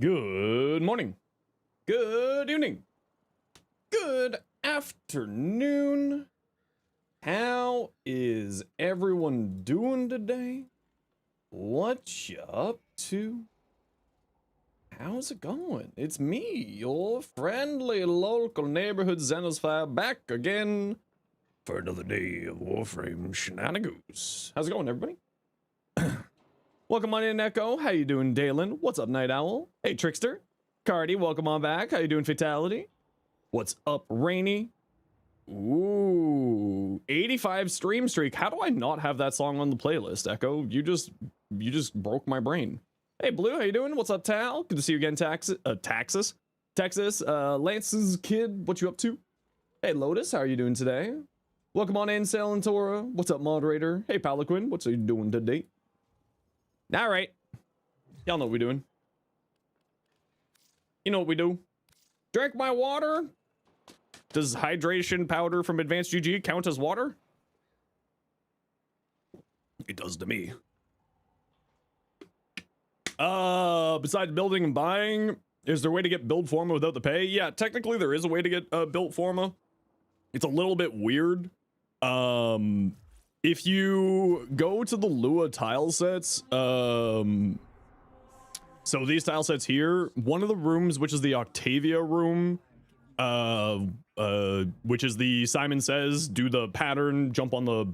Good morning, good evening, good afternoon. How is everyone doing today? What you up to? How's it going? It's me, your friendly local neighborhood Zenosfire, back again for another day of Warframe shenanigans. How's it going, everybody? Welcome on in, Echo. How you doing, Dalen? What's up, Night Owl? Hey, Trickster. Cardi, welcome on back. How you doing, Fatality? What's up, Rainy? Ooh, 85 stream streak. How do I not have that song on the playlist, Echo? You just broke my brain. Hey, Blue, how you doing? What's up, Tal? Good to see you again, Texas. Lance's kid, what you up to? Hey, Lotus, how are you doing today? Welcome on in, Salentora. What's up, moderator? Hey, Palaquin, what's you doing today? All right, y'all know what we're doing. You know what we do. Drink my water. Does hydration powder from Advanced GG count as water? It does to me. Besides building and buying, is there a way to get build Forma without the pay? Yeah, technically there is a way to get built Forma. It's a little bit weird. If you go to the Lua tile sets, so these tile sets here, one of the rooms, which is the Octavia room, which is the Simon Says do the pattern, jump on the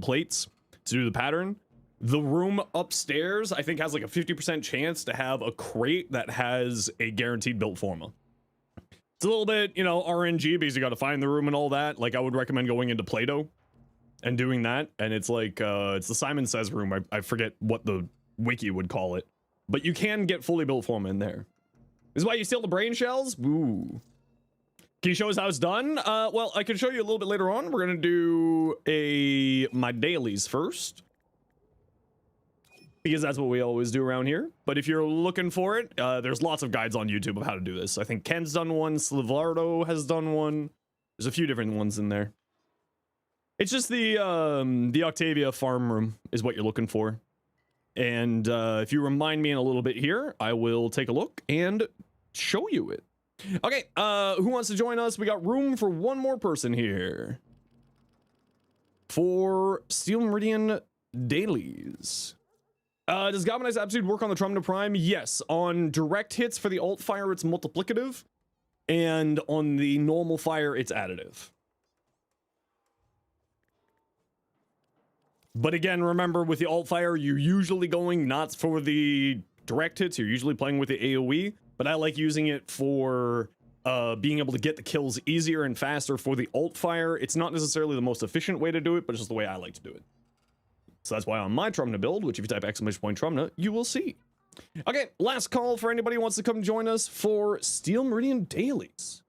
plates to do the pattern. The room upstairs, I think, has like a 50% chance to have a crate that has a guaranteed built Forma. It's a little bit, you know, RNG because you got to find the room and all that. Like, I would recommend going into Play-Doh and doing that. And it's like, it's the Simon Says room. I forget what the wiki would call it, but you can get fully built Forma in there. This is why you steal the brain shells? Ooh. Can you show us how it's done? Well, I can show you a little bit later on. We're gonna do my dailies first, because that's what we always do around here. But if you're looking for it, there's lots of guides on YouTube of how to do this. I think Ken's done one, Slivardo has done one. There's a few different ones in there. It's just the Octavia farm room is what you're looking for. And if you remind me in a little bit here, I will take a look and show you it. Okay, who wants to join us? We got room for one more person here for Steel Meridian dailies. Does Galvanize Absolute work on the Trumna Prime? Yes. On direct hits for the alt fire, it's multiplicative, and on the normal fire, it's additive. But again, remember, with the alt fire, you're usually going not for the direct hits, you're usually playing with the AoE, but I like using it for being able to get the kills easier and faster for the alt fire. It's not necessarily the most efficient way to do it, but it's just the way I like to do it. So that's why on my Trumna build, which if you type !Trumna, you will see. Okay, last call for anybody who wants to come join us for Steel Meridian dailies.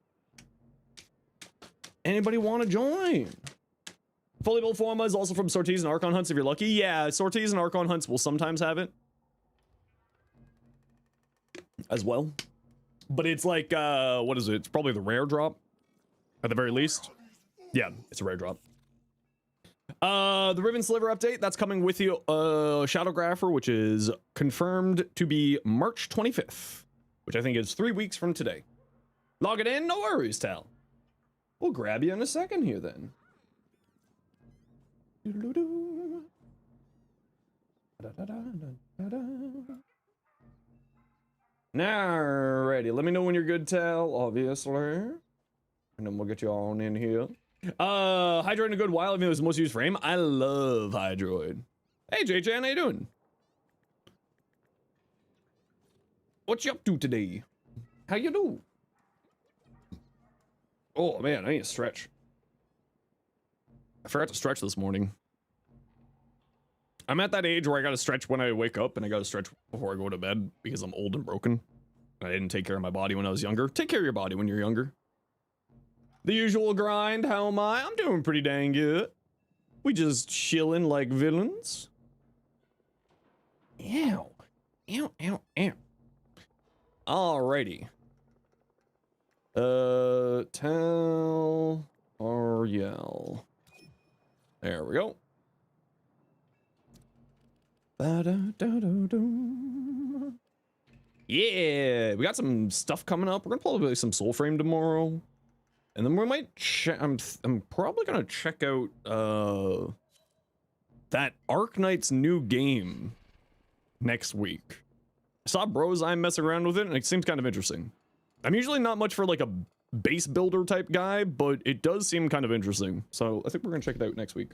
Anybody want to join? Fully built Forma is also from Sorties and Archon Hunts if you're lucky. Yeah, Sorties and Archon Hunts will sometimes have it as well. But it's like, what is it? It's probably the rare drop at the very least. Yeah, it's a rare drop. The Riven Sliver update, that's coming with you, Shadowgrapher, which is confirmed to be March 25th, which I think is 3 weeks from today. Log it in, no worries, Tal. We'll grab you in a second here then. Alrighty, let me know when you're good, Tal, obviously. And then we'll get you on in here. Hydroid in a good while, even though it's the most used frame. I love Hydroid. Hey, JJ, how you doing? What you up to today? How you do? Oh, man, I need to stretch. I forgot to stretch this morning. I'm at that age where I gotta stretch when I wake up, and I gotta stretch before I go to bed because I'm old and broken. I didn't take care of my body when I was younger. Take care of your body when you're younger. The usual grind, how am I? I'm doing pretty dang good. We just chilling like villains. Ow. Ow, ow, ow. Alrighty. Tal Ariel. There we go. Yeah, we got some stuff coming up. We're gonna probably play some Soulframe tomorrow, and then we might. I'm probably gonna check out that Arc Knight's new game next week. I saw I'm messing around with it, and it seems kind of interesting. I'm usually not much for like a base builder type guy, but it does seem kind of interesting. So I think we're gonna check it out next week.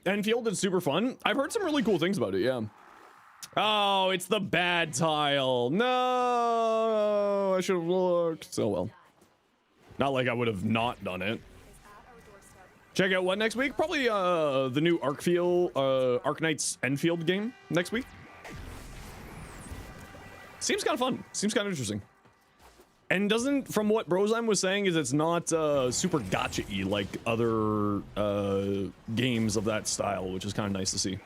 Enfield is super fun. I've heard some really cool things about it, yeah. Oh, it's the bad tile. No, I should have looked. So well. Not like I would have not done it. Check out what next week? Probably the new Arc Knight's Enfield game next week. Seems kind of fun. Seems kind of interesting. And doesn't, from what Brozime was saying, is it's not super gacha-y like other games of that style, which is kind of nice to see.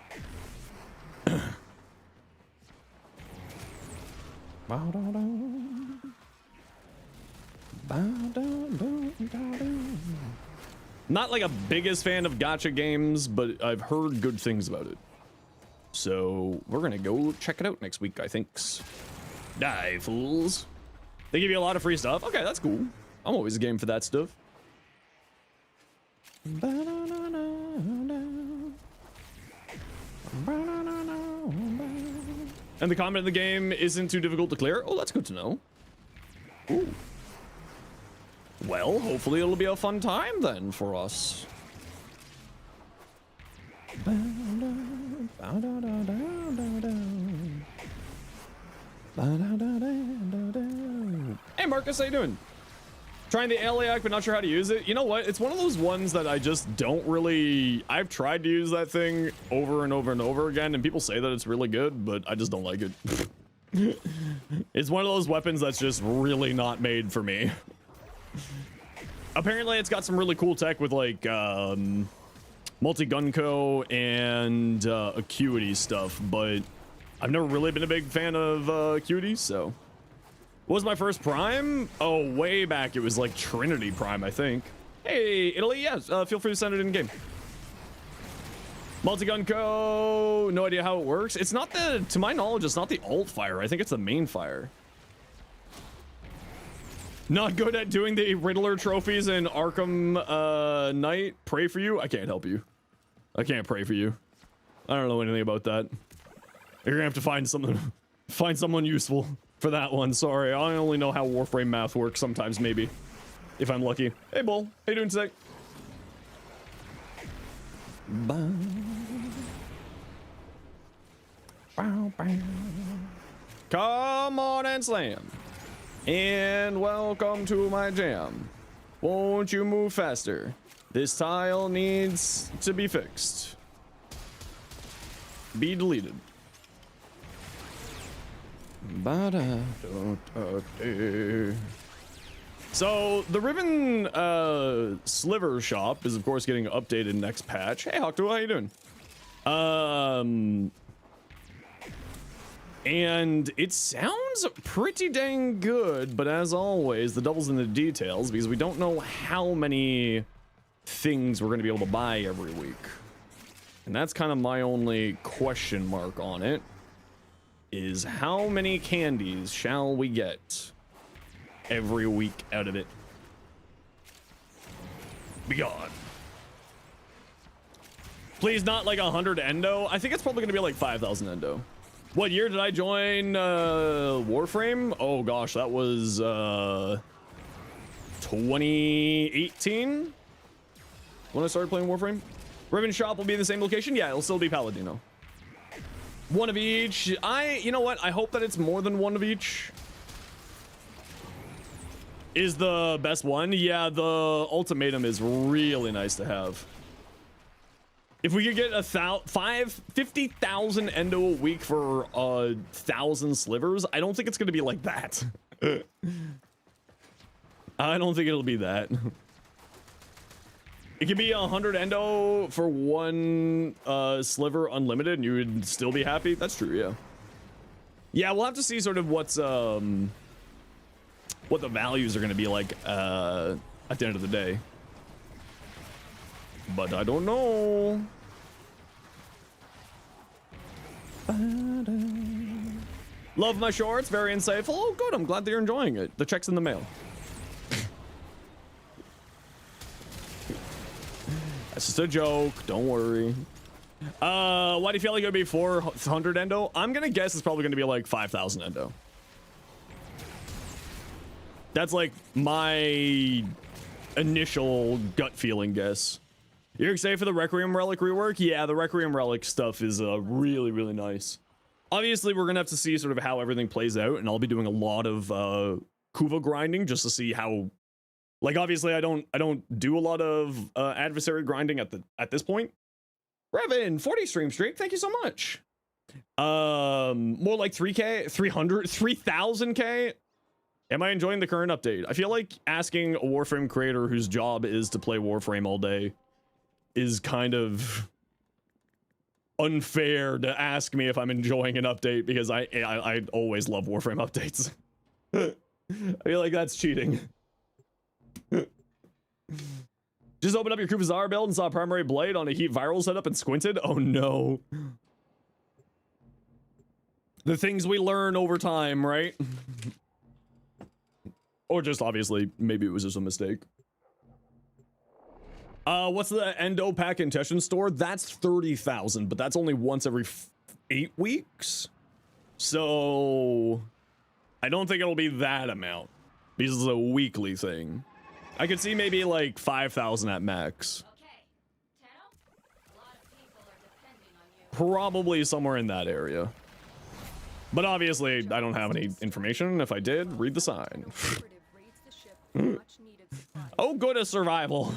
Not like a biggest fan of gacha games, but I've heard good things about it. So we're gonna go check it out next week, I think. Die, fools. They give you a lot of free stuff. Okay, that's cool. I'm always game for that stuff. And the combat in the game isn't too difficult to clear. Oh, that's good to know. Ooh. Well, hopefully it'll be a fun time then for us. Hey Marcus, how you doing? Trying the Alaiak, but not sure how to use it. You know what? It's one of those ones that I just don't really... I've tried to use that thing over and over and over again, and people say that it's really good, but I just don't like it. It's one of those weapons that's just really not made for me. Apparently, it's got some really cool tech with, like, multi-gun-co and acuity stuff, but I've never really been a big fan of acuity, so... What was my first Prime? Oh, way back. It was like Trinity Prime, I think. Hey, Italy, yes. Feel free to send it in game. Multi-gun co. No idea how it works. It's not the, to my knowledge, it's not the alt fire. I think it's the main fire. Not good at doing the Riddler trophies in Arkham Knight. Pray for you. I can't help you. I can't pray for you. I don't know anything about that. You're gonna have to find someone useful for that one. Sorry, I only know how Warframe math works sometimes, maybe. If I'm lucky. Hey, Bull. How you doing today? Come on and slam. And welcome to my jam. Won't you move faster? This tile needs to be fixed. Be deleted. So the Riven Sliver shop is of course getting updated next patch. Hey Hawkdo, how you doing? And it sounds pretty dang good, but as always, the devil's in the details because we don't know how many things we're gonna be able to buy every week. And that's kind of my only question mark on it. Is how many candies shall we get every week out of it? Be gone. Please not like 100 endo. I think it's probably gonna be like 5,000 endo. What year did I join Warframe? Oh gosh, that was 2018 when I started playing Warframe. Riven shop will be in the same location. Yeah, it'll still be Paladino. One of each. You know what? I hope that it's more than one of each. Is the best one? Yeah, the ultimatum is really nice to have. If we could get 50,000 endo a week for 1,000 slivers, I don't think it's gonna be like that. I don't think it'll be that. It could be 100 endo for one sliver unlimited and you would still be happy. That's true, yeah. Yeah, we'll have to see sort of what's what the values are going to be like at the end of the day. But I don't know. Love my shorts, very insightful. Oh, good. I'm glad that you're enjoying it. The check's in the mail. That's just a joke. Don't worry. Why do you feel like it would be 400 endo? I'm gonna guess it's probably gonna be like 5,000 endo. That's like my initial gut feeling guess. You're excited for the Requiem Relic rework? Yeah, the Requiem Relic stuff is really, really nice. Obviously, we're gonna have to see sort of how everything plays out, and I'll be doing a lot of Kuva grinding just to see how. Like, obviously, I don't do a lot of adversary grinding at this point. Revin, 40 stream streak, thank you so much. More like 3K, 300, 3,000K. Am I enjoying the current update? I feel like asking a Warframe creator whose job is to play Warframe all day is kind of unfair to ask me if I'm enjoying an update, because I always love Warframe updates. I feel like that's cheating. Just opened up your Kuvazar build and saw a primary blade on a heat viral setup and squinted. Oh no. The things we learn over time, right? Or just obviously, maybe it was just a mistake. What's the Endo Pack in Teshin store? That's 30,000, but that's only once every 8 weeks. So I don't think it'll be that amount, because it's a weekly thing. I could see maybe like 5,000 at max. Okay. A lot of people are depending on you. Probably somewhere in that area. But obviously, I don't have any information. If I did, read the sign. Oh, good, a survival.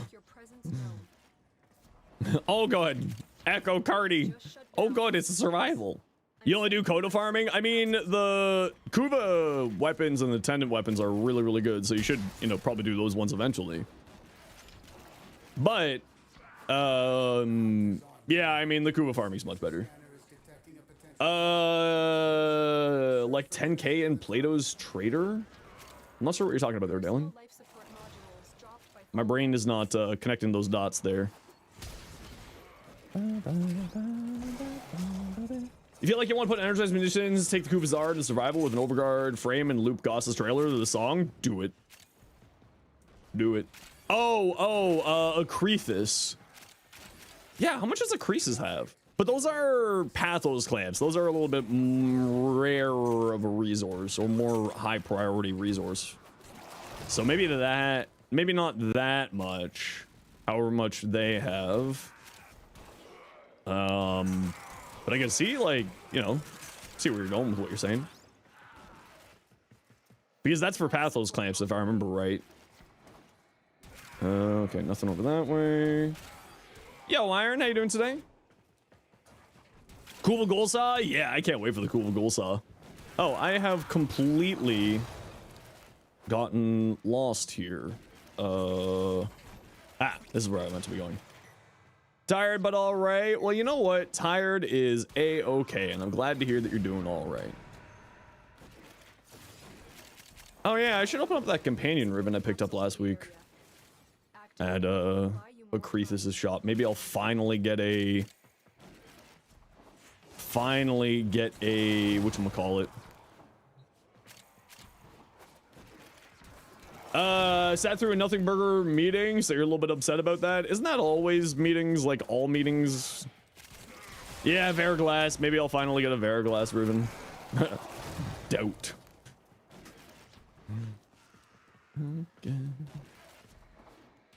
Oh, good. Echo Cardi. Oh, good, it's a survival. You only do Coda farming? I mean, the Kuva weapons and the Tendant weapons are really, really good, so you should, you know, probably do those ones eventually. But, yeah, I mean, the Kuva farming's much better. Like 10K in Plato's Trader? I'm not sure what you're talking about there, Dylan. My brain is not connecting those dots there. You feel like you want to put energized munitions, take the Kuvazar to survival with an overguard frame and loop Goss's trailer to the song? Do it. Do it. Oh, Acrethus. Yeah, how much does Acrethus have? But those are Pathos clamps. Those are a little bit rarer of a resource, or more high priority resource. So maybe that, maybe not that much, however much they have. But I can see, like, you know, see where you're going with what you're saying. Because that's for Pathos clamps, if I remember right. Okay, nothing over that way. Yo, Iron, how you doing today? Cool Goal Saw? Yeah, I can't wait for the Cool Goal Saw. Oh, I have completely gotten lost here. This is where I meant to be going. Tired, but all right. Well, you know what? Tired is A-okay, and I'm glad to hear that you're doing all right. Oh, yeah, I should open up that companion ribbon I picked up last week at Acrethus' shop. Maybe I'll finally get a... whatchamacallit. Sat through a Nothing Burger meeting, so you're a little bit upset about that. Isn't that always meetings, like all meetings? Yeah, Verglass. Maybe I'll finally get a Verglass ribbon. Doubt.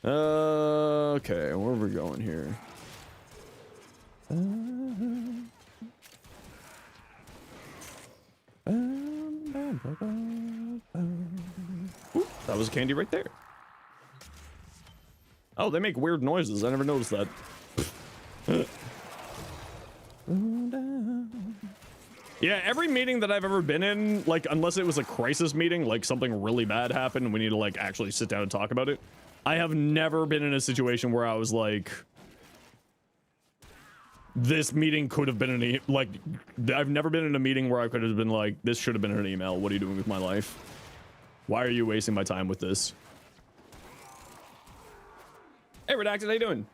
Okay, where are we going here? Ooh, that was a candy right there. Oh, they make weird noises. I never noticed that. Yeah, every meeting that I've ever been in, like, unless it was a crisis meeting, like something really bad happened and we need to, like, actually sit down and talk about it, I have never been in a situation where I was like, this meeting could have been an like, I've never been in a meeting where I could have been like, this should have been an email. What are you doing with my life? Why are you wasting my time with this? Hey, Redacted, how you doing?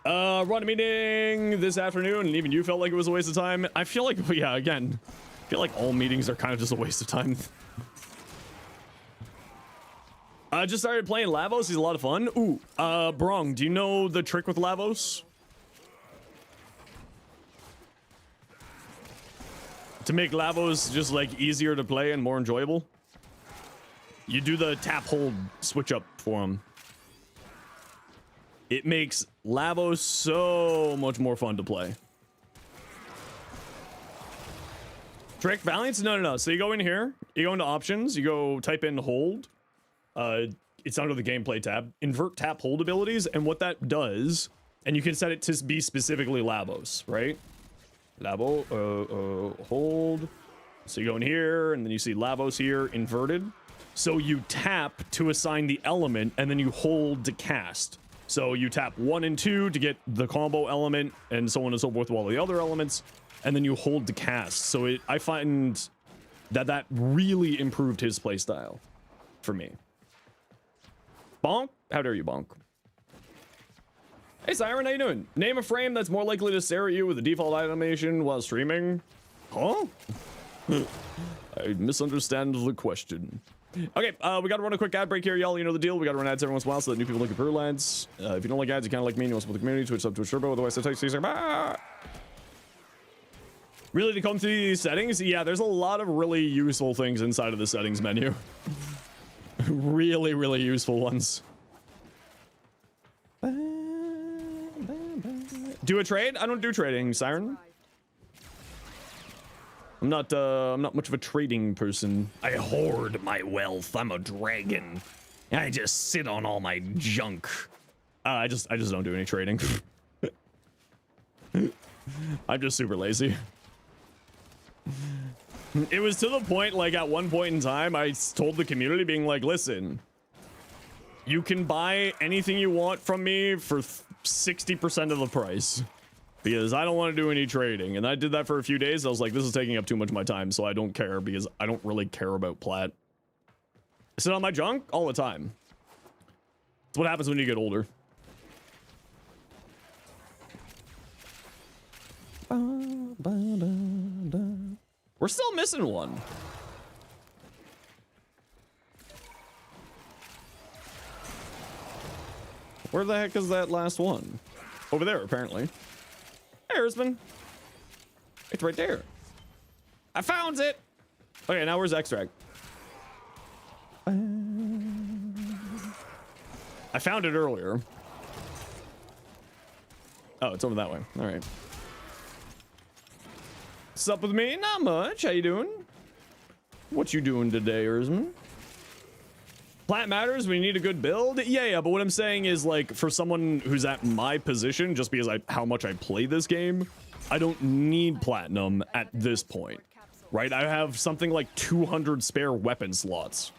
Run a meeting this afternoon, and even you felt like it was a waste of time. I feel like, yeah, again, I feel like all meetings are kind of just a waste of time. I just started playing Lavos. He's a lot of fun. Ooh, Brong, do you know the trick with Lavos? To make Lavos just like easier to play and more enjoyable? You do the tap hold switch up for him. It makes Lavos so much more fun to play. Trick Valiance? No. So you go in here, you go into options, you go type in hold. It's under the gameplay tab. Invert tap hold abilities, and what that does, and you can set it to be specifically Lavos, right? Lavo, hold. So you go in here, and then you see Lavos here, inverted. So you tap to assign the element, and then you hold to cast. So you tap 1 and 2 to get the combo element, and so on and so forth with all the other elements, and then you hold to cast. So I find that really improved his playstyle for me. Bonk? How dare you, Bonk? Hey, Siren, how you doing? Name a frame that's more likely to stare at you with a default animation while streaming. Huh? I misunderstand the question. Okay, we gotta run a quick ad break here, y'all. You know the deal. We gotta run ads every once in a while so that new people look at Pearl ads. If you don't like ads, you kind of like me and you want to support the community, Twitch sub, Twitch Turbo. Otherwise, I text you. Really, to come through these settings? Yeah, there's a lot of really useful things inside of the settings menu. really useful ones. Do a trade? I don't do trading, Siren. I'm not much of a trading person. I hoard my wealth. I'm a dragon. I just sit on all my junk. I just don't do any trading. I'm just super lazy. It was to the point, like, at one point in time, I told the community, being like, listen, you can buy anything you want from me for 60% of the price. Because I don't want to do any trading. And I did that for a few days. I was like, this is taking up too much of my time, so I don't care, because I don't really care about plat. I sit on my junk all the time. It's what happens when you get older. We're still missing one. Where the heck is that last one? Over there, apparently. Hey, Erzman. It's right there. I found it. Okay, now where's extract? I found it earlier. Oh, it's over that way. All right. What's up with me? Not much. How you doing? What you doing today, Erzman? Plat matters when you need a good build. Yeah, but what I'm saying is, like, for someone who's at my position, just because how much I play this game, I don't need platinum at this point, right? I have something like 200 spare weapon slots,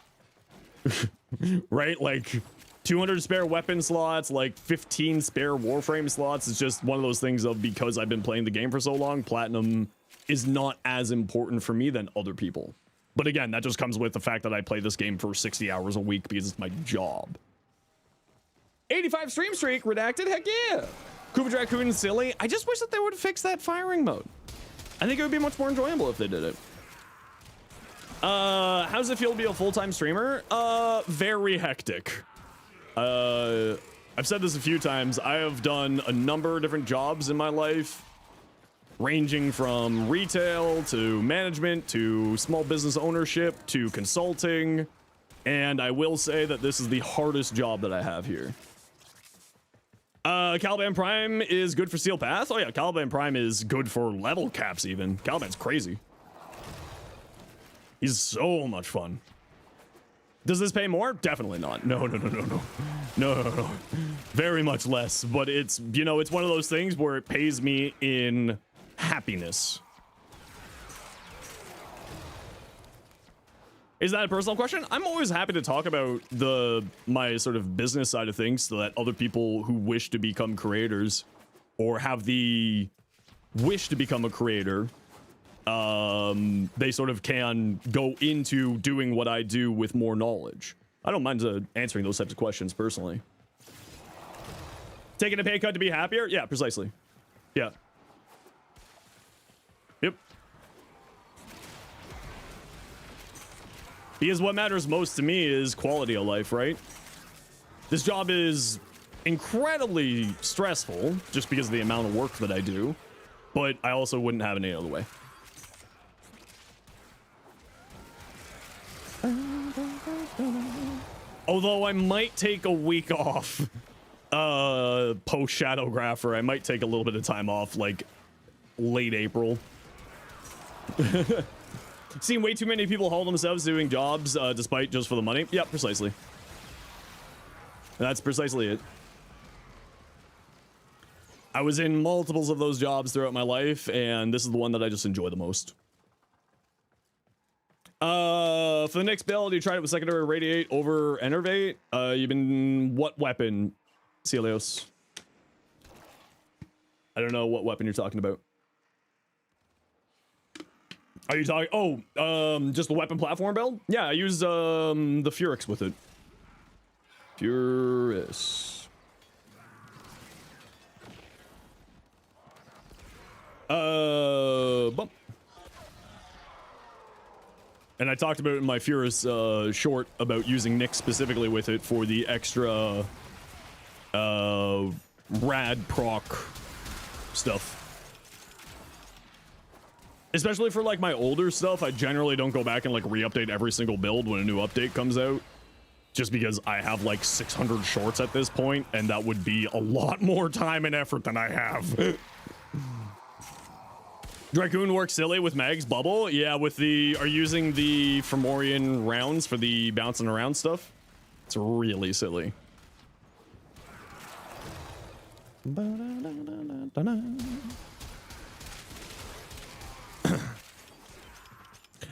right? Like 200 spare weapon slots, like 15 spare Warframe slots. It's just one of those things of, because I've been playing the game for so long, platinum is not as important for me than other people. But again, that just comes with the fact that I play this game for 60 hours a week because it's my job. 85 stream streak, redacted, heck yeah. Kuba Raccoon silly. I just wish that they would fix that firing mode. I think it would be much more enjoyable if they did it. How does it feel to be a full-time streamer? Very hectic. I've said this a few times. I have done a number of different jobs in my life, ranging from retail to management to small business ownership to consulting. And I will say that this is the hardest job that I have here. Caliban Prime is good for Steel Path. Oh yeah, Caliban Prime is good for level caps even. Caliban's crazy. He's so much fun. Does this pay more? Definitely not. No. Very much less, but it's, you know, it's one of those things where it pays me in happiness. Is that a personal question? I'm always happy to talk about my sort of business side of things so that other people who wish to become creators or have the wish to become a creator they sort of can go into doing what I do with more knowledge. I don't mind answering those types of questions personally. Taking a pay cut to be happier? Yeah, precisely. Yeah. Yep. Because what matters most to me is quality of life, right? This job is incredibly stressful just because of the amount of work that I do, but I also wouldn't have it any other way. Although I might take a week off post Shadowgrapher. I might take a little bit of time off, like late April. Seen way too many people haul themselves doing jobs despite just for the money. Yeah, precisely. That's precisely it. I was in multiples of those jobs throughout my life, and this is the one that I just enjoy the most. For the next build, you tried it with secondary radiate over enervate. You've been what weapon, Celios? I don't know what weapon you're talking about. Are you talking? Oh, just the weapon platform build? Yeah, I use the Furix with it. Furix. Bump. And I talked about it in my Furus short about using Nyx specifically with it for the extra rad proc stuff. Especially for like my older stuff, I generally don't go back and like re-update every single build when a new update comes out. Just because I have like 600 shorts at this point, and that would be a lot more time and effort than I have. Dragoon works silly with Mag's bubble. Yeah, with the are using the Fomorian rounds for the bouncing around stuff. It's really silly.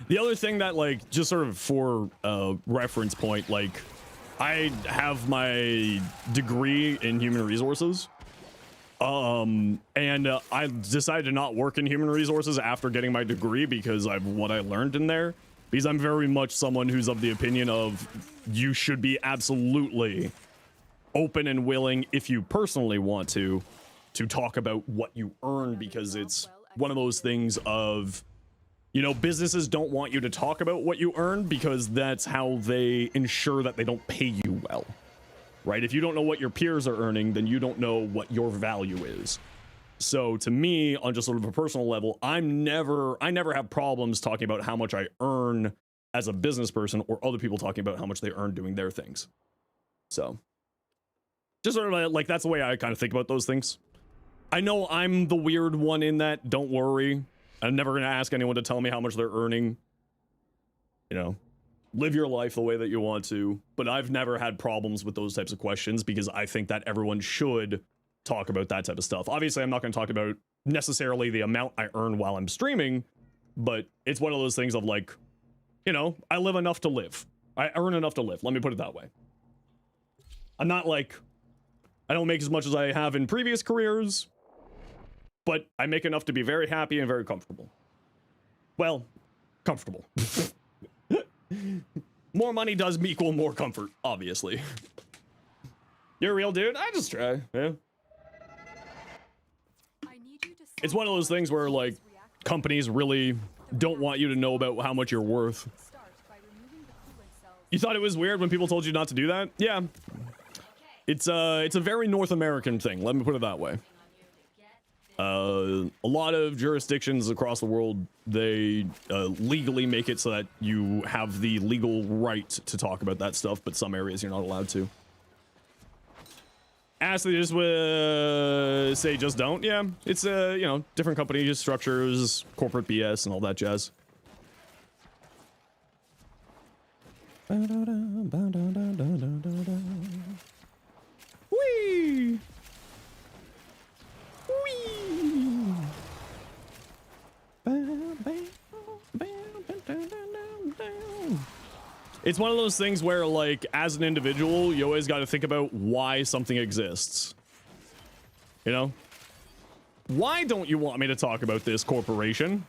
The other thing that, like, just sort of for reference point, like, I have my degree in human resources. And I decided to not work in human resources after getting my degree because of what I learned in there. Because I'm very much someone who's of the opinion of you should be absolutely open and willing, if you personally want to talk about what you earn, because it's one of those things of, you know, businesses don't want you to talk about what you earn because that's how they ensure that they don't pay you well. Right? If you don't know what your peers are earning, then you don't know what your value is. So to me, on just sort of a personal level, I never have problems talking about how much I earn as a business person or other people talking about how much they earn doing their things. So just sort of like, that's the way I kind of think about those things. I know I'm the weird one in that. Don't worry. I'm never going to ask anyone to tell me how much they're earning. You know, live your life the way that you want to, but I've never had problems with those types of questions because I think that everyone should talk about that type of stuff. Obviously, I'm not going to talk about necessarily the amount I earn while I'm streaming, but it's one of those things of like, you know, I live enough to live. I earn enough to live. Let me put it that way. I'm not like, I don't make as much as I have in previous careers, but I make enough to be very happy and very comfortable. Well, comfortable. More money does equal more comfort, obviously. You're a real dude? I just try, yeah. It's one of those things where, like, companies really don't want you to know about how much you're worth. You thought it was weird when people told you not to do that? Yeah. It's a very North American thing, let me put it that way. A lot of jurisdictions across the world, they legally make it so that you have the legal right to talk about that stuff, but some areas you're not allowed to. Ashley just say just don't. Yeah, it's you know, different company structures, corporate BS, and all that jazz. Whee! It's one of those things where, like, as an individual, you always got to think about why something exists. You know? Why don't you want me to talk about this, corporation?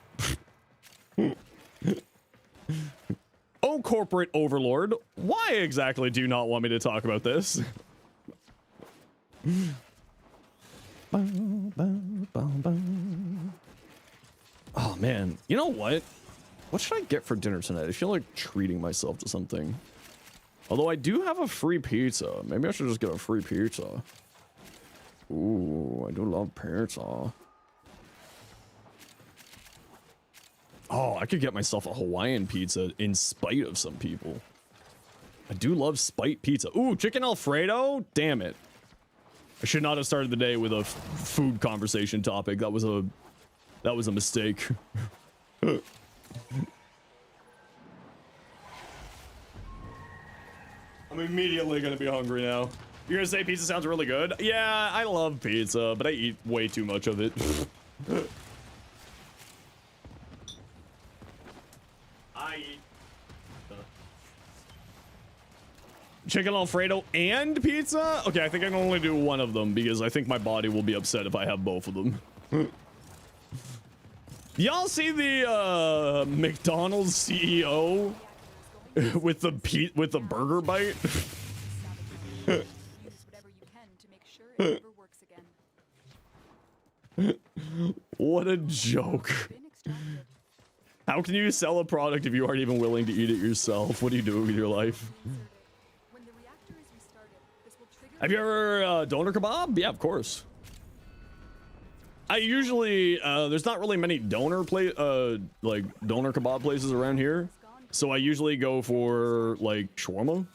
Oh, corporate overlord, why exactly do you not want me to talk about this? Oh man, you know what? What should I get for dinner tonight? I feel like treating myself to something. Although I do have a free pizza. Maybe I should just get a free pizza. Ooh, I do love pizza. Oh, I could get myself a Hawaiian pizza in spite of some people. I do love spite pizza. Ooh, chicken Alfredo? Damn it. I should not have started the day with a food conversation topic. That was a mistake. I'm immediately gonna be hungry now. You're gonna say pizza sounds really good? Yeah, I love pizza, but I eat way too much of it. I eat chicken Alfredo and pizza? Okay, I think I can only do one of them because I think my body will be upset if I have both of them. Y'all see the McDonald's CEO with the burger bite? What a joke. How can you sell a product if you aren't even willing to eat it yourself? What are you doing with your life? Have you ever doner kebab? Yeah, of course. I usually there's not really many doner kebab places around here, so I usually go for like shawarma,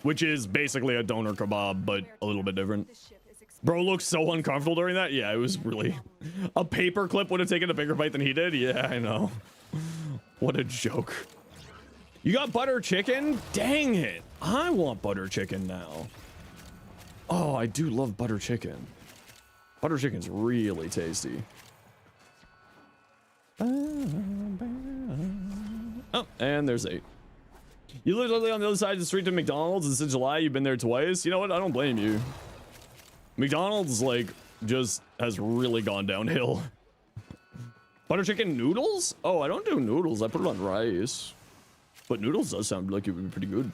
which is basically a doner kebab but a little bit different. Bro looks so uncomfortable during that. Yeah, it was really a paper clip would have taken a bigger bite than he did. Yeah, I know. What a joke. You got butter chicken? Dang it. I want butter chicken now. Oh, I do love butter chicken. Butter chicken's really tasty. Oh, and there's 8. You live literally on the other side of the street to McDonald's, and since July you've been there twice. You know what? I don't blame you. McDonald's, like, just has really gone downhill. Butter chicken noodles? Oh, I don't do noodles. I put it on rice. But noodles does sound like it would be pretty good.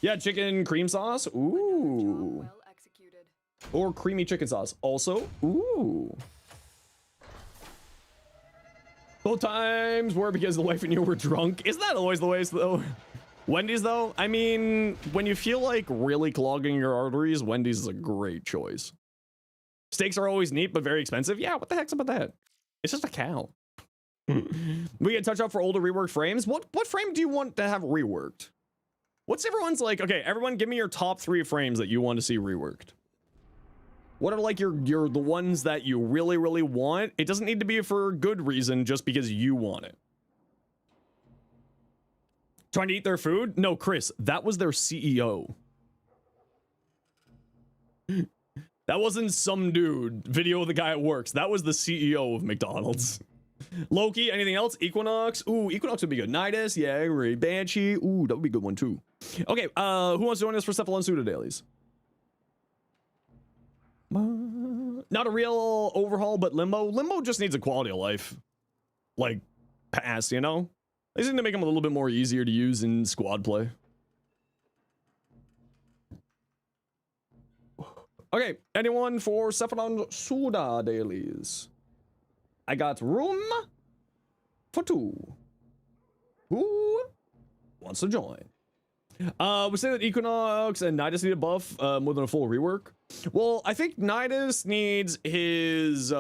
Yeah, chicken cream sauce. Ooh. Or creamy chicken sauce. Also, ooh. Both times were because the wife and you were drunk. Isn't that always the way, though? Wendy's, though? I mean, when you feel like really clogging your arteries, Wendy's is a great choice. Steaks are always neat, but very expensive. Yeah, what the heck's about that? It's just a cow. We get touch up for older reworked frames. What frame do you want to have reworked? What's everyone's like? Okay, everyone give me your top 3 frames that you want to see reworked. What are like the ones that you really, really want? It doesn't need to be for a good reason, just because you want it. Trying to eat their food? No, Chris, that was their CEO. That wasn't some dude. Video of the guy at works. That was the CEO of McDonald's. Loki, anything else? Equinox? Ooh, Equinox would be good. Nidus, yeah, I agree. Banshee, ooh, that would be a good one too. Okay, who wants to join us for Cephalon Pseudo Dailies? Not a real overhaul, but Limbo. Limbo just needs a quality of life. Like, pass, you know? They just need to make them a little bit more easier to use in squad play. Okay, anyone for Cephalon Pseudo Dailies? I got room for 2. Who wants to join? We say that Equinox and Nidus need a buff more than a full rework. Well, I think Nidus needs his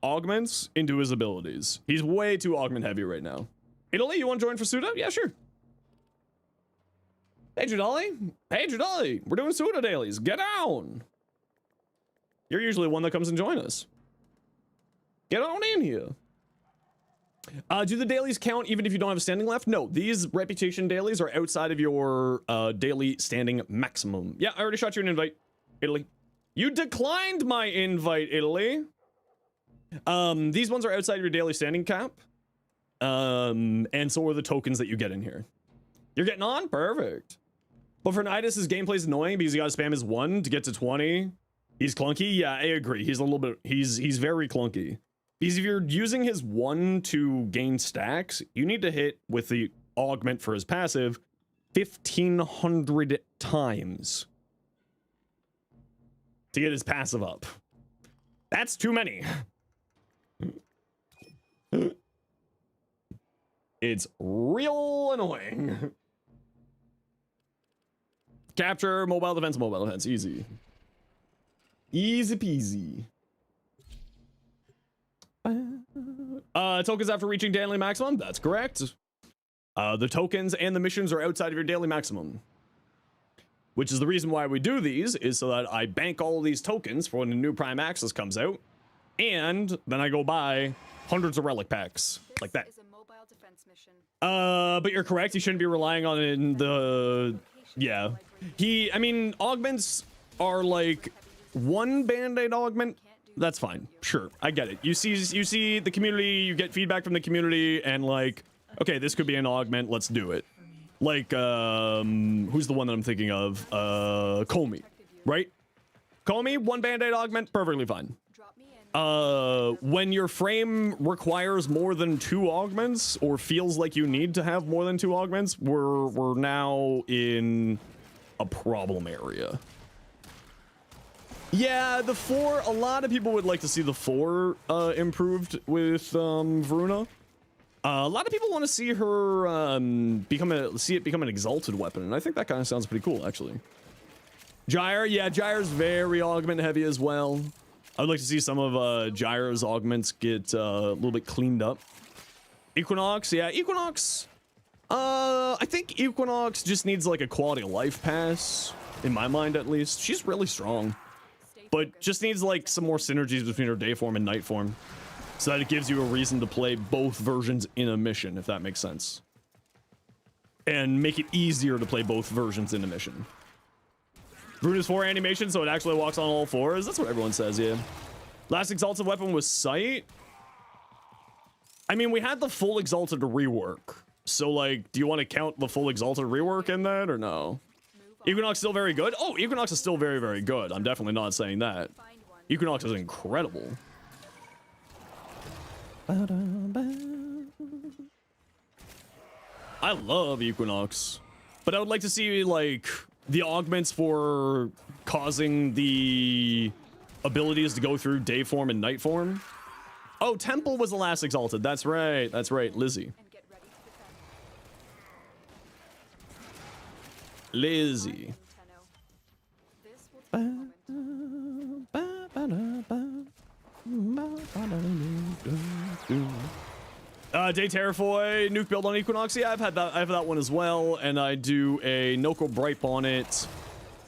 augments into his abilities. He's way too augment heavy right now. Italy, you want to join for Pseudo? Yeah, sure. Hey, Judali. Hey, Judali. We're doing Pseudo Dailies. Get down. You're usually one that comes and join us. Get on in here. Do the dailies count even if you don't have a standing left? No, these reputation dailies are outside of your daily standing maximum. Yeah, I already shot you an invite, Italy. You declined my invite, Italy. These ones are outside of your daily standing cap. And so are the tokens that you get in here. You're getting on? Perfect. But for Nidus, his gameplay is annoying because you gotta spam his 1 to get to 20. He's clunky. Yeah, I agree. He's a little bit. He's very clunky. Because if you're using his 1 to gain stacks, you need to hit with the augment for his passive 1,500 times to get his passive up. That's too many. It's real annoying. Capture, mobile defense, easy. Easy peasy. Tokens after reaching daily maximum, that's correct. The tokens and the missions are outside of your daily maximum. Which is the reason why we do these, is so that I bank all of these tokens for when the new Prime Access comes out. And then I go buy hundreds of relic packs like that. But you're correct, you shouldn't be relying on it in the... Yeah. I mean, augments are like 1 band-aid augment. That's fine. Sure, I get it. You see the community, you get feedback from the community, and like, okay, this could be an augment, let's do it. Like, who's the one that I'm thinking of? Comey, right? Comey, 1 band-aid augment, perfectly fine. When your frame requires more than 2 augments, or feels like you need to have more than 2 augments, we're now in a problem area. Yeah, the 4, a lot of people would like to see the 4 improved with Vruna. A lot of people want to see her become an exalted weapon, and I think that kind of sounds pretty cool, actually. Gyre, yeah, Gyre's very augment heavy as well. I would like to see some of Gyre's augments get a little bit cleaned up. Equinox, yeah, Equinox. I think Equinox just needs like a quality of life pass, in my mind at least. She's really strong, but just needs like some more synergies between her day form and night form, so that it gives you a reason to play both versions in a mission, if that makes sense. And make it easier to play both versions in a mission. Bruna's 4 animation, so it actually walks on all 4s. That's what everyone says, yeah. Last exalted weapon was Sight. I mean, we had the full exalted rework. So, like, do you want to count the full exalted rework in that, or no? Equinox still very good? Oh, Equinox is still very, very good. I'm definitely not saying that. Equinox is incredible. I love Equinox. But I would like to see, like, the augments for causing the abilities to go through day form and night form. Oh, Temple was the last exalted. That's right. That's right. Lizzie. Lizzie. Day Terrafoy, nuke build on Equinox. Yeah, I have that one as well, and I do a Noko Bright Bonnet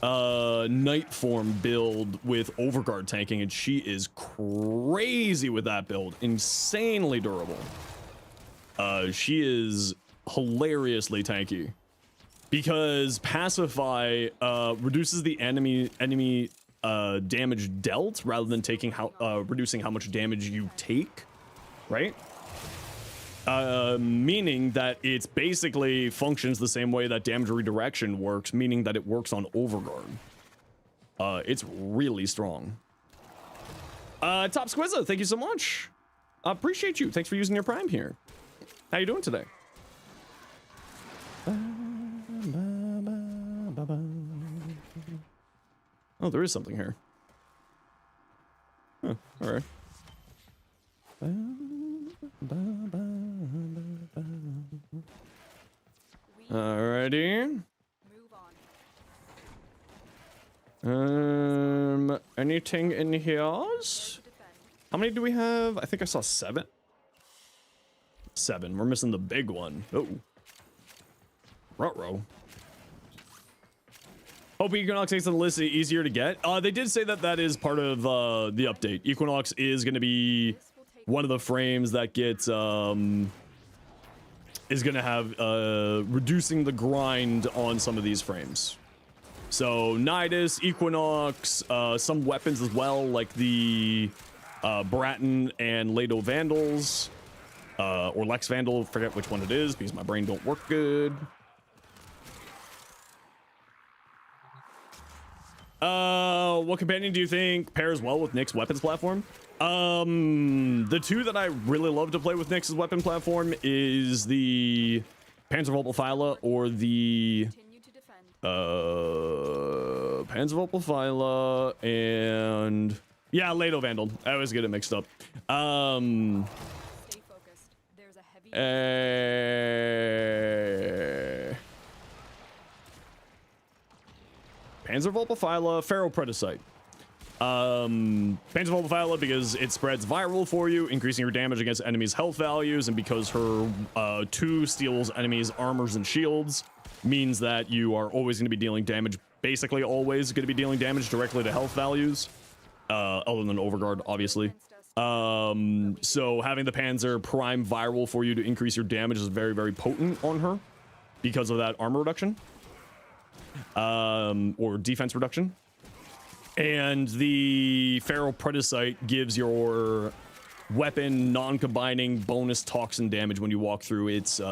night form build with Overguard tanking, and she is crazy with that build. Insanely durable. She is hilariously tanky because Pacify reduces the enemy damage dealt rather than taking reducing how much damage you take, right? Meaning that it's basically functions the same way that damage redirection works, meaning that it works on Overguard. It's really strong. Top Squizza, thank you so much. Appreciate you. Thanks for using your Prime here. How you doing today? Oh, there is something here. Huh, all right. Alrighty. Anything in here? How many do we have? I think I saw 7. 7. We're missing the big one. Oh. Ruh-roh. Hope Equinox makes the list easier to get. They did say that that is part of the update. Equinox is going to be one of the frames that gets is going to have reducing the grind on some of these frames. So Nidus, Equinox, some weapons as well, like the Bratton and Lado Vandals, or Lex Vandal, forget which one it is because my brain don't work good. What companion do you think pairs well with Nick's weapons platform? The two that I really love to play with Nick's weapon platform is the Panzervopelphyla or the Panzervopelphyla and yeah, Lado Vandal. I always get it mixed up. Stay focused. There's a heavy Panzervopelphyla, Ferropredicite. Panzervopelphyla because it spreads viral for you, increasing your damage against enemies' health values, and because her 2 steals enemies' armors and shields, means that you are always going to be dealing damage, basically always going to be dealing damage directly to health values, other than Overguard, obviously. So having the Panzer prime viral for you to increase your damage is very, very potent on her because of that armor reduction. Or defense reduction. And the Ferropredicite gives your weapon non-combining bonus toxin damage when you walk through its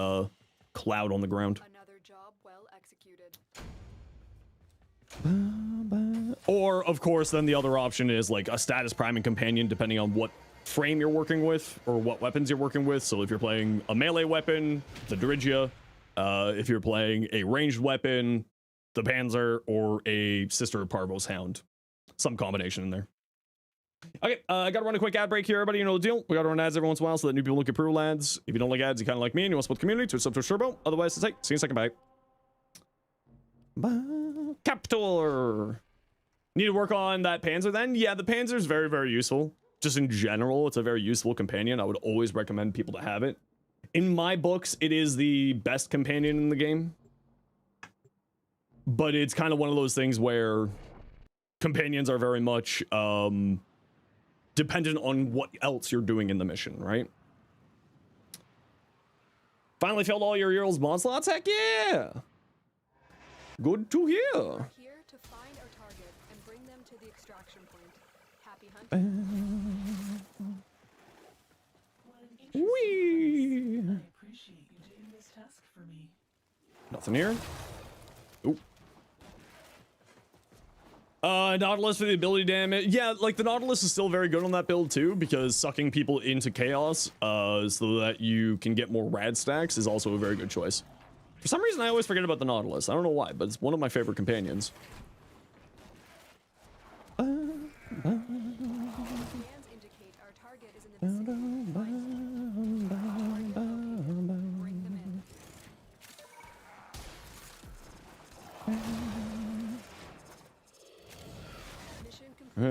cloud on the ground. Another job well executed. Or, of course, then the other option is like a status priming companion, depending on what frame you're working with or what weapons you're working with. So if you're playing a melee weapon, the Dirigia. If you're playing a ranged weapon, the Panzer, or a Sister of Parvo's Hound. Some combination in there. Okay, I gotta run a quick ad break here, everybody. You know the deal. We gotta run ads every once in a while so that new people don't get pro ads. If you don't like ads, you kind of like me and you want to support the community, Twitch sub to Turbo. Otherwise, it's hey, see you in a second. Bye. Captor. Need to work on that Panzer then? Yeah, the Panzer is very, very useful. Just in general, it's a very useful companion. I would always recommend people to have it. In my books, it is the best companion in the game. But it's kind of one of those things where companions are very much dependent on what else you're doing in the mission, right? Finally filled all your Ural's mod slots? Heck yeah! Good to hear. We're here to find our target and bring them to the extraction point. Happy hunting. Whee! I appreciate you doing this task for me. Nothing here. Oop. Nautilus for the ability damage. Yeah, like the Nautilus is still very good on that build too, because sucking people into chaos so that you can get more rad stacks is also a very good choice. For some reason, I always forget about the Nautilus. I don't know why, but it's one of my favorite companions. Scans indicate our target is in the vicinity. Bring them in. Mission complete. The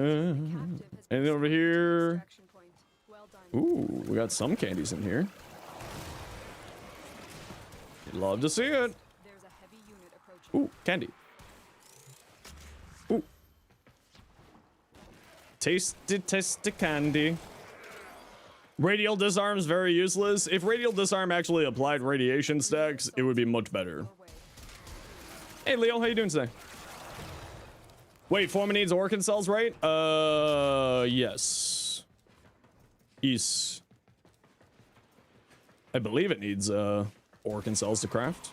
captive has been Anything over sent to the here? extraction point. Well done. Ooh, we got some candies in here. Love to see it. There's a heavy unit approaching. Ooh, candy. Ooh. Taste the candy. Radial disarm is very useless. If radial disarm actually applied radiation stacks, it would be much better. Our way. Hey Leo, how you doing today? Wait, Forma needs organ cells, right? Yes. Yes. I believe it needs organ cells to craft.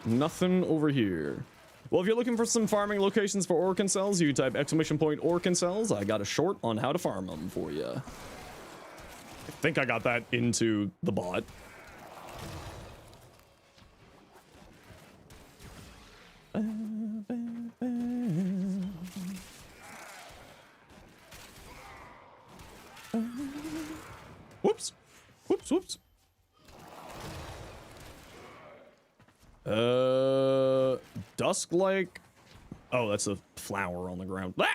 Nothing over here. Well, if you're looking for some farming locations for organ cells, you type !point organ cells. I got a short on how to farm them for you. I think I got that into the bot. Whoops. Whoops, whoops. Dusk-like. Oh, that's a flower on the ground. Ah!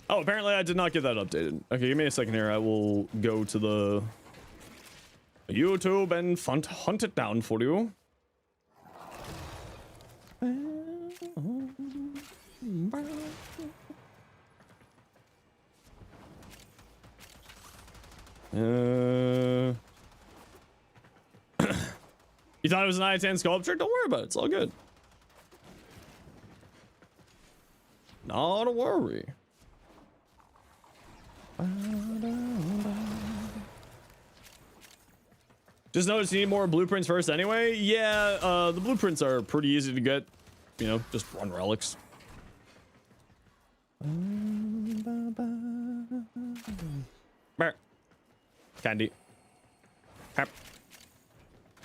Oh, apparently I did not get that updated. Okay, give me a second here. I will go to the YouTube and hunt it down for you. You thought it was an I-10 sculpture? Don't worry about it. It's all good. Not a worry. Just notice you need more blueprints first anyway. Yeah, the blueprints are pretty easy to get. You know, just run relics. Candy. Hap.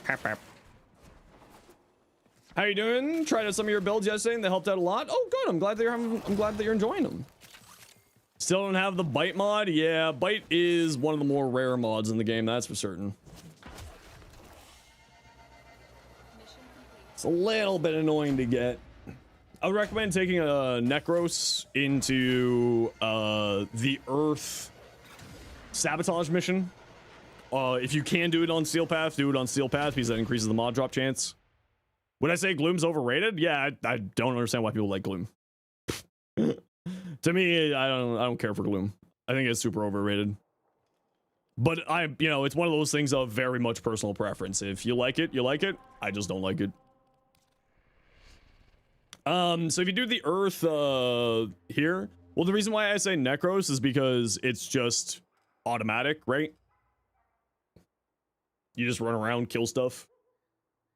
Hap hap. How you doing? Tried out some of your builds yesterday and they helped out a lot. Oh, good. I'm glad that you're enjoying them. Still don't have the bite mod. Yeah, bite is one of the more rare mods in the game. That's for certain. It's a little bit annoying to get. I would recommend taking a Necros into the Earth sabotage mission. If you can do it on Steel Path, do it on Steel Path because that increases the mod drop chance. Would I say Gloom's overrated? Yeah, I don't understand why people like Gloom. To me, I don't care for Gloom. I think it's super overrated. But it's one of those things of very much personal preference. If you like it, you like it. I just don't like it. So if you do the Earth here, well, the reason why I say Necros is because it's just automatic, right? You just run around, kill stuff.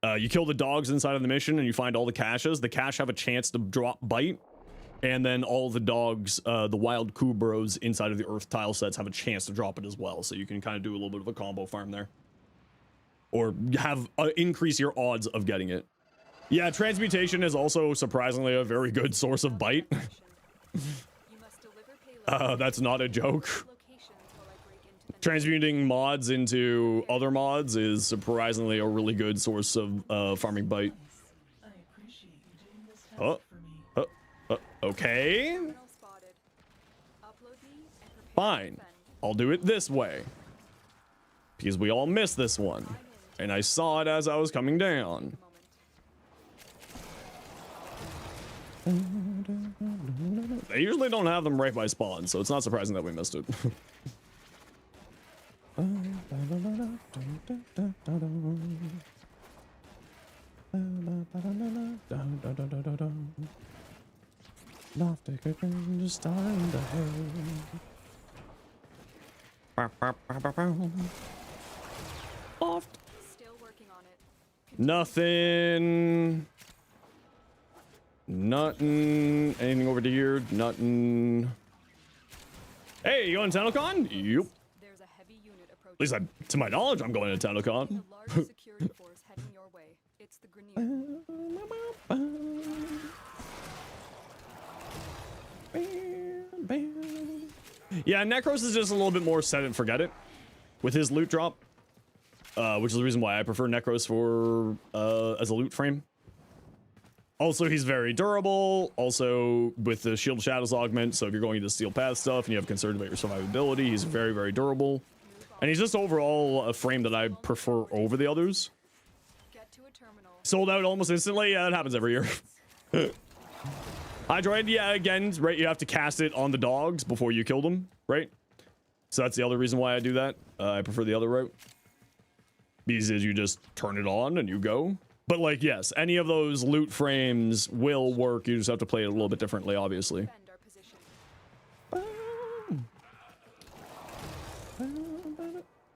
You kill the dogs inside of the mission and you find all the caches. The cache have a chance to drop bite. And then all the dogs, the wild Kubros inside of the Earth tile sets have a chance to drop it as well. So you can kind of do a little bit of a combo farm there. Or have increase your odds of getting it. Yeah, transmutation is also surprisingly a very good source of bite. That's not a joke. Transmuting mods into other mods is surprisingly a really good source of farming bite. I appreciate you doing this task for me. Okay. Fine. I'll do it this way. Because we all missed this one. And I saw it as I was coming down. They usually don't have them right by spawn, so it's not surprising that we missed it. Nothing. Nothing. Anything over here? Nothing. Hey, you going to TennoCon? Yep. There's a heavy unit approaching. At least to my knowledge, I'm going to TennoCon. A large security force heading your way. It's the Grenier. Yeah, Necros is just a little bit more set and forget it with his loot drop, which is the reason why I prefer Necros for as a loot frame. Also, he's very durable. Also, with the Shield Shadows augment, so if you're going into Steel Path stuff and you have concerns about your survivability, he's very, very durable. And he's just overall a frame that I prefer over the others. Get to a terminal. Sold out almost instantly. Yeah, that happens every year. Hydroid, yeah, again, right, you have to cast it on the dogs before you kill them, right? So that's the other reason why I do that. I prefer the other route. Because you just turn it on and you go. But like, yes, any of those loot frames will work. You just have to play it a little bit differently, obviously. Do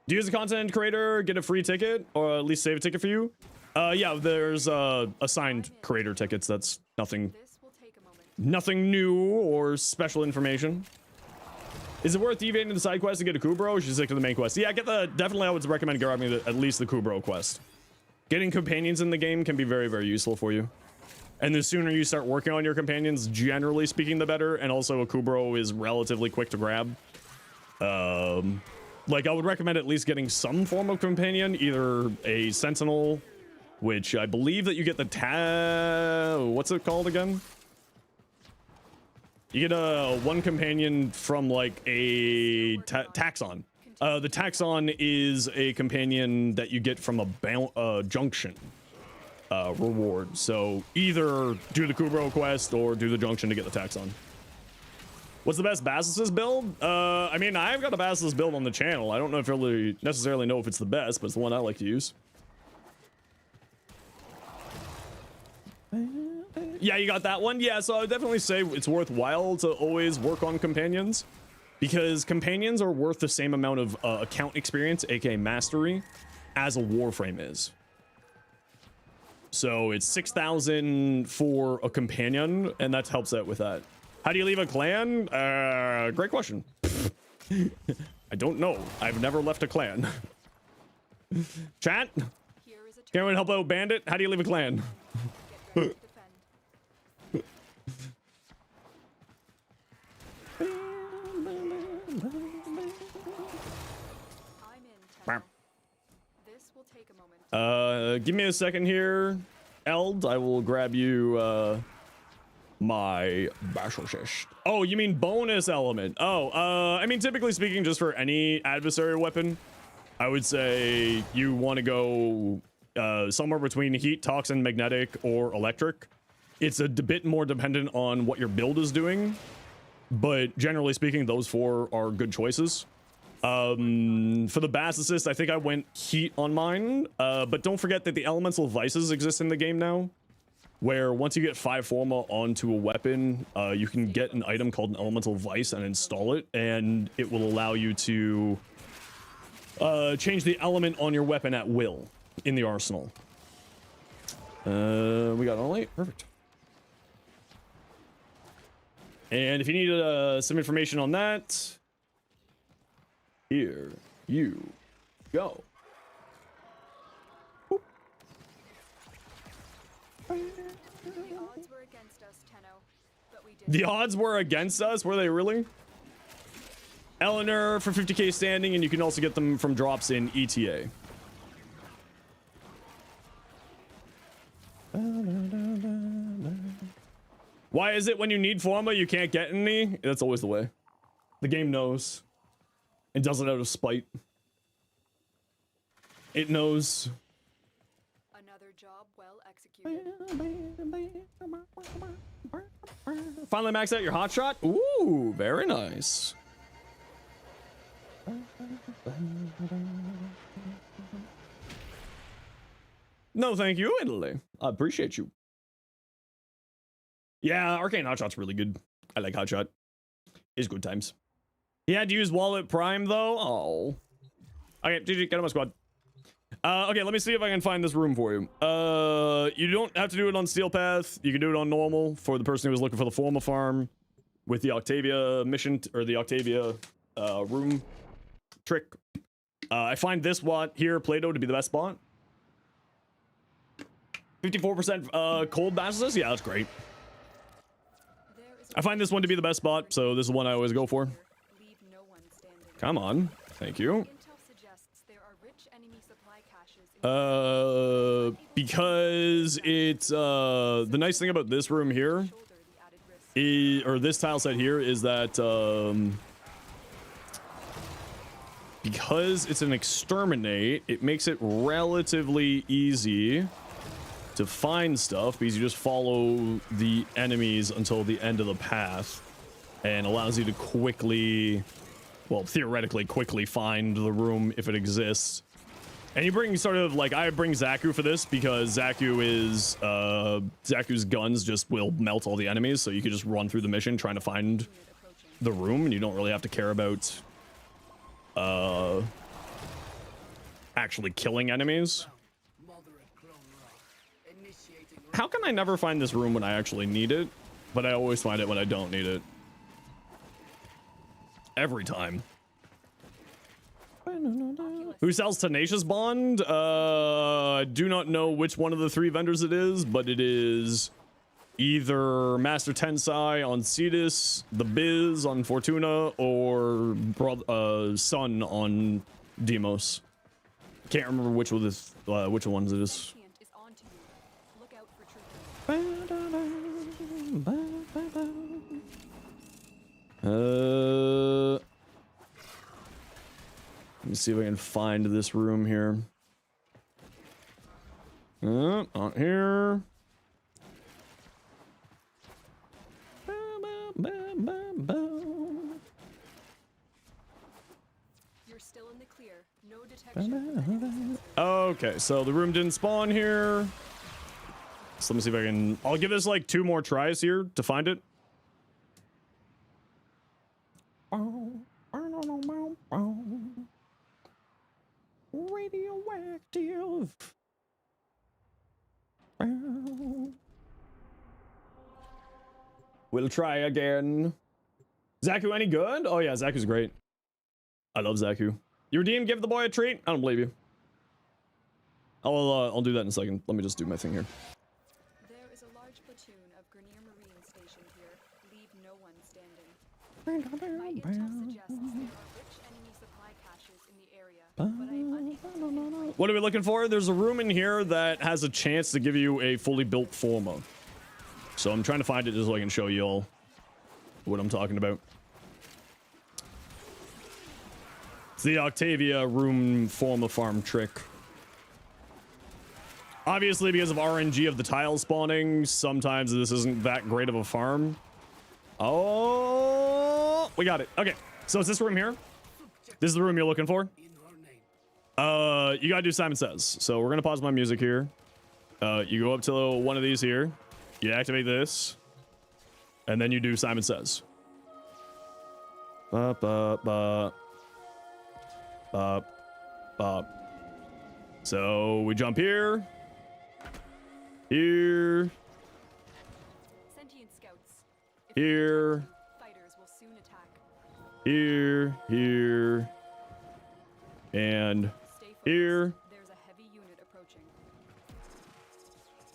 you as a content creator get a free ticket or at least save a ticket for you? Yeah, there's assigned creator tickets. That's nothing new or special information. Is it worth deviating to the side quest to get a Kubro, or should you stick to the main quest? Yeah, definitely I would recommend grabbing at least the Kubro quest. Getting companions in the game can be very, very useful for you. And the sooner you start working on your companions, generally speaking, the better. And also a Kubro is relatively quick to grab. Like I would recommend at least getting some form of companion, either a Sentinel, which I believe that you get the what's it called again? You get one companion from like a Taxon. The Taxon is a companion that you get from a junction reward. So either do the Kubro quest or do the junction to get the Taxon. What's the best Basilisk build? I mean, I've got a Basilisk build on the channel. I don't know if I really necessarily know if it's the best, but it's the one I like to use. Yeah, you got that one? Yeah, so I would definitely say it's worthwhile to always work on companions, because companions are worth the same amount of account experience, aka mastery, as a Warframe is. So it's 6,000 for a companion, and that helps out with that. How do you leave a clan? Great question. I don't know. I've never left a clan. Chat? Here is a Can anyone help out Bandit? How do you leave a clan? get ready to defend. I'm in, Tenno. This will take a moment. Give me a second here. Eld, I will grab you, my battle chest. Oh, you mean bonus element? Oh, I mean, typically speaking, just for any adversary weapon, I would say you want to go somewhere between heat, toxin, magnetic, or electric. It's a bit more dependent on what your build is doing, but generally speaking, those four are good choices. For the Bass Assist, I think I went heat on mine, but don't forget that the elemental vices exist in the game now, where once you get 5 Forma onto a weapon, you can get an item called an elemental vice and install it, and it will allow you to change the element on your weapon at will in the arsenal. We got all 8, perfect. And if you need some information on that, here you go. Boop. The odds were against us, Tenno, but we did. The odds were against us? Were they really? Eleanor for 50k standing, and you can also get them from drops in ETA. Why is it when you need Forma you can't get any? That's always the way. The game knows. It does it out of spite. It knows. Another job well executed. Finally max out your hotshot? Ooh, very nice. No, thank you, Italy. I appreciate you. Yeah, Arcane Hotshot's really good. I like Hotshot. It's good times. He had to use Wallet Prime, though. Oh. Okay, GG, get on my squad. Okay, let me see if I can find this room for you. You don't have to do it on Steel Path. You can do it on normal for the person who was looking for the Forma farm with the Octavia mission, or the Octavia room trick. I find this spot here, Play-Doh, to be the best spot. 54% cold basses? Yeah, that's great. I find this one to be the best spot, so this is one I always go for. Leave no one standing. Come on. Thank you. Intel suggests there are rich enemy supply caches in Because it's, the nice thing about this room here, shoulder the added risk. or this tile set here, is that, because it's an exterminate, it makes it relatively easy to find stuff, because you just follow the enemies until the end of the path, and allows you to quickly, well, theoretically quickly find the room if it exists. And you bring sort of like, I bring Zaku for this because Zaku's guns just will melt all the enemies, so you can just run through the mission trying to find the room, and you don't really have to care about actually killing enemies. How can I never find this room when I actually need it, but I always find it when I don't need it? Every time. Who sells Tenacious Bond? I do not know which one of the 3 vendors it is, but it is either Master Tensai on Cetus, The Biz on Fortuna, or Sun on Demos. Can't remember which one which ones it is. Sentient is onto you. Look out for troopers. Let me see if I can find this room here. Not here. You're still in the clear. No detection. of enemies. Okay, so the room didn't spawn here. So let me see if I can... I'll give this like 2 more tries here to find it. Radioactive. We'll try again. Zaku, any good? Oh yeah, Zaku's great. I love Zaku. You redeem, give the boy a treat? I don't believe you. I'll do that in a second. Let me just do my thing here. There is a large platoon of Grenier Marine stationed here. Leave no one standing. My intel suggests there are rich enemy supply caches in the area, but I am unable to pinpoint. What are we looking for? There's a room in here that has a chance to give you a fully built Forma. So I'm trying to find it just so I can show you all what I'm talking about. It's the Octavia room Forma farm trick. Obviously, because of RNG of the tile spawning, sometimes this isn't that great of a farm. Oh, we got it. Okay, so it's this room here. This is the room you're looking for. You gotta do Simon Says. So we're gonna pause my music here. You go up to one of these here. You activate this, and then you do Simon Says. Ba ba ba. Ba ba. So we jump here. Here. Sentient scouts. If Here. fighters will soon attack. Here. Here. And Stay focused. here. There's a heavy unit approaching.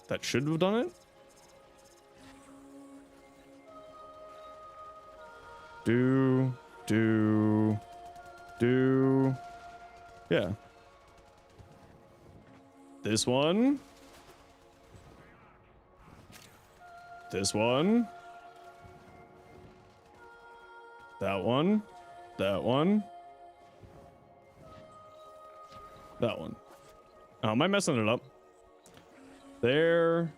That should have done it. Do. Yeah. This one. This one. That one. That one. That one. Oh, am I messing it up? There.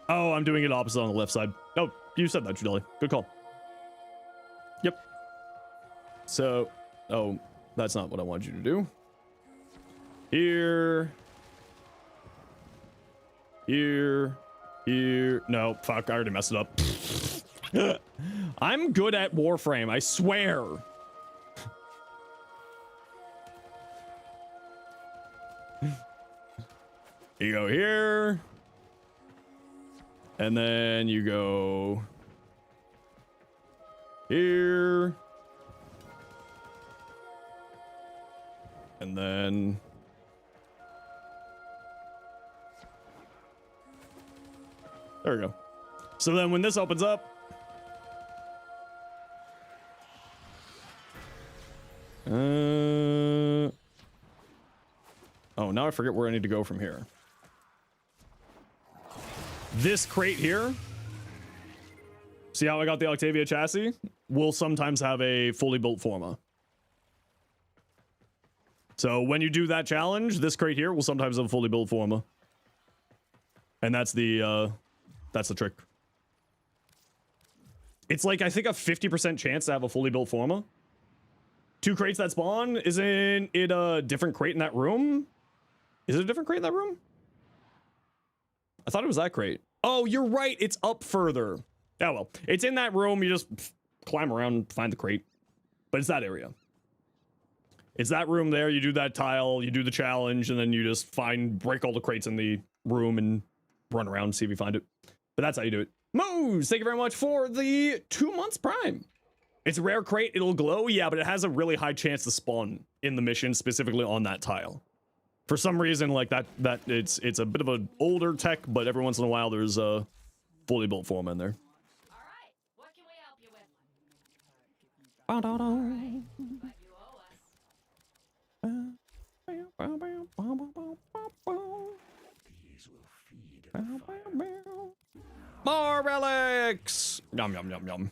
Oh, I'm doing it opposite on the left side. Oh, you said that, Judeli. Good call. Yep. So, oh, that's not what I wanted you to do. Here. Here. Here. No, fuck, I already messed it up. I'm good at Warframe, I swear. You go here. And then you go here. And then there we go. So then when this opens up, oh, now I forget where I need to go from here. This crate here, see how I got the Octavia chassis? Will sometimes have a fully built Forma. So when you do that challenge, this crate here will sometimes have a fully built Forma. And that's the trick. It's like, I think, a 50% chance to have a fully built Forma. 2 crates that spawn, isn't it a different crate in that room? Is it a different crate in that room? I thought it was that crate. Oh, you're right. It's up further. Yeah, well, it's in that room. You just climb around, find the crate. But it's that area. It's that room there. You do that tile, you do the challenge, and then you just break all the crates in the room and run around and see if you find it. But that's how you do it. Moose, thank you very much for the 2 months Prime. It's a rare crate. It'll glow. Yeah, but it has a really high chance to spawn in the mission, specifically on that tile. For some reason, like that it's a bit of an older tech, but every once in a while there's a fully built Forma in there. All right, what can we help you with? All right, but you owe us. More relics! Yum yum yum yum.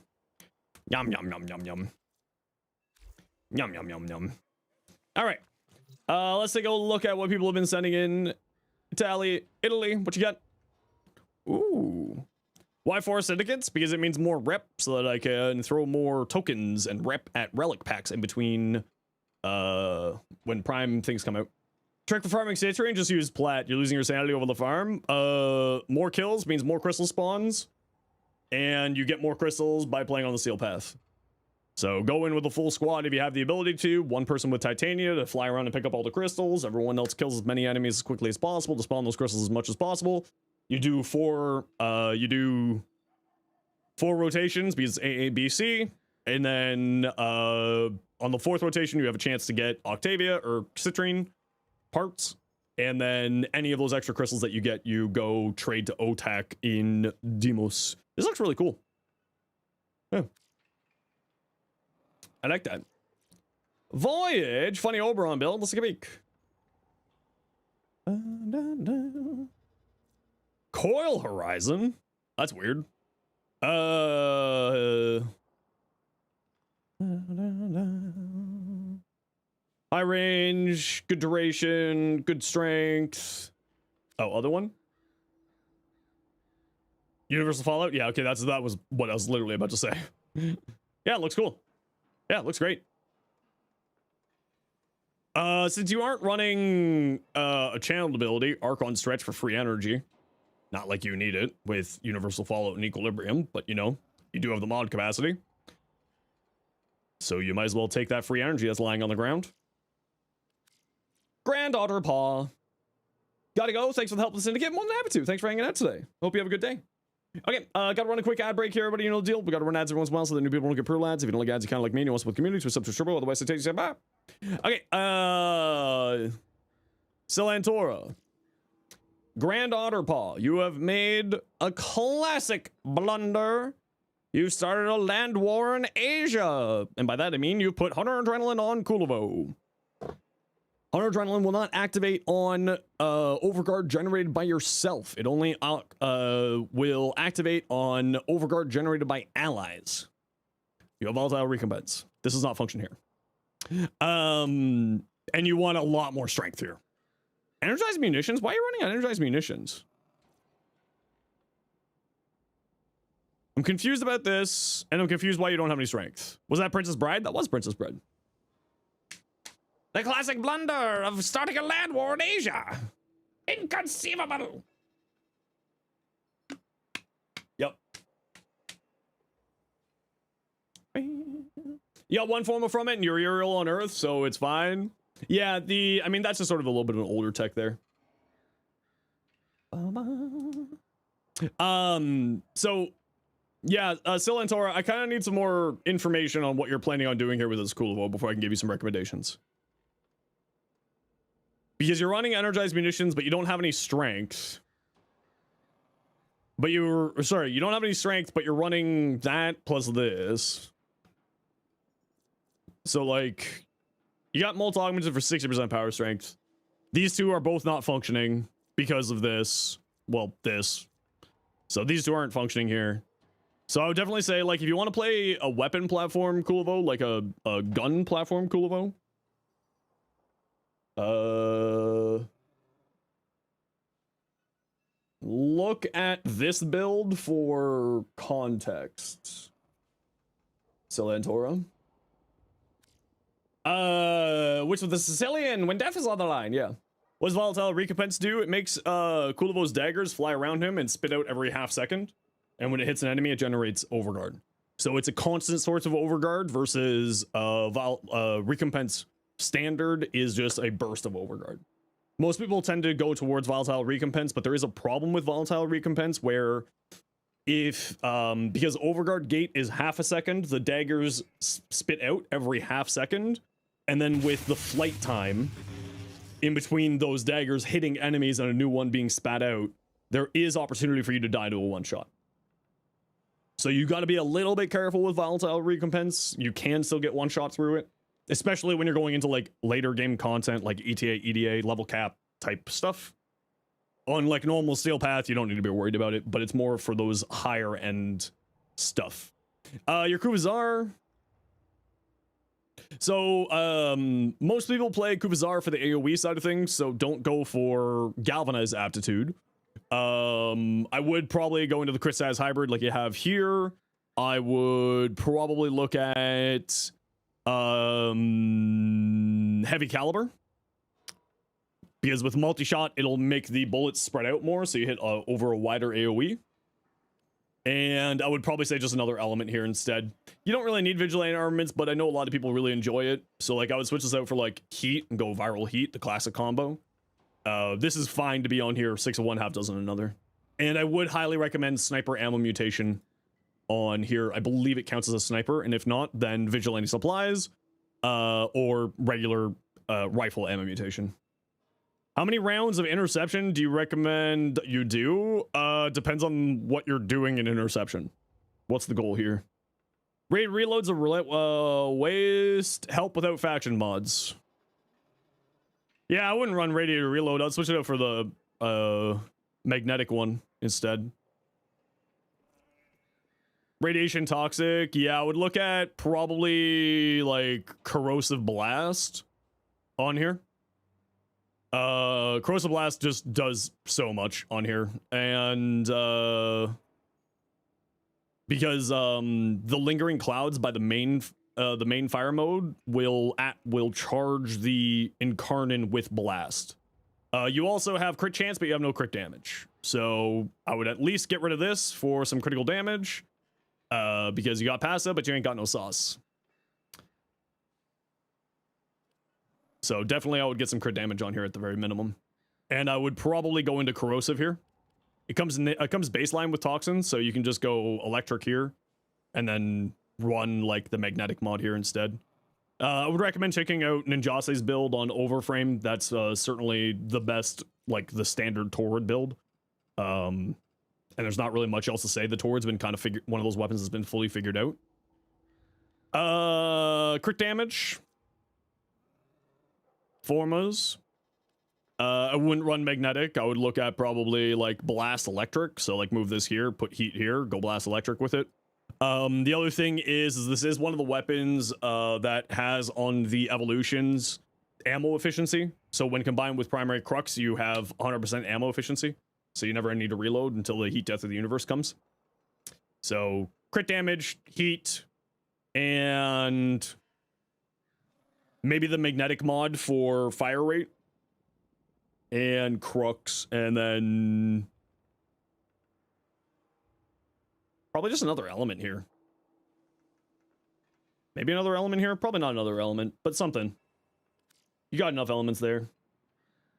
Yum yum yum yum yum. Yum yum yum yum. Alright. Let's take a look at what people have been sending in. Italy, what you got? Ooh. Why 4 syndicates? Because it means more rep, so that I can throw more tokens and rep at relic packs in between when prime things come out. Trick for farming citrine, just use plat. You're losing your sanity over the farm. More kills means more crystal spawns, and you get more crystals by playing on the seal path. So go in with a full squad if you have the ability to. 1 person with titania to fly around and pick up all the crystals. Everyone else kills as many enemies as quickly as possible to spawn those crystals as much as possible. You do 4, 4 rotations because A, B, C. And then on the 4th rotation, you have a chance to get Octavia or Citrine parts. And then any of those extra crystals that you get, you go trade to Otak in Demos. This looks really cool. Yeah. I like that. Voyage, funny Oberon build. Let's take a peek. Coil Horizon. That's weird. High range, good duration, good strength. Oh, other one? Universal Fallout? Yeah, okay, that was what I was literally about to say. Yeah, it looks cool. Yeah, it looks great. Since you aren't running a channeled ability, Archon Stretch for free energy. Not like you need it with Universal Fallout and Equilibrium, but you know, you do have the mod capacity. So you might as well take that free energy that's lying on the ground. Granddaughter Paw. Gotta go. Thanks for the help with the syndicate. More than happy to. Thanks for hanging out today. Hope you have a good day. Okay, gotta run a quick ad break here, everybody. You know the deal. We gotta run ads every once in a while so that new people don't get pro ads. If you don't like ads, you kind of like me and you want to support the community, so sub to Turbo. Otherwise, I take you say bye. Okay, Silantora. Granddaughter Paw, you have made a classic blunder. You started a land war in Asia. And by that I mean you put Hunter Adrenaline on Kulovo. Hunter Adrenaline will not activate on Overguard generated by yourself. It only will activate on Overguard generated by allies. You have volatile recompense. This does not function here. And you want a lot more strength here. Energized munitions? Why are you running on energized munitions? I'm confused about this, and I'm confused why you don't have any strength. Was that Princess Bride? That was Princess Bride. The classic blunder of starting a land war in Asia. Inconceivable. Yep. You got one Forma from it, and you're Uriel on Earth, so it's fine. Yeah, I mean, that's just sort of a little bit of an older tech there. So, yeah, Silantora, I kind of need some more information on what you're planning on doing here with this Kulovo before I can give you some recommendations. Because you're running energized munitions, but you don't have any strength. But you don't have any strength, but you're running that plus this. So, like, you got Molt Augmented for 60% power strength. These two are both not functioning because of this. Well, this. So these two aren't functioning here. So I would definitely say, like, if you want to play a weapon platform Kulovo, like a gun platform Kulovo, look at this build for context. Silantora. Which with the Sicilian, when death is on the line, yeah. What does volatile recompense do? It makes Kulovo's daggers fly around him and spit out every half second. And when it hits an enemy, it generates overguard. So it's a constant source of overguard versus recompense standard is just a burst of overguard. Most people tend to go towards volatile recompense, but there is a problem with volatile recompense where if because overguard gate is half a second, the daggers spit out every half second, and then with the flight time in between those daggers hitting enemies and a new one being spat out, there is opportunity for you to die to a one shot. So you got to be a little bit careful with volatile recompense. You can still get one shot through it, especially when you're going into like later game content like ETA, EDA, level cap type stuff. On like normal steel path, you don't need to be worried about it, but it's more for those higher end stuff. Your Kuvazar. So most people play Kuvazar for the AoE side of things, so don't go for Galvanized aptitude. I would probably go into the Crit Size hybrid like you have here. I would probably look at heavy caliber, because with multi-shot it'll make the bullets spread out more, so you hit over a wider AoE. And I would probably say just another element here instead. You don't really need vigilante armaments, but I know a lot of people really enjoy it, so like I would switch this out for like heat and go viral heat, the classic combo. This is fine to be on here, 6 of one, half dozen another. And I would highly recommend sniper ammo mutation on here. I believe it counts as a sniper, and if not, then vigilante supplies, or regular rifle ammo mutation. How many rounds of interception do you recommend you do? Depends on what you're doing in interception. What's the goal here? Raid reloads of waste help without faction mods. Yeah, I wouldn't run radiator reload. I'd switch it out for the magnetic one instead. Radiation toxic. Yeah, I would look at probably like corrosive blast on here. Corrosive blast just does so much on here, and because the lingering clouds by the main fire mode will charge the Incarnon with blast. You also have crit chance, but you have no crit damage. So I would at least get rid of this for some critical damage, because you got passive, but you ain't got no sauce. So definitely I would get some crit damage on here at the very minimum. And I would probably go into corrosive here. It comes baseline with toxins, so you can just go electric here and then run like the magnetic mod here instead. I would recommend checking out Ninjase's build on Overframe. That's certainly the best, like the standard Torrid build. And there's not really much else to say. The Torrid's been kind of one of those weapons that's been fully figured out. Crit damage. Formas. I wouldn't run magnetic. I would look at probably like blast electric. So like move this here, put heat here, go blast electric with it. The other thing is this is one of the weapons that has on the evolutions ammo efficiency. So when combined with primary crux, you have 100% ammo efficiency. So you never need to reload until the heat death of the universe comes. So crit damage, heat, and maybe the magnetic mod for fire rate and crux, and then probably just another element here. Maybe another element here. Probably not another element, but something. You got enough elements there.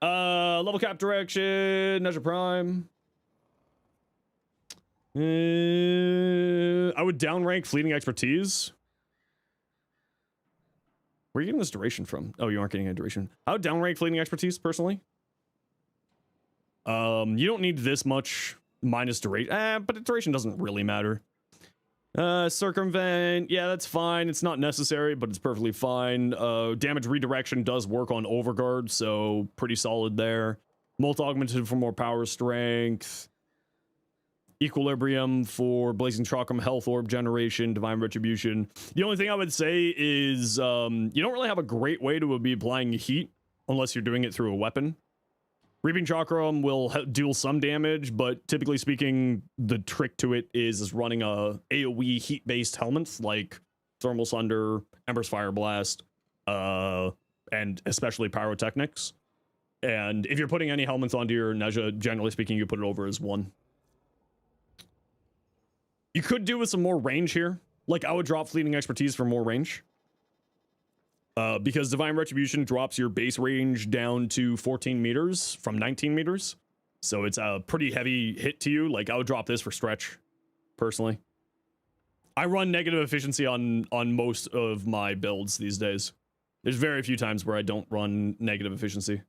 Level cap direction, Measure Prime. I would downrank fleeting expertise. Where are you getting this duration from? Oh, you aren't getting a duration. I would downrank fleeting expertise personally. You don't need this much minus duration, but the duration doesn't really matter. Circumvent, yeah, that's fine. It's not necessary, but it's perfectly fine. Damage redirection does work on Overguard, so pretty solid there. Molt augmented for more power strength. Equilibrium for Blazing Chakram, Health Orb generation, Divine Retribution. The only thing I would say is you don't really have a great way to be applying heat unless you're doing it through a weapon. Reaping Chakram will deal some damage, but typically speaking, the trick to it is running a AoE heat-based helmets like Thermal Sunder, Ember's Fire Blast, and especially Pyrotechnics. And if you're putting any helmets onto your Nezha, generally speaking, you put it over as one. You could do with some more range here. Like, I would drop Fleeting Expertise for more range. Because Divine Retribution drops your base range down to 14 meters from 19 meters. So it's a pretty heavy hit to you. Like, I would drop this for stretch, personally. I run negative efficiency on most of my builds these days. There's very few times where I don't run negative efficiency.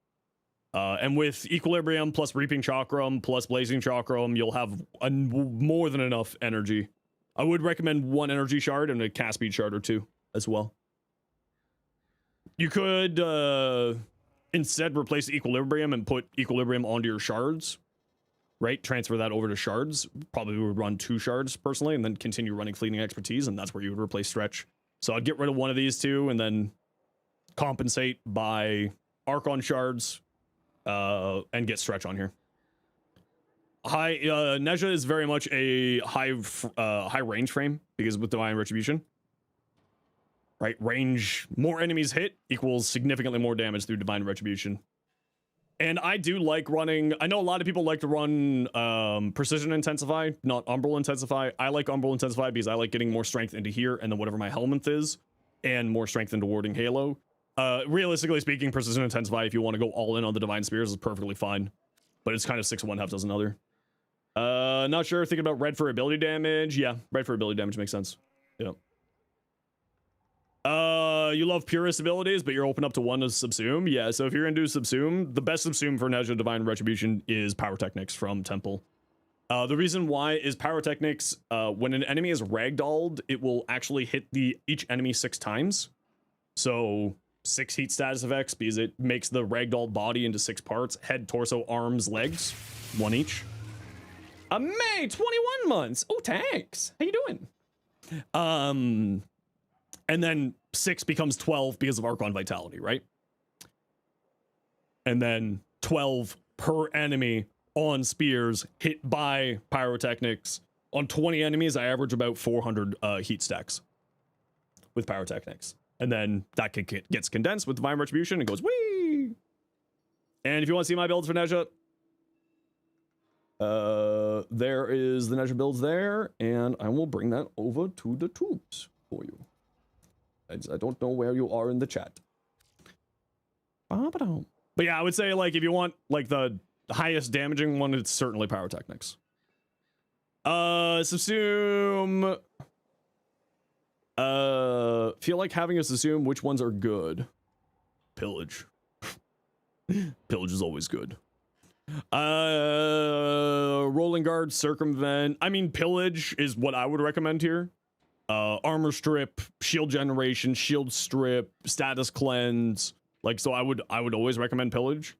And with Equilibrium plus Reaping Chakram plus Blazing Chakram, you'll have more than enough energy. I would recommend one energy shard and a cast speed shard or two as well. You could instead replace Equilibrium and put Equilibrium onto your shards, right? Transfer that over to shards. Probably would run 2 shards personally, and then continue running Fleeting Expertise, and that's where you would replace Stretch. So I'd get rid of one of these two, and then compensate by Archon shards, and get Stretch on here. Nezha is very much a high range frame because with Divine Retribution. Right, range, more enemies hit equals significantly more damage through Divine Retribution. And I do like running, I know a lot of people like to run Precision Intensify, not Umbral Intensify. I like Umbral Intensify because I like getting more strength into here and then whatever my helmet is, and more strength into warding Halo. Realistically speaking, Precision Intensify, if you want to go all in on the Divine Spears, is perfectly fine. But it's kind of 6-1, half dozen other. Not sure. Thinking about red for ability damage. Yeah, red for ability damage makes sense. Yeah. You love purist abilities, but you're open up to one to subsume. Yeah, so if you're gonna do subsume, the best subsume for Nezha Divine Retribution is Pyrotechnics from Temple. The reason why is Pyrotechnics, when an enemy is ragdolled, it will actually hit each enemy 6 times. So 6 heat status effects, because it makes the ragdolled body into 6 parts: head, torso, arms, legs, 1 each. May, 21 months. Oh, thanks. How you doing? And then 6 becomes 12 because of Archon Vitality, right? And then 12 per enemy on spears hit by Pyrotechnics. On 20 enemies, I average about 400 heat stacks with Pyrotechnics. And then that gets condensed with Divine Retribution and goes, whee! And if you want to see my builds for Nezha, there is the Nezha builds there, and I will bring that over to the tubes for you. I don't know where you are in the chat. But yeah, I would say, like, if you want, like, the highest damaging one, it's certainly Pyrotechnics. Subsume. Feel like having us assume which ones are good. Pillage. Pillage is always good. Rolling guard, circumvent. I mean, pillage is what I would recommend here. Armor strip, shield generation, shield strip, status cleanse. Like, so I would always recommend pillage.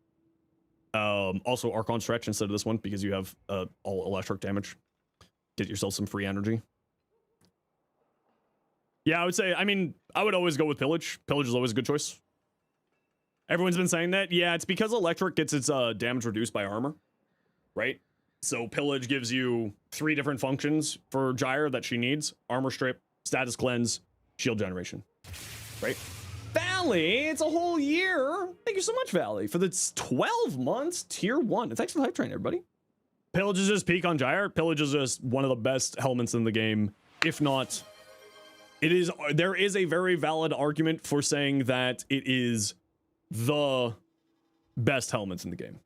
Also Archon stretch instead of this one, because you have all electric damage. Get yourself some free energy. Yeah, I would say, I mean, I would always go with pillage. Pillage is always a good choice. Everyone's been saying that. Yeah, it's because electric gets its damage reduced by armor, right? So pillage gives you 3 different functions for Gyre that she needs: armor strip, status cleanse, shield generation, right? Valley, it's a whole year. Thank you so much, Valley, for the 12 months tier 1. Thanks for the hype train, everybody. Pillage is just peak on Gyre. Pillage is just one of the best helmets in the game, if not. It is. There is a very valid argument for saying that it is the best helmets in the game.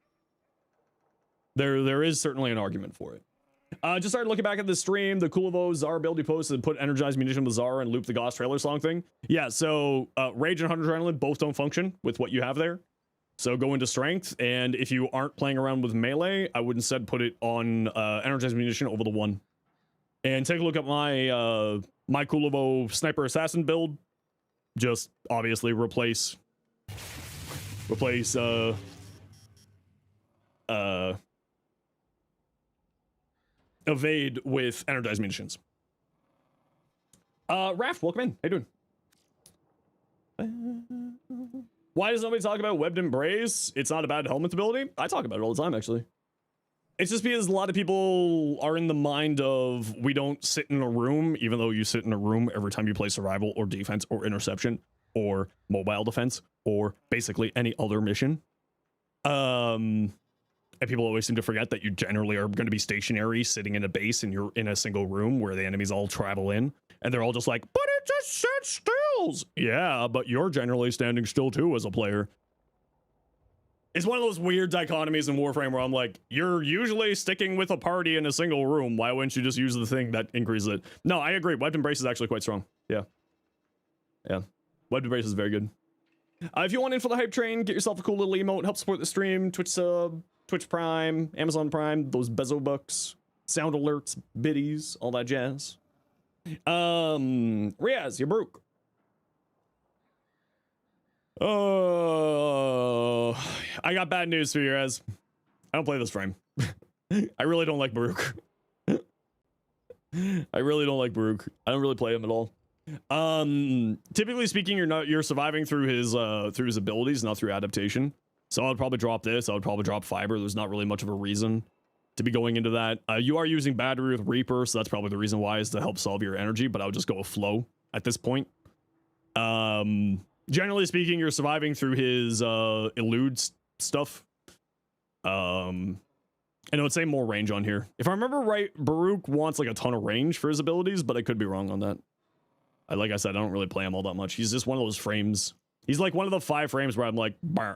There is certainly an argument for it. Just started looking back at the stream. The Kulivo Zara ability posted, put energized munition with Zara and loop the Gauss trailer song thing. Yeah, so Rage and 100 Adrenaline both don't function with what you have there. So go into strength, and if you aren't playing around with melee, I would instead put it on energized munition over the 1. And take a look at my my Kulivo sniper assassin build. Just obviously replace evade with energized munitions. Raft, welcome in. How you doing? Why does nobody talk about Webbed Embrace? It's not a bad helmet ability. I talk about it all the time, actually. It's just because a lot of people are in the mind of, we don't sit in a room, even though you sit in a room every time you play survival or defense or interception or mobile defense or basically any other mission. And people always seem to forget that you generally are going to be stationary, sitting in a base, and you're in a single room where the enemies all travel in, and they're all just like, but it just sits stills. Yeah, but you're generally standing still too as a player. It's one of those weird dichotomies in Warframe where I'm like, you're usually sticking with a party in a single room. Why wouldn't you just use the thing that increases it? No, I agree. Webbed Embrace is actually quite strong. Yeah. Yeah. Webbed Embrace is very good. If you want in for the hype train, get yourself a cool little emote, help support the stream, Twitch sub, Twitch Prime, Amazon Prime, those Bezo bucks, sound alerts, biddies, all that jazz. Riaz, you're broke. Oh, I got bad news for you, Riaz. I don't play this frame. I really don't like Baruch. I really don't like Baruch. I don't really play him at all. Typically speaking, you're surviving through his abilities, not through adaptation. So I'd probably drop this. I would probably drop Fiber. There's not really much of a reason to be going into that. You are using battery with Reaper, so that's probably the reason why, is to help solve your energy, but I would just go with Flow at this point. Generally speaking, you're surviving through his elude stuff. And I would say more range on here. If I remember right, Baruch wants like a ton of range for his abilities, but I could be wrong on that. Like I said, I don't really play him all that much. He's just one of those frames. He's like one of the 5 frames where I'm like, bah.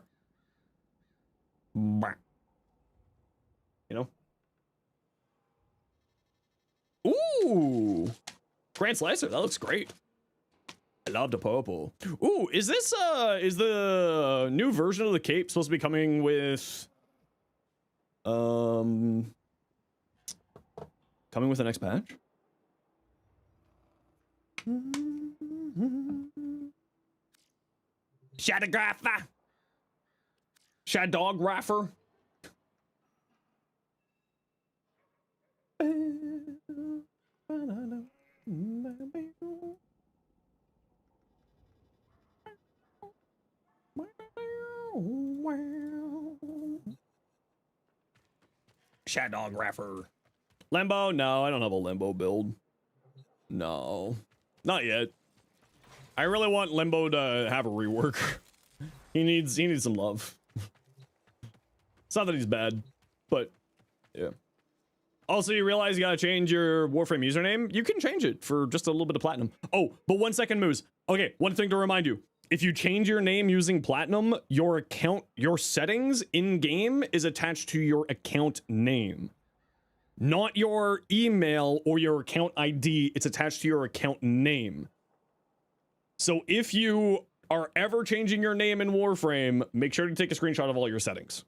Bah. You know? Ooh, Grand Slicer. That looks great. I love the purple. Ooh, is this is the new version of the cape supposed to be coming with coming with the next patch? Shadowgrapher. Shadowgrapher. Shadowgrapher. Limbo? No, I don't have a Limbo build. No, not yet. I really want Limbo to have a rework. He needs some love. It's not that he's bad, but yeah. Also, you realize you gotta change your Warframe username? You can change it for just a little bit of platinum. Oh, but 1 second, Moose. Okay, one thing to remind you. If you change your name using platinum, your account, your settings in-game is attached to your account name. Not your email or your account ID, it's attached to your account name. So if you are ever changing your name in Warframe, make sure to take a screenshot of all your settings.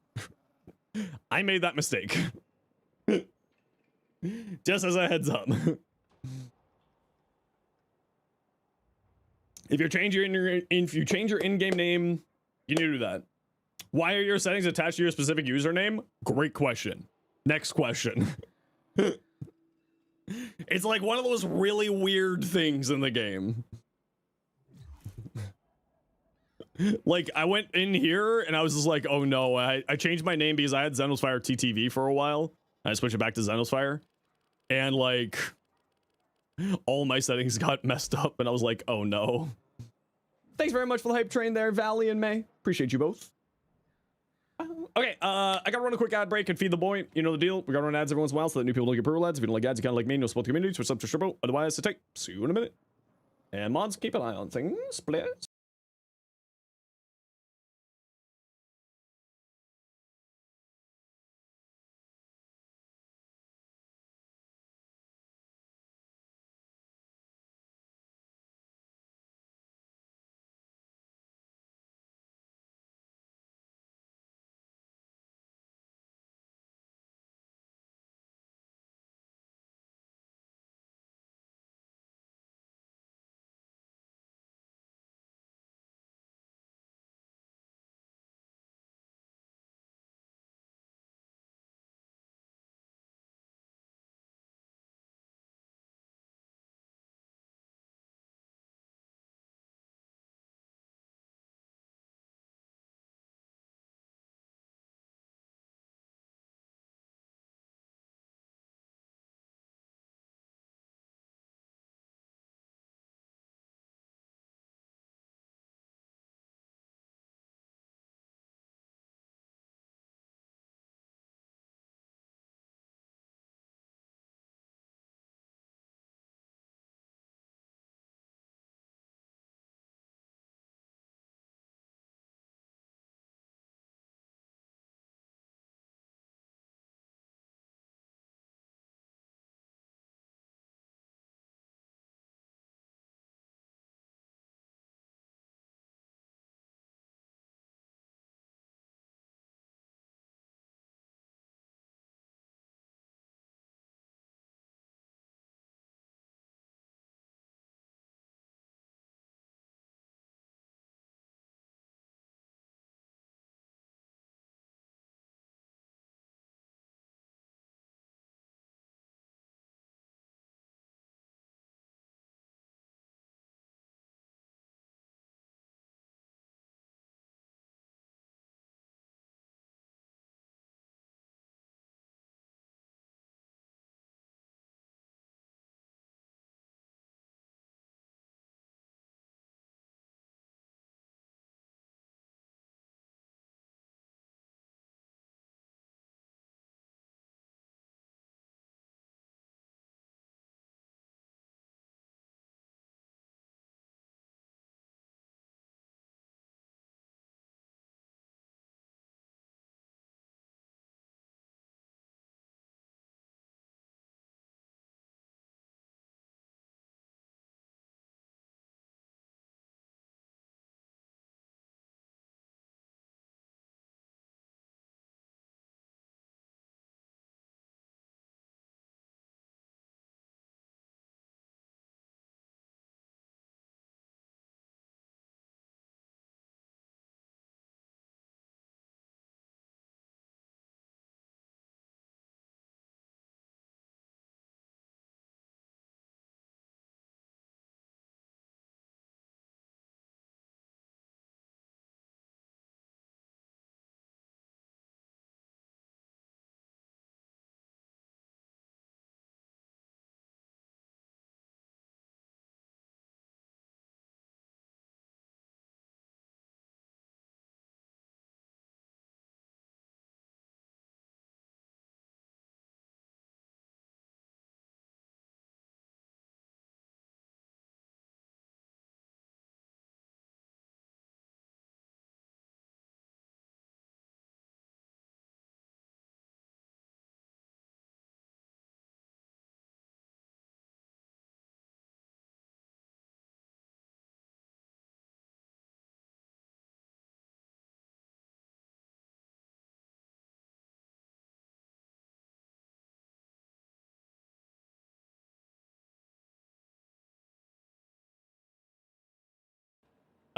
I made that mistake. Just as a heads up. If you change your in-game name, you need to do that. Why are your settings attached to your specific username? Great question. Next question. It's like one of those really weird things in the game. Like, I went in here and I was just like, oh no, I changed my name because I had Zenosfire TTV for a while. I switched it back to Zenosfire. And like, all my settings got messed up and I was like, oh no. Thanks very much for the hype train there, Valley and May. Appreciate you both. Okay, I gotta run a quick ad break and feed the boy. You know the deal. We gotta run ads every once in a while so that new people don't get pro ads. If you don't like ads, you kind of like me, no support the community, switch up to Strippo. Otherwise, sit tight. See you in a minute. And mods, keep an eye on things, please.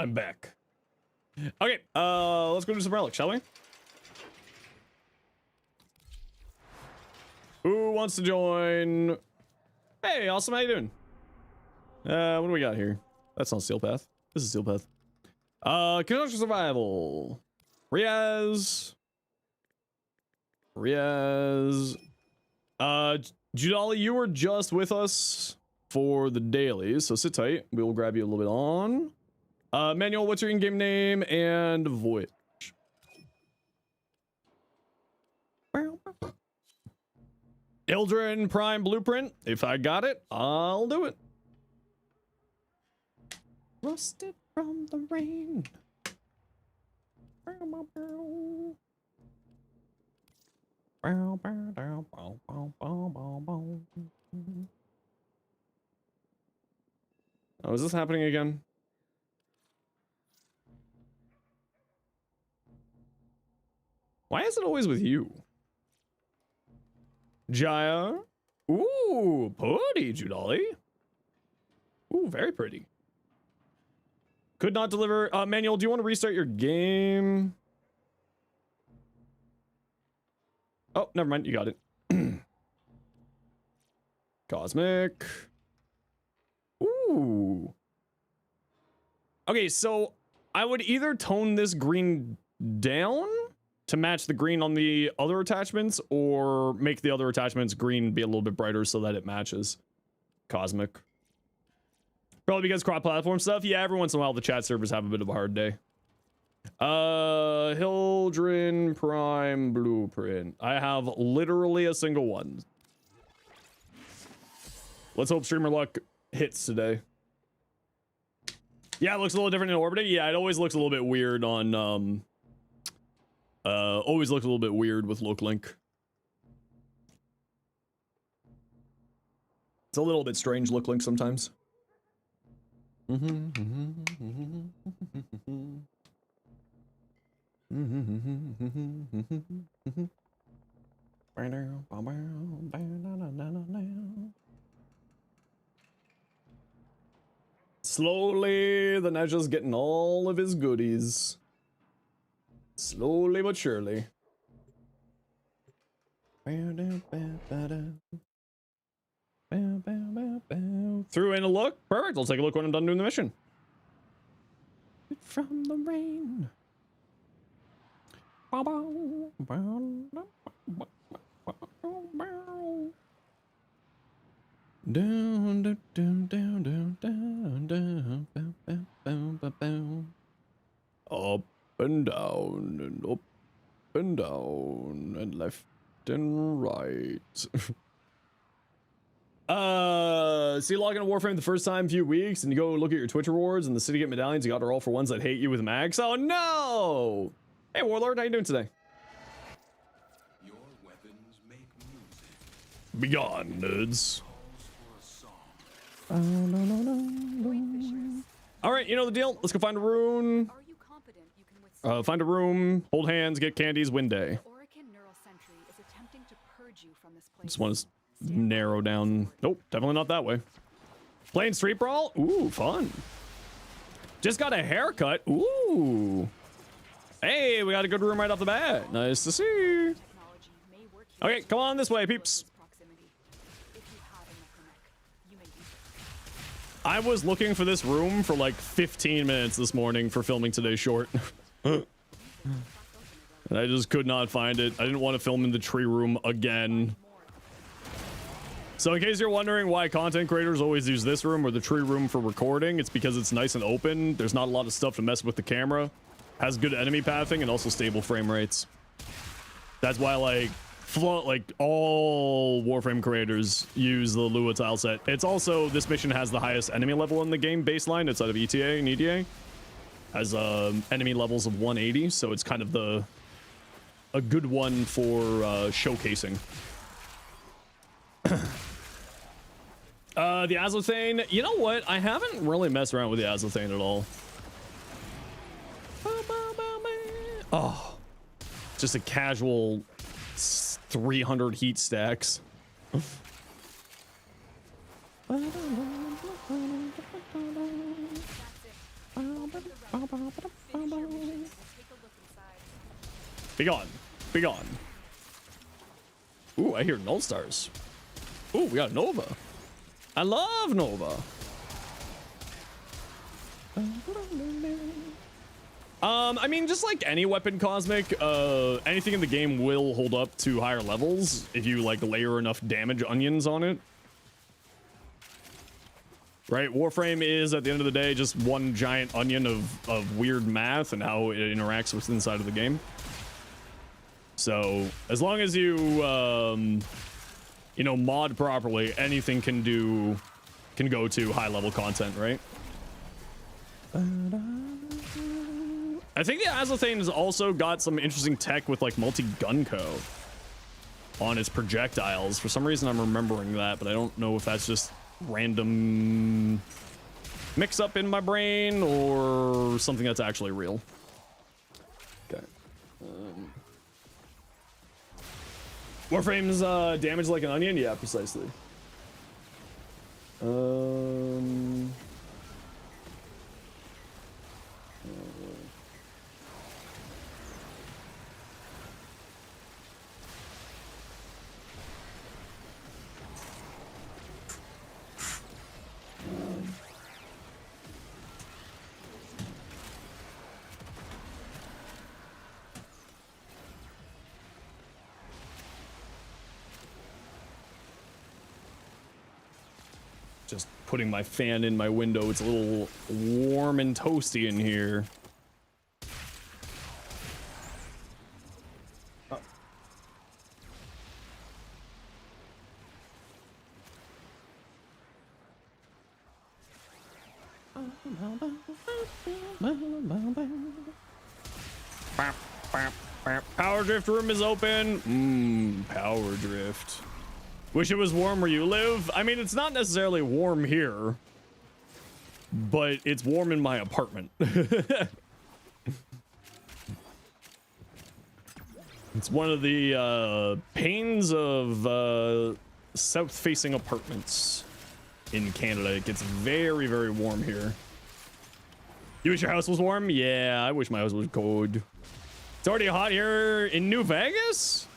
I'm back. Okay, let's go do some relics, shall we? Who wants to join? Hey, awesome, how you doing? What do we got here? That's not Steel Path. This is Steel Path. Construction Survival. Riaz. Judali, you were just with us for the dailies, so sit tight. We will grab you a little bit on. Manuel, what's your in-game name and voyage? Ildren Prime Blueprint. If I got it, I'll do it. Rusted from the rain. Oh, is this happening again? Why is it always with you? Jaya. Ooh, pretty, Judali. Ooh, very pretty. Could not deliver. Manuel, do you want to restart your game? Oh, never mind. You got it. Cosmic. Ooh. Okay, so I would either tone this green down to match the green on the other attachments, or make the other attachments green be a little bit brighter so that it matches. Cosmic. Probably because cross-platform stuff. Yeah, every once in a while the chat servers have a bit of a hard day. Hildren Prime Blueprint. I have literally a single one. Let's hope streamer luck hits today. Yeah, it looks a little different in Orbiting. Yeah, it always looks a little bit weird on always looks a little bit weird with LookLink. It's a little bit strange LookLink sometimes. Slowly, the Neja's getting all of his goodies. Slowly but surely. Threw in a look. Perfect. I'll take a look when I'm done doing the mission. From the rain. Down, down, down, down, down, down, down, up and down and up and down and left and right. See, log into Warframe the first time, few weeks, and you go look at your Twitch rewards and the city get medallions. You got her all for ones that hate you with mags. Oh no! Hey Warlord, how you doing today? Your weapons make music. Begone, nerds. All right, you know the deal. Let's go find a rune. Are you confident you can withstand Find a room, hold hands, get candies, win day. Orican Neural Sentry is attempting to purge you from this place. Just want to narrow down. Nope, definitely not that way. Playing Street Brawl? Ooh, fun. Just got a haircut. Ooh. Hey, we got a good room right off the bat. Nice to see. Technology may work here Okay, come on this way, peeps. proximity. If you have a neck, you may use it. I was looking for this room for like 15 minutes this morning for filming today's short. And I just could not find it. I didn't want to film in the tree room again. So in case you're wondering why content creators always use this room or the tree room for recording, it's because it's nice and open. There's not a lot of stuff to mess with the camera. Has good enemy pathing and also stable frame rates. That's why like all Warframe creators use the Lua tile set. It's also, this mission has the highest enemy level in the game baseline outside of ETA and EDA. Has enemy levels of 180, so it's kind of a good one for showcasing. The Azothane, you know what? I haven't really messed around with the Azothane at all. Oh, just a casual 300 heat stacks. Be gone. Be gone. Ooh, I hear null stars. Ooh, we got Nova. I love Nova. I mean, just like any weapon cosmic, anything in the game will hold up to higher levels if you like layer enough damage onions on it. Right? Warframe is, at the end of the day, just one giant onion of weird math and how it interacts with inside of the game. So as long as you, you know, mod properly, anything can go to high level content, right? I think the Azothane's has also got some interesting tech with like multi-gun co on its projectiles. For some reason, I'm remembering that, but I don't know if that's just random mix up in my brain or something that's actually real. Okay. Warframe's damage like an onion? Yeah, precisely. Just putting my fan in my window. It's a little warm and toasty in here. Power drift room is open. Power drift. Wish it was warm where you live. I mean, it's not necessarily warm here, but it's warm in my apartment. It's one of the pains of south-facing apartments in Canada. It gets very, very warm here. You wish your house was warm? Yeah, I wish my house was cold. It's already hot here in New Vegas?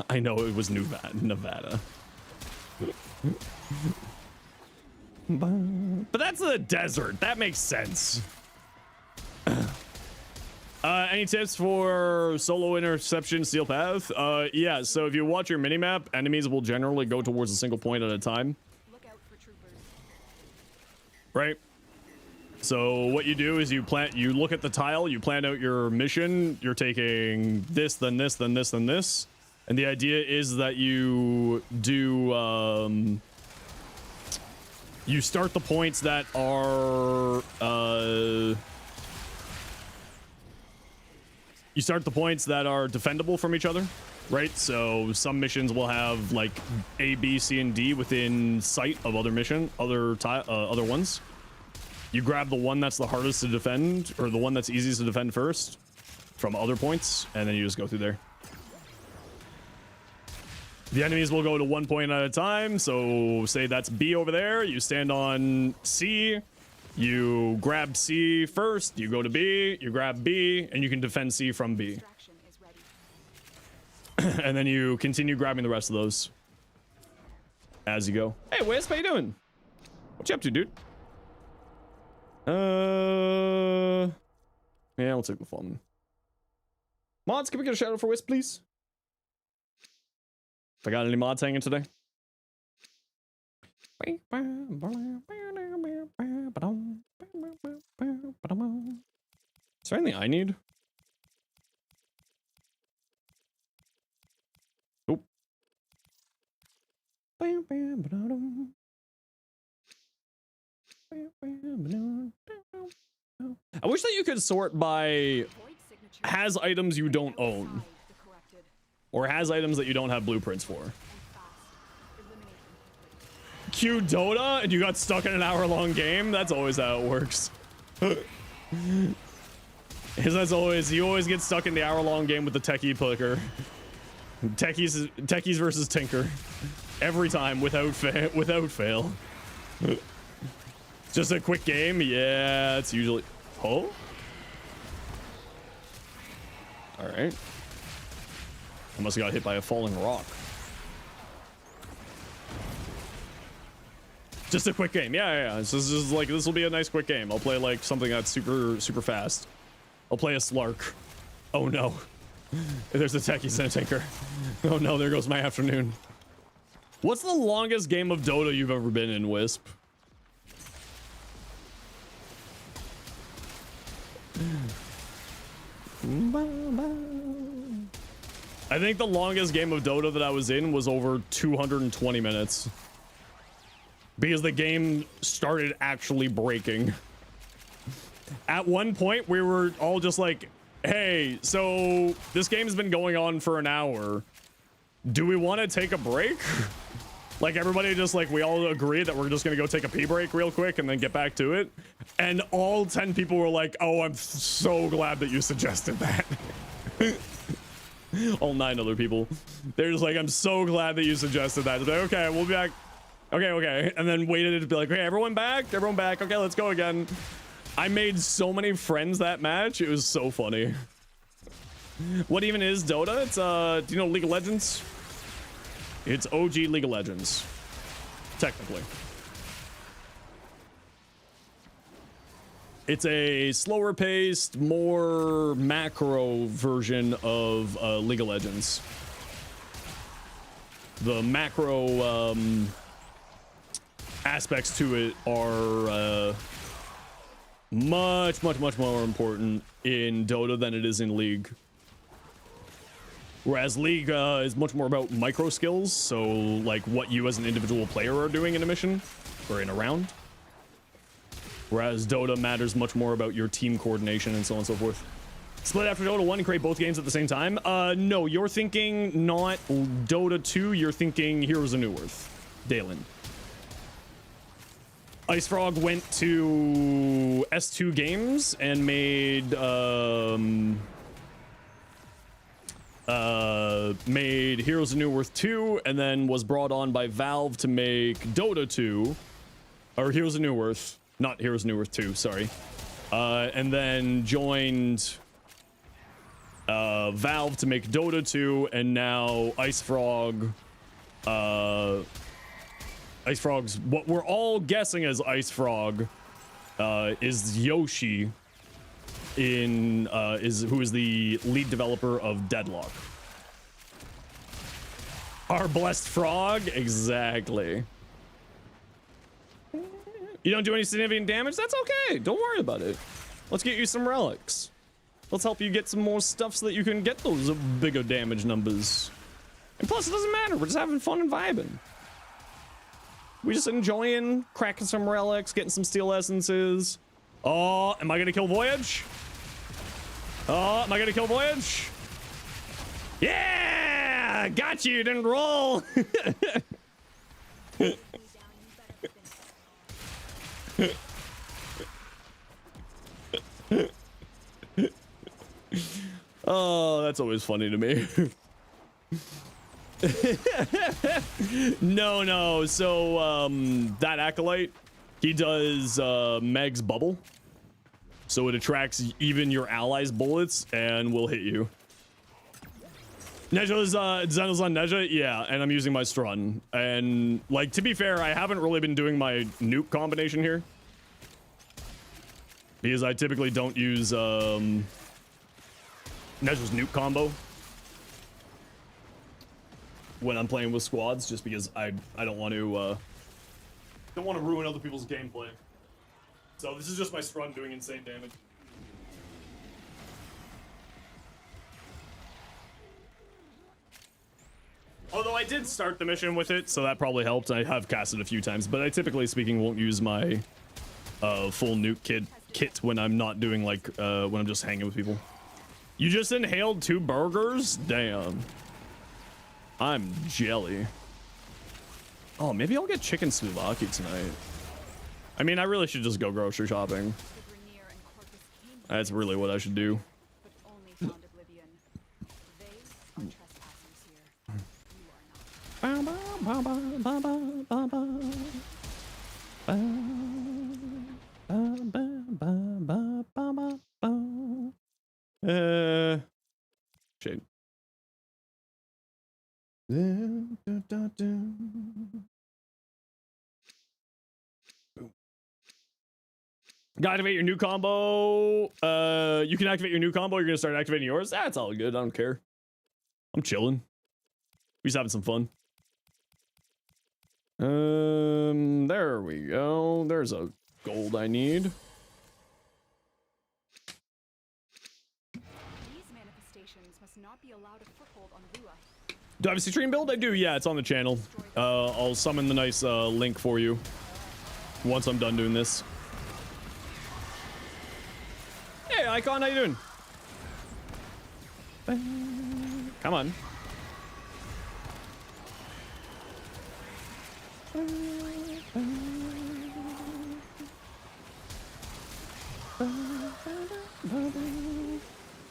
I know it was Nevada. But that's the desert. That makes sense. Any tips for solo interception steel path? Yeah, so if you watch your minimap, enemies will generally go towards a single point at a time. Look out for troopers. Right? So what you do is you look at the tile, you plan out your mission, you're taking this, then this, then this, then this. And the idea is that you do, you start the points that are, you start the points that are defendable from each other, right? So some missions will have like A, B, C, and D within sight of other other ones. You grab the one that's the hardest to defend, or the one that's easiest to defend first from other points, and then you just go through there. The enemies will go to one point at a time. So say that's B over there. You stand on C. You grab C first. You go to B. You grab B, and you can defend C from B. Extraction is ready. And then you continue grabbing the rest of those as you go. Hey, Wisp, how you doing? What you up to, dude? Yeah, I'll take the phone. Mods, can we get a shout out for Wisp, please? If I got any mods hanging today. Is there anything I need? Nope. I wish that you could sort by has items you don't own, or has items that you don't have blueprints for. Q Dota and you got stuck in an hour-long game? That's always how it works. That's always, you always get stuck in the hour-long game with the techie clicker. Techies versus Tinker. Every time without fail. Just a quick game? Yeah, it's usually... Oh? Alright. I must have got hit by a falling rock. Just a quick game. Yeah. This is like, this will be a nice quick game. I'll play like something that's super fast. I'll play a Slark. Oh no. There's a techie Cenotanker. Oh no, there goes my afternoon. What's the longest game of Dota you've ever been in, Wisp? I think the longest game of Dota that I was in was over 220 minutes. Because the game started actually breaking. At one point, we were all just like, hey, so this game's been going on for an hour. Do we want to take a break? Like everybody just like, we all agreed that we're just going to go take a pee break real quick and then get back to it. And all 10 people were like, oh, I'm so glad that you suggested that. All 9 other people. They're just like, I'm so glad that you suggested that. Like, okay, we'll be back. Okay. And then waited to be like, okay, everyone back. Okay, let's go again. I made so many friends that match. It was so funny. What even is Dota? It's, do you know League of Legends? It's OG League of Legends. Technically. It's a slower paced, more macro version of League of Legends. The macro aspects to it are much more important in Dota than it is in League. Whereas League is much more about micro skills, so like what you as an individual player are doing in a mission or in a round. Whereas Dota matters much more about your team coordination and so on and so forth. Split after Dota 1 and create both games at the same time? No, you're thinking not Dota 2, you're thinking Heroes of New Earth. Dalen. Ice Frog went to S2 Games and made Heroes of New Earth 2, and then was brought on by Valve to make Dota 2, or Heroes of New Earth, not Heroes of New Earth 2, sorry. And then joined Valve to make Dota 2, and now Ice Frog's what we're all guessing as Ice Frog is Yoshi who is the lead developer of Deadlock. Our blessed frog? Exactly. You don't do any significant damage? That's okay. Don't worry about it. Let's get you some relics. Let's help you get some more stuff so that you can get those bigger damage numbers. And plus, it doesn't matter. We're just having fun and vibing. We're just enjoying cracking some relics, getting some steel essences. Oh, am I gonna kill Voyage? Oh, am I gonna kill Voyage? Yeah! Got you, didn't roll! Oh, that's always funny to me. No. So, that Acolyte, he does Meg's Bubble. So it attracts even your allies' bullets and will hit you. Neja's, Zeno's on Neja? Yeah, and I'm using my Strun. And, like, to be fair, I haven't really been doing my nuke combination here. Because I typically don't use, Neja's nuke combo when I'm playing with squads, just because I don't want to ruin other people's gameplay. So this is just my Strun doing insane damage. Although I did start the mission with it, so that probably helped. I have cast it a few times, but I typically speaking won't use my full nuke kit when I'm not doing like when I'm just hanging with people. You just inhaled 2 burgers? Damn. I'm jelly. Oh, maybe I'll get chicken souvlaki tonight. I mean, I really should just go grocery shopping. That's really what I should do. Shade. Activate your new combo. You can activate your new combo. You're gonna start activating yours. That's all good. I don't care. I'm chilling. We're just having some fun. There we go. There's a gold I need. These manifestations must not be allowed a foothold on Lua. Do I have a stream build? I do. Yeah, it's on the channel. I'll summon the nice link for you once I'm done doing this. Hey, Icon, how you doing? Come on.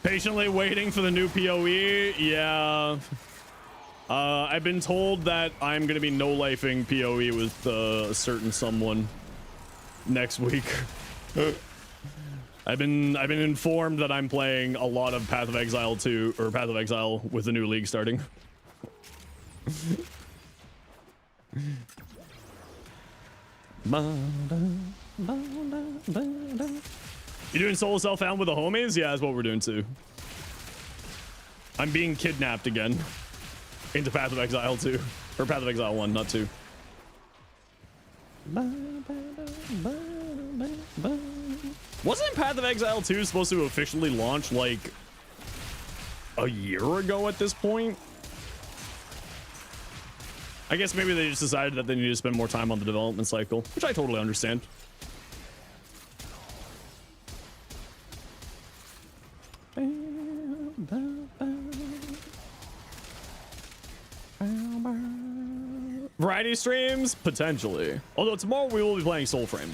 Patiently waiting for the new PoE. Yeah. I've been told that I'm gonna be no-lifing PoE with a certain someone next week. I've been informed that I'm playing a lot of Path of Exile 2 or Path of Exile with the new league starting. You doing solo self-found with the homies? Yeah, that's what we're doing too. I'm being kidnapped again into Path of Exile 2 or Path of Exile 1, not 2. Wasn't Path of Exile 2 supposed to officially launch like a year ago at this point? I guess maybe they just decided that they need to spend more time on the development cycle, which I totally understand. Variety streams? Potentially. Although tomorrow we will be playing Soulframe.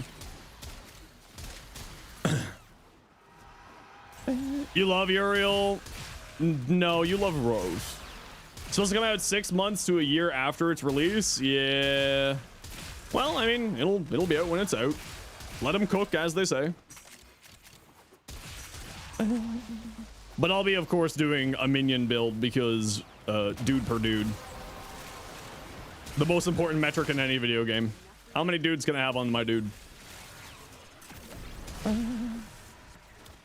You love Uriel? No, you love Rose. Supposed to come out 6 months to a year after its release? Yeah. Well, I mean, it'll be out when it's out. Let them cook, as they say. But I'll be, of course, doing a minion build because dude per dude. The most important metric in any video game. How many dudes can I have on my dude?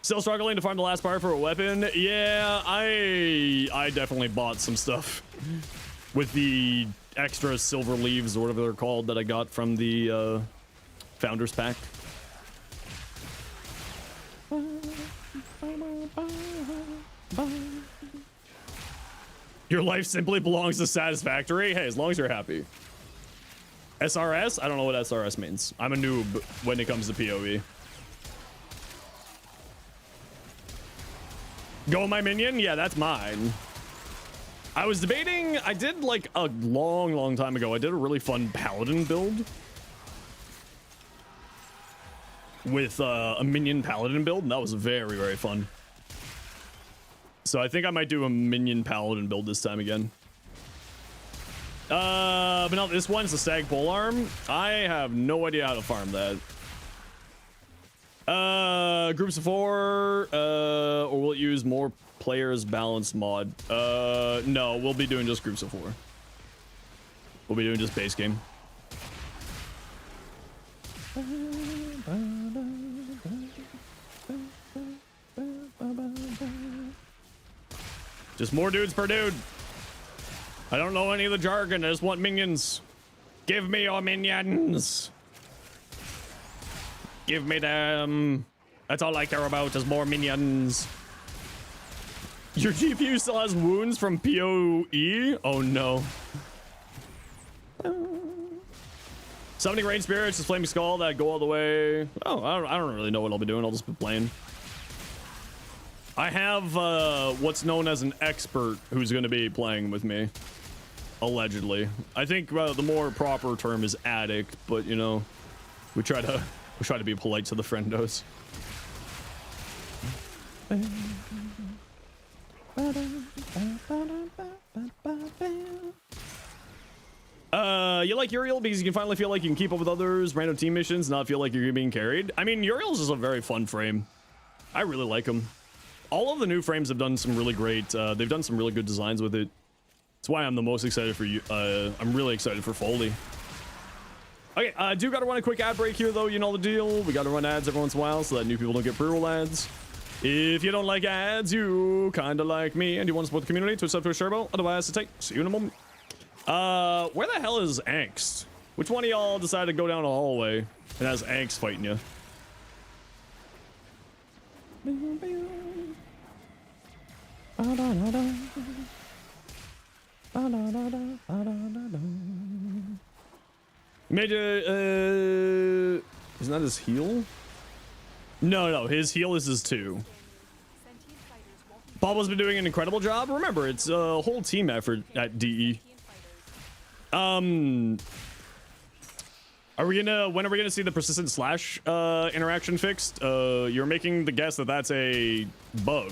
Still struggling to find the last part for a weapon? Yeah, I definitely bought some stuff with the extra silver leaves or whatever they're called that I got from the Founders Pack. Your life simply belongs to Satisfactory. Hey, as long as you're happy. SRS? I don't know what SRS means. I'm a noob when it comes to PoE. Go my minion? Yeah, that's mine. I was debating, I did like a long time ago, I did a really fun paladin build. With a minion paladin build, and that was very fun. So I think I might do a minion paladin build this time again. But no, this one's a stag polearm. I have no idea how to farm that. Groups of 4, or will it use more players balance mod? No, we'll be doing just groups of 4. We'll be doing just base game. Just more dudes per dude. I don't know any of the jargon. I just want minions. Give me your minions. Give me them. That's all I care about is more minions. Your GPU still has wounds from PoE? Oh no. Summoning rain spirits is flaming skull that go all the way. Oh, I don't really know what I'll be doing. I'll just be playing. I have what's known as an expert who's going to be playing with me, allegedly. I think the more proper term is addict, but you know, we try to be polite to the friendos. You like Uriel because you can finally feel like you can keep up with others, random team missions, not feel like you're being carried. I mean, Uriel's just a very fun frame. I really like him. all of the new frames have done some really great, they've done some really good designs with it. That's why I'm the most excited for you. I'm really excited for Foldy. Okay, I do gotta run a quick ad break here though, you know the deal. We gotta run ads every once in a while so that new people don't get pre-roll ads. If you don't like ads, you kinda like me and you want to support the community, Twitch sub, Twitch Turbo, otherwise take. See you in a moment. Where the hell is Angst? Which one of y'all decided to go down the hallway and has Angst fighting you? Major, isn't that his heal? No, his heal is his 2. Bubba's been doing an incredible job. Remember, it's a whole team effort at DE. When are we gonna see the persistent slash interaction fixed? You're making the guess that that's a bug.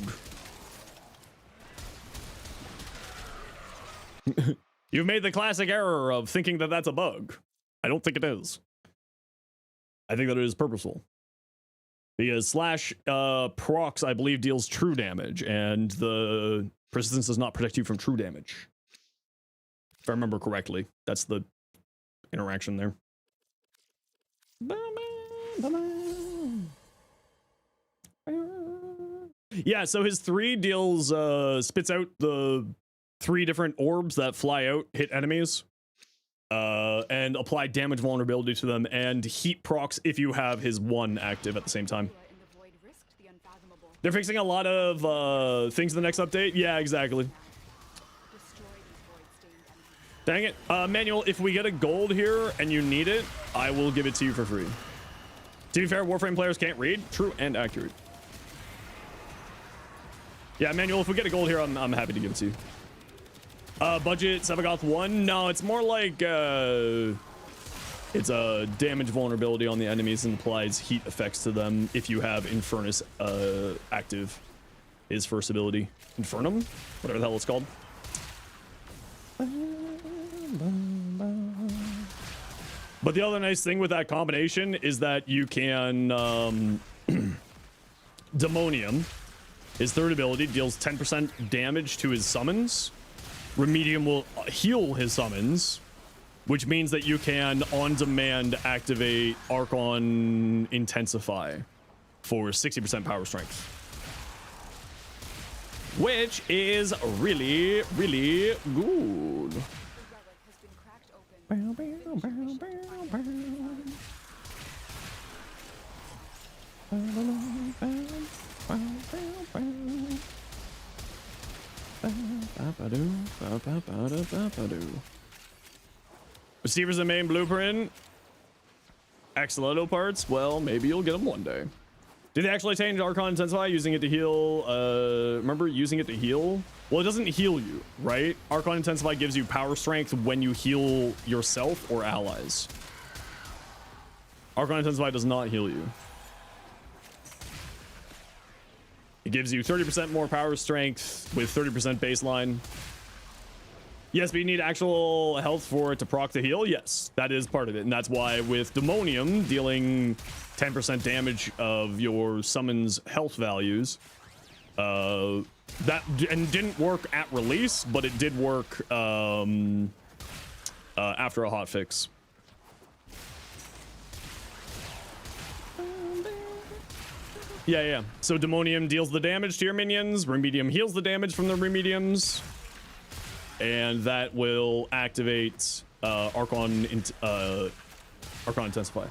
You've made the classic error of thinking that that's a bug. I don't think it is. I think that it is purposeful. Because slash procs, I believe, deals true damage, and the persistence does not protect you from true damage. If I remember correctly, that's the interaction there. Yeah, so his 3 deals spits out the 3 different orbs that fly out, hit enemies, and apply damage vulnerability to them, and heat procs if you have his 1 active at the same time. They're fixing a lot of things in the next update. Yeah, exactly. Dang it. Manuel, if we get a gold here and you need it, I will give it to you for free. To be fair, Warframe players can't read. True and accurate. Yeah, Manuel, if we get a gold here, I'm happy to give it to you. Budget Sevagoth 1? No, it's more like it's a damage vulnerability on the enemies and applies heat effects to them if you have Infernus active. His first ability. Infernum? Whatever the hell it's called. But the other nice thing with that combination is that you can Demonium, his 3rd ability, deals 10% damage to his summons. Remedium will heal his summons, which means that you can on demand activate Archon Intensify for 60% power strength, which is really, really good. Receivers and main blueprint. Axolotl parts. Well, maybe you'll get them one day. Did they actually change Archon Intensify using it to heal? Remember using it to heal? Well, it doesn't heal you, right? Archon Intensify gives you power strength when you heal yourself or allies. Archon Intensify does not heal you. It gives you 30% more power strength with 30% baseline. Yes, but you need actual health for it to proc the heal. Yes, that is part of it. And that's why with Demonium dealing 10% damage of your summon's health values, that didn't work at release, but it did work after a hotfix. Yeah. So Demonium deals the damage to your minions. Remedium heals the damage from the Remediums. And that will activate Archon Intensify.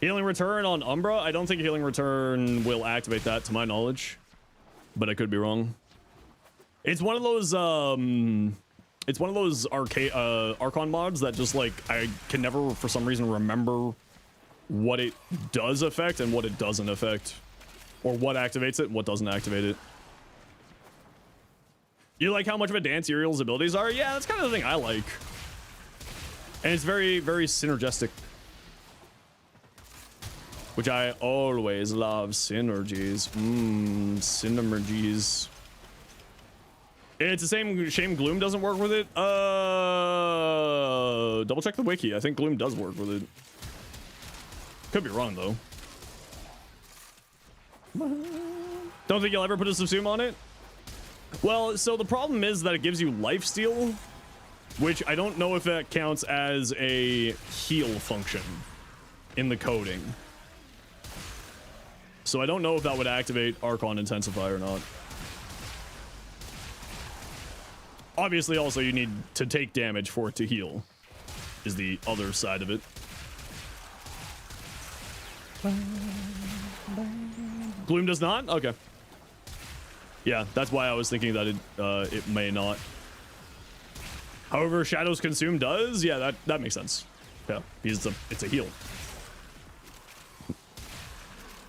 Healing Return on Umbra? I don't think Healing Return will activate that, to my knowledge. But I could be wrong. It's one of those Archon mods that just like I can never for some reason remember what it does affect and what it doesn't affect. Or what activates it and what doesn't activate it. You like how much of a dance Uriel's abilities are? Yeah, that's kind of the thing I like. And it's very, very synergistic. Which I always love. Synergies. Synergies. It's the same shame Gloom doesn't work with it. Double check the wiki. I think Gloom does work with it. Could be wrong though. Don't think you'll ever put a subsume on it? Well, so the problem is that it gives you lifesteal, which I don't know if that counts as a heal function in the coding. So I don't know if that would activate Archon Intensify or not. Obviously, also, you need to take damage for it to heal, is the other side of it. Gloom does not? Okay. Yeah, that's why I was thinking that it may not. However, Shadows Consume does? Yeah, that makes sense. Yeah, because it's a heal.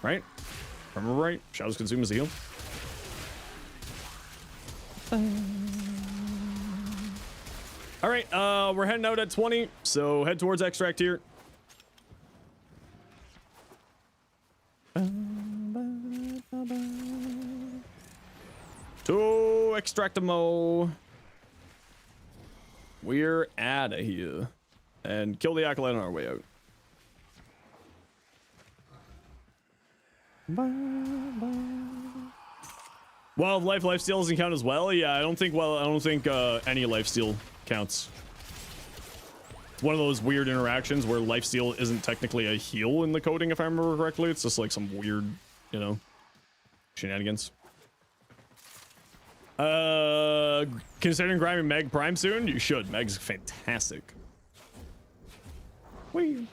Right? Remember right? Shadows Consume is a heal. All right, we're heading out at 20, so head towards extract here. To Extractamo. We're out of here. And kill the Acolyte on our way out. Wild lifesteal doesn't count as well. Yeah, I don't think any lifesteal counts. It's one of those weird interactions where lifesteal isn't technically a heal in the coding, if I remember correctly. It's just like some weird, you know, shenanigans. Considering grabbing Meg Prime soon, you should. Meg's fantastic. Whee.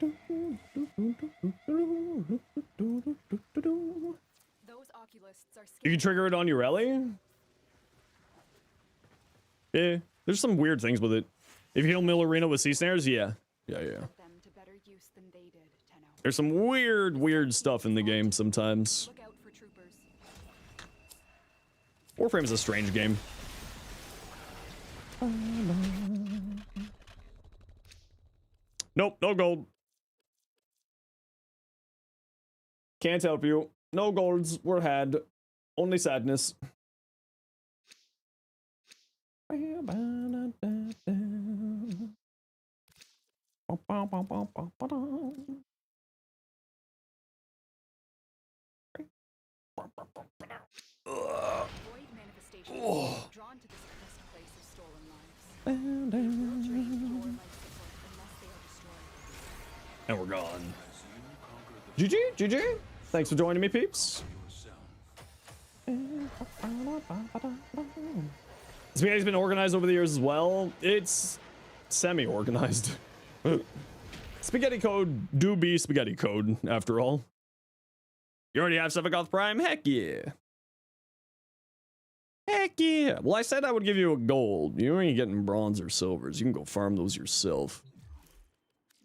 Those oculists are You can trigger it on your rally? Yeah, there's some weird things with it. If you heal Millerino with sea snares, yeah. Yeah. them to better use than they did, Tenno. There's some weird stuff in the game sometimes. Look out for troopers. Warframe is a strange game. Nope, no gold. Can't help you. No golds were had. Only sadness. Void manifestations are drawn to this accursed place of stolen lives. They will drain your life support unless they are destroyed. And we're gone. GG. Thanks for joining me, peeps. Spaghetti's been organized over the years as well. It's semi-organized. Spaghetti code do be spaghetti code, after all. You already have Sevagoth Prime? Heck yeah. Heck yeah. Well, I said I would give you a gold. You ain't getting bronze or silvers. You can go farm those yourself.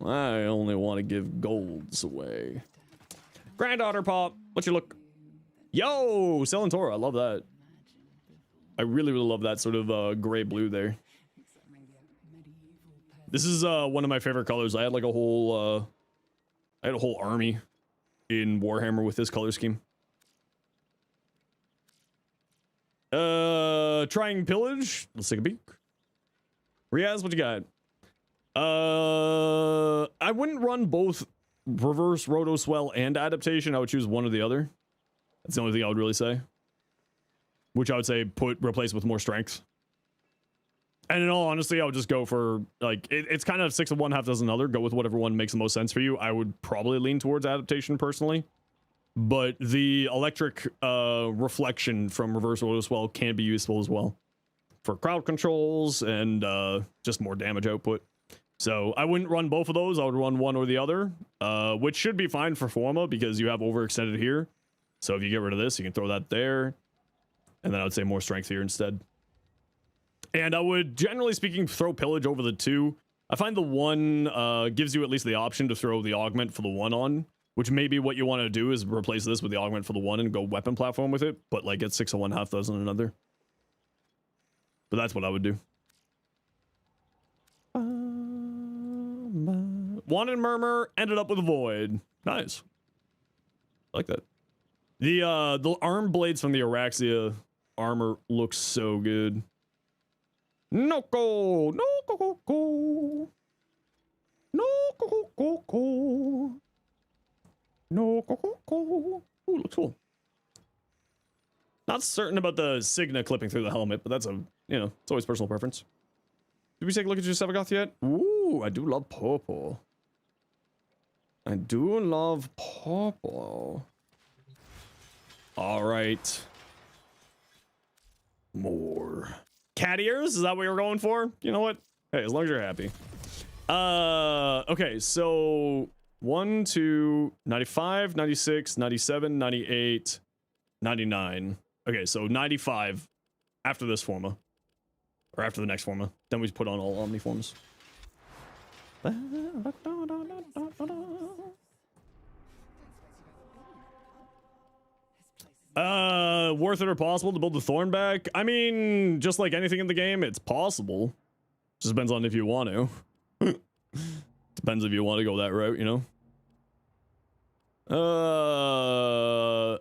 I only want to give golds away. Granddaughter Pop, what you look? Yo, Celentora, I love that. I really love that sort of gray blue there. This is one of my favorite colors. I had like a whole army in Warhammer with this color scheme. Trying pillage. Let's take a peek. Riaz, what you got? I wouldn't run both reverse roto swell and adaptation. I would choose one or the other. That's the only thing I would really say. Which I would say replace with more strength. And in all honesty, I would just go for like it's kind of 6 of one, half dozen other. Go with whatever one makes the most sense for you. I would probably lean towards adaptation personally. But the electric reflection from reverse roto swell can be useful as well for crowd controls and just more damage output. So I wouldn't run both of those. I would run one or the other, which should be fine for Forma because you have overextended here. So if you get rid of this, you can throw that there. And then I would say more strength here instead. And I would, generally speaking, throw pillage over the 2. I find the 1 gives you at least the option to throw the augment for the 1 on, which maybe what you want to do is replace this with the augment for the 1 and go weapon platform with it, but like get 6 of one, half dozen another. But that's what I would do. Wanted Murmur, ended up with a Void. Nice. I like that. The arm blades from the Araxia armor looks so good. No go, no go go, no go go go, No. Ooh, looks cool. Not certain about the Signa clipping through the helmet, but that's a, you know, it's always personal preference. Did we take a look at your Sevagoth yet? Ooh, I do love purple. I do love purple. All right. More. Cat ears? Is that what you're going for? You know what? Hey, as long as you're happy. Okay, so 1, 2, 95, 96, 97, 98, 99. Okay, so 95 after this Forma. Or after the next Forma. Then we put on all Omni forms. Worth it or possible to build the Thorn back? I mean, just like anything in the game, it's possible. Just depends on if you want to. Depends if you want to go that route, you know?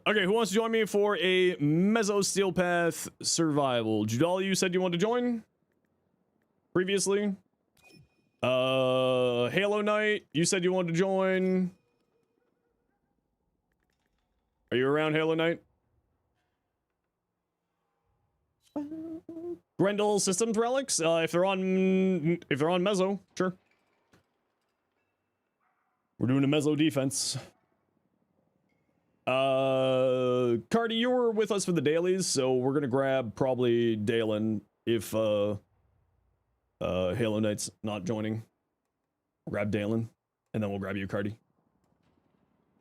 Okay, who wants to join me for a Meso Steel Path survival? Judal, you said you wanted to join previously. Halo Knight, you said you wanted to join. Are you around, Halo Knight? Grendel Systems Relics, if they're on Meso, sure. We're doing a Meso defense. Cardi, you were with us for the dailies, so we're gonna grab probably Dalen if Halo Knight's not joining. We'll grab Dalen, and then we'll grab you, Cardi.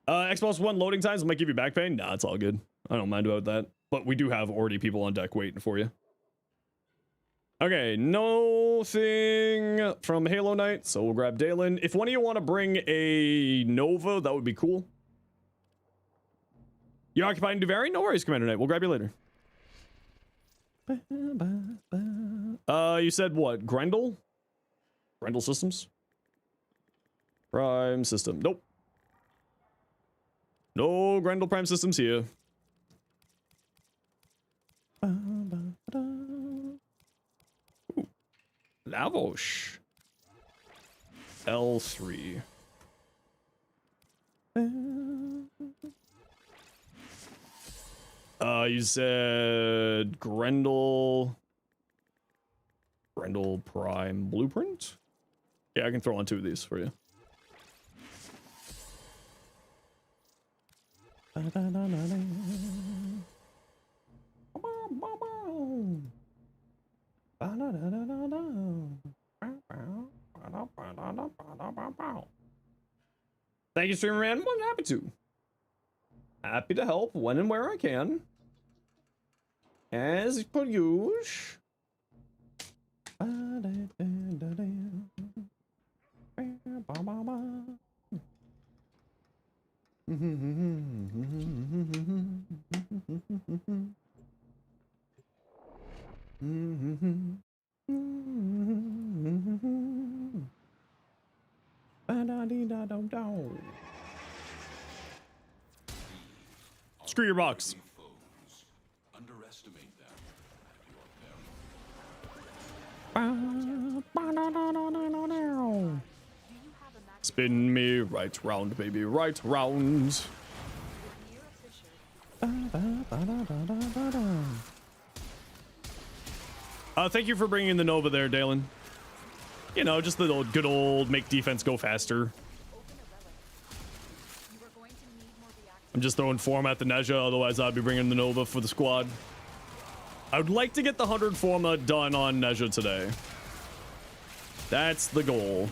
Xbox One loading times might give you back pain. Nah, it's all good. I don't mind about that. But we do have already people on deck waiting for you. Okay, nothing from Halo Knight, so we'll grab Dalen. If one of you want to bring a Nova, that would be cool. You're occupying Duvari? No worries, Commander Knight. We'll grab you later. You said what? Grendel? Grendel Systems? Prime System. Nope. No Grendel Prime Systems here. Ooh. Lavosh. L3. You said Grendel Prime Blueprint? Yeah, I can throw on 2 of these for you. Thank you, streamer man. I'm happy to. Happy to help when and where I can. As per usual. Screw your box. Underestimate them Spin me right round, baby, right round. Thank you for bringing the Nova there, Dalen. You know, just the good old make defense go faster. I'm just throwing Forma at the Nezha, otherwise I'd be bringing the Nova for the squad. I would like to get the 100 Forma done on Nezha today. That's the goal.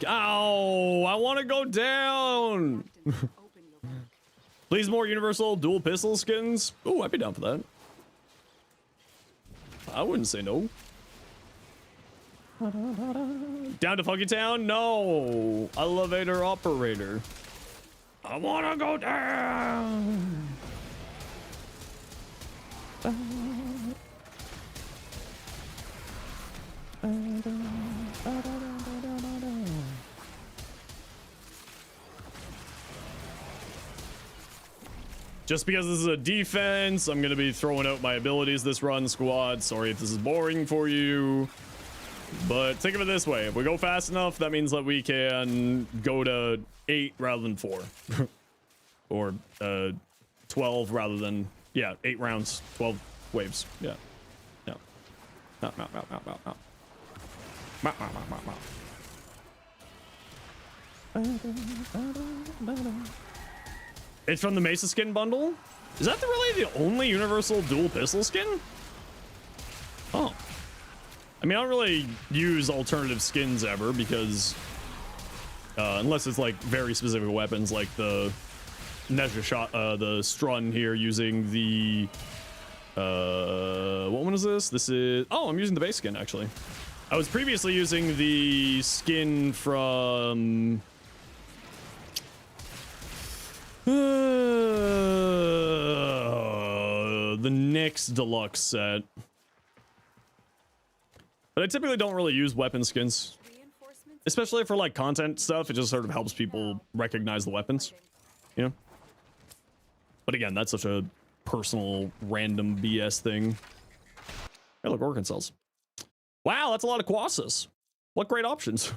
Ow! I want to go down! Please, more universal dual pistol skins. Ooh, I'd be down for that. I wouldn't say no. Down to Funky Town? No. Elevator operator. I wanna go down. Just because this is a defense, I'm gonna be throwing out my abilities this run, squad. Sorry if this is boring for you. But think of it this way. If we go fast enough, that means that we can go to 8 rather than 4. Or 12 rather than, yeah, 8 rounds, 12 waves. Yeah. No. No. It's from the Mesa skin bundle? Is that really the only universal dual pistol skin? Oh. I mean, I don't really use alternative skins ever because unless it's like very specific weapons like the Nezha shot, the Strun here using the what one is this? This is, oh, I'm using the base skin actually. I was previously using the skin from the Nyx deluxe set. But I typically don't really use weapon skins, especially for like content stuff. It just sort of helps people recognize the weapons, you know? But again, that's such a personal random BS thing. Hey, look, Organ cells. Wow, that's a lot of quasses. What great options.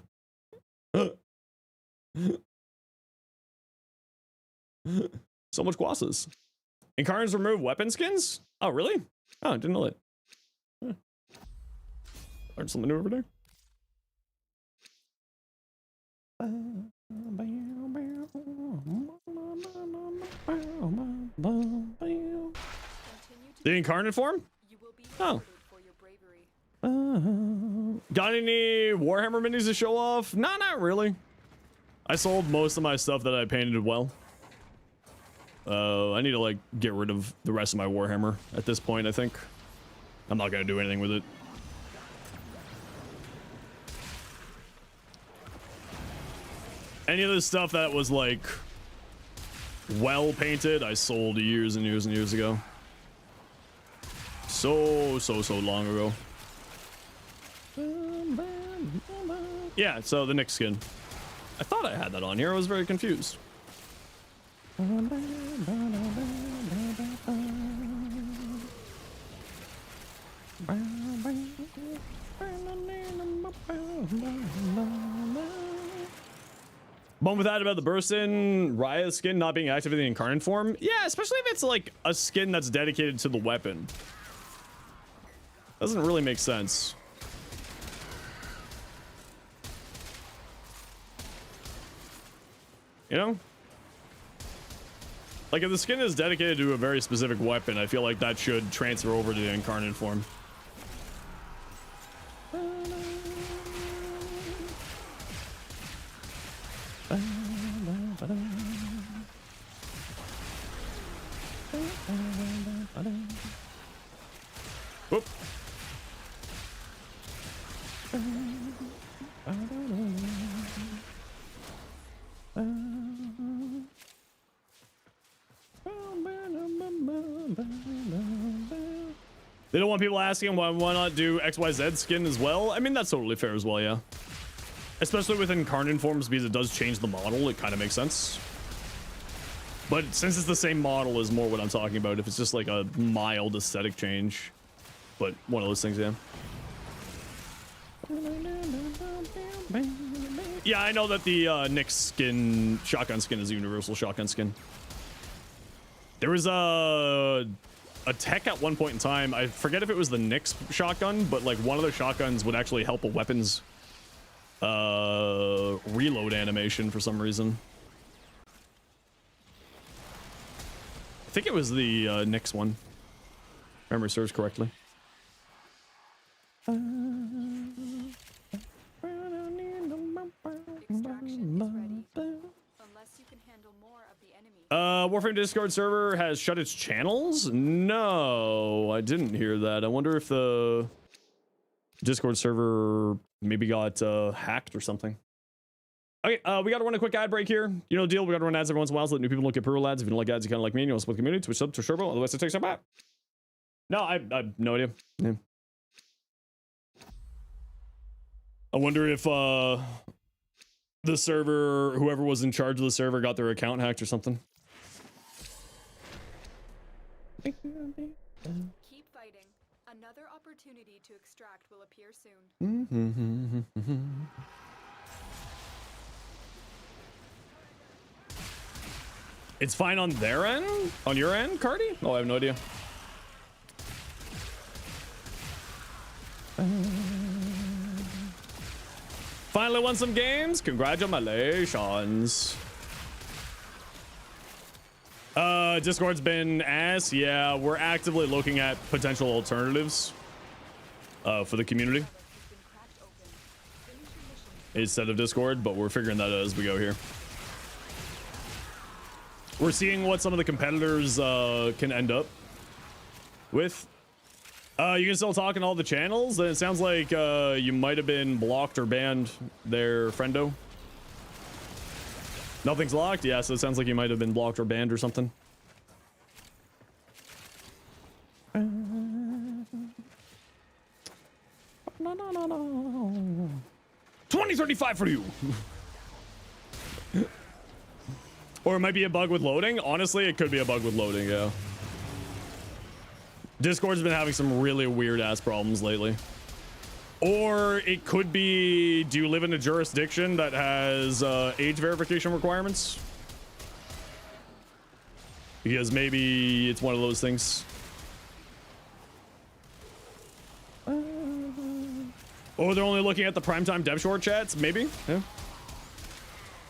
So much quasses. Incarnates remove weapon skins? Oh, really? Oh, I didn't know that. Huh. Learn something new every day. The incarnate form? Oh. Got any Warhammer minis to show off? No, not really. I sold most of my stuff that I painted well. I need to like get rid of the rest of my Warhammer at this point, I think. I'm not gonna do anything with it. Any of the stuff that was like well painted, I sold years and years and years ago. So long ago. Yeah, so the Nyx skin. I thought I had that on here. I was very confused. Bummed with that about the Bursin Raya skin not being active in the incarnate form. Yeah, especially if it's like a skin that's dedicated to the weapon. Doesn't really make sense. You know? Like if the skin is dedicated to a very specific weapon, I feel like that should transfer over to the incarnate form. Whoop. They don't want people asking why not do XYZ skin as well. I mean, that's totally fair as well, yeah. Especially with incarnate forms because it does change the model. It kind of makes sense. But since it's the same model is more what I'm talking about. If it's just like a mild aesthetic change. But one of those things, yeah. Yeah, I know that the Nyx skin, shotgun skin is a universal shotgun skin. There was a tech at one point in time. I forget if it was the Nyx shotgun, but like one of the shotguns would actually help a weapon's reload animation for some reason. I think it was the Nyx one. If memory serves correctly. Extraction is ready. Unless you can handle more of the enemy. Warframe Discord server has shut its channels? No, I didn't hear that. I wonder if the Discord server maybe got hacked or something. Okay, we gotta run a quick ad break here. You know the deal, we gotta run ads every once in a while so that new people don't get pro ads. If you don't like ads, you kinda like me and you want to support the community, Twitch sub to Turbo, otherwise it takes our back. No, I have no idea. Yeah. I wonder if the server, whoever was in charge of the server, got their account hacked or something. Keep fighting. Another opportunity to extract will appear soon. It's fine on their end? On your end, Cardi? Oh, I have no idea. Finally won some games. Congratulations. Discord's been ass. Yeah, we're actively looking at potential alternatives for the community instead of Discord, but we're figuring that out as we go here. We're seeing what some of the competitors can end up with. You can still talk in all the channels, and it sounds like you might have been blocked or banned there, friendo. Nothing's locked? Yeah, so it sounds like you might have been blocked or banned or something. 2035 for you. Or it might be a bug with loading. Honestly, it could be a bug with loading, yeah. Discord's been having some really weird ass problems lately. Or it could be, do you live in a jurisdiction that has age verification requirements? Because maybe it's one of those things. Or they're only looking at the primetime dev short chats, maybe? Yeah.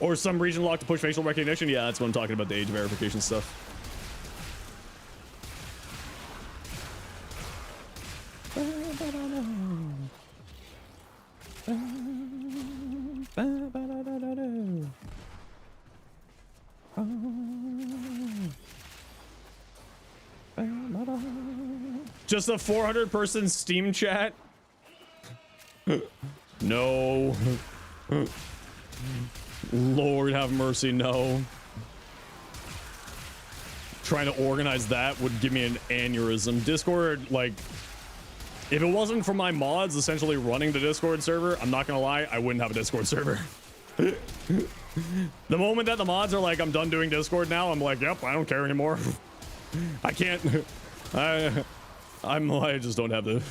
Or some region lock to push facial recognition. Yeah, that's what I'm talking about, the age verification stuff. Just a 400-person Steam chat? No. Lord have mercy, no. Trying to organize that would give me an aneurysm. Discord, like, if it wasn't for my mods essentially running the Discord server, I'm not gonna lie, I wouldn't have a Discord server. The moment that the mods are like, I'm done doing Discord now, I'm like, yep, I don't care anymore. I can't. I just don't have the.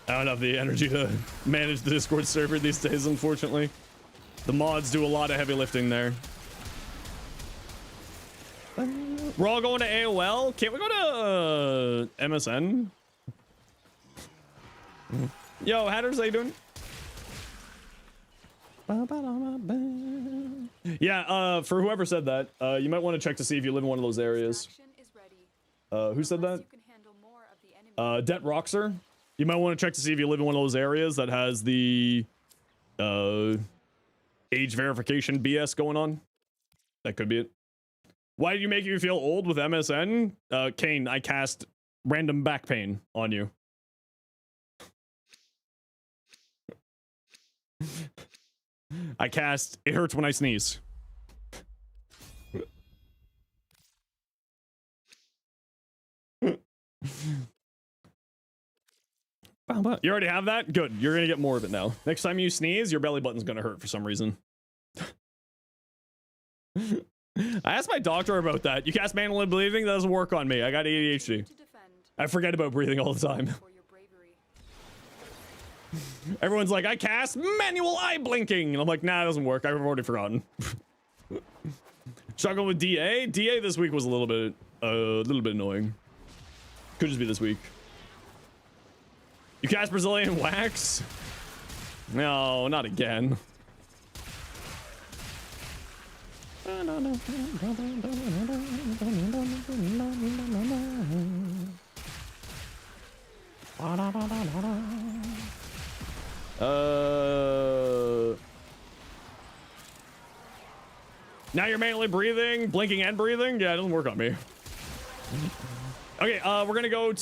I don't have the energy to manage the Discord server these days, unfortunately. The mods do a lot of heavy lifting there. We're all going to AOL. Can't we go to MSN? Yo, Hatters, how you doing? Yeah, for whoever said that, you might want to check to see if you live in one of those areas. Who said that? Det Roxer. You might want to check to see if you live in one of those areas that has the age verification BS going on. That could be it. Why did you make you feel old with MSN? Kane, I cast random back pain on you. I cast it hurts when I sneeze. You already have that? Good. You're gonna get more of it now. Next time you sneeze, your belly button's gonna hurt for some reason. I asked my doctor about that. You cast manual breathing? That doesn't work on me. I got ADHD. I forget about breathing all the time. Everyone's like, I cast manual eye blinking. And I'm like, nah, it doesn't work. I've already forgotten. Struggling with DA? DA this week was a little bit annoying. Could just be this week. You cast Brazilian wax? No, not again. Now you're manually breathing, blinking and breathing? Yeah, it doesn't work on me. Okay, we're gonna go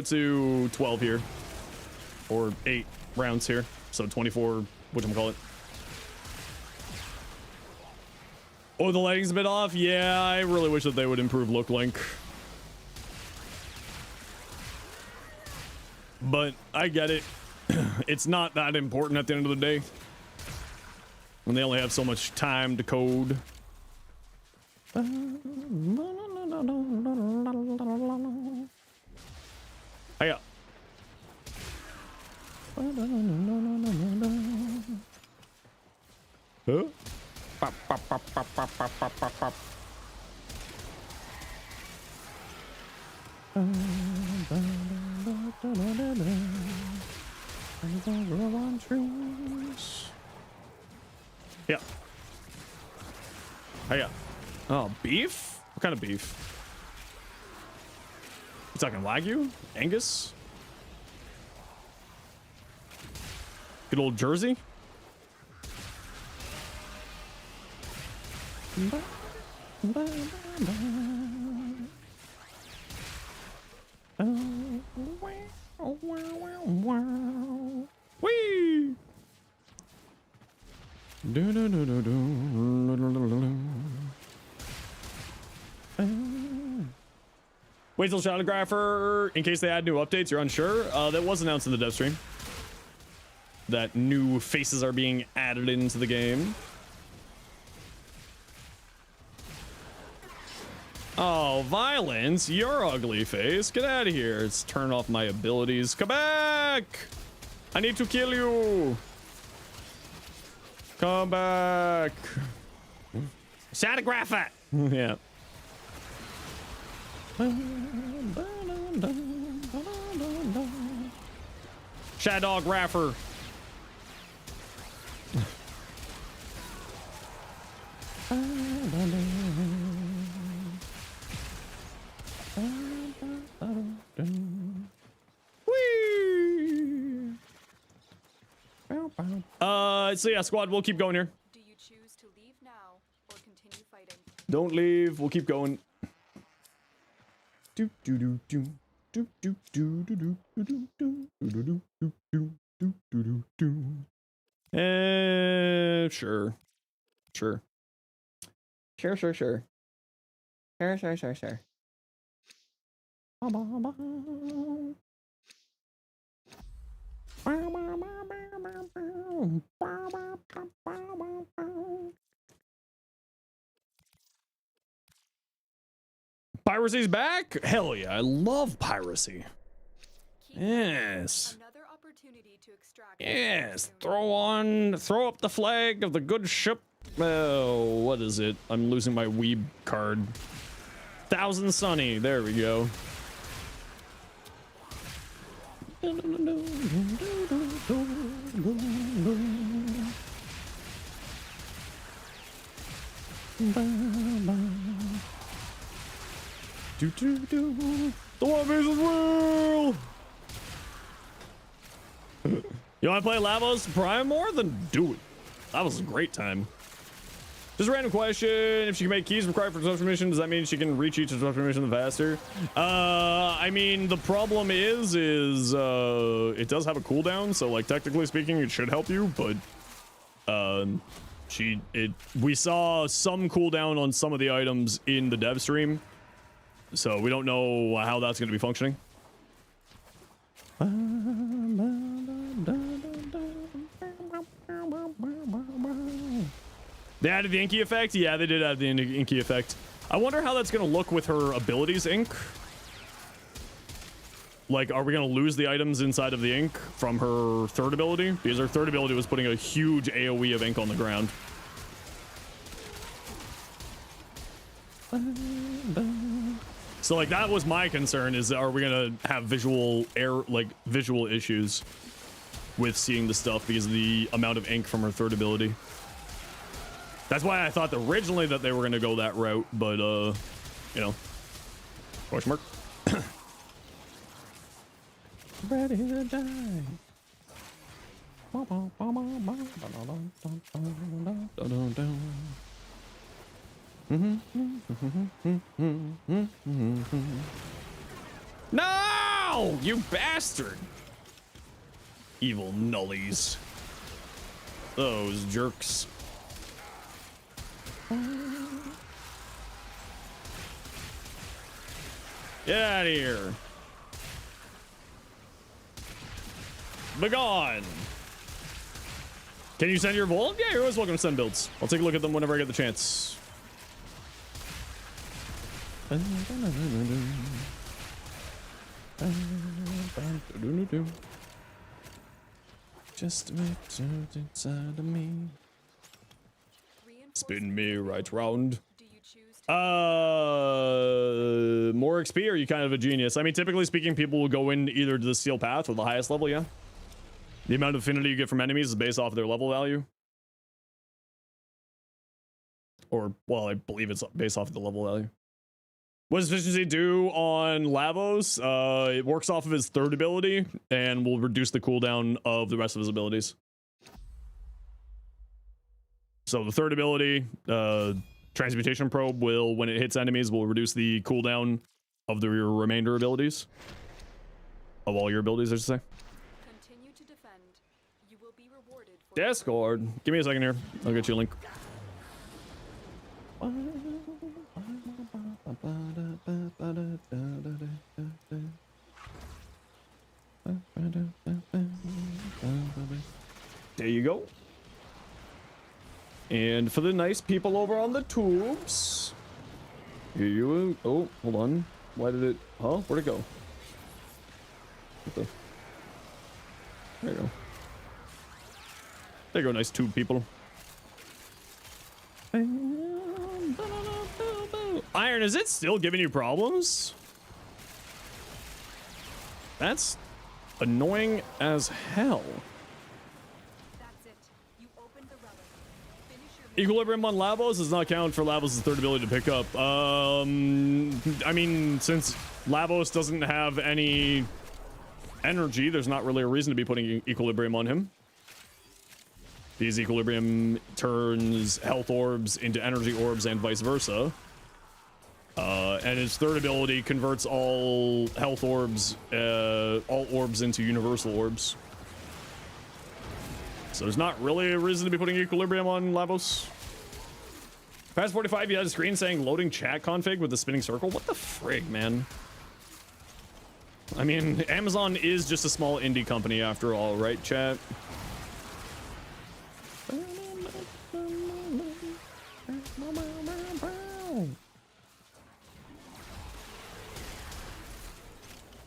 to 12 here. Or 8 rounds here. So 24, whatchamacallit. Oh, the lighting's a bit off? Yeah, I really wish that they would improve look link. But I get it. It's not that important at the end of the day. When they only have so much time to code. Hey up. Huh? Pop, pop, pop, pop, pop, pop, pop, pop, pop. Yeah. Hey up. Oh, beef? What kind of beef? You talking Wagyu? Angus? Good old Jersey? Whee! Wait till Shadowgrapher, in case they add new updates, you're unsure? That was announced in the dev stream. That new faces are being added into the game. Oh, violence, you're ugly face. Get out of here. Let's turn off my abilities. Come back. I need to kill you. Come back. Shadowgrapher. Yeah. Shadowgrapher. So yeah, squad, we'll keep going here. Do you choose to leave now or continue fighting? Don't leave. We'll keep going. Do do do do do do do do do do do do do do do do do. Sure. Sure. Sure, sure, sure. Sure, sure, sure, sure. Piracy's back? Hell yeah, I love piracy. Yes. Another opportunity to extract. Yes, throw up the flag of the good ship. Oh, what is it? I'm losing my weeb card. Thousand Sunny, there we go. The One Piece is real! You want to play Lavos Prime more? Then do it. That was a great time. Just a random question. If she can make keys required for disruption mission, does that mean she can reach each disruption mission faster? I mean, the problem is it does have a cooldown, so like technically speaking, it should help you, but we saw some cooldown on some of the items in the dev stream, so we don't know how that's going to be functioning. They added the inky effect? Yeah, they did add the inky effect. I wonder how that's going to look with her abilities ink. Like, are we going to lose the items inside of the ink from her third ability? Because her third ability was putting a huge AoE of ink on the ground. So, like, that was my concern, is are we going to have visual issues with seeing the stuff because of the amount of ink from her third ability. That's why I thought originally that they were going to go that route, but, you know, question mark. Ready to die. No, you bastard. Evil nullies. Those jerks. Get out of here. Begone. Can you send your vault? Yeah, you're always welcome to send builds. I'll take a look at them whenever I get the chance. Just wait inside of me. Spin me right round. Do you choose to More XP, or are you kind of a genius? I mean, typically speaking, people will go in either to the steel path or the highest level, yeah. The amount of affinity you get from enemies is based off of their level value. Or, well, I believe it's based off of the level value. What does efficiency do on Lavos? It works off of his third ability and will reduce the cooldown of the rest of his abilities. So the third ability, Transmutation Probe, will, when it hits enemies, will reduce the cooldown of the remainder abilities. Of all your abilities, I should say. continue to defend? You will be rewarded for Discord. Give me a second here. I'll get you a link. There you go. And for the nice people over on the tubes, here you. Oh, hold on. Why did it? Huh? Where'd it go? What the? There you go. There you go, nice tube people. Iron, is it still giving you problems? That's annoying as hell. That's it. You opened the relic. Finish your Equilibrium on Lavos does not count for Lavos' third ability to pick up. I mean, since Lavos doesn't have any energy, there's not really a reason to be putting Equilibrium on him. Because Equilibrium turns health orbs into energy orbs and vice versa. And his third ability converts all health orbs, all orbs into universal orbs. So there's not really a reason to be putting Equilibrium on Lavos. Past 45, you had a screen saying loading chat config with the spinning circle. What the frig, man? I mean, Amazon is just a small indie company after all, right, chat?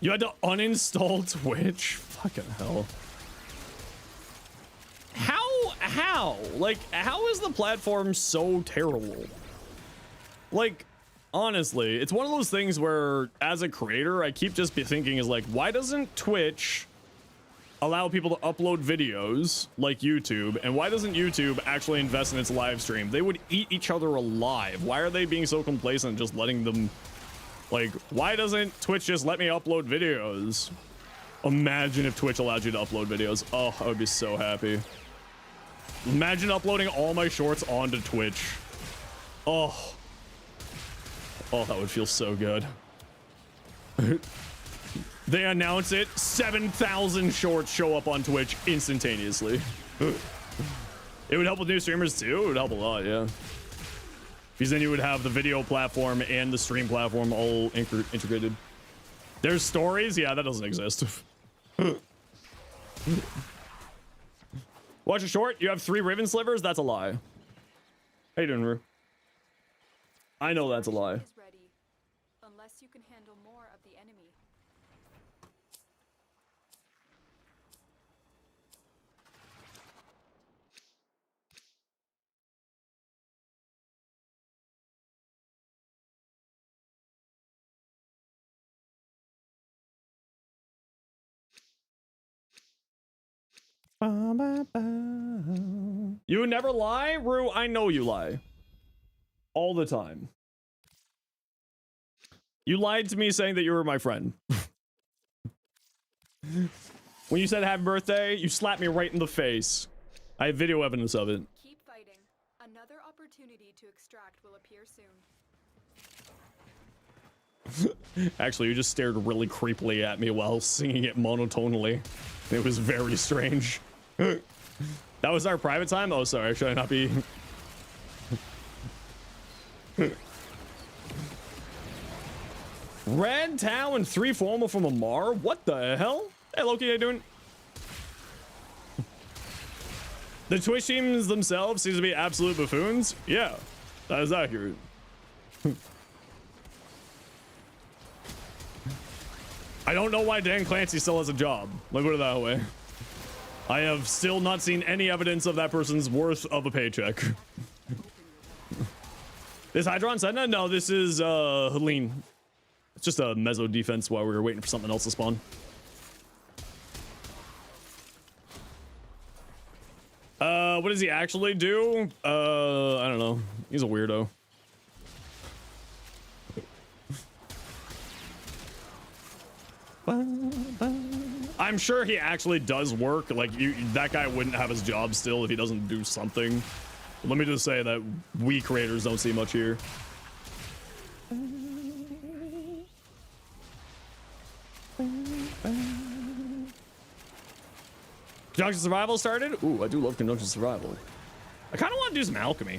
You had to uninstall Twitch? Fucking hell. How? Like, how is the platform so terrible? Like, honestly, it's one of those things where, as a creator, I keep just thinking is like, why doesn't Twitch allow people to upload videos like YouTube? And why doesn't YouTube actually invest in its live stream? They would eat each other alive. Why are they being so complacent, just letting them... Like, why doesn't Twitch just let me upload videos? Imagine if Twitch allowed you to upload videos. Oh, I would be so happy. Imagine uploading all my shorts onto Twitch. Oh. Oh, that would feel so good. They announce it, 7,000 shorts show up on Twitch instantaneously. It would help with new streamers too. It would help a lot, yeah. Because then you would have the video platform and the stream platform all integrated. There's stories? Yeah, that doesn't exist. Watch a short? You have 3 Riven slivers? That's a lie. How you doing, Rue? I know that's a lie. is ready, unless you can handle more of the enemy. You never lie, Rue. I know you lie. All the time. You lied to me saying that you were my friend. When you said happy birthday, you slapped me right in the face. I have video evidence of it. Keep fighting. Another opportunity to extract will appear soon. Actually, you just stared really creepily at me while singing it monotonally. It was very strange. That was our private time? Oh, sorry. Should I not be... Red Tau and 3 Forma from Amar? What the hell? Hey, Loki, how you doing? The Twitch teams themselves seems to be absolute buffoons? Yeah, that is accurate. I don't know why Dan Clancy still has a job. Let's put it that way. I have still not seen any evidence of that person's worth of a paycheck. This Hydron Senna? No, this is Helene. It's just a mezzo defense while we were waiting for something else to spawn. What does he actually do? I don't know. He's a weirdo. I'm sure he actually does work. Like, that guy wouldn't have his job still if he doesn't do something. Let me just say that we creators don't see much here. Conjunction Survival started? Ooh, I do love Conjunction Survival. I kind of want to do some alchemy.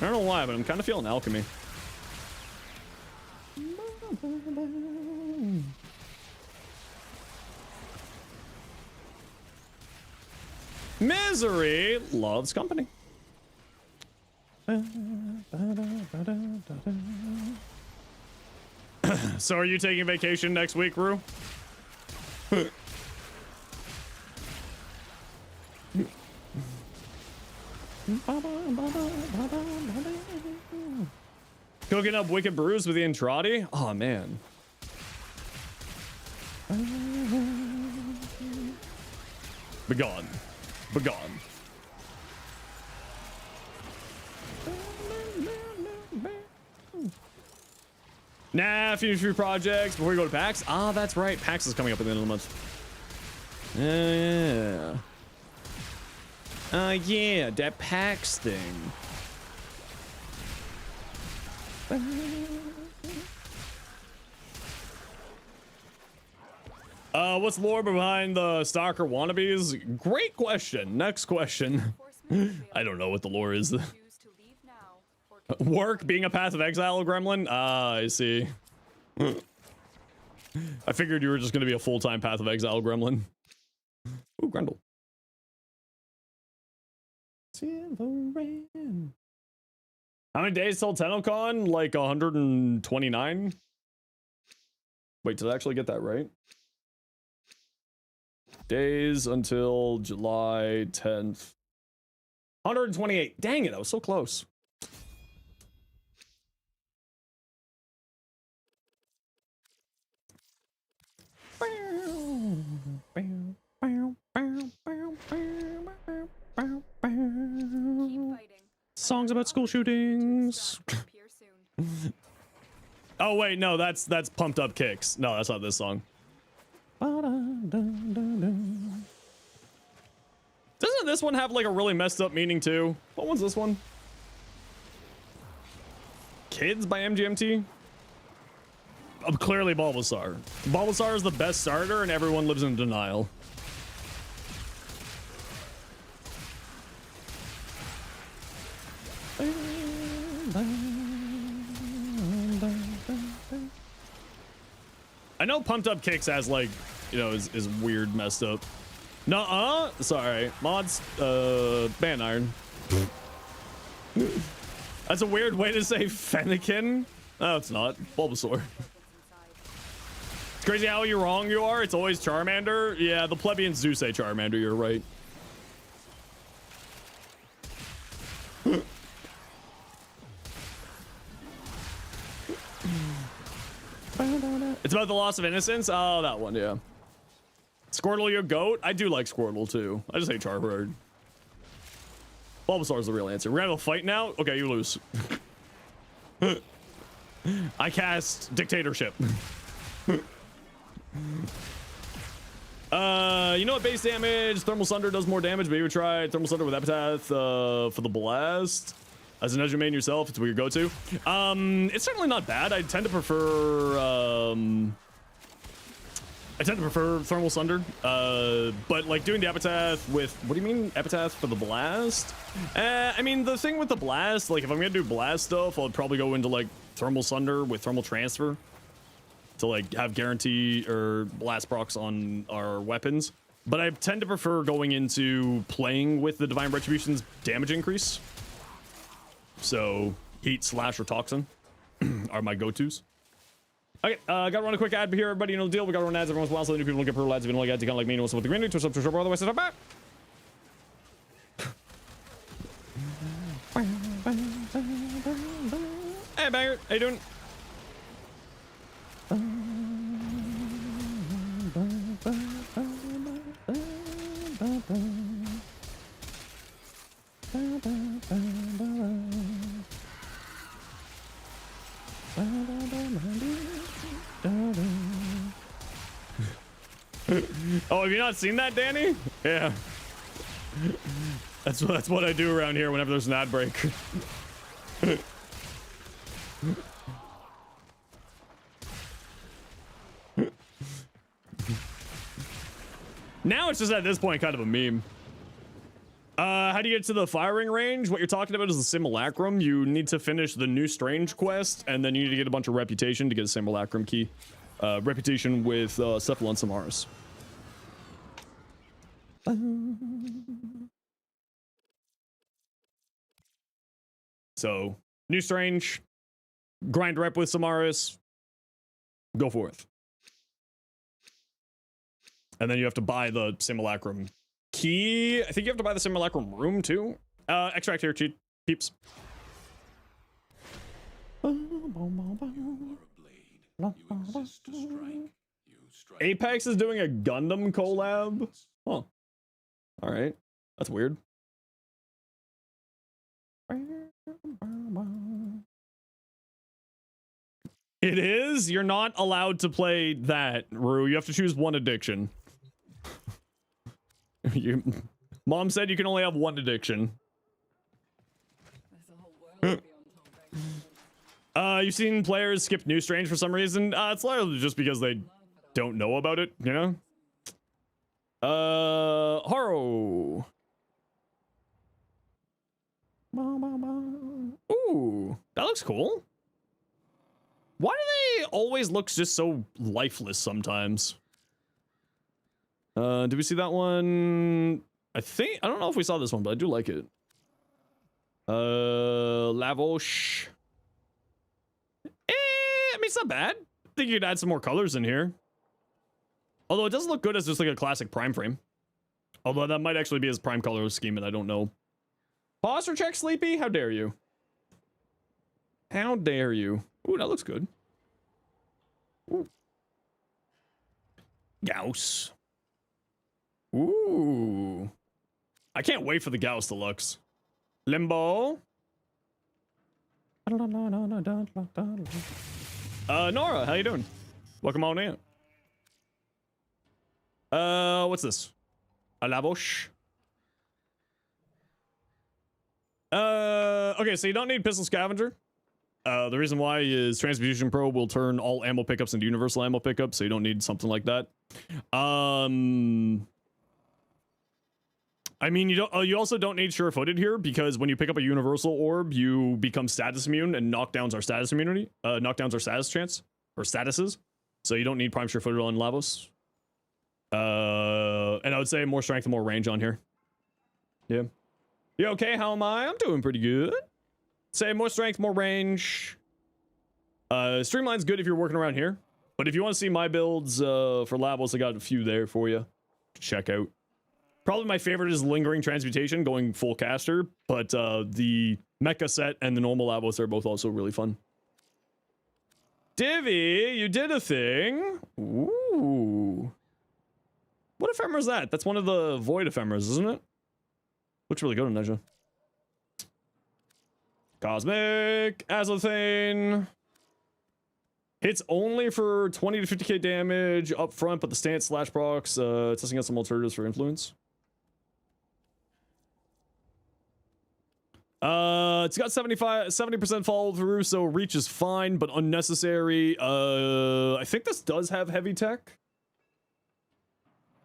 I don't know why, but I'm kind of feeling alchemy. Misery loves company. So are you taking vacation next week, Rue? Cooking up wicked brews with the Entrati? Oh man. Begone. Begone. Nah, finish your projects before you go to PAX. Ah, that's right. PAX is coming up at the end of the month. Yeah. Yeah, that PAX thing. What's lore behind the stalker wannabes? Great question. Next question. I don't know what the lore is. Work being a path of exile gremlin? Ah, I see. I figured you were just gonna be a full-time path of exile gremlin. Ooh, Grendel. How many days till TennoCon? Like 129? Wait, did I actually get that right? Days until July 10th. 128. Dang it, I was so close. Songs about school shootings. Oh wait, no, that's Pumped Up Kicks. No, that's not this song. Doesn't this one have like a really messed up meaning too? What one's this one? Kids by MGMT? Clearly Bulbasaur. Bulbasaur is the best starter and everyone lives in denial. I know Pumped Up Kicks has like, you know, is weird, messed up. Nuh-uh. Sorry. Mods, Band Iron. That's a weird way to say Fennekin. No, it's not. Bulbasaur. It's crazy how you're wrong you are. It's always Charmander. Yeah, the plebeians do say Charmander. You're right. It's about the loss of innocence. Oh, that one, yeah. Squirtle, your goat. I do like Squirtle too. I just hate Charizard. Bulbasaur's the real answer. We're gonna have a fight now. Okay, you lose. I cast dictatorship. You know what base damage? Thermal Sunder does more damage, but you would try Thermal Sunder with Epitaph for the blast. As an Edge main yourself, it's what you go to. It's certainly not bad. I tend to prefer Thermal Sunder. But like doing the Epitaph with, what do you mean Epitaph for the blast? I mean, the thing with the blast, like if I'm gonna do blast stuff, I'll probably go into like Thermal Sunder with Thermal Transfer to like have guarantee or blast procs on our weapons. But I tend to prefer going into playing with the Divine Retribution's damage increase. So heat, slash, or toxin are my go-tos. Okay, gotta run a quick ad here, everybody. You know the deal. We gotta run ads every once in a while so that new people don't get per ads. If you don't like ads, you kind of like me. You know what's up with the green. Twitch up to show, otherwise, sit up back. Hey, Banger. How you doing? Oh, have you not seen that, Danny? Yeah. That's what I do around here whenever there's an ad break. Now it's just at this point kind of a meme. How do you get to the firing range? What you're talking about is the simulacrum. You need to finish the new strange quest, and then you need to get a bunch of reputation to get a simulacrum key. Reputation with Cephalon Samaris. So, new strange, grind rep with Samaris, go forth. And then you have to buy the simulacrum key. I think you have to buy the simulacrum room too. Extract here, cheat peeps. Apex is doing a Gundam collab. Huh. All right, that's weird. It is. You're not allowed to play that, Rue. You have to choose one addiction. Mom said you can only have one addiction. You've seen players skip New Strange for some reason. It's largely just because they don't know about it, you know? Haro. Ooh, that looks cool. Why do they always look just so lifeless sometimes? Did we see that one? I don't know if we saw this one, but I do like it. Lavosh. I mean, it's not bad. I think you could add some more colors in here. Although it doesn't look good as just like a classic prime frame. Although that might actually be his prime color scheme, and I don't know. Posture check, Sleepy? How dare you? How dare you? Ooh, that looks good. Ooh. Gauss. Ooh. I can't wait for the Gauss Deluxe. Limbo. Nora, how you doing? Welcome on in. What's this? A Lavosh. Okay, so you don't need Pistol Scavenger. The reason why is Transfusion Pro will turn all ammo pickups into universal ammo pickups, so you don't need something like that. I mean, you also don't need Sure-Footed here, because when you pick up a universal orb, you become status immune, and knockdowns are status immunity. Knockdowns are status chance, or statuses. So you don't need Prime Sure-Footed on Lavos. And I would say more strength and more range on here. Yeah. You okay? How am I? I'm doing pretty good. Say more strength, more range. Streamline's good if you're working around here. But if you want to see my builds for Lavos, I got a few there for you to check out. Probably my favorite is Lingering Transmutation, going full caster. But the Mecha set and the normal Lavos are both also really fun. Divvy, you did a thing. Ooh. What ephemera is that? That's one of the Void ephemeras, isn't it? Looks really good on Neja. Cosmic Azothane. Hits only for 20 to 50k damage up front, but the stance slash procs, testing out some alternatives for influence. It's got 70% follow through, so reach is fine, but unnecessary. I think this does have heavy tech.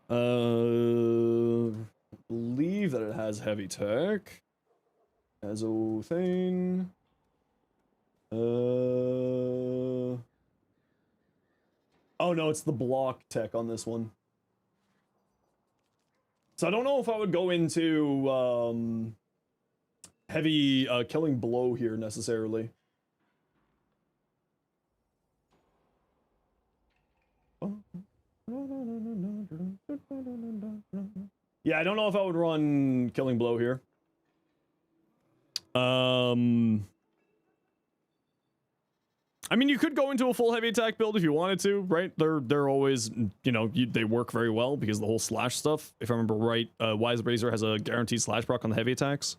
Believe that it has heavy tech. Azothane. Oh no, it's the block tech on this one. So I don't know if I would go into heavy killing blow here necessarily. Yeah, I don't know if I would run Killing Blow here. I mean, you could go into a full heavy attack build if you wanted to, right? They're always, you know, they work very well because of the whole slash stuff. If I remember right, Wise Razor has a guaranteed slash proc on the heavy attacks.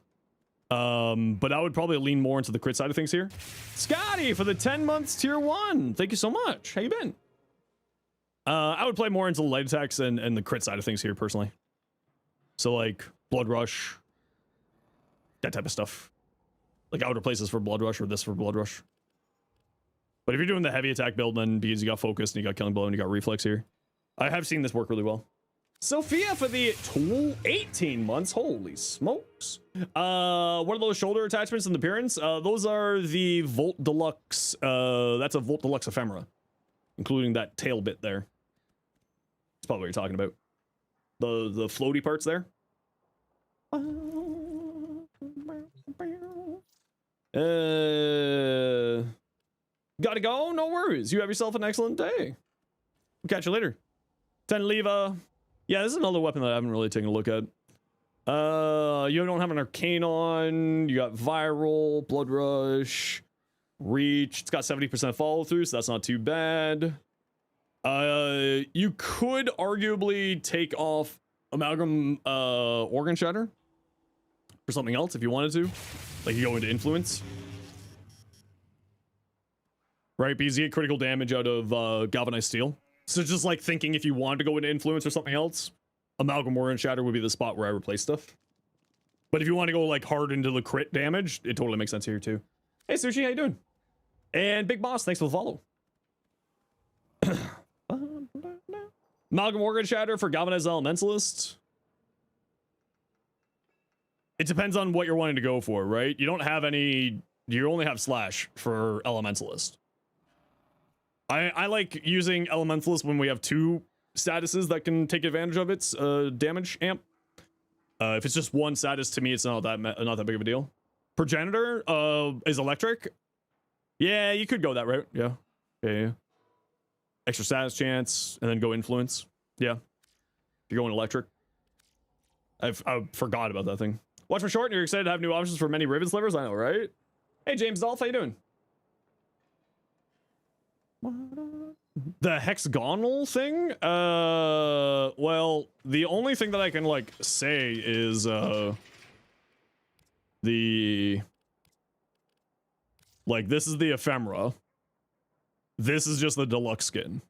But I would probably lean more into the crit side of things here. Scotty for the 10 months tier 1. Thank you so much. How you been? I would play more into the light attacks and the crit side of things here personally. So like Blood Rush, that type of stuff. Like I would replace this for Blood Rush or this for Blood Rush. But if you're doing the heavy attack build, then because you got focus and you got Killing Blow and you got reflex here, I have seen this work really well. Sophia for the 18 months. Holy smokes. What are those shoulder attachments in the appearance? Those are the Volt Deluxe. That's a Volt Deluxe ephemera, including that tail bit there. That's probably what you're talking about. The floaty parts there. Gotta go? No worries. You have yourself an excellent day. We'll catch you later. Ten Leva. Yeah, this is another weapon that I haven't really taken a look at. You don't have an Arcane on. You got Viral, Blood Rush, Reach. It's got 70% follow through, so that's not too bad. You could arguably take off Amalgam Organ Shatter for something else if you wanted to. Like you go into Influence. Right, because you get critical damage out of Galvanized Steel. So just like thinking if you wanted to go into Influence or something else, Amalgam Organ Shatter would be the spot where I replace stuff. But if you want to go like hard into the crit damage, it totally makes sense here too. Hey Sushi, how you doing? And Big Boss, thanks for the follow. Amalgam Organ Shatter for Galvanized Elementalist. It depends on what you're wanting to go for, right? You don't have any... You only have Slash for Elementalist. I like using Elementalist when we have two statuses that can take advantage of its damage amp. If it's just one status, to me, it's not that big of a deal. Progenitor is electric. Yeah, you could go that route. Yeah. Extra status chance, and then go Influence. Yeah. If you're going electric. I forgot about that thing. Watch for short, and you're excited to have new options for many Riven Slivers? I know, right? Hey, James Dolph, how you doing? The hexagonal thing? Well, the only thing that I can, like, say is, like, this is the ephemera. This is just the deluxe skin.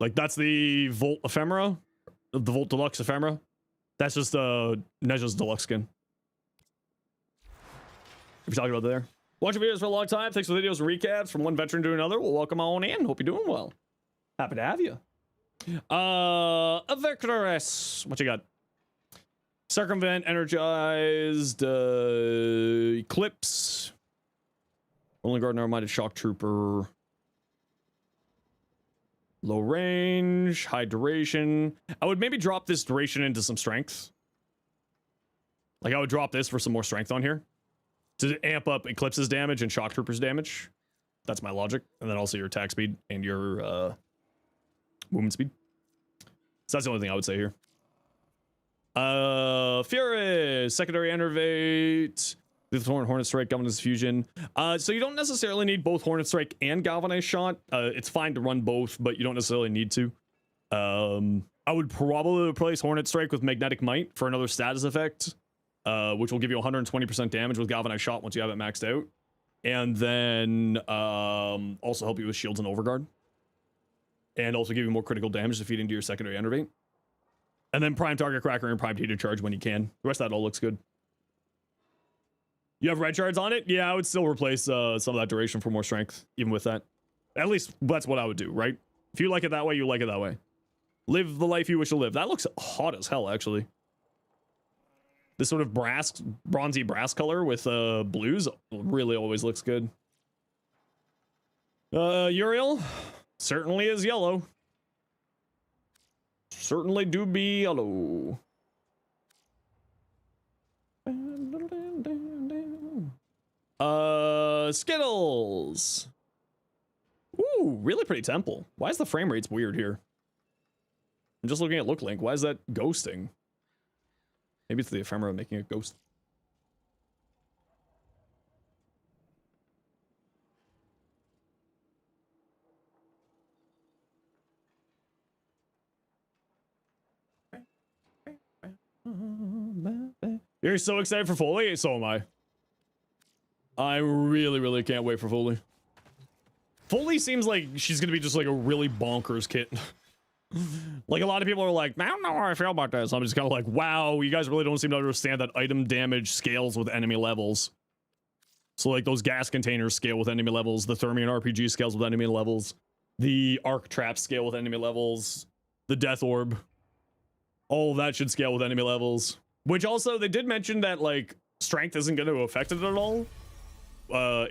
Like, that's the Volt ephemera. The Volt Deluxe ephemera. That's just, Neja's deluxe skin. If you're talking about there. Watching videos for a long time. Thanks for the videos and recaps from one veteran to another. Well, welcome on in. Hope you're doing well. Happy to have you. A Victoress. What you got? Circumvent, Energized, Eclipse. Rolling Guard, Narrow-Minded, Shock Trooper. Low range, high duration. I would maybe drop this duration into some strength. Like, I would drop this for some more strength on here. To amp up Eclipse's damage and Shock Trooper's damage. That's my logic. And then also your attack speed and your movement speed. So that's the only thing I would say here. Furious, secondary enervate, Hornet Strike, Galvanized Fusion. So you don't necessarily need both Hornet Strike and Galvanized Shot. It's fine to run both, but you don't necessarily need to. I would probably replace Hornet Strike with Magnetic Might for another status effect. Which will give you 120% damage with Galvanized Shot once you have it maxed out. And then also help you with Shields and Overguard. And also give you more critical damage to feed into your secondary enervate. And then Prime Target Cracker and Prime Heater Charge when you can. The rest of that all looks good. You have red shards on it? Yeah, I would still replace some of that duration for more strength, even with that. At least that's what I would do, right? If you like it that way, you like it that way. Live the life you wish to live. That looks hot as hell, actually. This sort of bronzy brass color with blues really always looks good. Uriel certainly is yellow. Certainly do be yellow. Skittles. Ooh, Ooh, really pretty temple. Why is the frame rates weird here? I'm just looking at look link. Why is that ghosting? Maybe it's the ephemera making it ghost. You're so excited for Foley? So am I. I really, really can't wait for Foley. Foley seems like she's gonna be just like a really bonkers kit. Like a lot of people are like, I don't know how I feel about this. I'm just kind of like, wow, you guys really don't seem to understand that item damage scales with enemy levels. So like those gas containers scale with enemy levels. The Thermion RPG scales with enemy levels. The arc trap scale with enemy levels. The death orb. All of that should scale with enemy levels. Which also, they did mention that, like, strength isn't going to affect it at all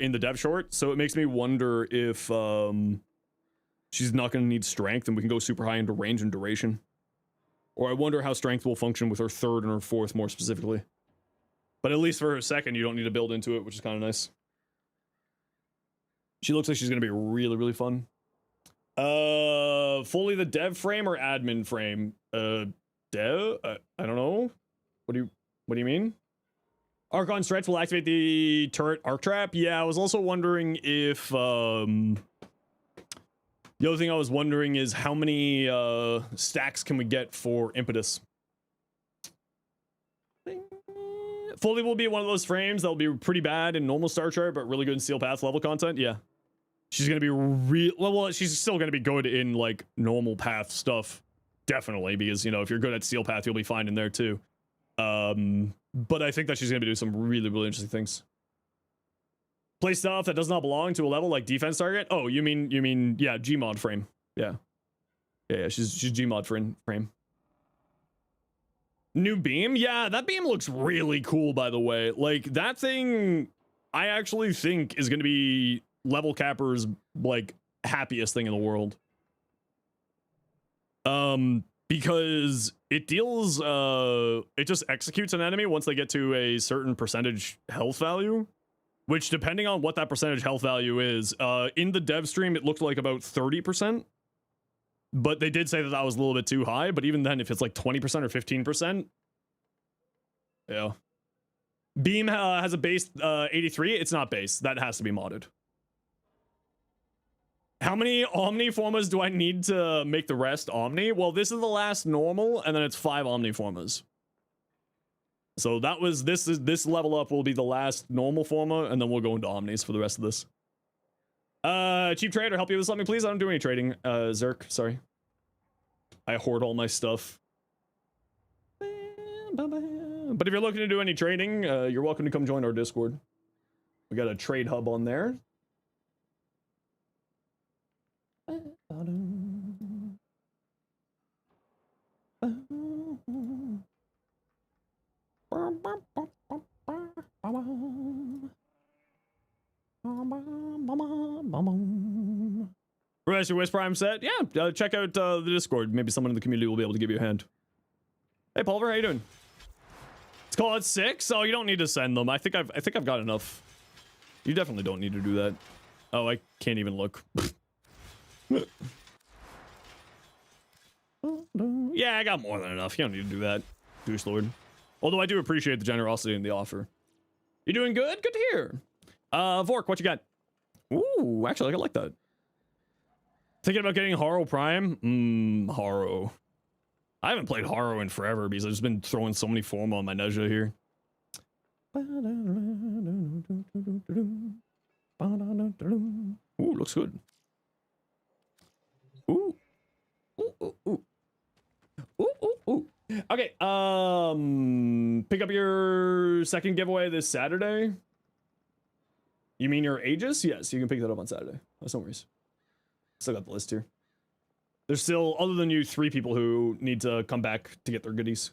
in the dev short. So it makes me wonder if she's not going to need strength and we can go super high into range and duration. Or I wonder how strength will function with her third and her fourth more specifically. But at least for her second, you don't need to build into it, which is kind of nice. She looks like she's going to be really, really fun. Fully the dev frame or admin frame? Dev? I don't know. What do you mean? Archon stretch will activate the turret arc trap. Yeah, I was also wondering if the other thing I was wondering is how many stacks can we get for impetus? Fully will be one of those frames that'll be pretty bad in normal Star Chart, but really good in Steel Path level content. Yeah, she's gonna be well, she's still gonna be good in like normal path stuff. Definitely, because, you know, if you're good at Steel Path, you'll be fine in there too. But I think that she's gonna be doing some really, really interesting things. Play stuff that does not belong to a level like defense target. Oh, you mean, yeah, Gmod frame. Yeah. Yeah, she's Gmod frame. New beam? Yeah, that beam looks really cool, by the way. Like, that thing, I actually think is gonna be level capper's, like, happiest thing in the world. Because it deals, it just executes an enemy once they get to a certain percentage health value, which depending on what that percentage health value is, in the dev stream, it looked like about 30%, but they did say that that was a little bit too high. But even then, if it's like 20% or 15%, yeah. Beam has a base 83. It's not base. That has to be modded. How many Omni Formas do I need to make the rest Omni? Well, this is the last normal, and then it's 5 Omni Formas. So that was this level up will be the last normal Forma, and then we'll go into Omnis for the rest of this. Cheap trader, help you with something, please. I don't do any trading. Zerk, sorry. I hoard all my stuff. But if you're looking to do any trading, you're welcome to come join our Discord. We got a trade hub on there. Professor West Prime said, yeah, check out the Discord. Maybe someone in the community will be able to give you a hand. Hey, Pulver, how you doing? Let's call it 6. Oh, you don't need to send them. I think I've got enough. You definitely don't need to do that. Oh, I can't even look. Yeah, I got more than enough. You don't need to do that, Goose Lord. Although I do appreciate the generosity in the offer. You doing good? Good to hear. Vork, what you got? Ooh, actually, I like that. Thinking about getting Haro Prime? Haro. I haven't played Haro in forever because I've just been throwing so many Forma on my Nezha here. Ooh, looks good. Ooh. Ooh, ooh, ooh. Ooh, ooh, ooh. Okay, pick up your second giveaway this Saturday. You mean your Aegis? Yes, you can pick that up on Saturday. That's no worries. Still got the list here. There's still, other than you, 3 people who need to come back to get their goodies.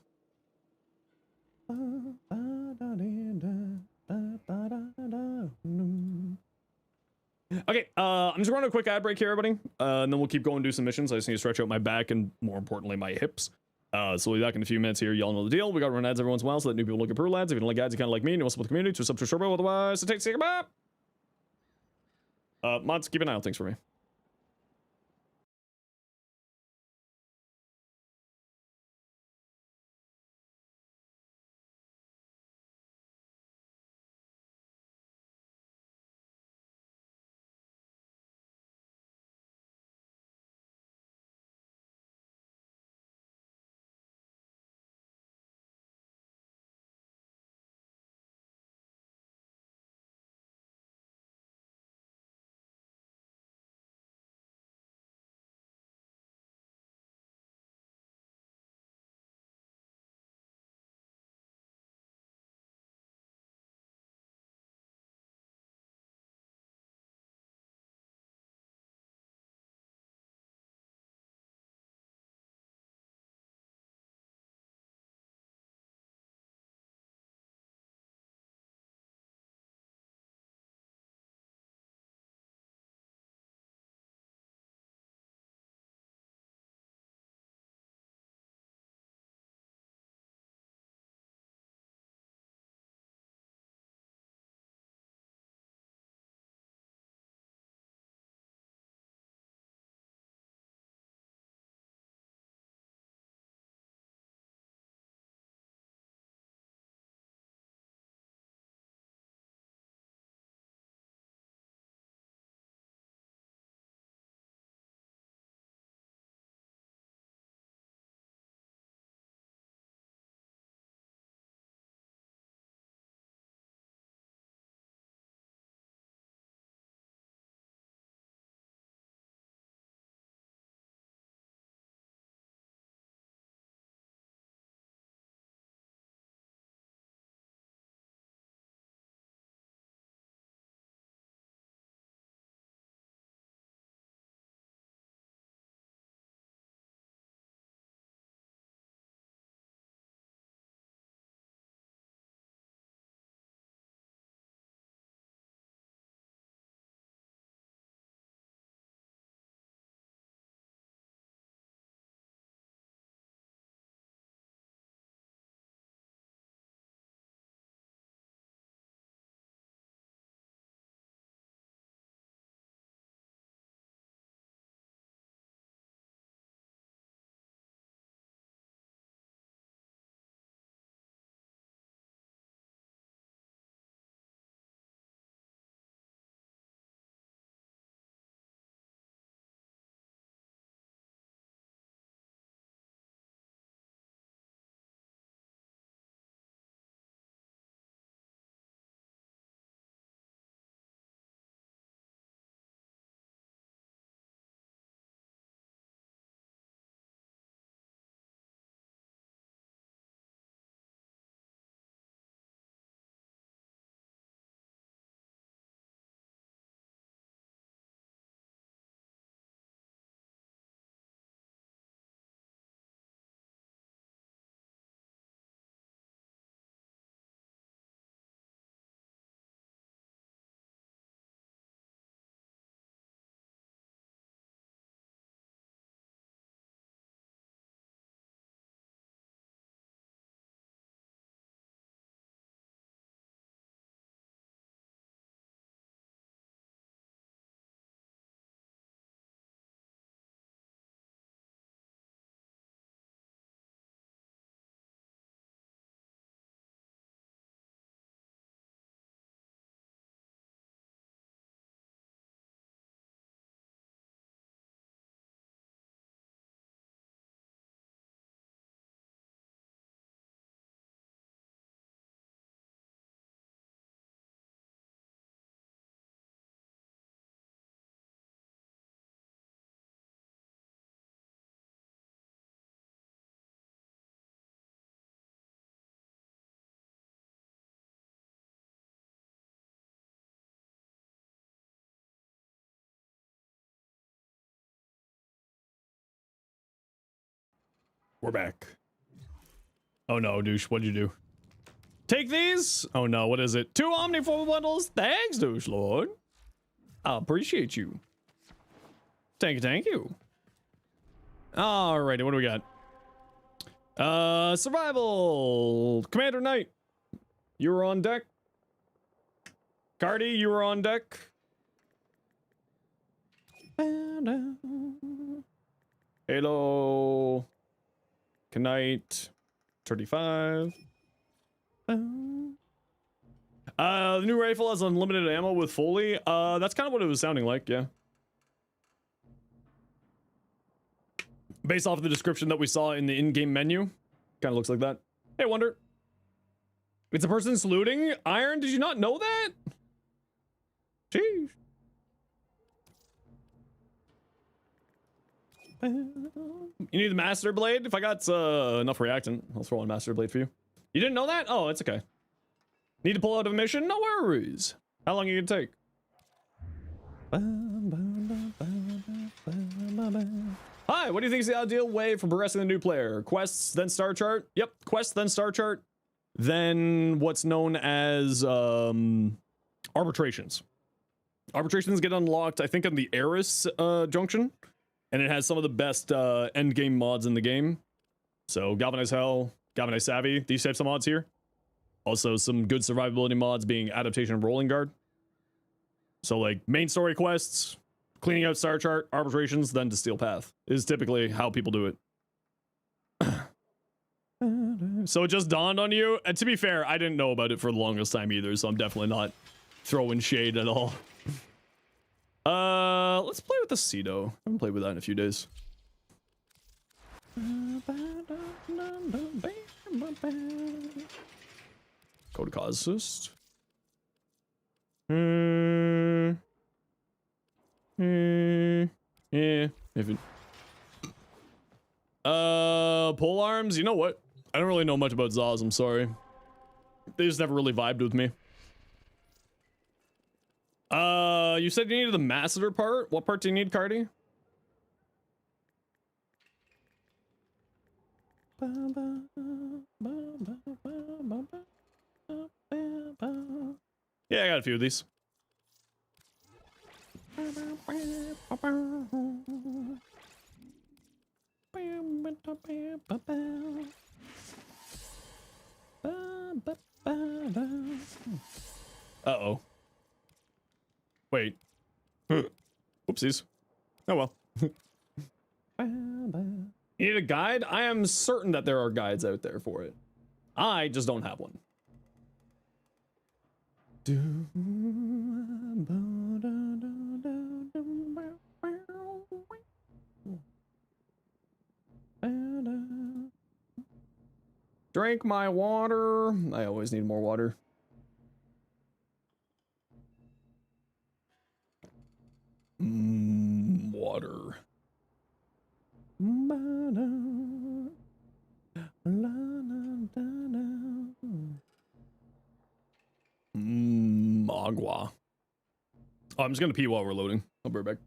Okay, I'm just running a quick ad break here, everybody. And then we'll keep going and do some missions. I just need to stretch out my back and, more importantly, my hips. So we'll be back in a few minutes here. Y'all know the deal. We got to run ads every once in a while so that new people look at pro lads. If you don't like ads, you kind of like me and you want to support the community, to sub to Sherbo. Otherwise, so take a bye. Mods, keep an eye out. Thanks for me. We're back. Oh no, douche, what'd you do? Take these? Oh no, what is it? 2 Omniform bundles? Thanks, douche lord. I appreciate you. Thank you. Alrighty, what do we got? Survival. Commander Knight, you were on deck. Cardi, you were on deck. Halo. Knight. 35. The new rifle has unlimited ammo with Foley. That's kind of what it was sounding like, yeah. Based off of the description that we saw in the in-game menu. Kind of looks like that. Hey, Wonder. It's a person saluting? Iron, did you not know that? Jeez. You need the Master Blade? If I got enough reactant, I'll throw on Master Blade for you. You didn't know that? Oh, it's okay. Need to pull out of a mission? No worries. How long are you gonna take? Hi, what do you think is the ideal way for progressing the new player? Quests, then star chart? Yep, quests, then star chart. Then what's known as arbitrations. Arbitrations get unlocked, I think, on the Eris junction. And it has some of the best end game mods in the game. So Galvanize Hell, Galvanize Savvy, these types of mods here. Also some good survivability mods being Adaptation and Rolling Guard. So like main story quests, cleaning out star chart, arbitrations, then to Steel Path is typically how people do it. So it just dawned on you. And to be fair, I didn't know about it for the longest time either, so I'm definitely not throwing shade at all. Let's play with the Cedo. I haven't played with that in a few days. Code of Causist. Yeah. If it... pole arms. You know what? I don't really know much about Zaz. I'm sorry. They just never really vibed with me. You said you needed the masseter part. What part do you need, Cardi? Yeah, I got a few of these. Uh-oh. Wait. Whoopsies. Oh well. You need a guide? I am certain that there are guides out there for it. I just don't have one. Drink my water. I always need more water. Water. Agua. Oh, I'm just gonna pee while we're loading. I'll be right back.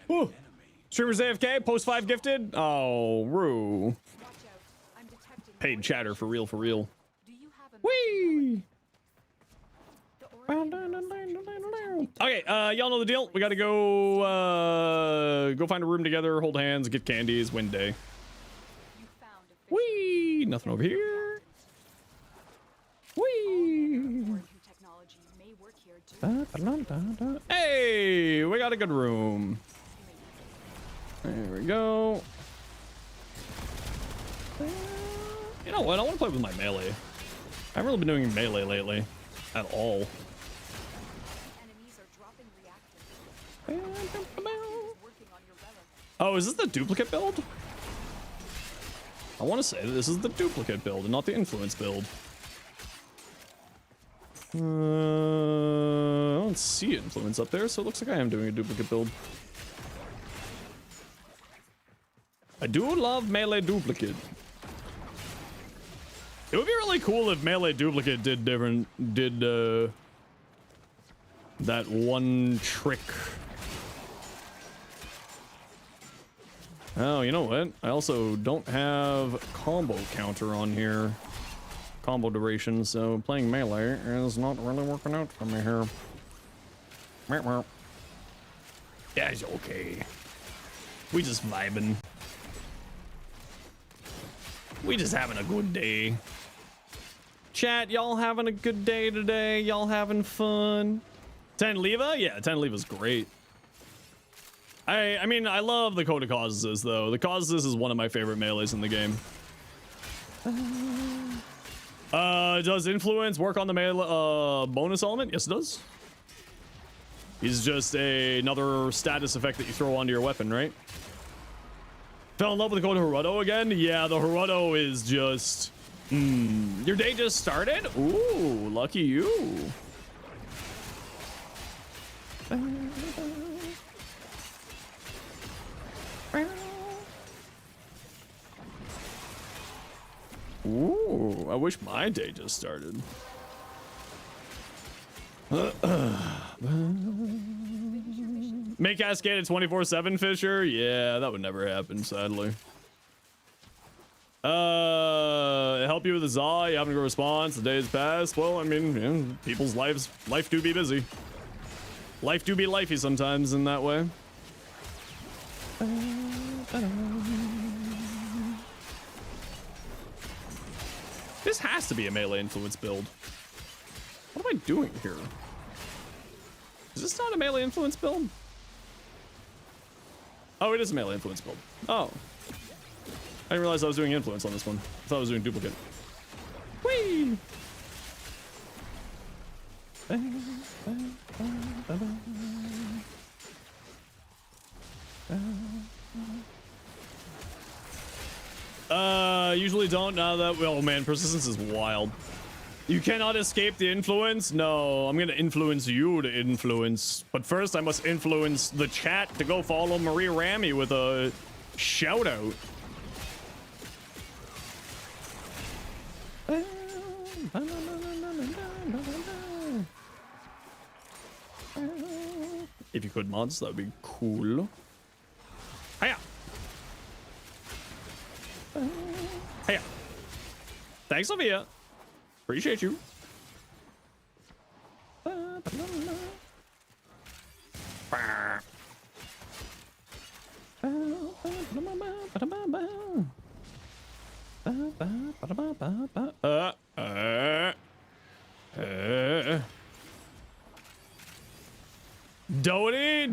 Woo. Streamers AFK, post 5 gifted. Oh, Rue. Watch out. I'm detecting Paid chatter for real, for real. Do you have a Whee! The Oregon Okay, y'all know the deal. We gotta go, go find a room together, hold hands, get candies, win day. Whee! Nothing over here. Whee! Foreign technology may work here too. Hey, we got a good room. There we go. You know what? I want to play with my melee. I haven't really been doing melee lately at all. Enemies are dropping reactors. Working on your relics. Oh, is this the duplicate build? I want to say that this is the duplicate build and not the influence build. I don't see influence up there, so it looks like I am doing a duplicate build. I do love melee duplicate. It would be really cool if melee duplicate did that one trick. Oh, you know what? I also don't have combo counter on here. Combo duration, so playing melee is not really working out for me here. Yeah, it's okay. We just vibing. We just having a good day. Chat, y'all having a good day today? Y'all having fun? 10 Leva? Yeah, 10 Leva's great. I mean, I love the Code of Causes, though. The Causes is one of my favorite melees in the game. Does influence work on the melee bonus element? Yes, it does. He's just another status effect that you throw onto your weapon, right? Fell in love with the Code of Haruto again? Yeah, the Haruto is just... Your day just started? Ooh, lucky you. Ooh, I wish my day just started. Make Cascade a 24/7 Fisher? Yeah, that would never happen, sadly. Help you with the Zaw, you haven't got a response, the day's passed. Well, I mean, you know, people's life do be busy. Life do be lifey sometimes in that way. This has to be a melee influence build. What am I doing here? Is this not a melee influence build? Oh, it is a melee influence build. Oh. I didn't realize I was doing influence on this one. I thought I was doing duplicate. Whee! Usually don't now that, oh man, persistence is wild. You cannot escape the influence? No, I'm gonna influence you to influence. But first I must influence the chat to go follow Maria Ramy with a shout out. If you could mods, that would be cool. Hiya! Hiya! Thanks, Sophia! Appreciate you.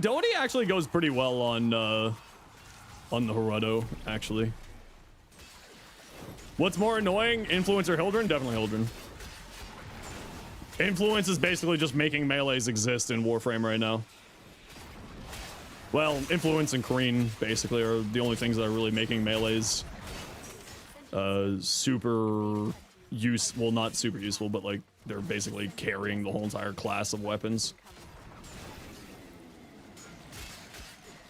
Doty actually goes pretty well on the Haruto, actually. What's more annoying, Influence or Hildren? Definitely Hildren. Influence is basically just making melees exist in Warframe right now. Well, Influence and Kareen basically are the only things that are really making melees super well, not super useful, but like they're basically carrying the whole entire class of weapons.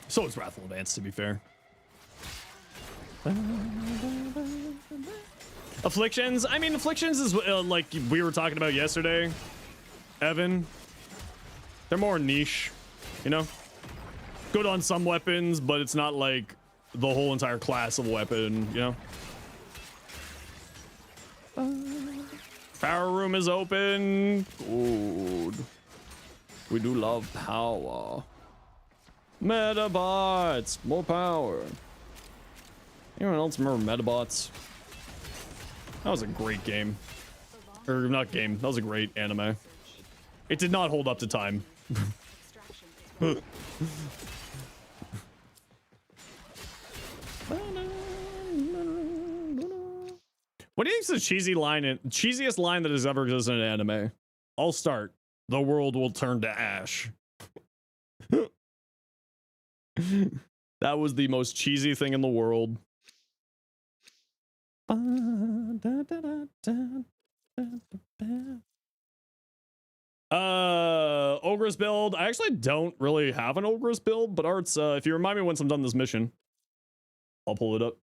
So is Wrathful Advance, to be fair. Afflictions? I mean, Afflictions is like we were talking about yesterday, Evan. They're more niche, you know? Good on some weapons, but it's not like the whole entire class of weapon, you know? Power room is open. Good. We do love power. Metabots, more power. Anyone else remember Metabots? That was a great game. Or not game. That was a great anime. It did not hold up to time. Extraction is well. What do you think's the cheesiest line that has ever existed in an anime? I'll start. The world will turn to ash. That was the most cheesy thing in the world. Ogress build. I actually don't really have an Ogress build, but Arts, if you remind me once I'm done this mission, I'll pull it up.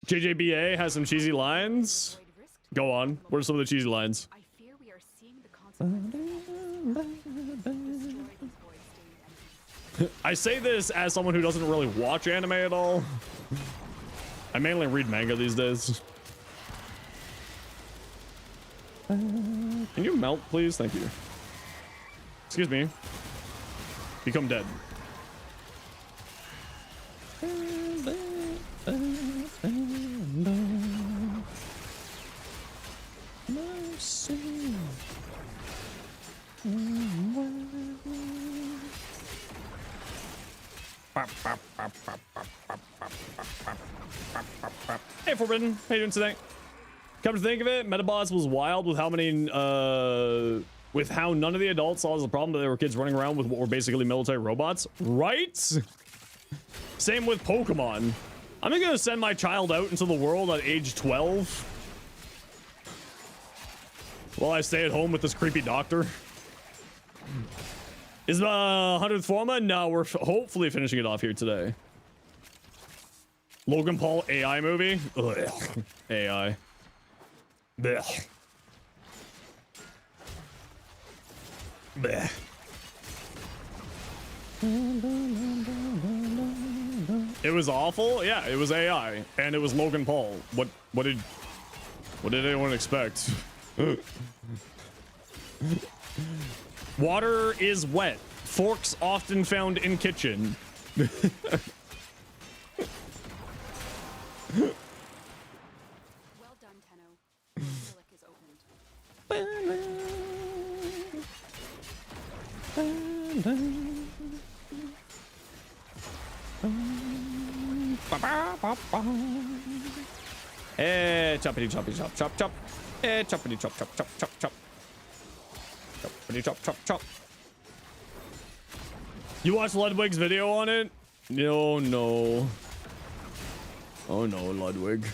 JJBA has some cheesy lines. Go on. What are some of the cheesy lines? I fear we are seeing the consequences. Destroy these void-stained enemies. I say this as someone who doesn't really watch anime at all. I mainly read manga these days. Can you melt, please? Thank you. Excuse me. Become dead. Hey Forbidden, how you doing today? Come to think of it, Metabots was wild with how many with how none of the adults saw as a problem that there were kids running around with what were basically military robots, right? Same with Pokemon. I'm not gonna send my child out into the world at age 12 while I stay at home with this creepy doctor. Is the 100th Forma? No, we're hopefully finishing it off here today. Logan Paul AI movie? Ugh. AI. Blech. Blech. It was awful. Yeah, it was AI, and it was Logan Paul. What did anyone expect? Water is wet. Forks often found in kitchen. Well done, Tenno. The relic is opened. Choppity choppity chop chop chop. Choppity chop chop chop chop chop. Choppity chop chop chop. You watched Ludwig's video on it? No, no. Oh no, Ludwig.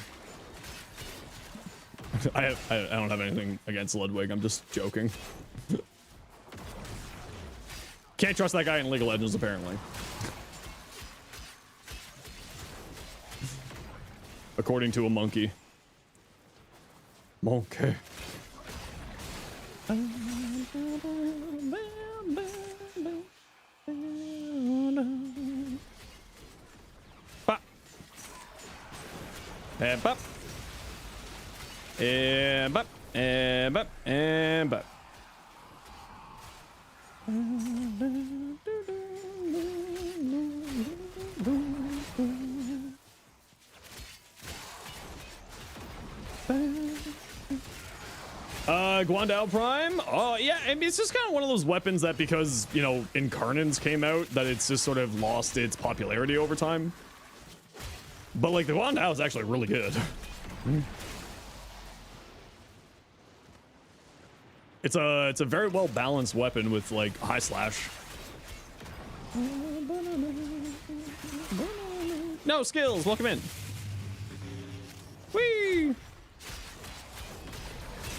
I don't have anything against Ludwig. I'm just joking. Can't trust that guy in League of Legends, apparently. According to a monkey. Monkey. Bop. And bop. And bop. And bop. And bop. Guandao Prime? Oh, yeah, I mean, it's just kind of one of those weapons that because, you know, Incarnons came out, that it's just sort of lost its popularity over time. But, like, the Guandao is actually really good. It's a very well balanced weapon with, like, high slash. No skills, welcome in. Whee!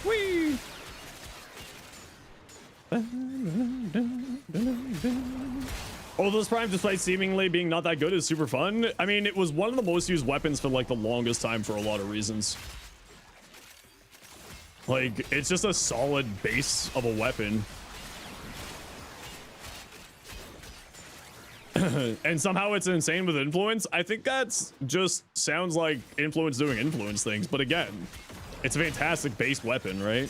Whee! Although this Prime, despite seemingly being not that good, is super fun. I mean, it was one of the most used weapons for like the longest time for a lot of reasons. Like, it's just a solid base of a weapon. And somehow it's insane with influence. I think that's just sounds like influence doing influence things, but again, it's a fantastic base weapon, right?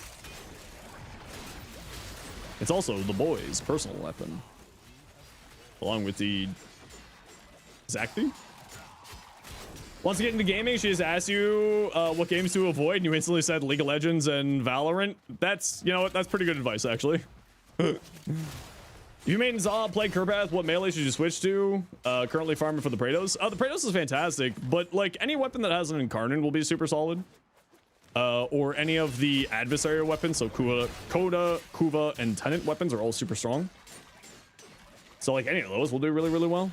It's also the boy's personal weapon, along with the Exactly. Once you get into gaming, she just asked you what games to avoid, and you instantly said League of Legends and Valorant. That's, you know what, that's pretty good advice, actually. If you made Zaw play Kerpath, what melee should you switch to? Currently farming for the Praetos. The Praetos is fantastic, but like any weapon that has an Incarnate will be super solid. Or any of the adversarial weapons, so Koda, Kuva, and Tenant weapons are all super strong. So like any of those will do really, really well.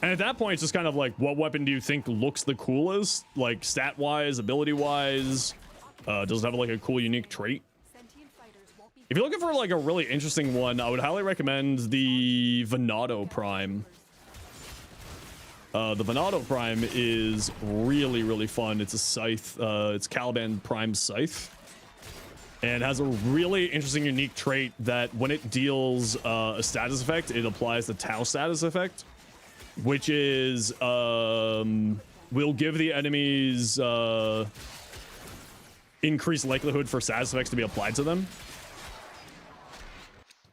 And at that point, it's just kind of like, what weapon do you think looks the coolest? Like stat-wise, ability-wise? Does it have like a cool, unique trait? If you're looking for like a really interesting one, I would highly recommend the Venado Prime. The Venado Prime is really, really fun. It's a scythe. It's Caliban Prime Scythe. And has a really interesting, unique trait that when it deals a status effect, it applies the Tau status effect, which is will give the enemies increased likelihood for status effects to be applied to them.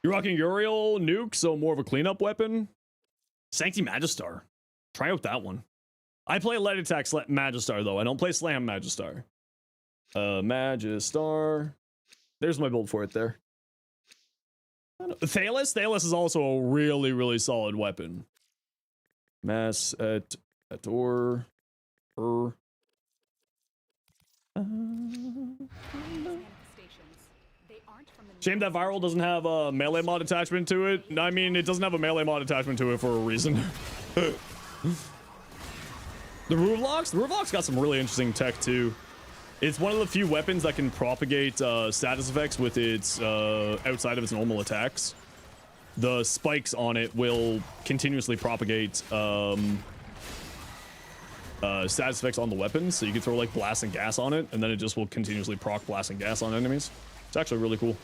You're rocking Uriel Nuke, so more of a cleanup weapon. Sancti Magistar. Try out that one. I play Lead Attack Magistar, though. I don't play Slam Magistar. Magistar. There's my build for it there. Thalos? Thalos is also a really, really solid weapon. Mass at or Shame that Viral doesn't have a melee mod attachment to it. I mean, it doesn't have a melee mod attachment to it for a reason. The Ruvlocks got some really interesting tech too. It's one of the few weapons that can propagate status effects with its outside of its normal attacks. The spikes on it will continuously propagate status effects on the weapons, so you can throw like blast and gas on it, and then it just will continuously proc blast and gas on enemies. It's actually really cool.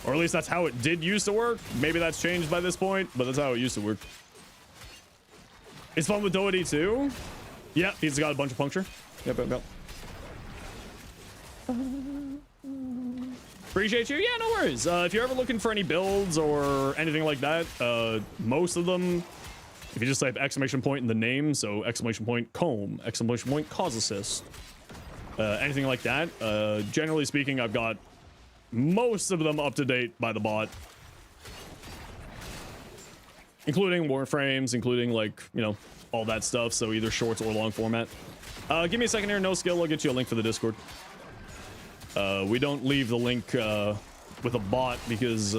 Or at least that's how it did used to work. Maybe that's changed by this point, but that's how it used to work. It's fun with Doherty too. Yep, he's got a bunch of puncture. Yep. Appreciate you. Yeah, no worries. If you're ever looking for any builds or anything like that, most of them, if you just type exclamation point in the name, so exclamation point comb, exclamation point cause assist, anything like that. Generally speaking, I've got most of them up to date by the bot, including Warframes, including like, you know, all that stuff. So either shorts or long format. Give me a second here. No skill. I'll get you a link for the Discord. We don't leave the link with a bot because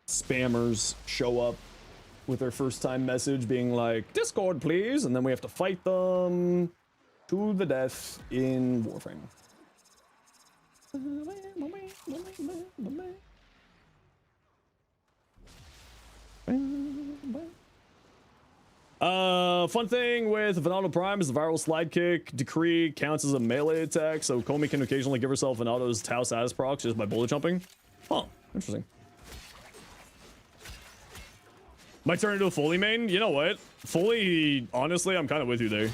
spammers show up with their first time message being like, Discord, please. And then we have to fight them to the death in Warframe. Fun thing with Venado Prime is the viral slide kick decree counts as a melee attack, so Komi can occasionally give herself Venado's Tau status procs just by bullet jumping. Huh, interesting. Might turn into a Foley main? You know what? Foley, honestly, I'm kind of with you there.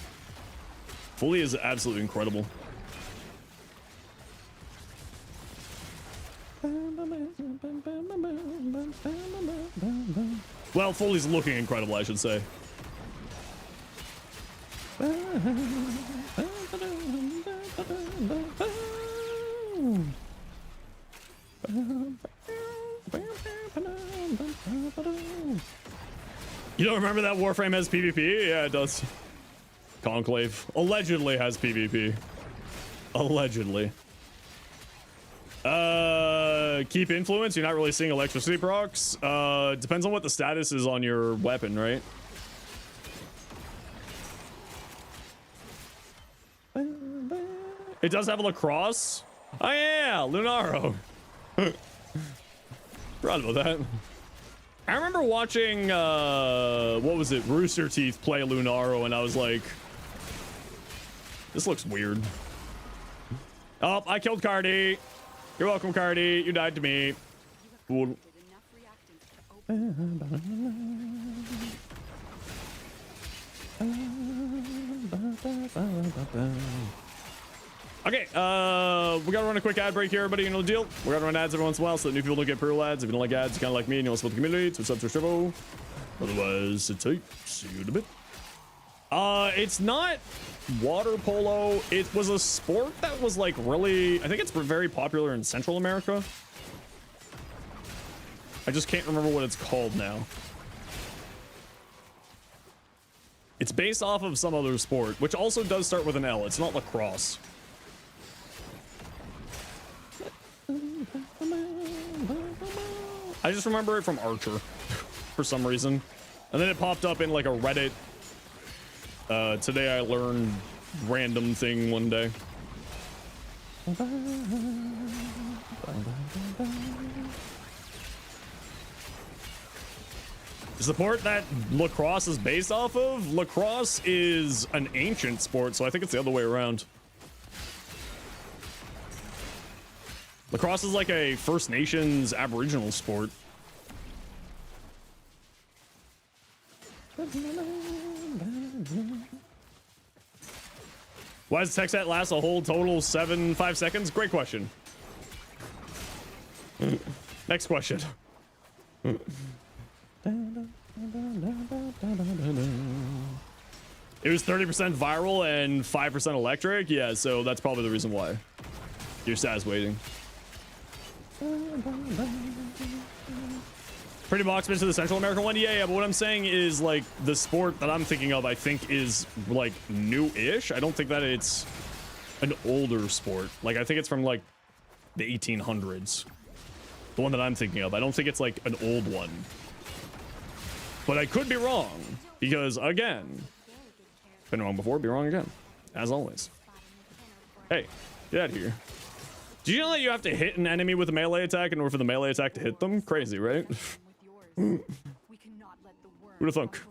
Foley is absolutely incredible. Well, Foley's looking incredible, I should say. You don't remember that Warframe has PvP? Yeah, it does. Conclave allegedly has PvP. Allegedly. Keep influence. You're not really seeing electricity procs. Depends on what the status is on your weapon, right? It does have a lacrosse. Oh yeah, Lunaro. Proud about that. I remember watching what was it, Rooster Teeth play Lunaro, and I was like, this looks weird. Oh, I killed Cardi. You're welcome, Cardi. You died to me. Cool. Okay, we gotta run a quick ad break here, everybody. You know the deal. We're gonna run ads every once in a while so that new people don't get pre-roll ads. If you don't like ads, you kind of like me and you want to support the community, it's what's up to Strivo. Otherwise, it's tight. See you in a bit. It's not water polo. It was a sport that was like really, I think it's very popular in Central America. I just can't remember what it's called now. It's based off of some other sport, which also does start with an L. It's not lacrosse. I just remember it from Archer for some reason. And then it popped up in like a Reddit. Today I learned random thing one day. The sport that lacrosse is based off of? Lacrosse is an ancient sport, so I think it's the other way around. Lacrosse is like a First Nations Aboriginal sport. Why does text that last a whole total 5 seconds? Great question. Next question. It was 30% viral and 5% electric. Yeah, so that's probably the reason why. Your stats waiting. Pretty box to the Central American one. Yeah, but what I'm saying is like the sport that I'm thinking of, I think is like new-ish. I don't think that it's an older sport. Like I think it's from like the 1800s. The one that I'm thinking of. I don't think it's like an old one. But I could be wrong because again, been wrong before, be wrong again, as always. Hey, get out of here. Do you know that you have to hit an enemy with a melee attack in order for the melee attack to hit them? Crazy, right? Who'd have thunk?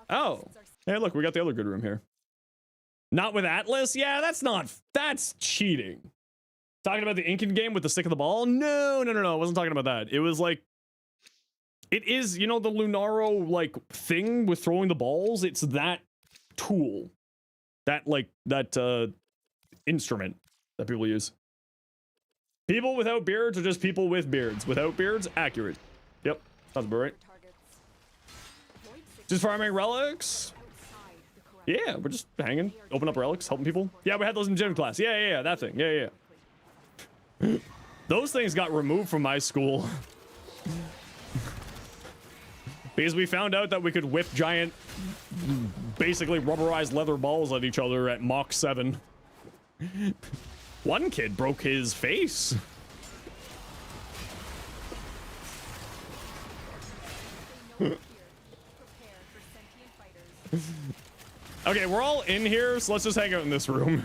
Oh, hey, look, we got the other good room here. Not with Atlas? Yeah, that's cheating. Talking about the Incan game with the stick of the ball? No. I wasn't talking about that. It was like, it is, you know, the Lunaro like thing with throwing the balls. It's that tool, that instrument that people use. People without beards are just people with beards. Without beards, accurate. Yep, that's about right. Just farming relics. Yeah, we're just hanging, open up relics, helping people. Yeah, we had those in gym class. Yeah, that thing. Yeah. Those things got removed from my school because we found out that we could whip giant, basically rubberized leather balls at each other at Mach 7. One kid broke his face. Okay, we're all in here, so let's just hang out in this room.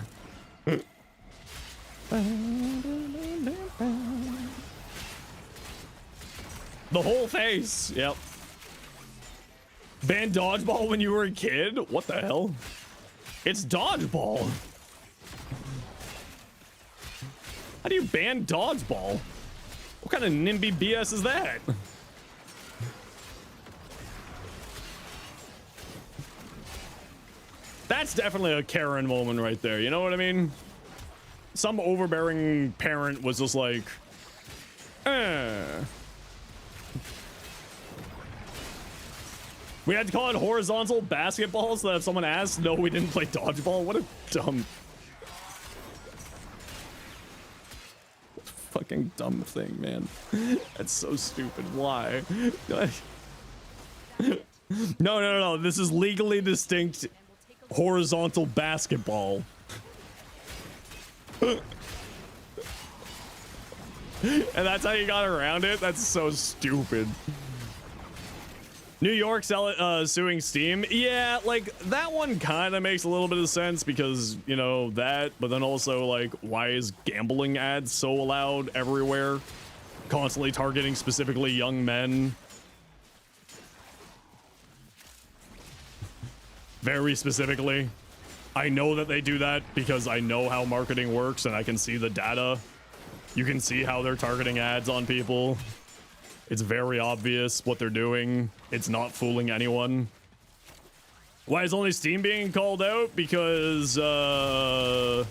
The whole face. Yep. Banned dodgeball when you were a kid? What the hell? It's dodgeball. How do you ban dodgeball? What kind of NIMBY BS is that? That's definitely a Karen moment right there. You know what I mean? Some overbearing parent was just like, We had to call it horizontal basketball so that if someone asked, no, we didn't play dodgeball. What a dumb, fucking dumb thing, man. That's so stupid. Why? No. This is legally distinct horizontal basketball. And that's how you got around it? That's so stupid. New York suing Steam. Yeah, like that one kind of makes a little bit of sense because, you know, that, but then also like, why is gambling ads so allowed everywhere? Constantly targeting specifically young men. Very specifically. I know that they do that because I know how marketing works and I can see the data. You can see how they're targeting ads on people. It's very obvious what they're doing. It's not fooling anyone. Why is only Steam being called out? Because, I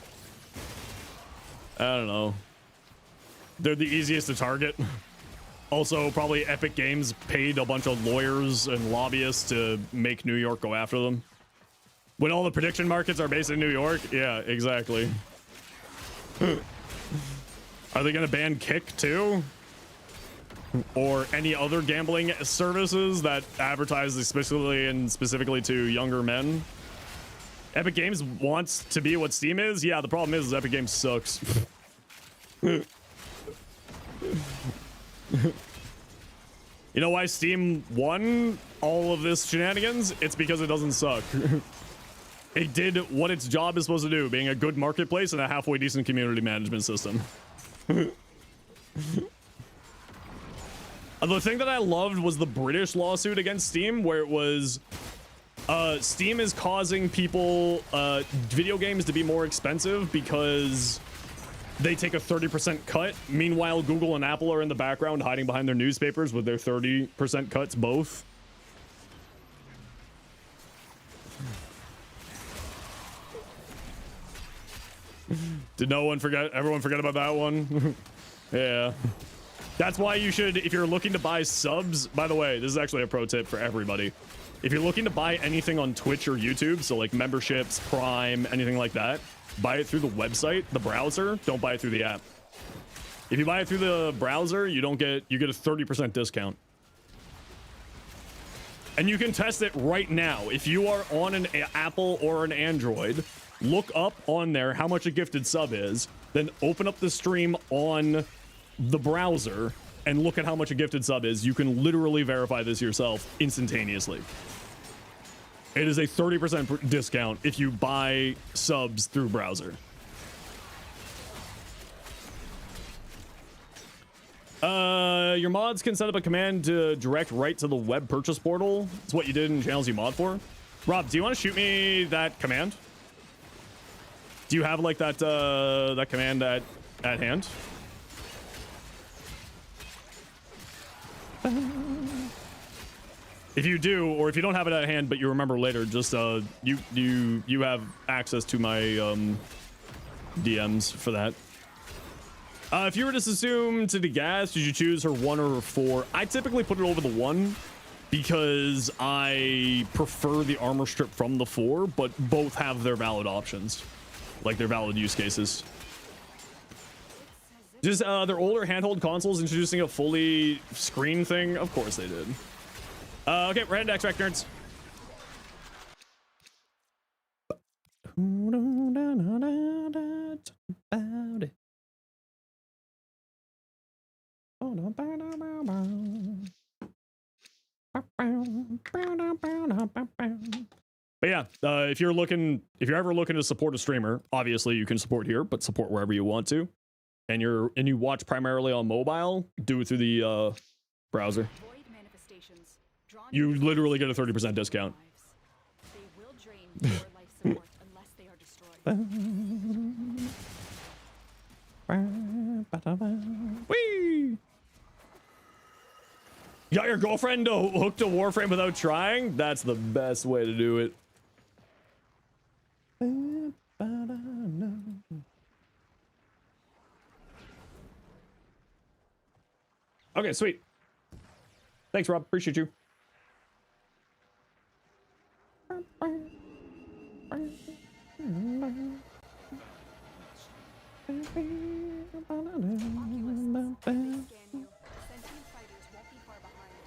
don't know. They're the easiest to target. Also, probably Epic Games paid a bunch of lawyers and lobbyists to make New York go after them. When all the prediction markets are based in New York? Yeah, exactly. Are they gonna ban Kick too? Or any other gambling services that advertise specifically to younger men? Epic Games wants to be what Steam is? Yeah, the problem is Epic Games sucks. You know why Steam won all of this shenanigans? It's because it doesn't suck. It did what its job is supposed to do, being a good marketplace and a halfway decent community management system. The thing that I loved was the British lawsuit against Steam, where it was Steam is causing people video games to be more expensive because they take a 30% cut. Meanwhile, Google and Apple are in the background hiding behind their newspapers with their 30% cuts both. Did everyone forget about that one? Yeah. That's why you should, if you're looking to buy subs, by the way, this is actually a pro tip for everybody. If you're looking to buy anything on Twitch or YouTube, so like memberships, Prime, anything like that, buy it through the website, the browser. Don't buy it through the app. If you buy it through the browser, you get a 30% discount. And you can test it right now. If you are on an Apple or an Android, look up on there how much a gifted sub is, then open up the stream on the browser and look at how much a gifted sub is. You can literally verify this yourself instantaneously. It is a 30% discount if you buy subs through browser. Your mods can set up a command to direct right to the web purchase portal. It's what you did in channels you mod for. Rob, do you want to shoot me that command? Do you have like that that command at hand? If you do, or if you don't have it at hand, but you remember later, just you have access to my DMs for that. If you were to assume to the gas, did you choose her 1 or 4? I typically put it over the 1 because I prefer the armor strip from the 4, but both have their valid options, like their valid use cases. Just their older handheld consoles introducing a fully screen thing. Of course they did. Okay, we're heading to Extract Nerds. But yeah, if you're ever looking to support a streamer, obviously you can support here, but support wherever you want to. And you watch primarily on mobile, do it through the browser. You literally get a 30% discount. They will drain your life support unless they are destroyed. Whee! You got your girlfriend hooked to Warframe without trying? That's the best way to do it. Okay, sweet. Thanks, Rob. Appreciate you.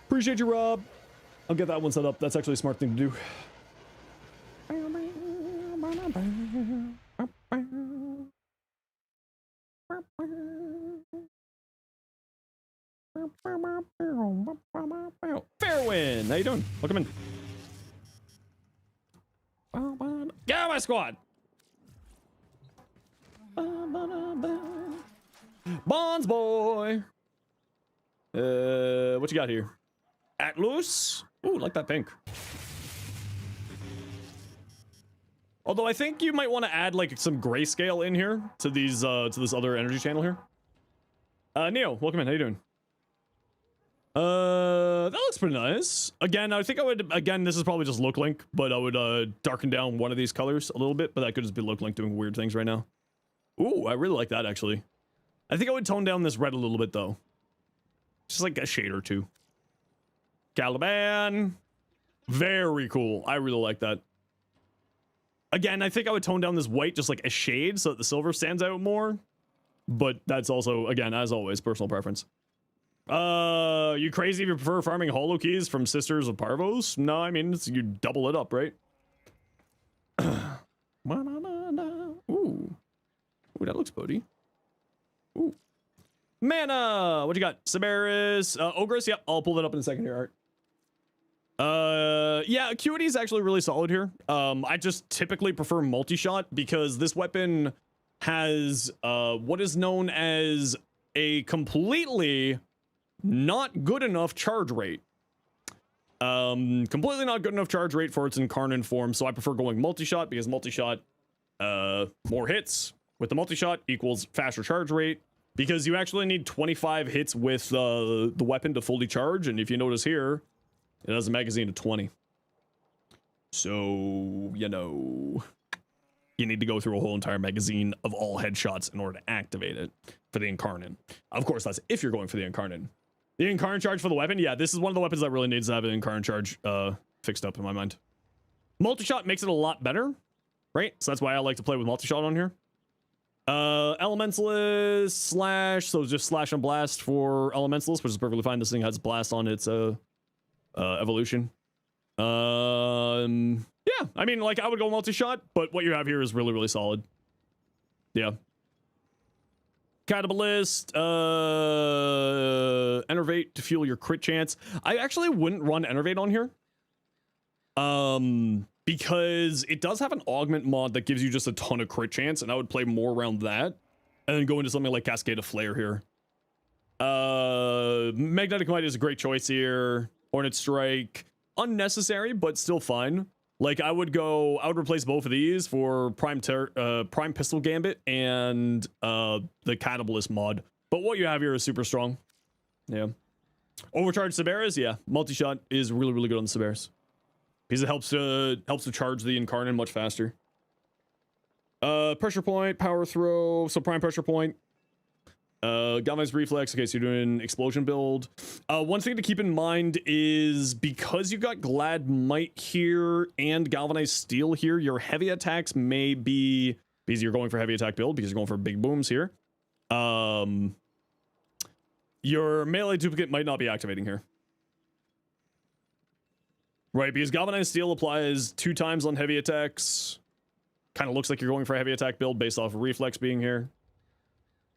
Appreciate you, Rob. I'll get that one set up. That's actually a smart thing to do. Fairwin, how you doing? Welcome in. Get out of my squad. Bonds boy. What you got here? Atlus. Ooh, like that pink. Although I think you might want to add like some grayscale in here to these to this other energy channel here. Neo, welcome in. How you doing? That looks pretty nice. Again, I think I would, again, this is probably just look link, but I would darken down one of these colors a little bit, but that could just be look link doing weird things right now. Ooh, I really like that, actually. I think I would tone down this red a little bit, though. Just like a shade or two. Caliban. Very cool. I really like that. Again, I think I would tone down this white just like a shade so that the silver stands out more. But that's also, again, as always, personal preference. You crazy if you prefer farming holo keys from Sisters of Parvos? No, I mean, you double it up, right? Ooh. Ooh, that looks buddy. Ooh. Mana! What you got? Siberis, Ogress, yep, I'll pull that up in a second here, Art. Yeah, Acuity is actually really solid here. I just typically prefer multi-shot because this weapon has, what is known as a completely not good enough charge rate. Completely not good enough charge rate for its incarnate form, so I prefer going multi-shot because multi-shot, more hits with the multi-shot equals faster charge rate because you actually need 25 hits with the weapon to fully charge, and if you notice here, it has a magazine of 20. So, you know, you need to go through a whole entire magazine of all headshots in order to activate it for the incarnate. Of course, that's if you're going for the incarnate. The incarnate charge for the weapon, yeah, this is one of the weapons that really needs to have an incarnate charge fixed up in my mind. Multi-shot makes it a lot better, right? So that's why I like to play with multi-shot on here. Elementalist slash, so just slash and blast for Elementalist, which is perfectly fine. This thing has blast on its evolution. Yeah, I mean, like, I would go multi-shot, but what you have here is really, really solid. Yeah. Catabalist, Enervate to fuel your crit chance. I actually wouldn't run Enervate on here. Because it does have an augment mod that gives you just a ton of crit chance, and I would play more around that. And then go into something like Cascade of Flare here. Magnetic Might is a great choice here. Hornet Strike, unnecessary, but still fine. Like, I would replace both of these for Prime Pistol Gambit and the Catabalist mod. But what you have here is super strong. Yeah. Overcharge Siberis, yeah. Multi-shot is really, really good on the Siberis. Because it helps to charge the Incarnate much faster. Pressure Point, Power Throw, so Prime Pressure Point. Galvanized Reflex, okay, so you're doing Explosion build. One thing to keep in mind is because you got Glad Might here and Galvanized Steel here, your heavy attacks may be, because you're going for heavy attack build, because you're going for big booms here. Your melee duplicate might not be activating here. Right, because Galvanized Steel applies 2 times on heavy attacks. Kind of looks like you're going for a heavy attack build based off of Reflex being here.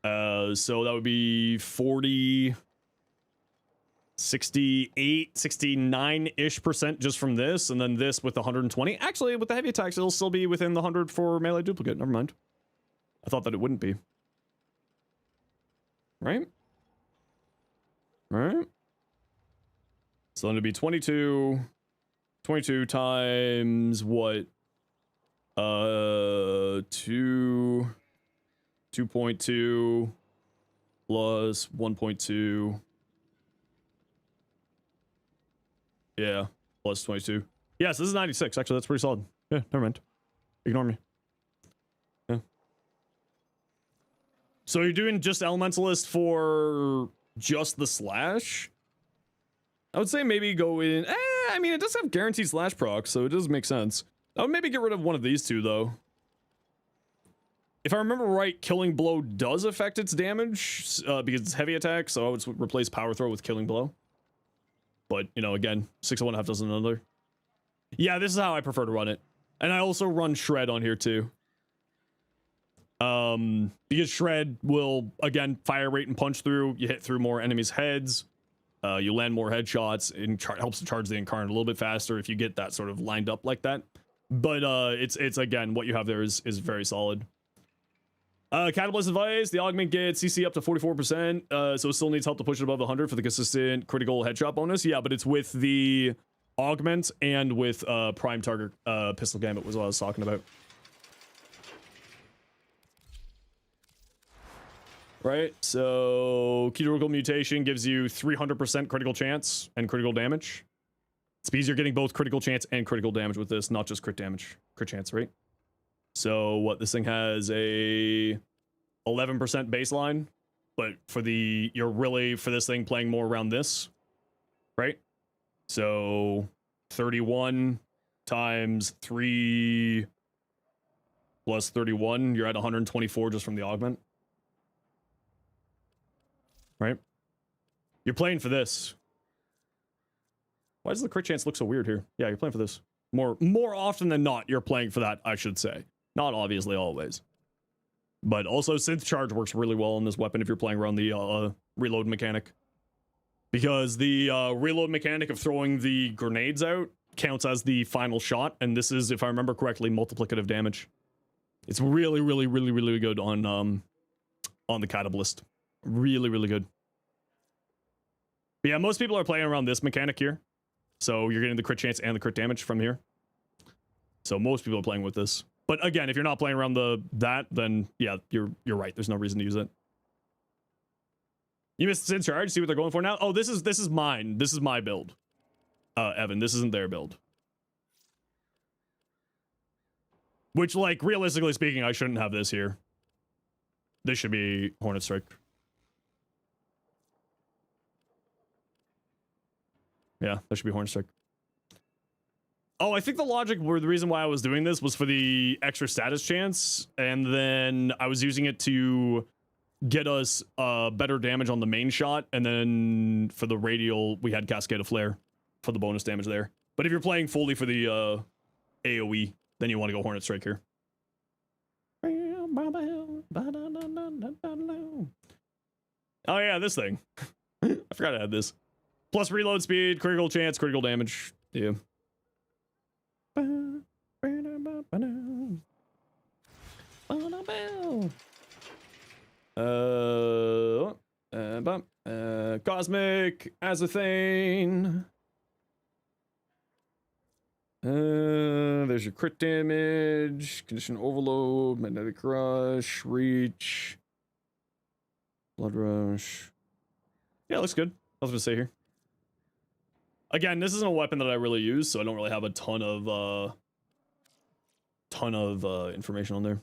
So that would be 40, 68, 69-ish% just from this, and then this with 120. Actually, with the heavy attacks, it'll still be within the 100 for melee duplicate. Never mind. I thought that it wouldn't be. Right? Right? So then it'd be 22 times what? 2.2 plus 1.2. Yeah, plus 22. Yes, this is 96. Actually, that's pretty solid. Yeah, never mind. Ignore me. Yeah. So you're doing just Elementalist for just the slash? I would say maybe go in... I mean, it does have guaranteed slash proc, so it does make sense. I would maybe get rid of one of these two, though. If I remember right, Killing Blow does affect its damage, because it's heavy attack, so I would replace Power Throw with Killing Blow. But, you know, again, 6 of one, half dozen another. Yeah, this is how I prefer to run it. And I also run Shred on here, too. Because Shred will, again, fire rate and punch through. You hit through more enemies' heads. You land more headshots, and helps to charge the Incarnate a little bit faster if you get that sort of lined up like that. But it's again, what you have there is very solid. Catabalist Advice, the augment gets CC up to 44%, so it still needs help to push it above the 100 for the consistent critical headshot bonus. Yeah, but it's with the augment and with prime target pistol gambit was what I was talking about. right? So critical mutation gives you 300% critical chance and critical damage. It's because you're getting both critical chance and critical damage with this, not just crit damage, crit chance, right? So what, this thing has a 11% baseline, but for the, you're really, for this thing, playing more around this, right? So 31 times 3 plus 31, you're at 124 just from the augment. Right? You're playing for this. Why does the crit chance look so weird here? Yeah, you're playing for this. More often than not, you're playing for that, I should say. Not obviously always. But also synth charge works really well on this weapon if you're playing around the reload mechanic. Because the reload mechanic of throwing the grenades out counts as the final shot, and this is, if I remember correctly, multiplicative damage. It's really, really, really, really good on the Catalyst. Really, really good. But yeah, most people are playing around this mechanic here. So you're getting the crit chance and the crit damage from here. So most people are playing with this. But again, if you're not playing around that, then yeah, you're right. There's no reason to use it. You missed Synth Charge. See what they're going for now? Oh, this is mine. This is my build. Evan, this isn't their build. Which, like, realistically speaking, I shouldn't have this here. This should be Hornet Strike. Yeah, that should be Hornet Strike. Oh, I think the logic, or the reason why I was doing this was for the extra status chance, and then I was using it to get us better damage on the main shot, and then for the radial, we had Cascade of Flare for the bonus damage there. But if you're playing fully for the AoE, then you want to go Hornet Strike here. Oh yeah, this thing. I forgot I had this. Plus reload speed, critical chance, critical damage. Yeah. Cosmic Azathane. There's your crit damage, condition overload, magnetic rush, reach, blood rush. Yeah, looks good. I was gonna say here. Again, this isn't a weapon that I really use, so I don't really have a ton of information on there.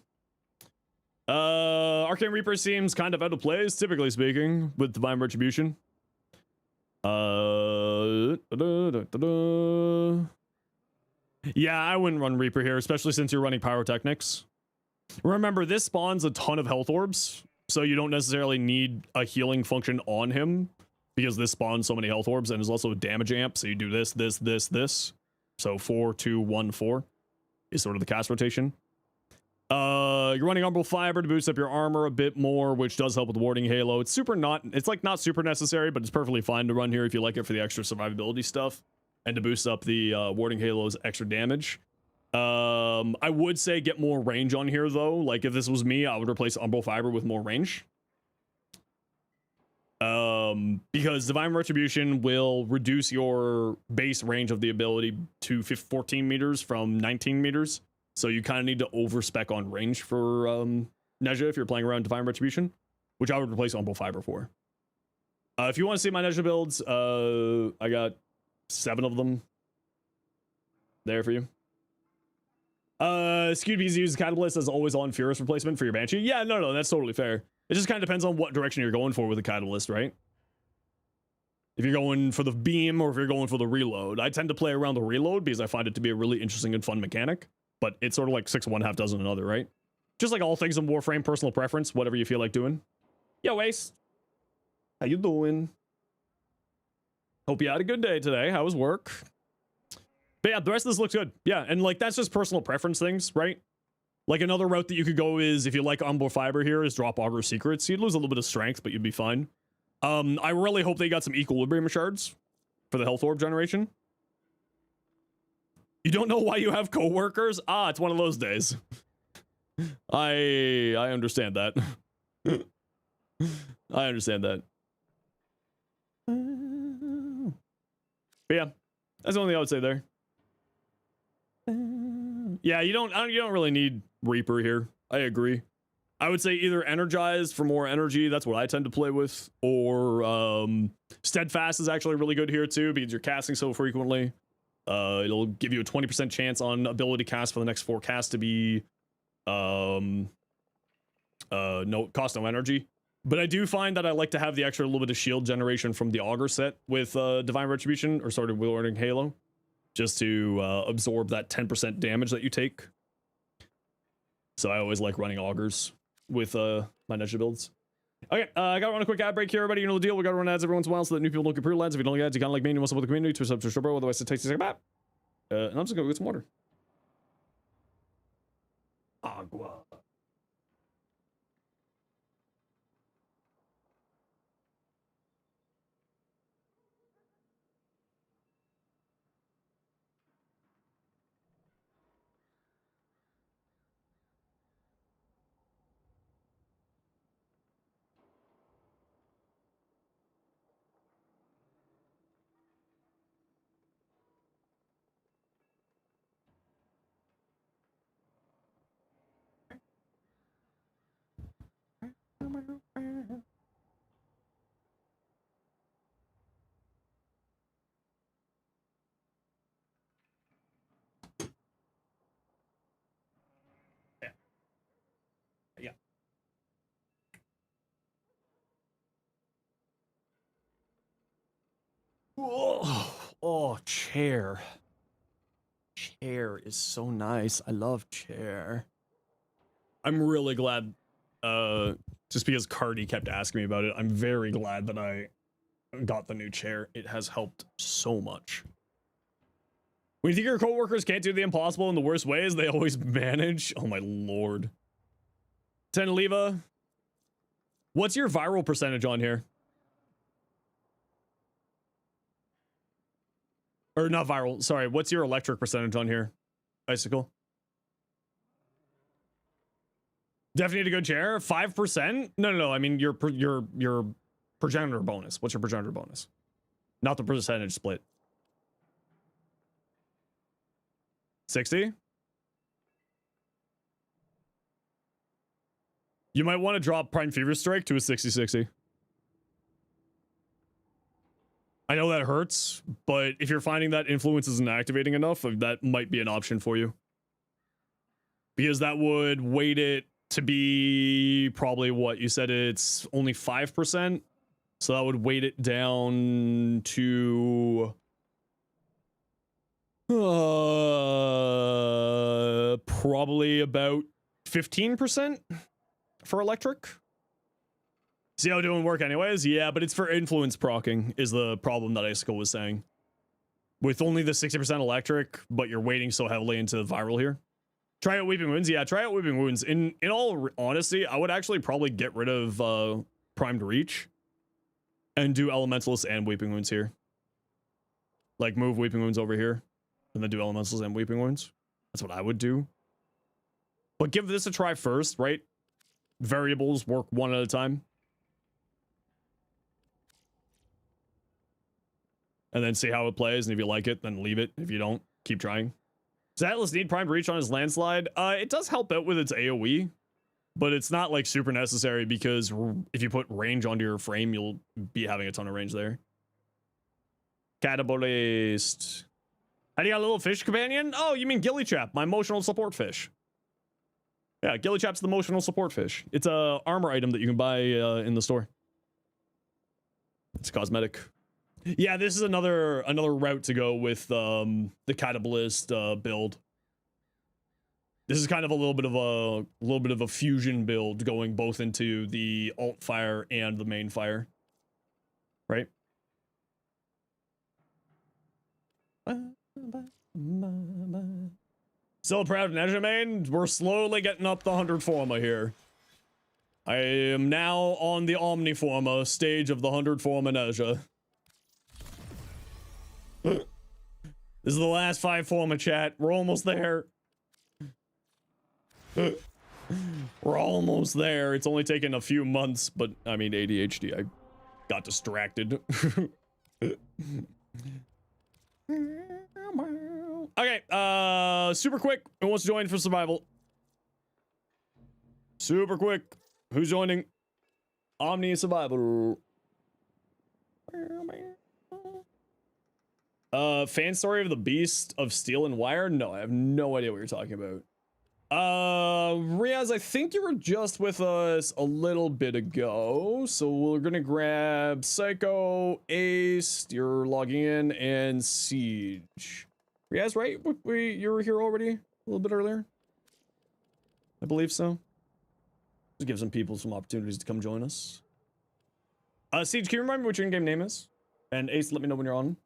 Arcane Reaper seems kind of out of place, typically speaking, with Divine Retribution. Yeah, I wouldn't run Reaper here, especially since you're running Pyrotechnics. Remember, this spawns a ton of health orbs, so you don't necessarily need a healing function on him, because this spawns so many health orbs, and is also a damage amp, so you do this, this, this, this. So 4, 2, 1, 4 is sort of the cast rotation. You're running Umbral Fiber to boost up your armor a bit more, which does help with Warding Halo. It's not super necessary, but it's perfectly fine to run here if you like it for the extra survivability stuff, and to boost up the Warding Halo's extra damage. I would say get more range on here, though. Like, if this was me, I would replace Umbral Fiber with more range. Because Divine Retribution will reduce your base range of the ability to 14 meters from 19 meters. So you kind of need to overspec on range for Neja if you're playing around Divine Retribution, which I would replace Umbral Fiber for. If you want to see my Neja builds, I got 7 of them there for you. Skewed Bees uses Catalyst as always on Furious replacement for your Banshee. Yeah, no, that's totally fair. It just kind of depends on what direction you're going for with the Catalyst, right? If you're going for the beam or if you're going for the reload. I tend to play around the reload because I find it to be a really interesting and fun mechanic. But it's sort of like 6 one, half dozen another, right? Just like all things in Warframe, personal preference, whatever you feel like doing. Yo, Ace. How you doing? Hope you had a good day today. How was work? But yeah, the rest of this looks good. Yeah, and like that's just personal preference things, right? Like another route that you could go is, if you like Umbral Fiber here, is drop Augur Secrets. You'd lose a little bit of strength, but you'd be fine. I really hope they got some Equilibrium Shards for the Health Orb generation. You don't know why you have coworkers? Ah, it's one of those days. I understand that. I understand that. But yeah, that's the only thing I would say there. Yeah, you don't really need Reaper here. I agree. I would say either energized for more energy. That's what I tend to play with. Or steadfast is actually really good here too because you're casting so frequently. It'll give you a 20% chance on ability cast for the next 4 casts to be no energy. But I do find that I like to have the extra little bit of shield generation from the augur set with divine retribution or sort of wielding halo, just to absorb that 10% damage that you take. So I always like running augurs with my ninja builds. Okay, I gotta run a quick ad break here, everybody. You know the deal. We gotta run ads every once in a while so that new people don't get pre ads. If you don't like ads, you kind of like me and you want to support the community, to sub to show, bro. Otherwise, it takes a second back. And I'm just gonna go get some water. Agua. Yeah. Oh, chair. Chair is so nice. I love chair. I'm really glad, just because Cardi kept asking me about it, I'm very glad that I got the new chair. It has helped so much. When you think your coworkers can't do the impossible in the worst ways, they always manage. Oh my lord. Teneliva, what's your viral percentage on here? Or not viral, sorry. What's your electric percentage on here, Icicle? Definitely need a good chair. 5%? No. I mean your progenitor bonus. What's your progenitor bonus? Not the percentage split. 60? You might want to drop Prime Fever Strike to a 60-60. I know that hurts, but if you're finding that influence isn't activating enough, that might be an option for you. Because that would weight it to be probably what you said, it's only 5%. So that would weight it down to probably about 15% for electric. See how it doing work anyways? Yeah, but it's for influence procking is the problem that Icicle was saying. With only the 60% electric, but you're weighting so heavily into viral here. Try out Weeping Wounds. Yeah, try out Weeping Wounds. In all honesty, I would actually probably get rid of Primed Reach and do Elementalist and Weeping Wounds here. Like move Weeping Wounds over here and then do Elementalist and Weeping Wounds. That's what I would do. But give this a try first, right? Variables work one at a time. And then see how it plays, and if you like it, then leave it. If you don't, keep trying. Does Atlas need Primed Reach on his landslide? It does help out with its AoE, but it's not like super necessary because if you put range onto your frame, you'll be having a ton of range there. Catabolist. How do you got a little fish companion? Oh, you mean Gilly Chap, my emotional support fish. Yeah, Gilly Chap's the emotional support fish. It's a armor item that you can buy in the store. It's cosmetic. Yeah, this is another route to go with the Catabolist build. This is kind of a little bit of a fusion build going both into the alt fire and the main fire. Right? Still proud of Ninja Main. We're slowly getting up the 100 Forma here. I am now on the Omni Forma stage of the 100 Forma Ninja. This is the last 5 Forma, chat. We're almost there. We're almost there. It's only taken a few months, but I mean ADHD. I got distracted. Okay, super quick. Who wants to join for survival? Super quick. Who's joining? Omni Survival. Fan story of the Beast of Steel and Wire? No, I have no idea what you're talking about. Riaz, I think you were just with us a little bit ago, so we're gonna grab Psycho, Ace, you're logging in, and Siege. Riaz, right? You were here already a little bit earlier? I believe so. Just give some people some opportunities to come join us. Siege, can you remind me what your in-game name is? And Ace, let me know when you're on.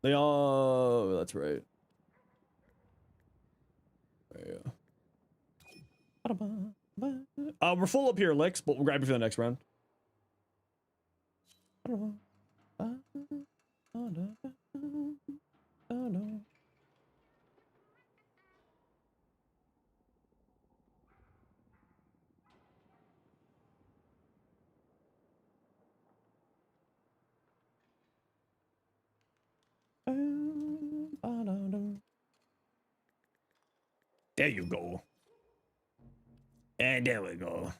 They all... That's right. Yeah. We're full up here, Licks, but we'll grab you for the next round. There you go. And there we go.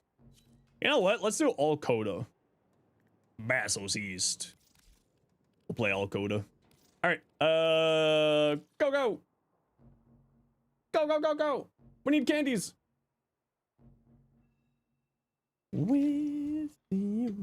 You know what? Let's do all Coda. Bassos East. We'll play all Coda. Alright. Go, go. Go, go, go, go. We need candies. With you.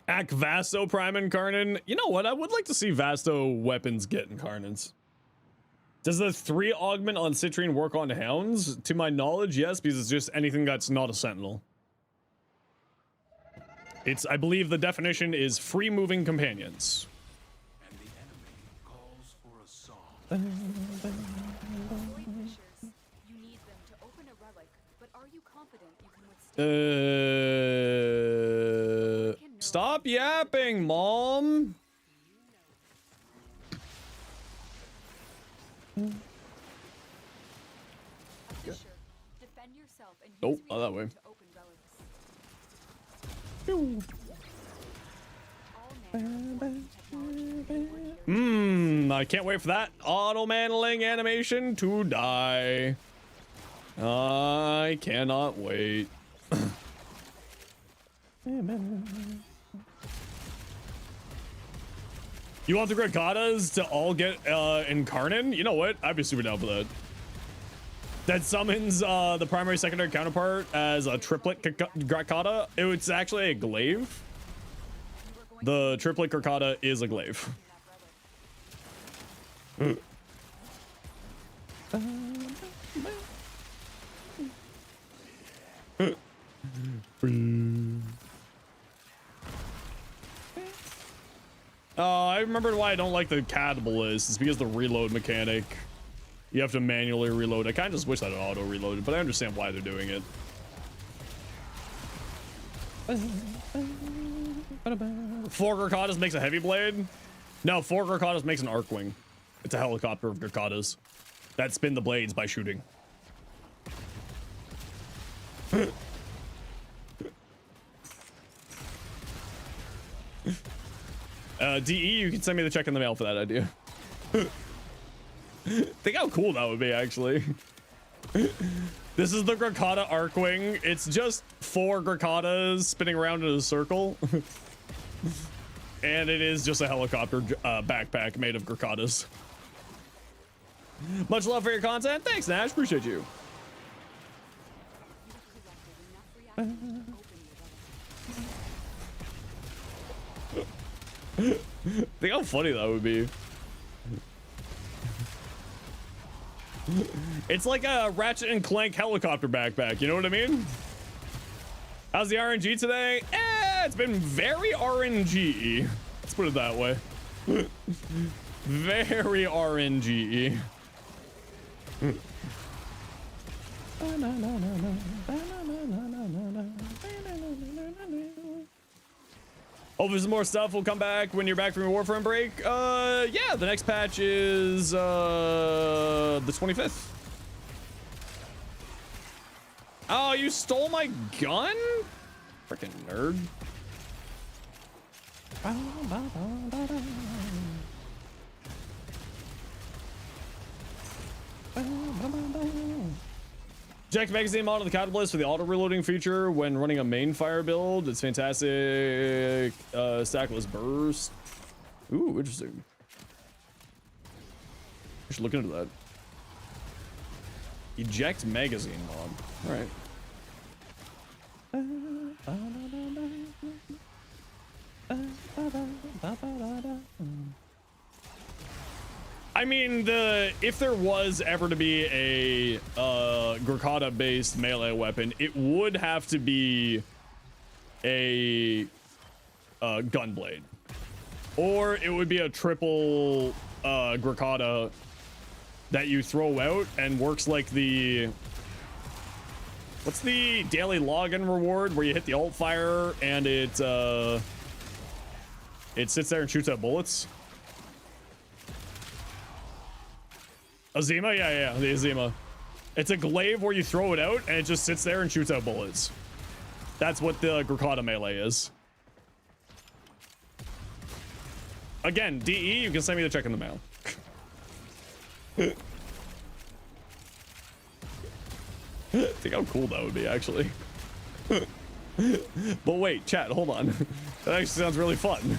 Ack Vasto Prime Incarnate. You know what? I would like to see Vasto weapons get Incarnates. Does the 3 augment on Citrine work on hounds? To my knowledge, yes, because it's just anything that's not a sentinel. It's, I believe the definition is free moving companions. And the enemy calls for a song. Avoid fissures. You need them to open a relic, but are you confident you can withstand? Stop yapping, Mom. A fissure. Defend yourself and use Nope, not that way. relics to open relics. All manner of technology I can't wait for that auto manling animation to die. I cannot wait. You want the Grakatas to all get Incarnate? You know what? I'd be super down for that. That summons the primary secondary counterpart as a triplet Grakata. It's actually a glaive. The triplet Grakata is a glaive. I remembered why I don't like the Catalyst. It's because the reload mechanic. You have to manually reload. I kind of just wish that it auto reloaded, but I understand why they're doing it. 4 Grakatas makes a heavy blade. No, 4 Grakatas makes an arc wing. It's a helicopter of Grakatas that spin the blades by shooting. DE, you can send me the check in the mail for that idea. Think how cool that would be, actually. This is the Grakata Arcwing. It's just 4 Grakatas spinning around in a circle. And it is just a helicopter backpack made of Grakatas. Much love for your content. Thanks, Nash. Appreciate you. Think how funny that would be. It's like a Ratchet and Clank helicopter backpack, you know what I mean? How's the RNG today? It's been very RNG. Let's put it that way. Very RNG. Hopefully some more stuff will come back when you're back from your Warframe break. Yeah, the next patch is the 25th. Oh, you stole my gun? Freaking nerd. Jack magazine model the catalyst for the auto reloading feature when running a main fire build. It's fantastic. Stackless burst. Ooh, interesting. I should look into that. Eject magazine mod. All right. I mean, if there was ever to be a Gurkhata based melee weapon, it would have to be a gunblade, or it would be a triple Gurkhata that you throw out and works like the, what's the daily login reward where you hit the alt fire and it sits there and shoots out bullets. Azima? Yeah, the Azima. It's a glaive where you throw it out and it just sits there and shoots out bullets. That's what the Gurkhata melee is. Again, DE, you can send me the check in the mail. Think how cool that would be, actually. But wait, chat, hold on. That actually sounds really fun.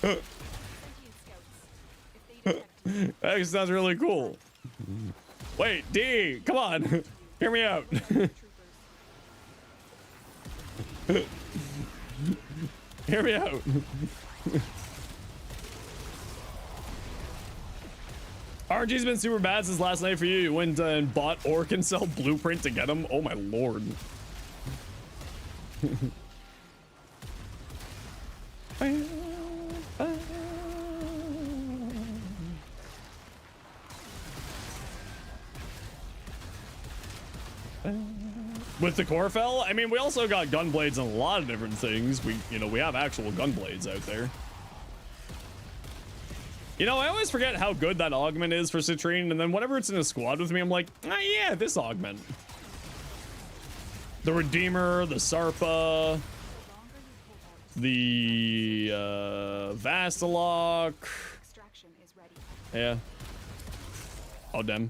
That actually sounds really cool. Wait, D, come on. Hear me out. Hear me out. RNG's been super bad since last night for you. You went and bought Orc and Cell Blueprint to get him. Oh my lord. With the Corfell, I mean, we also got gunblades and a lot of different things. We have actual gunblades out there. You know, I always forget how good that augment is for Citrine, and then whenever it's in a squad with me, I'm like, ah, yeah, this augment. The Redeemer, the Sarpa, the Vastalok. Yeah. Oh, damn.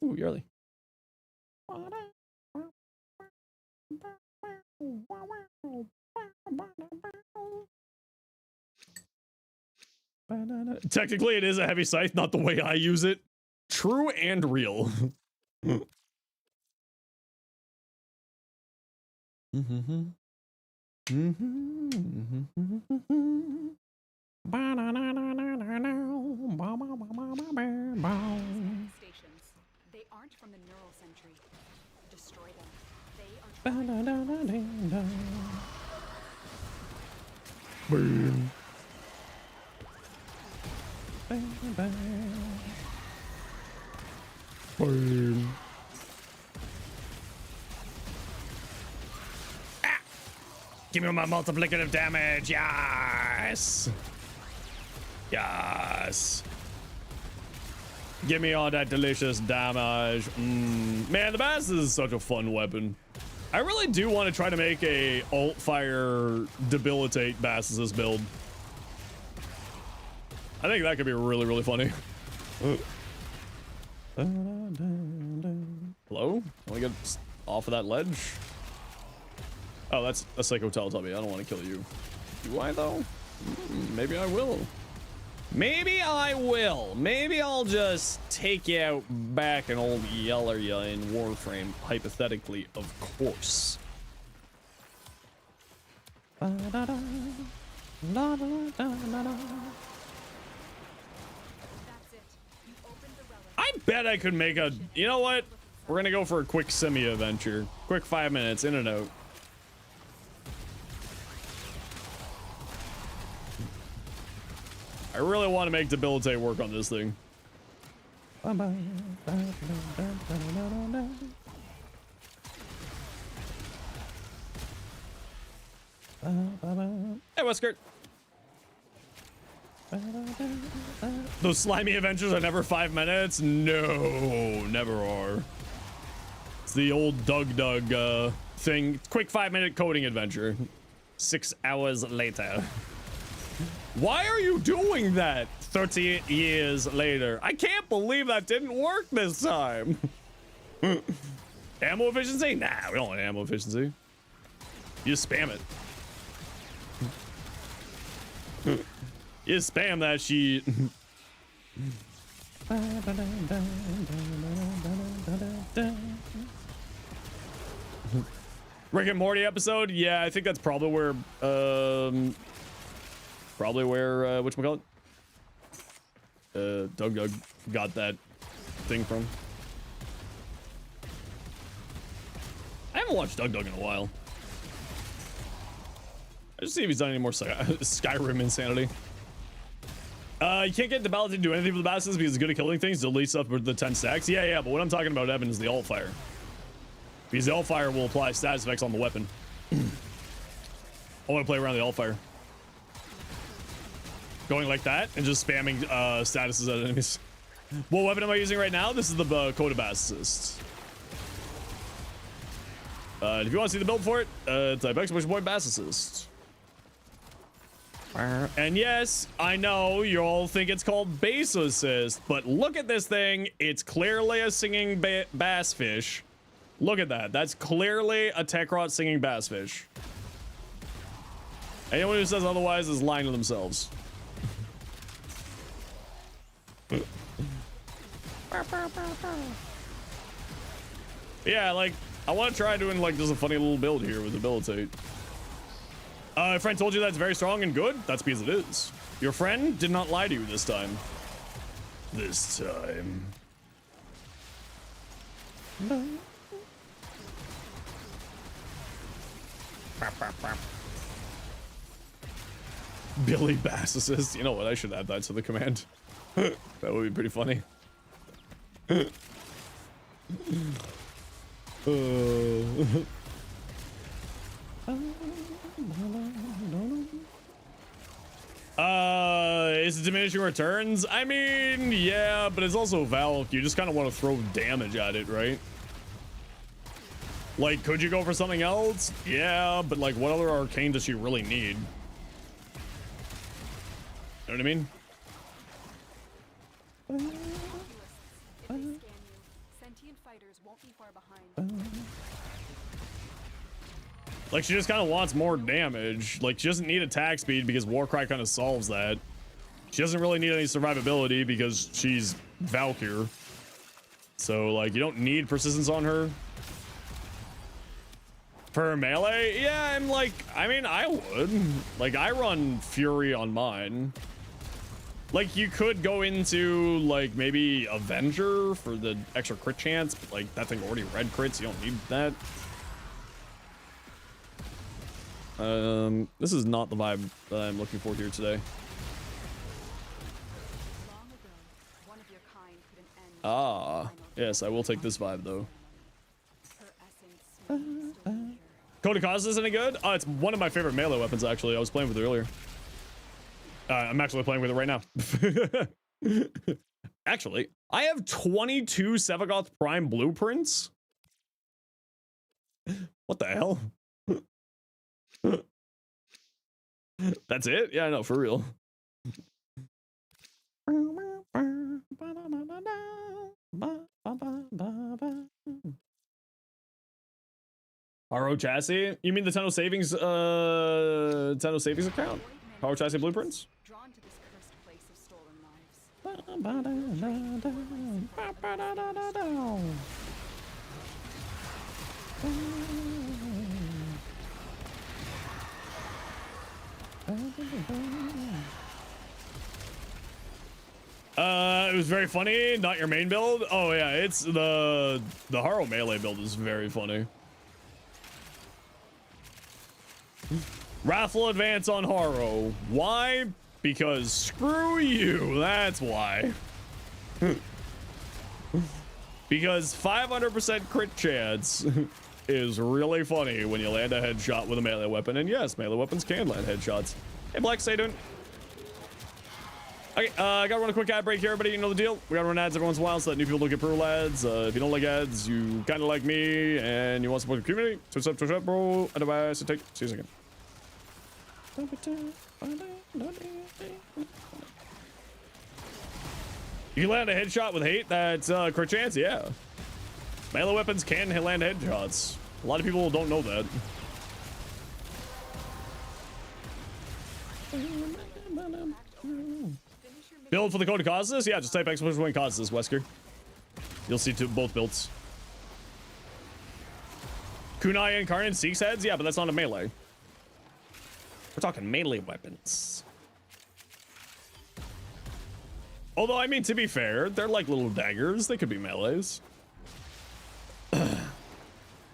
Ooh, Yarly. Technically, it is a heavy scythe, not the way I use it. True and real. Stations. They aren't from the neural century. Destroy them. They are Boom. Boom. Ah! Give me my multiplicative damage. Yes. Yes. Give me all that delicious damage. Man, the Bass is such a fun weapon. I really do want to try to make a alt fire debilitate Bass's build. I think that could be really, really funny. Hello? Want to get off of that ledge? Oh, that's a Psycho Teletubby. I don't want to kill you. Do I, though? Maybe I will. Maybe I will. Maybe I'll just take you out back and old yeller ya in Warframe, hypothetically, of course. I bet I could make a, you know what? We're gonna go for a quick semi-adventure. Quick 5 minutes, in and out. I really want to make debilitate work on this thing. Hey, Wesker. Those slimy adventures are never 5 minutes. No, never are. It's the old Doug thing. Quick 5-minute coding adventure. 6 hours later. Why are you doing that 38 years later? I can't believe that didn't work this time. Ammo efficiency? Nah, we don't want ammo efficiency. You just spam it. You spam that shit. Rick and Morty episode? Yeah, I think that's probably where whatchamacallit? Doug got that thing from. I haven't watched Doug in a while. I just see if he's done any more Skyrim insanity. You can't get the ballot to do anything with the bastards because it's good at killing things. Delete stuff with the 10 stacks. Yeah, but what I'm talking about, Evan, is the alt fire. Because the alt fire will apply status effects on the weapon. I want to play around the alt fire. Going like that and just spamming statuses at enemies. What weapon am I using right now? This is the Coda Bass Assist. If you want to see the build for it, type !boy Bass Assist. And yes, I know you all think it's called Bass Assist, but look at this thing. It's clearly a singing bass fish. Look at that. That's clearly a Tekrot singing bass fish. Anyone who says otherwise is lying to themselves. Yeah, like, I want to try doing like just a funny little build here with debilitate. A friend told you that's very strong and good? That's because it is. Your friend did not lie to you this time. This time. Billy Bass Assist. You know what? I should add that to the command. That would be pretty funny. Is it diminishing returns? I mean, yeah, but it's also Valk. You just kind of want to throw damage at it, right? Like, could you go for something else? Yeah, but like, what other arcane does she really need? You know what I mean? If they scan you, sentient fighters won't be far behind. Like, she just kind of wants more damage. Like, she doesn't need attack speed because Warcry kind of solves that. She doesn't really need any survivability because she's Valkyr. So, like, you don't need persistence on her. For her melee? Yeah, I'm like, I mean, I would. Like, I run Fury on mine. Like, you could go into, like, maybe Avenger for the extra crit chance, but, like, that thing already red crits. You don't need that. This is not the vibe that I'm looking for here today. Long ago, one of your kind put an end to Ah, yes, I will take this vibe, though. her essence may be still here. Coda Cause isn't it good? Oh, it's one of my favorite melee weapons, actually. I was playing with it earlier. I'm actually playing with it right now. Actually, I have 22 Sevagoth Prime blueprints. What the hell? That's it? Yeah, I know, for real. RO chassis? You mean the Tenno Savings account? RO chassis blueprints? Drawn to this cursed place of stolen lives. It was very funny. Not your main build. Oh yeah, it's the Haro melee build is very funny. Wrathful advance on Haro. Why? Because screw you, that's why. Because 500% crit chance is really funny when you land a headshot with a melee weapon. And yes, melee weapons can land headshots. Hey, Black, how you doing? Okay, I gotta run a quick ad break here, everybody. You know the deal. We gotta run ads every once in a while so that new people don't get pro ads. If you don't like ads, you kind of like me, and you want to support the community, twitch up, bro. Otherwise, see you again. You can land a headshot with hate. That's crit chance, yeah. Melee weapons can land headshots. A lot of people don't know that. Build for the code causes? Yeah, just type exclamation point causes, Wesker. You'll see both builds. Kunai Incarnate Seeks heads? Yeah, but that's not a melee. We're talking melee weapons. Although, I mean, to be fair, they're like little daggers. They could be melees.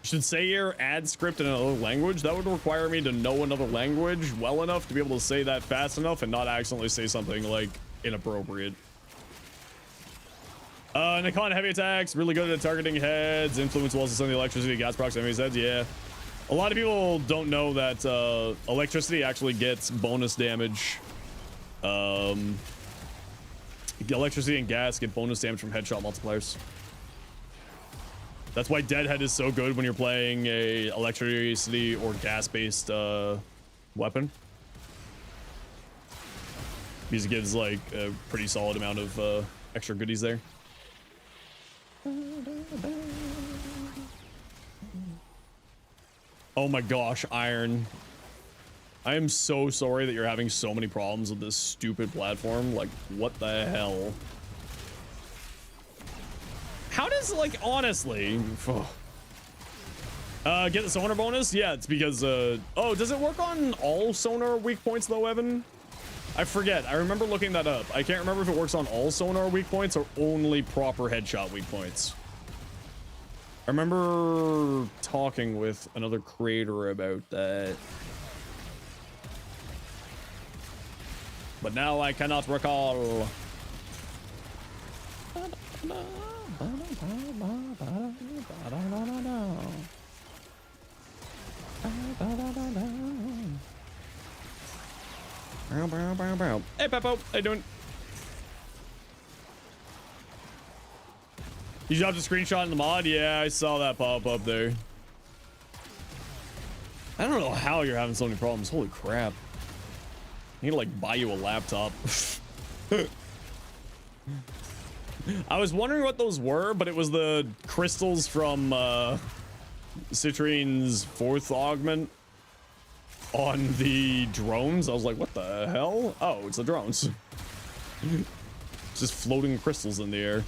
Should say your ad script in another language. That would require me to know another language well enough to be able to say that fast enough and not accidentally say something like inappropriate. Nikon heavy attacks, really good at targeting heads, influence walls to send the electricity, gas proximity heads. Yeah. A lot of people don't know that electricity actually gets bonus damage. Electricity and gas get bonus damage from headshot multipliers. That's why Deadhead is so good when you're playing a electricity or gas-based weapon. Because it gives like a pretty solid amount of extra goodies there. Oh my gosh, Iron. I am so sorry that you're having so many problems with this stupid platform. Like, what the hell? How does, like, honestly... get the sonar bonus? Yeah, it's because, oh, does it work on all sonar weak points, though, Evan? I forget. I remember looking that up. I can't remember if it works on all sonar weak points or only proper headshot weak points. I remember talking with another creator about that. But now I cannot recall. Hey, Peppo, how you doing? You dropped a screenshot in the mod? Yeah, I saw that pop up there. I don't know how you're having so many problems. Holy crap. I need to like buy you a laptop. I was wondering what those were, but it was the crystals from Citrine's 4th augment on the drones. I was like, what the hell? Oh, it's the drones. It's just floating crystals in the air.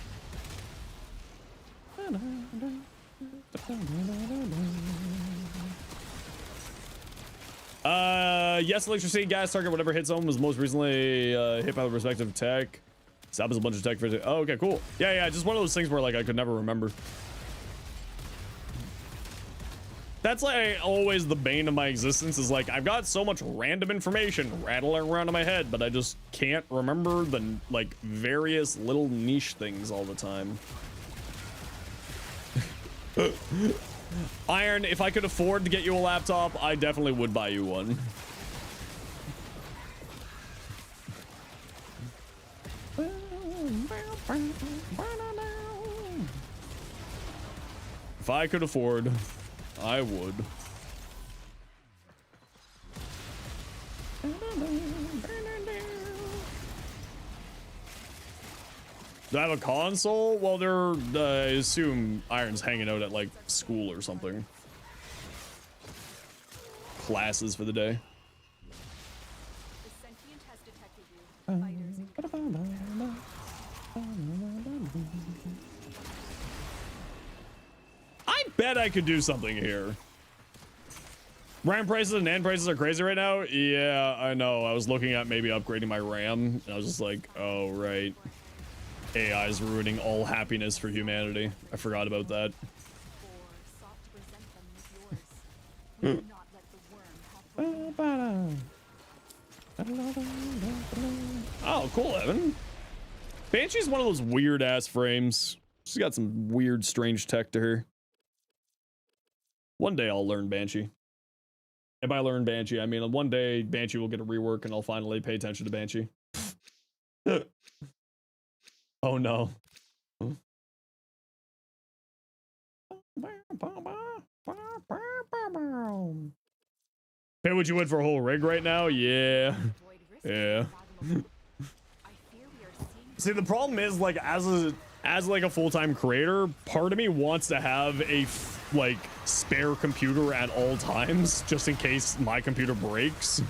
Yes, electricity, gas target, whatever hits home was most recently hit by the respective tech. Sab is a bunch of tech for it. Oh, okay, cool. Yeah, just one of those things where like I could never remember. That's like always the bane of my existence is like I've got so much random information rattling around in my head, but I just can't remember the like various little niche things all the time. Iron, if I could afford to get you a laptop, I definitely would buy you one. If I could afford, I would. Do I have a console? Well, I assume Iron's hanging out at like school or something. Classes for the day. The sentient has detected you. Fighters. I bet I could do something here. RAM prices and NAND prices are crazy right now. Yeah, I know. I was looking at maybe upgrading my RAM, and I was just like, oh, right. AI is ruining all happiness for humanity. I forgot about that. Oh, cool, Evan. Banshee's one of those weird ass frames. She's got some weird, strange tech to her. One day I'll learn Banshee. And by learn Banshee, I mean one day Banshee will get a rework and I'll finally pay attention to Banshee. Oh no. Pay what you would for a whole rig right now? Yeah. Yeah. See, the problem is, like, as like a full-time creator, part of me wants to have a like spare computer at all times, just in case my computer breaks.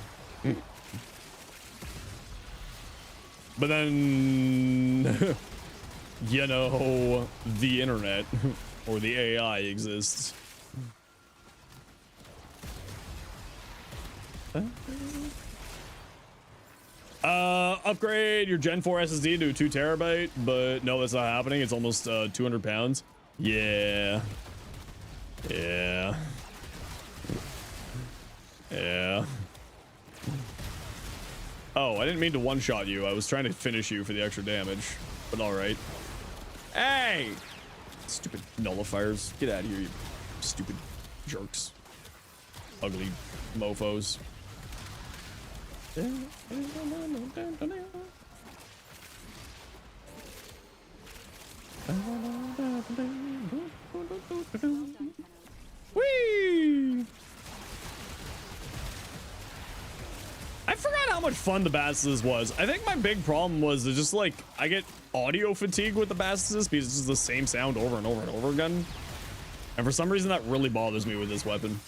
But then, you know, the internet or the AI exists. Upgrade your Gen 4 SSD to 2 terabyte, but no, that's not happening. It's almost 200 pounds. Yeah. Yeah. Yeah. Oh, I didn't mean to one-shot you. I was trying to finish you for the extra damage, but all right. Hey! Stupid nullifiers. Get out of here, you stupid jerks. Ugly mofos. Whee! I forgot how much fun the Basilisk was. I think my big problem was just like I get audio fatigue with the Basilisk because it's just the same sound over and over and over again. And for some reason that really bothers me with this weapon.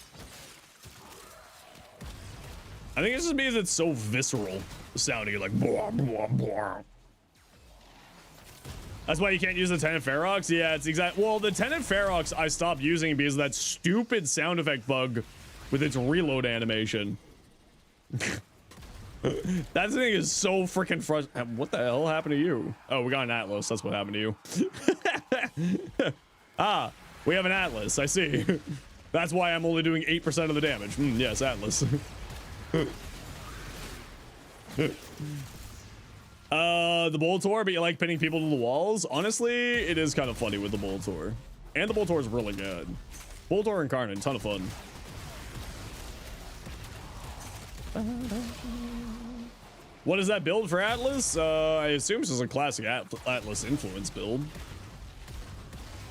I think it's just because it's so visceral sounding, like blah, blah, blah. That's why you can't use the Tenant Ferox? Yeah, it's exact. Well, the Tenant Ferox I stopped using because of that stupid sound effect bug with its reload animation. That thing is so freaking frustrating. What the hell happened to you? Oh, we got an Atlas. That's what happened to you. Ah, we have an Atlas. I see. That's why I'm only doing 8% of the damage. Yes, Atlas. The Boltor, but you like pinning people to the walls? Honestly, it is kind of funny with the Boltor. And the Boltor is really good. Boltor Incarnate, ton of fun. What is that build for Atlas? I assume this is a classic Atlas influence build.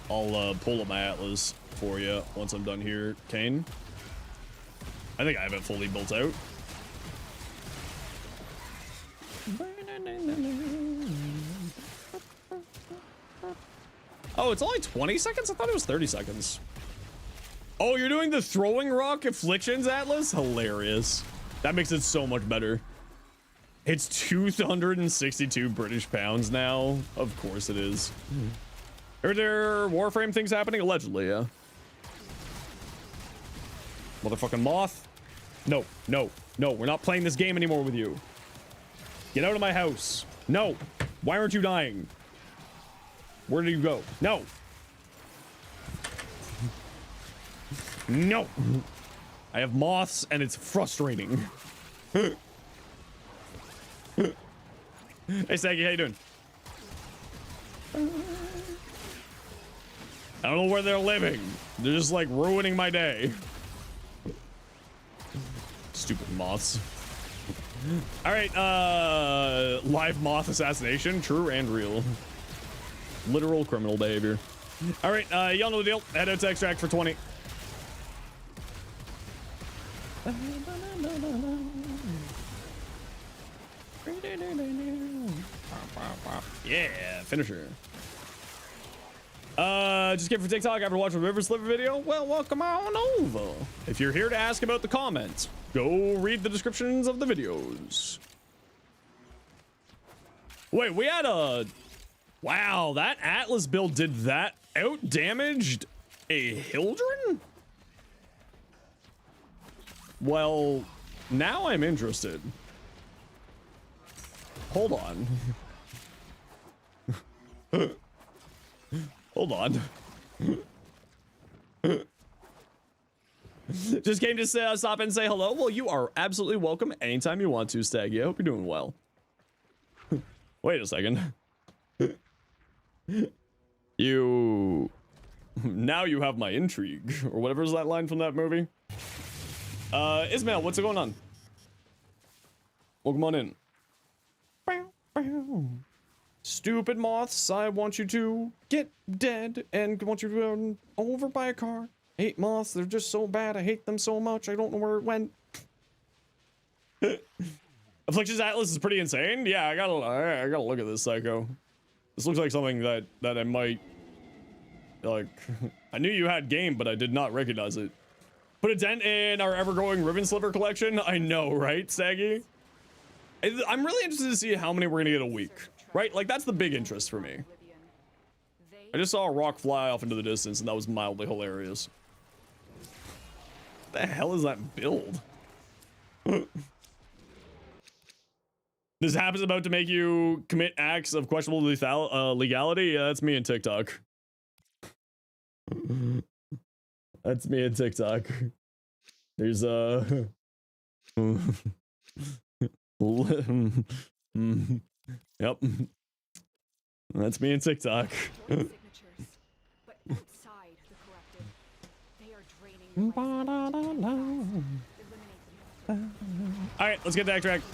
I'll pull up my Atlas for you once I'm done here, Kane. I think I have it fully built out. Oh, it's only 20 seconds? I thought it was 30 seconds. Oh, you're doing the throwing rock afflictions, Atlas? Hilarious. That makes it so much better. It's 262 British pounds now. Of course it is. Are there Warframe things happening? Allegedly, yeah. Motherfucking moth. No, no, no. We're not playing this game anymore with you. Get out of my house. No. Why aren't you dying? Where did you go? No. No. I have moths and it's frustrating. Hey, Saggy, how you doing? I don't know where they're living. They're just like ruining my day. Stupid moths. All right, live moth assassination, true and real. Literal criminal behavior. All right, y'all know the deal. Head out to extract for 20. Yeah, finisher. Just came for TikTok after watching the River Sliver video. Well, welcome on over. If you're here to ask about the comments, go read the descriptions of the videos. Wait, we had a... Wow, that Atlas build did that out-damaged a Hildren? Well, now I'm interested. Hold on. Hold on. Just came to say, stop and say hello. Well, you are absolutely welcome anytime you want to, Staggy. I hope you're doing well. Wait a second. You... Now you have my intrigue. Or whatever is that line from that movie. Ismail, what's going on? Welcome on in. Stupid moths, I want you to get dead and want you to be run over by a car. Hate moths, they're just so bad. I hate them so much. I don't know where it went. Afflictions Atlas is pretty insane. Yeah, I gotta look at this psycho. This looks like something that I might like. I knew you had game, but I did not recognize it. Put a dent in our ever-growing ribbon sliver collection. I know, right, Saggy? I'm really interested to see how many we're gonna get a week. Right? Like, that's the big interest for me. I just saw a rock fly off into the distance, and that was mildly hilarious. What the hell is that build? This app is about to make you commit acts of questionable legality? Yeah, that's me and TikTok. That's me and TikTok. There's Yep. That's me and TikTok. Signatures, but outside the collective, they are draining your life. Eliminate them. All right, let's get to extract.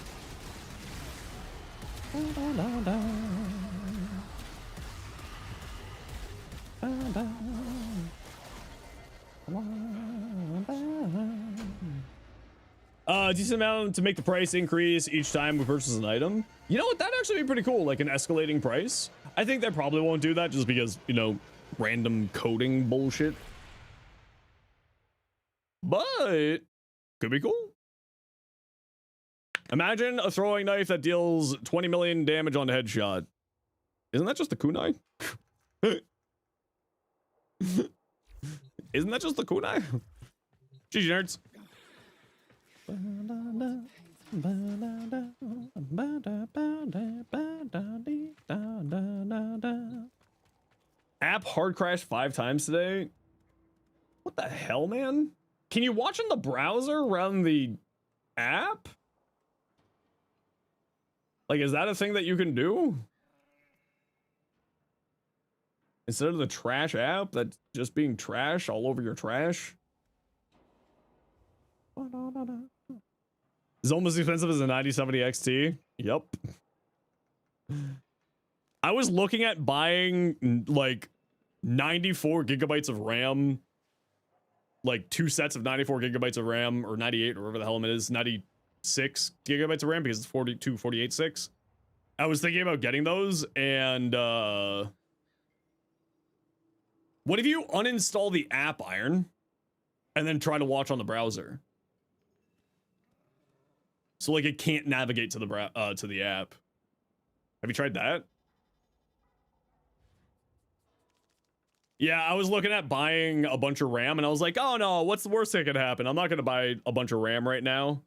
Decent amount to make the price increase each time we purchase an item. You know what? That'd actually be pretty cool, like an escalating price. I think they probably won't do that just because, you know, random coding bullshit. But could be cool. Imagine a throwing knife that deals 20 million damage on a headshot. Isn't that just a kunai? Isn't that just the kunai? GG nerds. App hard crashed 5 times today. What the hell, man? Can you watch in the browser run the app? Like, is that a thing that you can do? Instead of the trash app that's just being trash all over your trash? It's almost as expensive as a 9070 XT. Yep. I was looking at buying like 94 gigabytes of RAM, like 2 sets of 94 gigabytes of RAM, or 98, or whatever the hell it is, 96 gigabytes of RAM because it's 42, 48.6. I was thinking about getting those, and what if you uninstall the app, Iron, and then try to watch on the browser? So like it can't navigate to the app. Have you tried that? Yeah, I was looking at buying a bunch of RAM and I was like, oh no, what's the worst that could happen? I'm not gonna buy a bunch of RAM right now.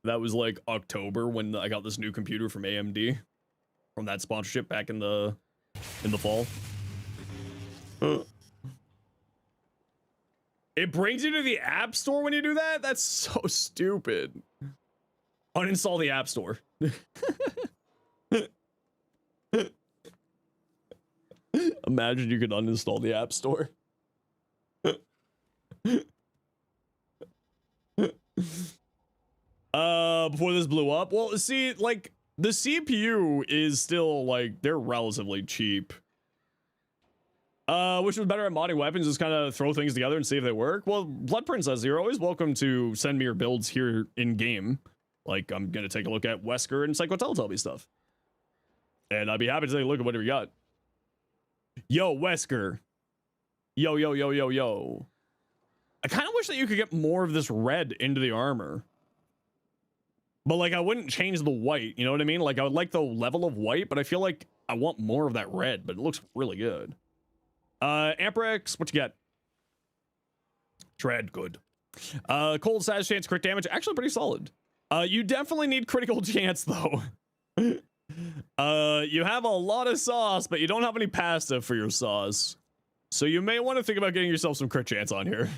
That was like October when I got this new computer from AMD, from that sponsorship back in the fall. It brings you to the App Store when you do that? That's so stupid. Uninstall the App Store. Imagine you could uninstall the App Store. Before this blew up. Well, see, like, the CPU is still, like, they're relatively cheap. Which was better at modding weapons, just kind of throw things together and see if they work. Well, Blood Princess, you're always welcome to send me your builds here in game. Like, I'm gonna take a look at Wesker and Psycho Teletubby stuff. And I'd be happy to take a look at whatever you got. Yo, Wesker. Yo, yo, yo, yo, yo. I kind of wish that you could get more of this red into the armor. But, like, I wouldn't change the white, you know what I mean? Like, I would like the level of white, but I feel like I want more of that red, but it looks really good. Amprex, what you got? Tread, good. Cold status chance, crit damage, actually pretty solid. You definitely need critical chance, though. You have a lot of sauce, but you don't have any pasta for your sauce. So you may want to think about getting yourself some crit chance on here.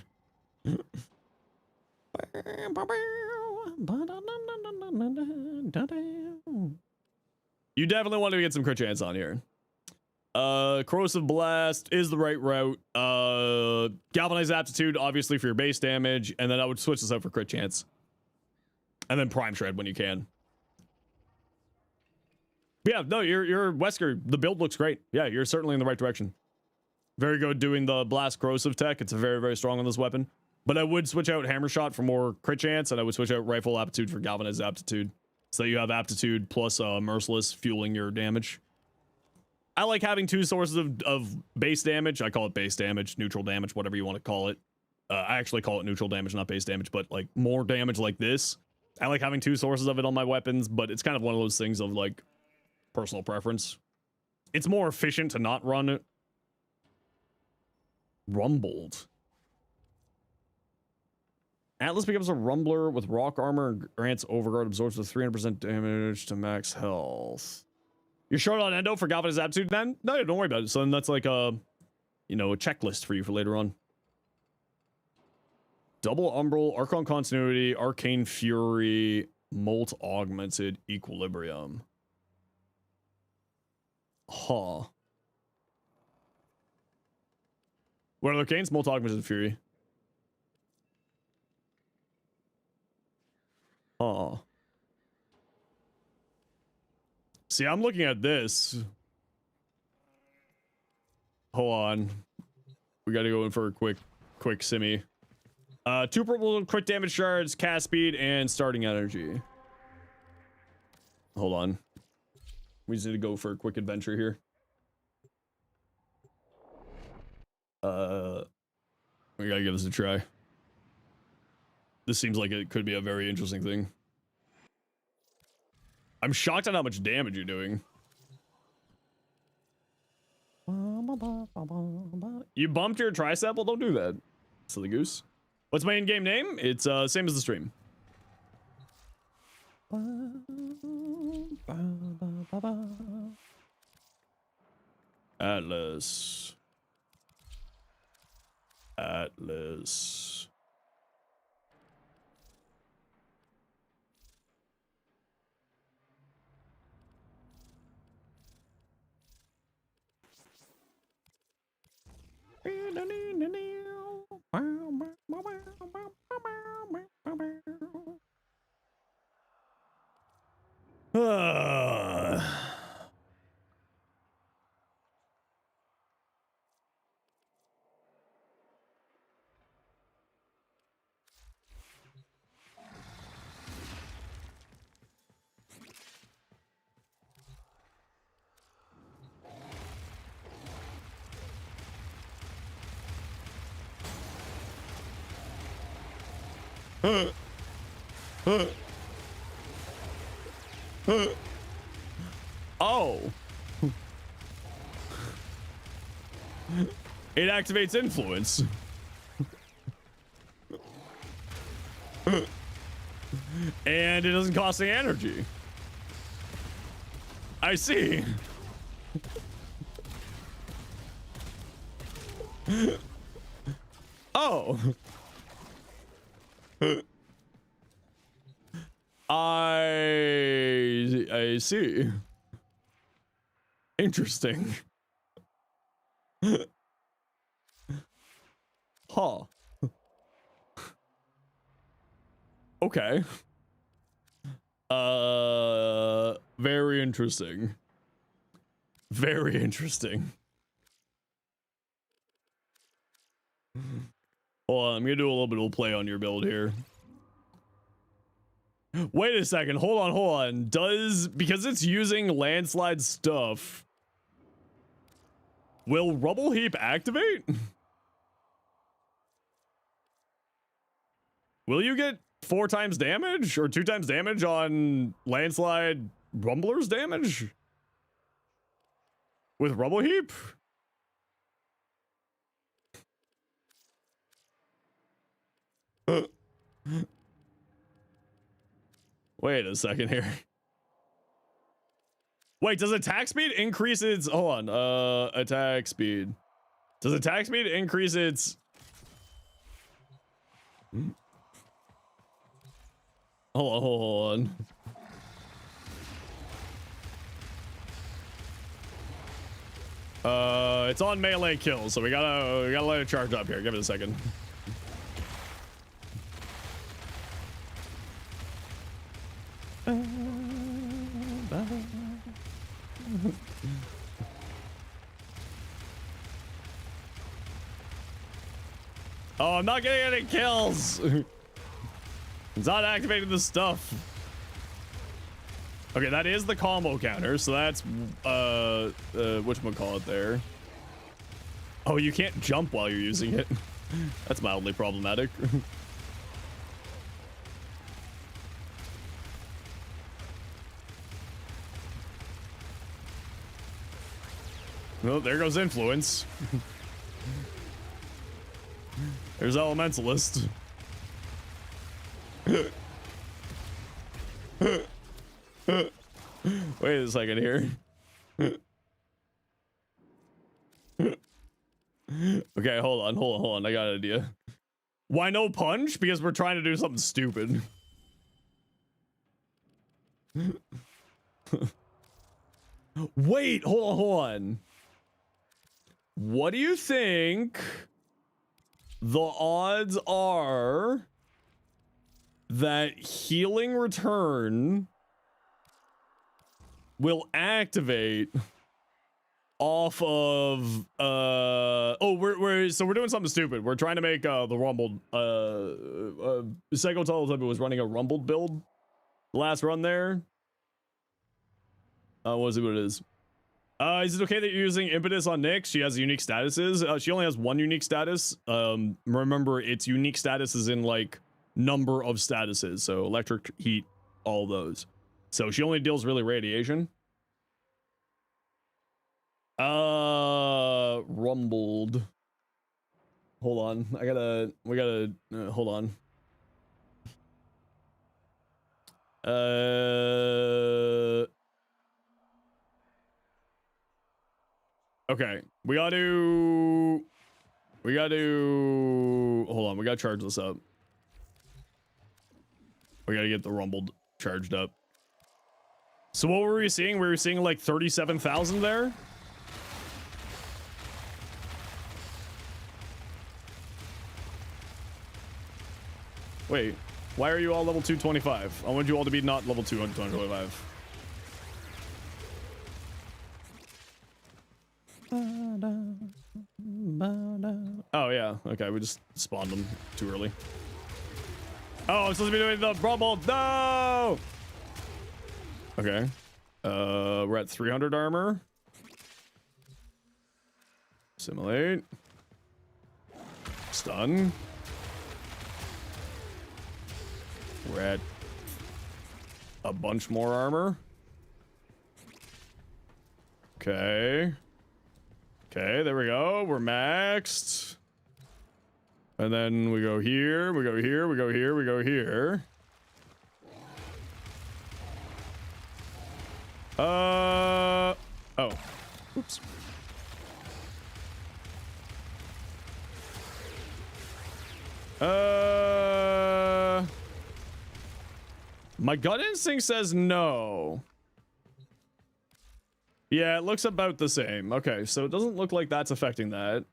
You definitely want to get some crit chance on here. Corrosive Blast is the right route. Galvanized Aptitude, obviously, for your base damage, and then I would switch this out for crit chance. And then Prime Shred when you can. Yeah, no, you're Wesker. The build looks great. Yeah, you're certainly in the right direction. Very good doing the Blast Corrosive tech. It's very, very strong on this weapon. But I would switch out Hammer Shot for more crit chance, and I would switch out Rifle Aptitude for Galvanized Aptitude. So you have Aptitude plus Merciless fueling your damage. I like having two sources of base damage. I call it base damage, neutral damage, whatever you want to call it. I actually call it neutral damage, not base damage, but like more damage like this. I like having two sources of it on my weapons, but it's kind of one of those things of like personal preference. It's more efficient to not run it. Rumbled. Atlas becomes a rumbler with rock armor and grants overguard, absorbs with 300% damage to max health. You're short on endo for Galvanized Aptitude, man? No, don't worry about it. So then that's like a, you know, a checklist for you for later on. Double Umbral, Archon Continuity, Arcane Fury, Molt Augmented, Equilibrium. Huh. What are the Arcanes? Molt Augmented Fury. Huh. See, I'm looking at this. Hold on. We gotta go in for a quick simmy. 2 purple crit damage shards, cast speed, and starting energy. Hold on. We just need to go for a quick adventure here. We gotta give this a try. This seems like it could be a very interesting thing. I'm shocked at how much damage you're doing. You bumped your tricep? Well, don't do that. Silly goose. What's my in-game name? It's same as the stream. Atlas. Atlas. Oh. It activates influence. And it doesn't cost any energy. I see. Oh. I see. Interesting. Huh. Okay. Very interesting. Very interesting. Hold on, I'm gonna do a little bit of play on your build here. Wait a second, hold on. Because it's using landslide stuff, will Rubble Heap activate? Will you get 4 times damage or 2 times damage on landslide rumblers damage with Rubble Heap? Wait a second here. Wait, does attack speed increase its... Hold on. Attack speed. Does attack speed increase its... Hold on. It's on melee kills, so we gotta let it charge up here. Give it a second. Oh, I'm not getting any kills. It's not activating the stuff. Okay, that is the combo counter, so that's whatchamacallit there. Oh, you can't jump while you're using it. That's mildly problematic. Well, there goes influence. There's elementalist. Wait a second here. Okay, hold on. I got an idea. Why no punch? Because we're trying to do something stupid. Wait, hold on. What do you think the odds are that healing return will activate off of we're doing something stupid. We're trying to make the rumbled Psycho Teletubby was running a rumbled build the last run there. What is it? Is it okay that you're using impetus on Nyx? She has unique statuses. She only has one unique status. Remember, its unique status is in like number of statuses, so electric, heat, all those. So she only deals really radiation. Rumbled. Hold on. We gotta hold on. Okay, we gotta hold on, we gotta charge this up. We gotta get the rumbled charged up. So what were we seeing? We were seeing like 37,000 there. Wait, why are you all level 225? I want you all to be not level 225. Oh yeah, okay, we just spawned them too early. Oh, I'm supposed to be doing the rumble. No. Okay, we're at 300 armor. Assimilate. Stun. We're at a bunch more armor. Okay. Okay, there we go. We're maxed. And then we go here, we go here, we go here, we go here. Oh. Oops. My gut instinct says no. Yeah, it looks about the same. Okay, so it doesn't look like that's affecting that.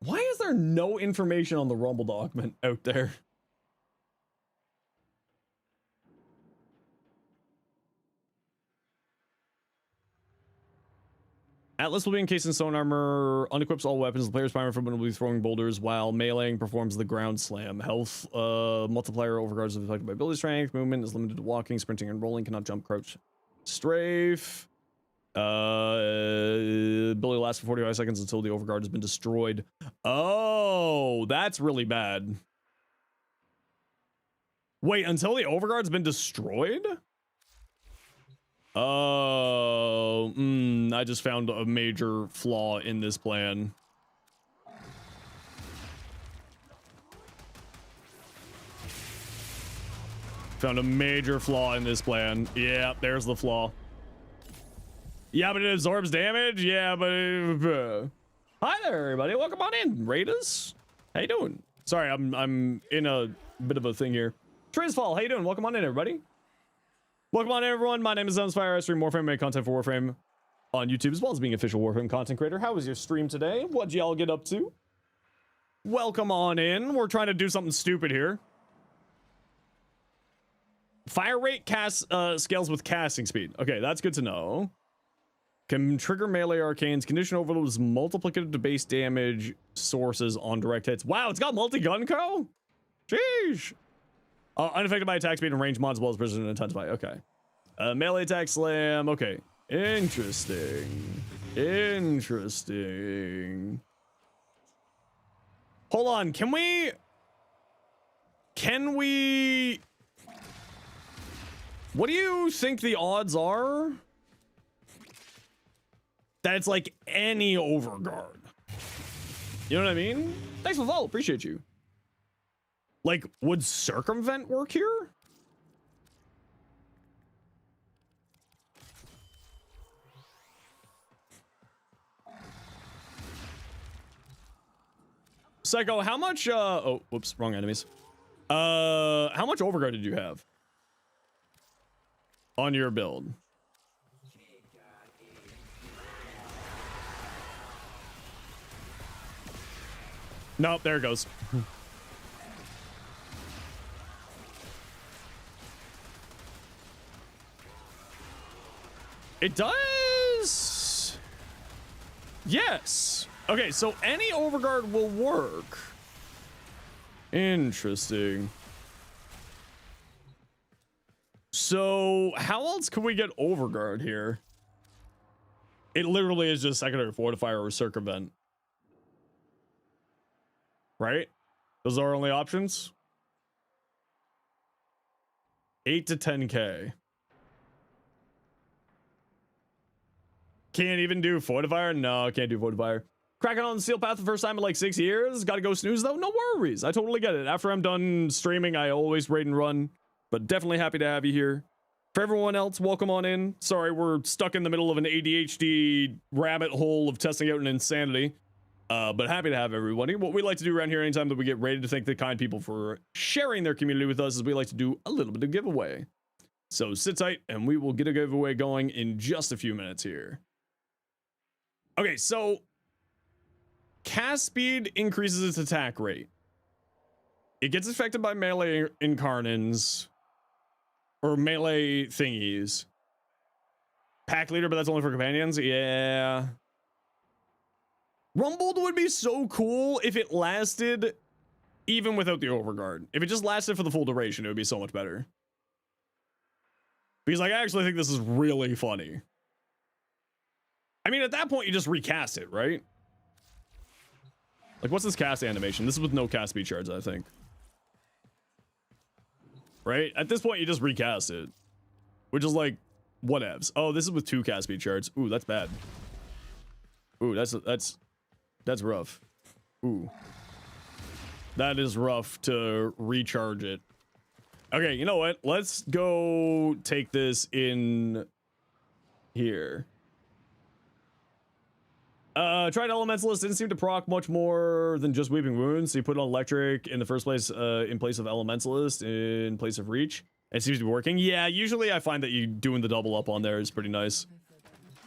Why is there no information on the rumble document out there? Atlas will be encased in stone armor, unequips all weapons, the player's primary weapon will be throwing boulders, while meleeing performs the ground slam. Health multiplier overguards is affected by ability strength. Movement is limited to walking, sprinting, and rolling. Cannot jump, crouch, strafe. Ability lasts for 45 seconds until the overguard has been destroyed. Oh, that's really bad. Wait, until the overguard's been destroyed? Oh, I just found a major flaw in this plan. Found a major flaw in this plan. Yeah, there's the flaw. Yeah, but it absorbs damage. Yeah, but hi there, everybody. Welcome on in, Raiders. How you doing? Sorry, I'm in a bit of a thing here. Trizfall, how you doing? Welcome on in, everybody. Welcome on in, everyone. My name is Zenosfire. I stream Warframe, make content for Warframe on YouTube, as well as being an official Warframe content creator. How was your stream today? What'd y'all get up to? Welcome on in. We're trying to do something stupid here. Fire rate scales with casting speed. Okay, that's good to know. Can trigger melee arcanes. Condition overloads multiplicative to base damage sources on direct hits. Wow, it's got multi-gun co? Sheesh. Unaffected by attack speed and range mods as well as precision and intensify. Okay. Melee attack slam. Okay. Interesting. Interesting. Hold on. Can we... What do you think the odds are that it's like any overguard? You know what I mean? Thanks for the follow. Appreciate you. Like, would circumvent work here? Psycho, how much, oh, whoops, wrong enemies. How much overguard did you have on your build? Nope, there it goes. It does. Yes. Okay, so any overguard will work. Interesting. So how else can we get overguard here? It literally is just secondary fortifier or circumvent. Right? Those are our only options. 8 to 10k. Can't even do fortifier? No, can't do fortifier. Cracking on the Steel Path the first time in like 6 years. Gotta go snooze though. No worries. I totally get it. After I'm done streaming, I always raid and run. But definitely happy to have you here. For everyone else, welcome on in. Sorry, we're stuck in the middle of an ADHD rabbit hole of testing out an insanity. But happy to have everybody. What we like to do around here anytime that we get ready to thank the kind people for sharing their community with us is we like to do a little bit of giveaway. So sit tight and we will get a giveaway going in just a few minutes here. Okay, so cast speed increases its attack rate. It gets affected by melee incarnans or melee thingies. Pack leader, but that's only for companions. Yeah. Rumbled would be so cool if it lasted even without the overguard. If it just lasted for the full duration, it would be so much better. Because like, I actually think this is really funny. I mean, at that point, you just recast it, right? Like, what's this cast animation? This is with no cast speed shards, I think. Right? At this point, you just recast it. Which is like, whatevs. Oh, this is with 2 cast speed shards. Ooh, that's bad. Ooh, that's rough. Ooh. That is rough to recharge it. Okay, you know what? Let's go take this in here. Tried Elementalist, didn't seem to proc much more than just Weeping Wounds, so you put on Electric in the first place, in place of Elementalist, in place of Reach. It seems to be working. Yeah, usually I find that you doing the double up on there is pretty nice.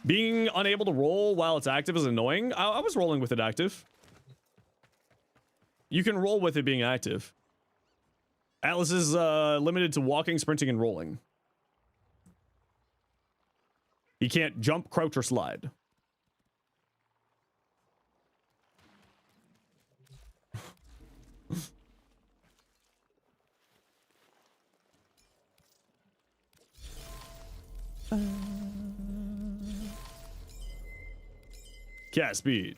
Being unable to roll while it's active is annoying. I was rolling with it active. You can roll with it being active. Atlas is limited to walking, sprinting, and rolling. He can't jump, crouch, or slide. Cast speed.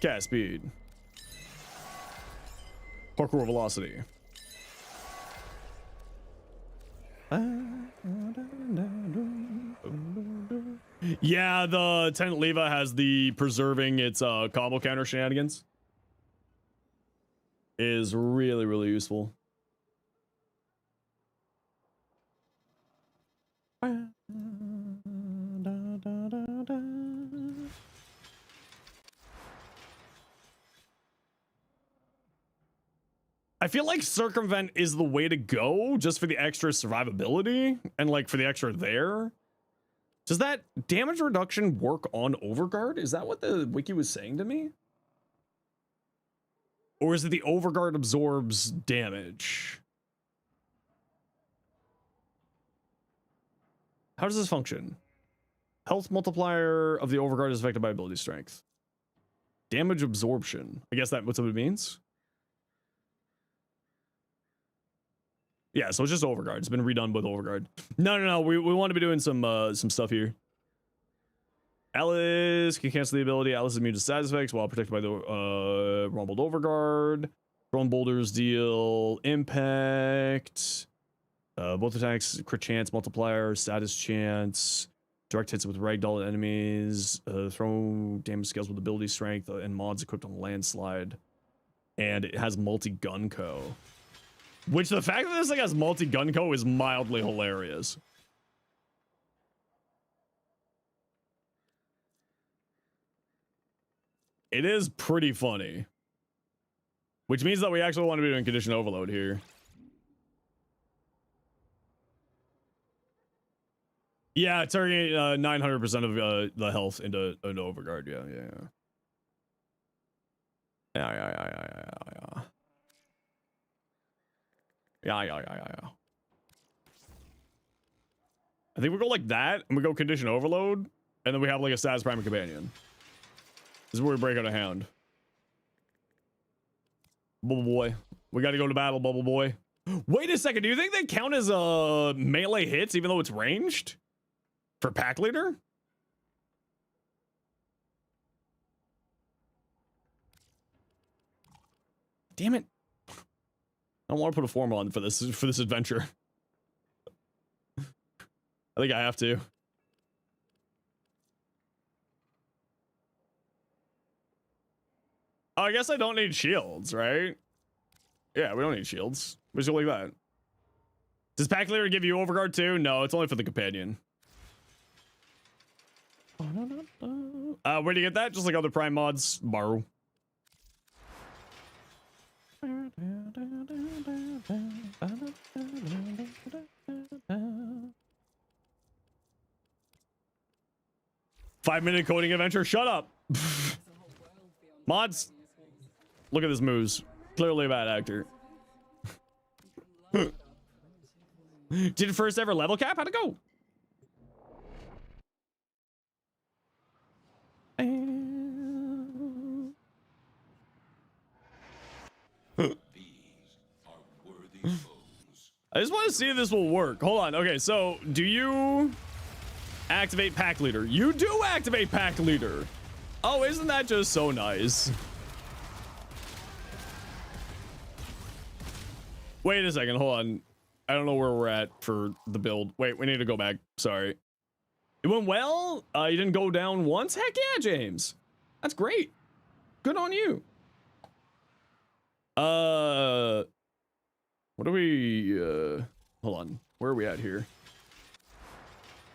Cast speed. Parkour velocity. Yeah, the Tenant Leva has the preserving its combo counter shenanigans. Is really, really useful. I feel like circumvent is the way to go just for the extra survivability and like for the extra there. Does that damage reduction work on overguard? Is that what the wiki was saying to me? Or is it the overguard absorbs damage? How does this function? Health multiplier of the overguard is affected by ability strength. Damage absorption. I guess that's what it means. Yeah, so it's just overguard. It's been redone with overguard. No. We want to be doing some stuff here. Alice can cancel the ability. Alice is immune to status effects while protected by the rumbled overguard. Thrown boulders deal impact. Both attacks, crit chance, multiplier, status chance. Direct hits with ragdoll enemies. Throw damage scales with ability strength and mods equipped on landslide. And it has multi-gun co. Which the fact that this thing has multi-gun co is mildly hilarious. It is pretty funny. Which means that we actually want to be doing condition overload here. Yeah, turning 900% of the health into overguard. Yeah. I think we go like that, and we go condition overload, and then we have like a status prime companion. This is where we break out a hound. Bubble boy. We gotta go to battle, bubble boy. Wait a second, do you think they count as melee hits even though it's ranged? For pack leader? Damn it. I don't want to put a Forma on for this adventure. I think I have to. Oh, I guess I don't need shields, right? Yeah, we don't need shields. We just go like that. Does pack leader give you overguard too? No, it's only for the companion. Where do you get that? Just like other prime mods. Borrow. Five-minute coding adventure. Shut up. Mods. Look at this moves. Clearly a bad actor. Did first ever level cap? How'd it go? I just want to see if this will work. Hold on. Okay, so do you activate pack leader? You do activate pack leader. Oh, isn't that just so nice? Wait a second. Hold on. I don't know where we're at for the build. Wait, we need to go back. Sorry. It went well? You didn't go down once? Heck yeah, James. That's great. Good on you. What do we, hold on. Where are we at here?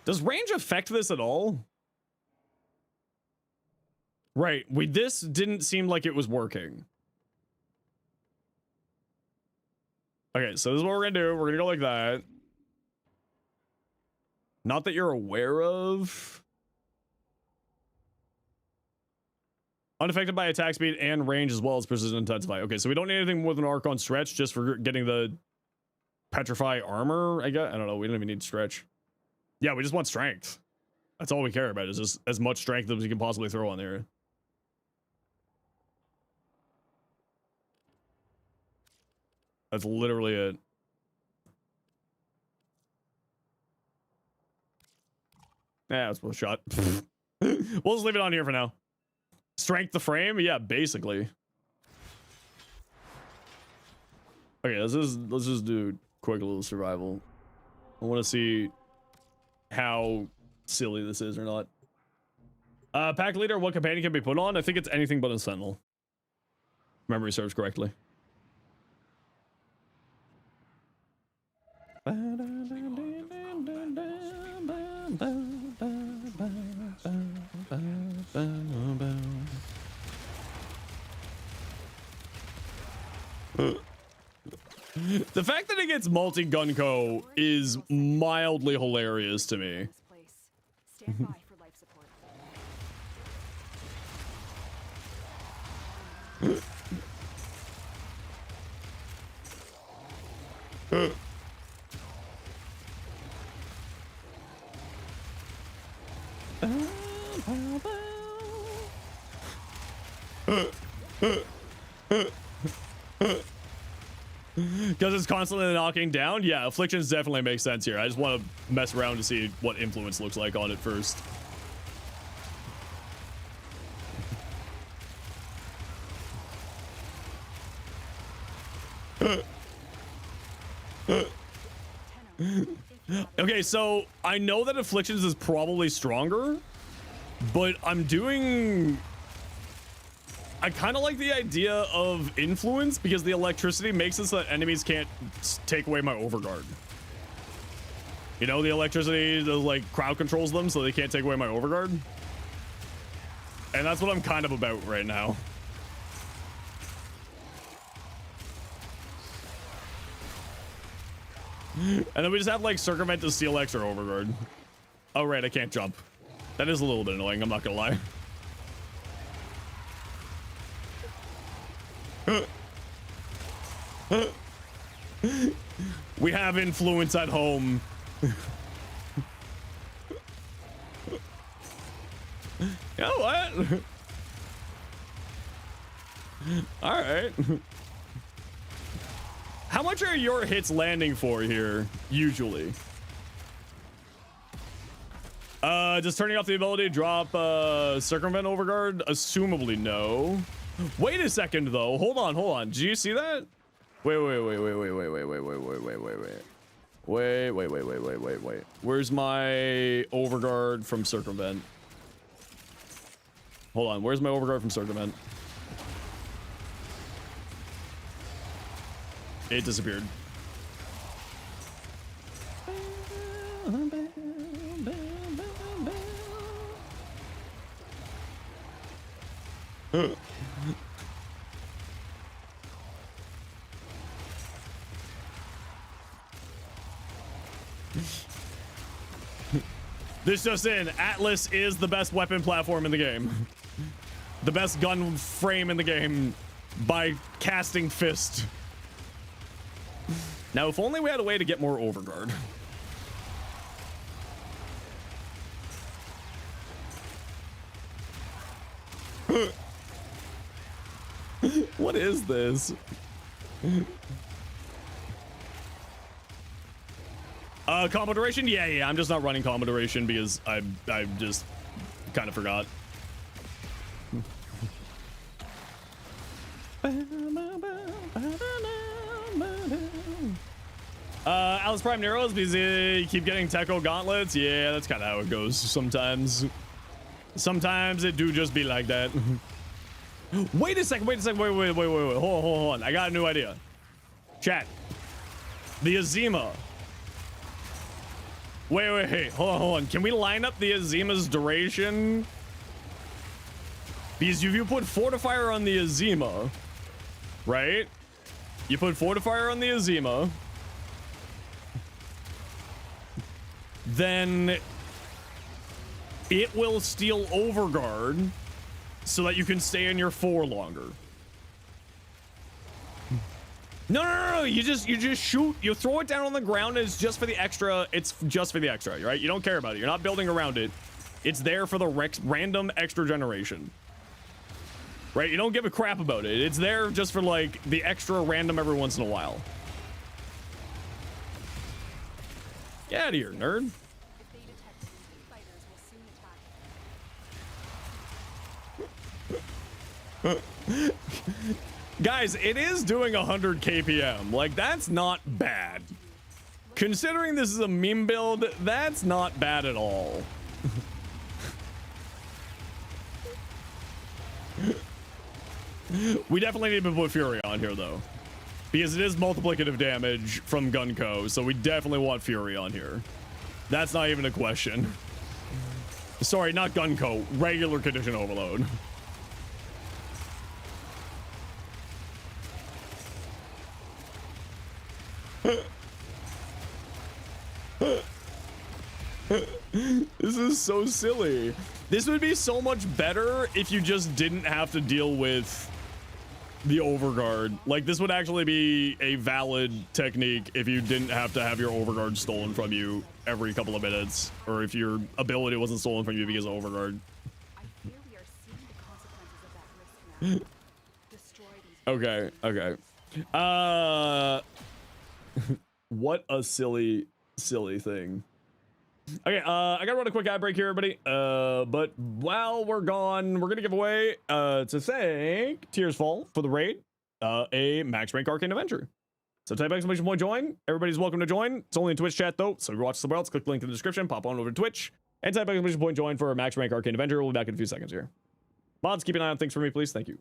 Does range affect this at all? Right. This didn't seem like it was working. Okay, so this is what we're gonna do. We're gonna go like that. Not that you're aware of. Unaffected by attack speed and range as well as precision intensify. Okay, so we don't need anything more than Archon stretch just for getting the petrify armor, I guess. I don't know. We don't even need stretch. Yeah, we just want strength. That's all we care about is just as much strength as we can possibly throw on there. That's literally it. Yeah, it's a shot. We'll just leave it on here for now. Strength the frame? Yeah, basically. Okay, let's just do quick little survival. I want to see how silly this is or not. Pack leader, what companion can be put on? I think it's anything but a sentinel. Memory serves correctly. The fact that it gets multi-Gunko is mildly hilarious to me. This place. Stand by for life support. Because it's constantly knocking down? Yeah, afflictions definitely make sense here. I just want to mess around to see what influence looks like on it first. Okay, so I know that afflictions is probably stronger, but I'm doing... I kind of like the idea of influence because the electricity makes it so that enemies can't take away my overguard. You know, the electricity like crowd controls them so they can't take away my overguard. And that's what I'm kind of about right now. And then we just have like circumvent to steal extra overguard. Oh right, I can't jump. That is a little bit annoying, I'm not gonna lie. We have influence at home. You know what? All right. How much are your hits landing for here, usually? Just turning off the ability to drop circumvent overguard? Assumably no. Wait a second though. Hold on. Did you see that? Wait. Where's my overguard from circumvent? Hold on. Where's my overguard from circumvent? It disappeared. This just in, Atlas is the best weapon platform in the game. The best gun frame in the game by casting fist. Now, if only we had a way to get more overguard. What is this? Combo duration? Yeah, I'm just not running combo duration because I just kind of forgot. Alice Prime Nero's because you keep getting Techo gauntlets. Yeah, that's kind of how it goes sometimes. Sometimes it do just be like that. Wait a second. Wait. Hold on. I got a new idea. Chat. The Azima. Wait. Hold on. Can we line up the Azima's duration? Because if you put Fortifier on the Azima, right? You put Fortifier on the Azima, then it will steal Overguard so that you can stay in your 4 longer. No. You just shoot. You throw it down on the ground. It's just for the extra. It's just for the extra, right? You don't care about it. You're not building around it. It's there for the random extra generation. Right? You don't give a crap about it. It's there just for like the extra random every once in a while. Get out of here, nerd. If they detect you, fighters will soon attack. Guys, it is doing 100 kpm. Like, that's not bad. Considering this is a meme build, that's not bad at all. We definitely need to put Fury on here, though. Because it is multiplicative damage from Gunko, so we definitely want Fury on here. That's not even a question. Sorry, not Gunko. Regular Condition Overload. so silly. This would be so much better if you just didn't have to deal with the overguard. Like, this would actually be a valid technique if you didn't have to have your overguard stolen from you every couple of minutes, or if your ability wasn't stolen from you because of overguard. I fear we are seeing the consequences of that risk now. Destroy these. Okay. What a silly thing. Okay, I gotta run a quick ad break here, everybody. But while we're gone, we're gonna give away, to thank Tears Fall for the raid, a max rank arcane adventure. So type exclamation point join. Everybody's welcome to join. It's only in Twitch chat though, so if you're watching somewhere else, click the link in the description, pop on over to Twitch, and type exclamation point join for a max rank arcane adventure. We'll be back in a few seconds here. Mods, keep an eye on things for me, please. Thank you.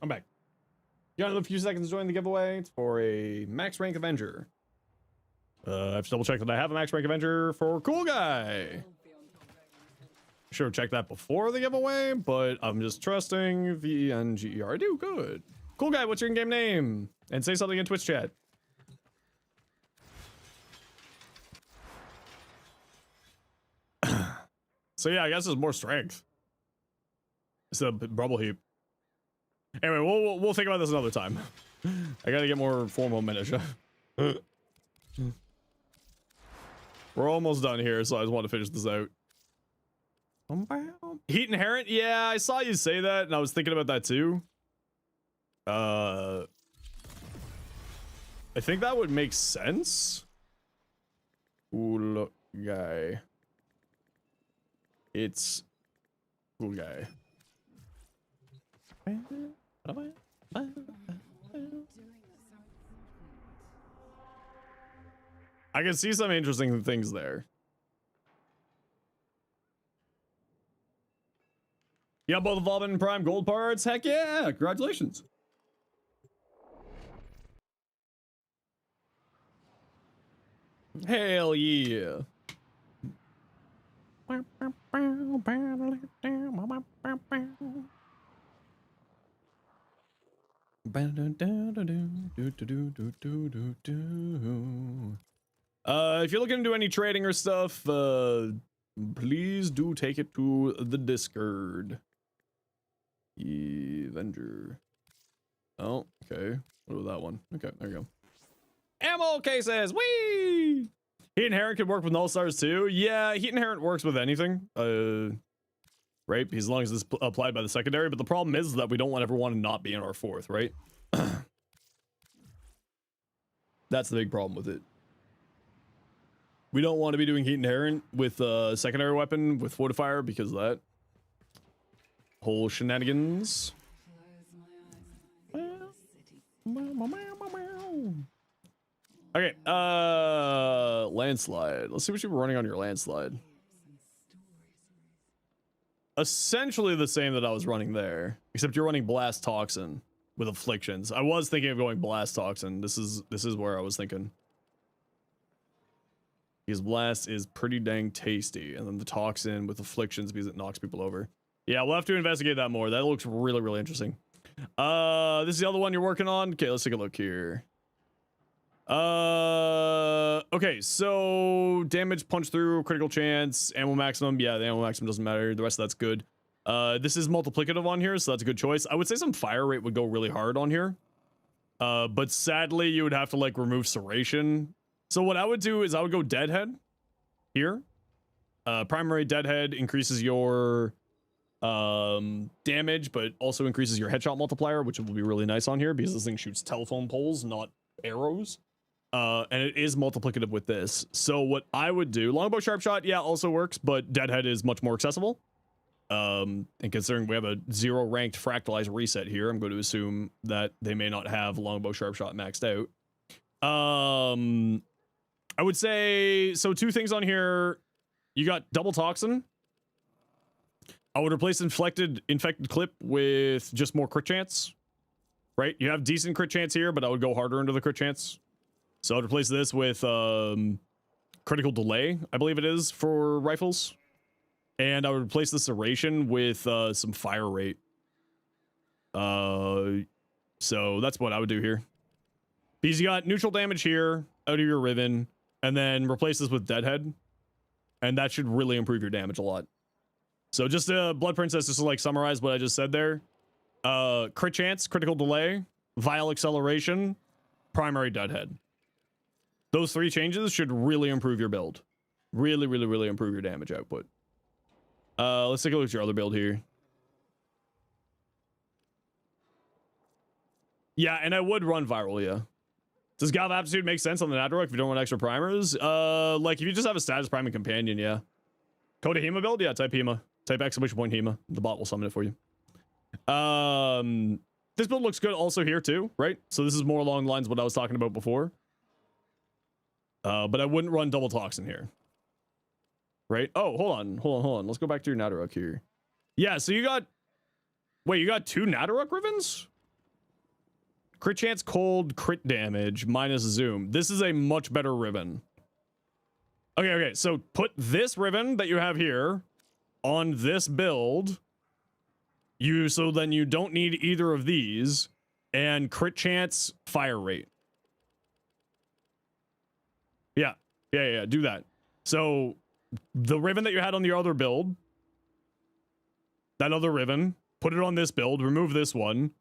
I'm back. You got another few seconds to join the giveaway. It's for a max rank Avenger. I have to double check that I have a max rank Avenger for Cool Guy. Should have checked that before the giveaway, but I'm just trusting VNGER. I do good. Cool Guy, what's your in-game name? And say something in Twitch chat. So yeah, I guess there's more strength. It's a bubble heap. Anyway, we'll think about this another time. I gotta get more Forma minutia. We're almost done here, so I just want to finish this out. Heat inherent? Yeah, I saw you say that, and I was thinking about that too. I think that would make sense. Cool Guy. It's Cool Guy. I can see some interesting things there. Yeah, both Evolving and Prime gold parts. Heck yeah! Congratulations. Hell yeah. If you're looking to do any trading or stuff, please do take it to the Discord. Avenger. Oh, okay. What about that one? Okay, there you go. Ammo cases! Whee! Heat Inherent could work with Null Stars too. Yeah, Heat Inherent works with anything. Right? As long as it's applied by the secondary. But the problem is that we don't ever want to not be in our fourth, right? That's the big problem with it. We don't want to be doing Heat Inherent with a secondary weapon with Fortifier because of that whole shenanigans. Okay, landslide. Let's see what you were running on your landslide. Essentially the same that I was running there, except you're running Blast Toxin with Afflictions. I was thinking of going Blast Toxin. This is where I was thinking. Because Blast is pretty dang tasty, and then the Toxin with Afflictions because it knocks people over. Yeah, we'll have to investigate that more. That looks really, really interesting. This is the other one you're working on. Okay, let's take a look here. Okay, so damage, punch through, critical chance, ammo maximum. Yeah, the ammo maximum doesn't matter. The rest of that's good. This is multiplicative on here, so that's a good choice. I would say some fire rate would go really hard on here. But sadly, you would have to like remove Serration. So what I would do is I would go Deadhead here. Primary Deadhead increases your damage, but also increases your headshot multiplier, which will be really nice on here because this thing shoots telephone poles, not arrows. And it is multiplicative with this. So what I would do, longbow sharp shot, yeah, also works, but Deadhead is much more accessible. And considering we have a 0 ranked fractalized reset here, I'm going to assume that they may not have longbow sharp shot maxed out. I would say, so 2 things on here. You got double toxin. I would replace infected clip with just more crit chance. Right? You have decent crit chance here, but I would go harder into the crit chance. So I'd replace this with critical delay, I believe it is, for rifles. And I would replace the Serration with some fire rate. So that's what I would do here. Because you got neutral damage here, out of your Riven, and then replace this with Deadhead. And that should really improve your damage a lot. So just Blood Princess, just to like summarize what I just said there. Crit chance, critical delay, vile acceleration, primary Deadhead. Those 3 changes should really improve your build. Really, really, really improve your damage output. Let's take a look at your other build here. Yeah, and I would run viral, yeah. Does Galv Aptitude make sense on the Nadrok if you don't want extra primers? Like, if you just have a status priming companion, yeah. Code a Hema build? Yeah, type Hema. Type exclamation point Hema. The bot will summon it for you. This build looks good also here too, right? So this is more along the lines of what I was talking about before. But I wouldn't run double toxin here. Right? Oh, hold on. Let's go back to your Nadrok here. Yeah, so you got... Wait, you got 2 Nadrok Rivens? Crit chance, cold, crit damage, minus zoom. This is a much better ribbon. Okay, so put this ribbon that you have here on this build. So then you don't need either of these. And crit chance, fire rate. Yeah, do that. So the ribbon that you had on the other build, that other ribbon, put it on this build, remove this one,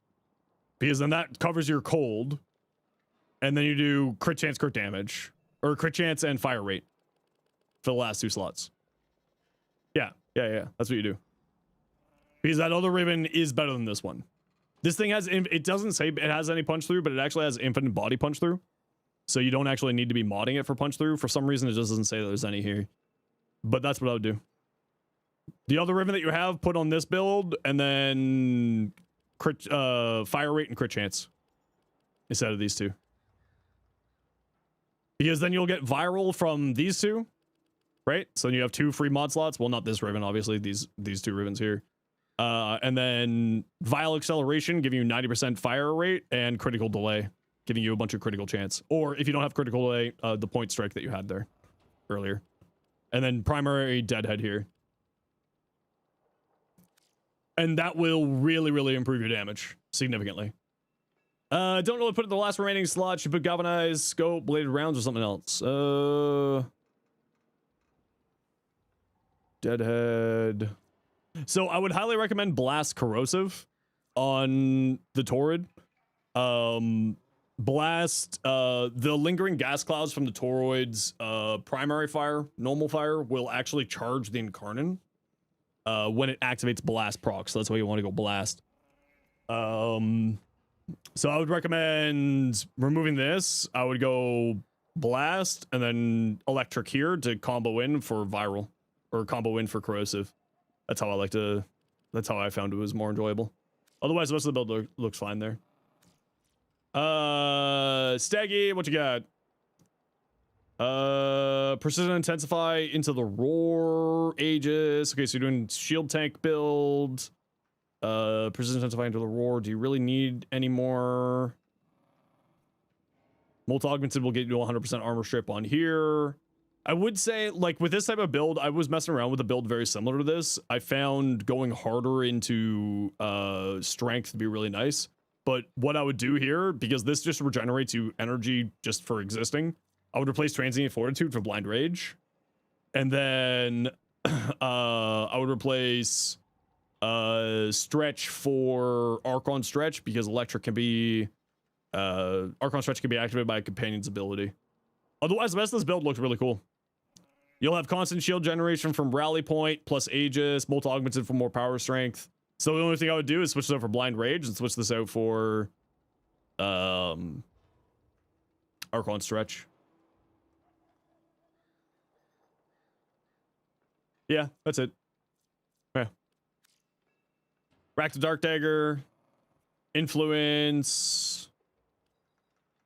because then that covers your cold. And then you do crit chance, crit damage, or crit chance and fire rate for the last 2 slots. Yeah, that's what you do. Because that other ribbon is better than this one. This thing has, it doesn't say it has any punch through, but it actually has infinite body punch through. So you don't actually need to be modding it for punch through. For some reason, it just doesn't say that there's any here. But that's what I would do. The other ribbon that you have, put on this build, and then crit, fire rate and crit chance instead of these two. Because then you'll get viral from these two, right? So you have 2 free mod slots. Well, not this ribbon, obviously. These 2 ribbons here. And then vial acceleration, giving you 90% fire rate, and critical delay, giving you a bunch of critical chance. Or if you don't have critical delay, the point strike that you had there earlier. And then primary deadhead here. And that will really, really improve your damage significantly. Don't know what to put in the last remaining slot. Should put galvanized, scope, bladed rounds, or something else. Deadhead. So I would highly recommend Blast Corrosive on the Torrid. Blast, the lingering gas clouds from the Toroid's primary fire, normal fire, will actually charge the Incarnon when it activates Blast proc. So that's why you want to go Blast. So I would recommend removing this. I would go Blast and then Electric here to combo in for Viral, or combo in for Corrosive. That's how I like to, that's how I found it was more enjoyable. Otherwise, the rest of the build looks fine there. Staggy, what you got? Precision Intensify into the Roar, Aegis. Okay, so you're doing shield tank build. Precision Intensify into the Roar. Do you really need any more? Molt Augmented will get you 100% armor strip on here. I would say, like, with this type of build, I was messing around with a build very similar to this. I found going harder into strength to be really nice. But what I would do here, because this just regenerates you energy just for existing, I would replace Transient Fortitude for Blind Rage. And then I would replace Stretch for Archon Stretch, because Electric can be... Archon Stretch can be activated by a Companion's ability. Otherwise, the rest of this build looks really cool. You'll have constant shield generation from Rally Point, plus Aegis, Molt Augmented for more power strength. So the only thing I would do is switch this out for Blind Rage and switch this out for Archon Stretch. Yeah, that's it. Yeah. Rack to Dark Dagger, Influence,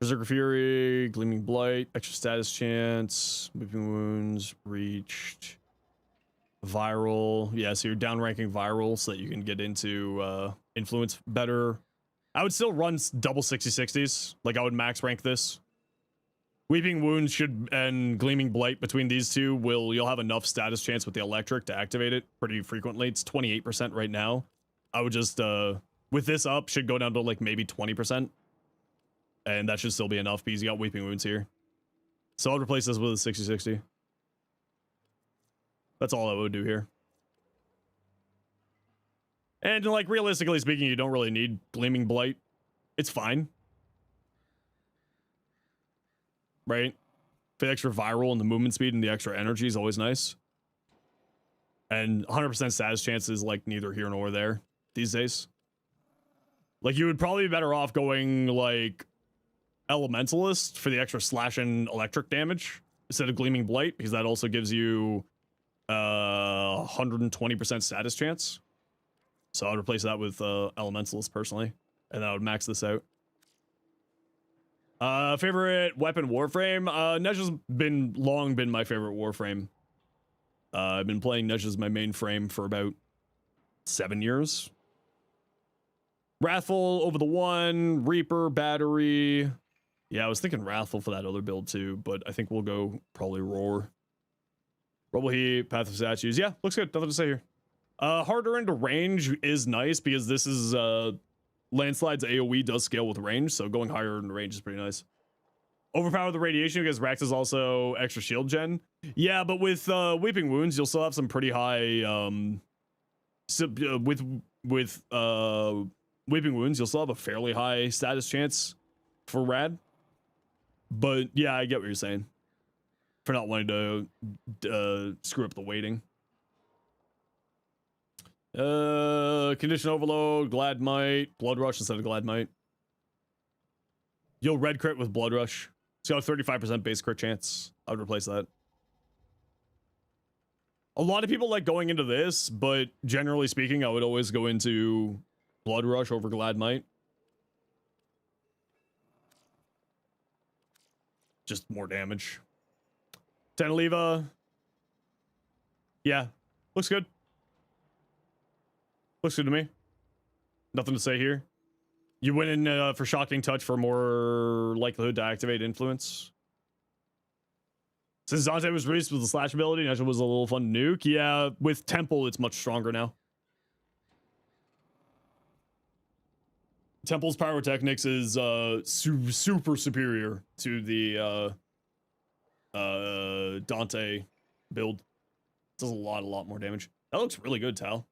Berserker Fury, Gleaming Blight, extra status chance, Weeping Wounds, Reached, Viral. Yeah, so you're downranking Viral so that you can get into Influence better. I would still run double 60/60s. Like, I would max rank this. Weeping Wounds and Gleaming Blight between these two you'll have enough status chance with the Electric to activate it pretty frequently. It's 28% right now. I would just, with this up, should go down to like maybe 20%. And that should still be enough because you got Weeping Wounds here. So I'll replace this with a 60/60. That's all I would do here. And like, realistically speaking, you don't really need Gleaming Blight. It's fine. Right? For the extra viral and the movement speed and the extra energy is always nice. And 100% status chance is like neither here nor there these days. Like, you would probably be better off going like Elementalist for the extra slash and electric damage instead of Gleaming Blight, because that also gives you 120% status chance. So I would replace that with Elementalist personally, and then I would max this out. Favorite weapon Warframe? Nezha's long been my favorite Warframe. I've been playing Nezha as my main frame for about 7 years. Wrathful over the 1, Reaper, Battery. Yeah, I was thinking Wrathful for that other build too, but I think we'll go probably Roar. Rubble Heat, Path of Statues. Yeah, looks good. Nothing to say here. Harder into range is nice because this is Landslide's AoE does scale with range, so going higher in range is pretty nice. Overpower the radiation because Rax is also extra shield gen. Yeah, but with Weeping Wounds, you'll still have some pretty high with Weeping Wounds, you'll still have a fairly high status chance for rad. But yeah, I get what you're saying. For not wanting to screw up the weighting. Condition Overload, Glad Might, Blood Rush instead of Glad Might. You'll red crit with Blood Rush. It's got a 35% base crit chance. I would replace that. A lot of people like going into this, but generally speaking, I would always go into Blood Rush over Glad Might. Just more damage. Tenaliva. Yeah. Looks good. Looks good to me. Nothing to say here. You went in for Shocking Touch for more likelihood to activate Influence. Since Dante was released with the slash ability, Natural was a little fun to nuke. Yeah, with Temple, it's much stronger now. Temple's pyrotechnics is super superior to the Dante build. Does a lot more damage. That looks really good, Tal.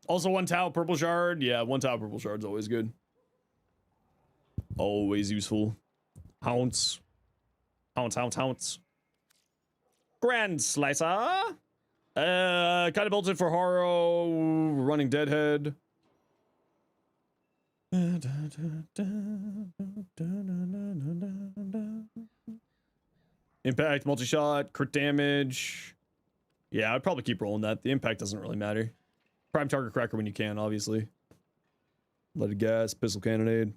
Also, 1 Tau Purple Shard. Yeah, 1 Tau Purple Shard's always good. Always useful. Hounds. Hounds. Grand Slicer. Kind of built it for Haro. Running Deadhead. Impact, multi-shot, crit damage. Yeah, I'd probably keep rolling that. The impact doesn't really matter. Prime target cracker when you can, obviously. Leaded gas, pistol cannonade.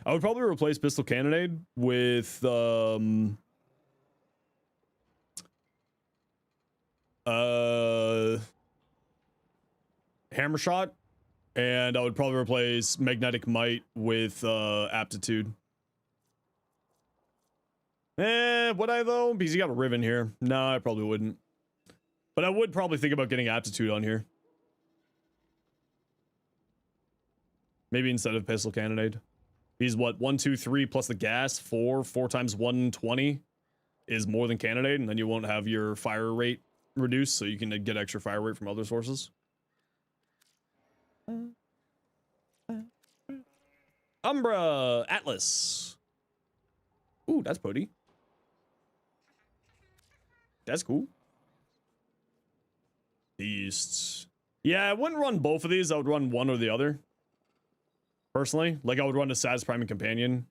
I would probably replace pistol cannonade with hammer shot, and I would probably replace magnetic might with aptitude. Would I though? Because you got a Riven here. No, I probably wouldn't. But I would probably think about getting aptitude on here. Maybe instead of pistol cannonade. He's what, 1, 2, 3 plus the gas, 4 times 120 is more than cannonade, and then you won't have your fire rate reduced, so you can get extra fire rate from other sources. Umbra Atlas. Ooh, that's pretty. That's cool. Beasts. Yeah, I wouldn't run both of these. I would run one or the other. Personally, like I would run a Satis Prime and Companion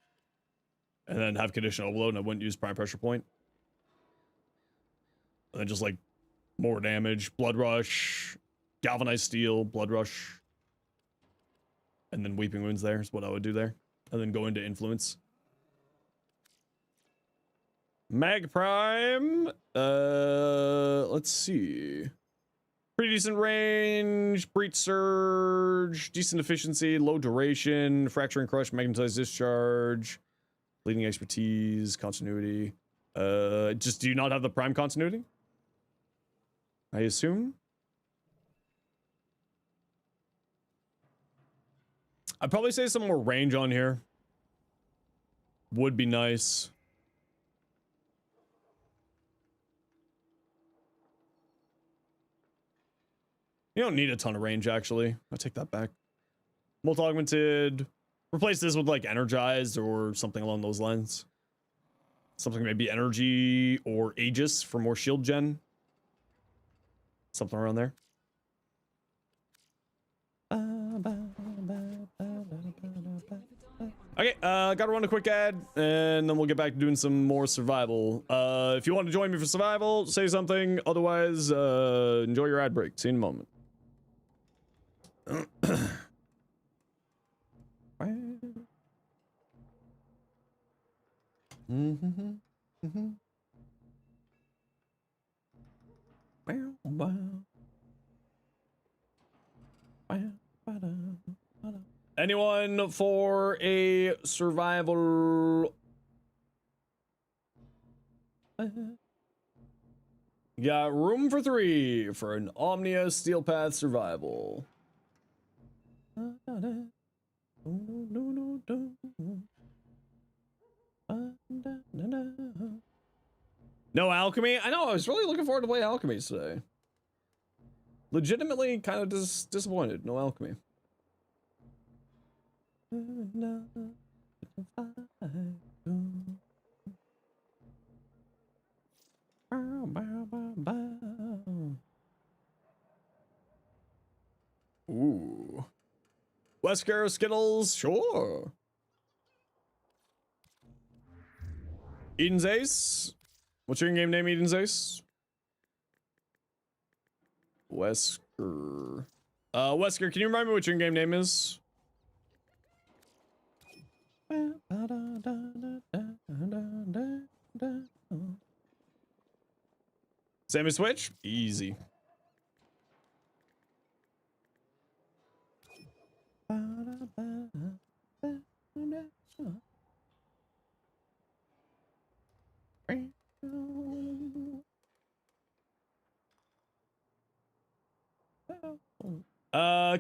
and then have Condition Overload, and I wouldn't use Prime Pressure Point. And then just like more damage, Blood Rush, Galvanized Steel, Blood Rush, and then Weeping Wounds there is what I would do there. And then go into Influence. Mag Prime, let's see. Pretty decent range, Breach Surge, decent efficiency, low duration, Fracturing Crush, Magnetized Discharge, Bleeding Expertise, Continuity. Just do you not have the Prime Continuity? I assume? I'd probably say some more range on here. Would be nice. You don't need a ton of range, actually. I'll take that back. Molt Augmented. Replace this with, like, Energized or something along those lines. Something maybe Energy or Aegis for more shield gen. Something around there. Okay, gotta run a quick ad, and then we'll get back to doing some more survival. If you want to join me for survival, say something. Otherwise, enjoy your ad break. See you in a moment. Anyone for a survival? Got room for 3 for an Omnia Steel Path survival. No alchemy? I know, I was really looking forward to play alchemy today. Legitimately kind of disappointed. No alchemy. Ooh. Wesker Skittles, sure. Eden's Ace. What's your in-game name, Eden's Ace? Wesker. Wesker, can you remind me what your in-game name is? Sammy Switch? Easy.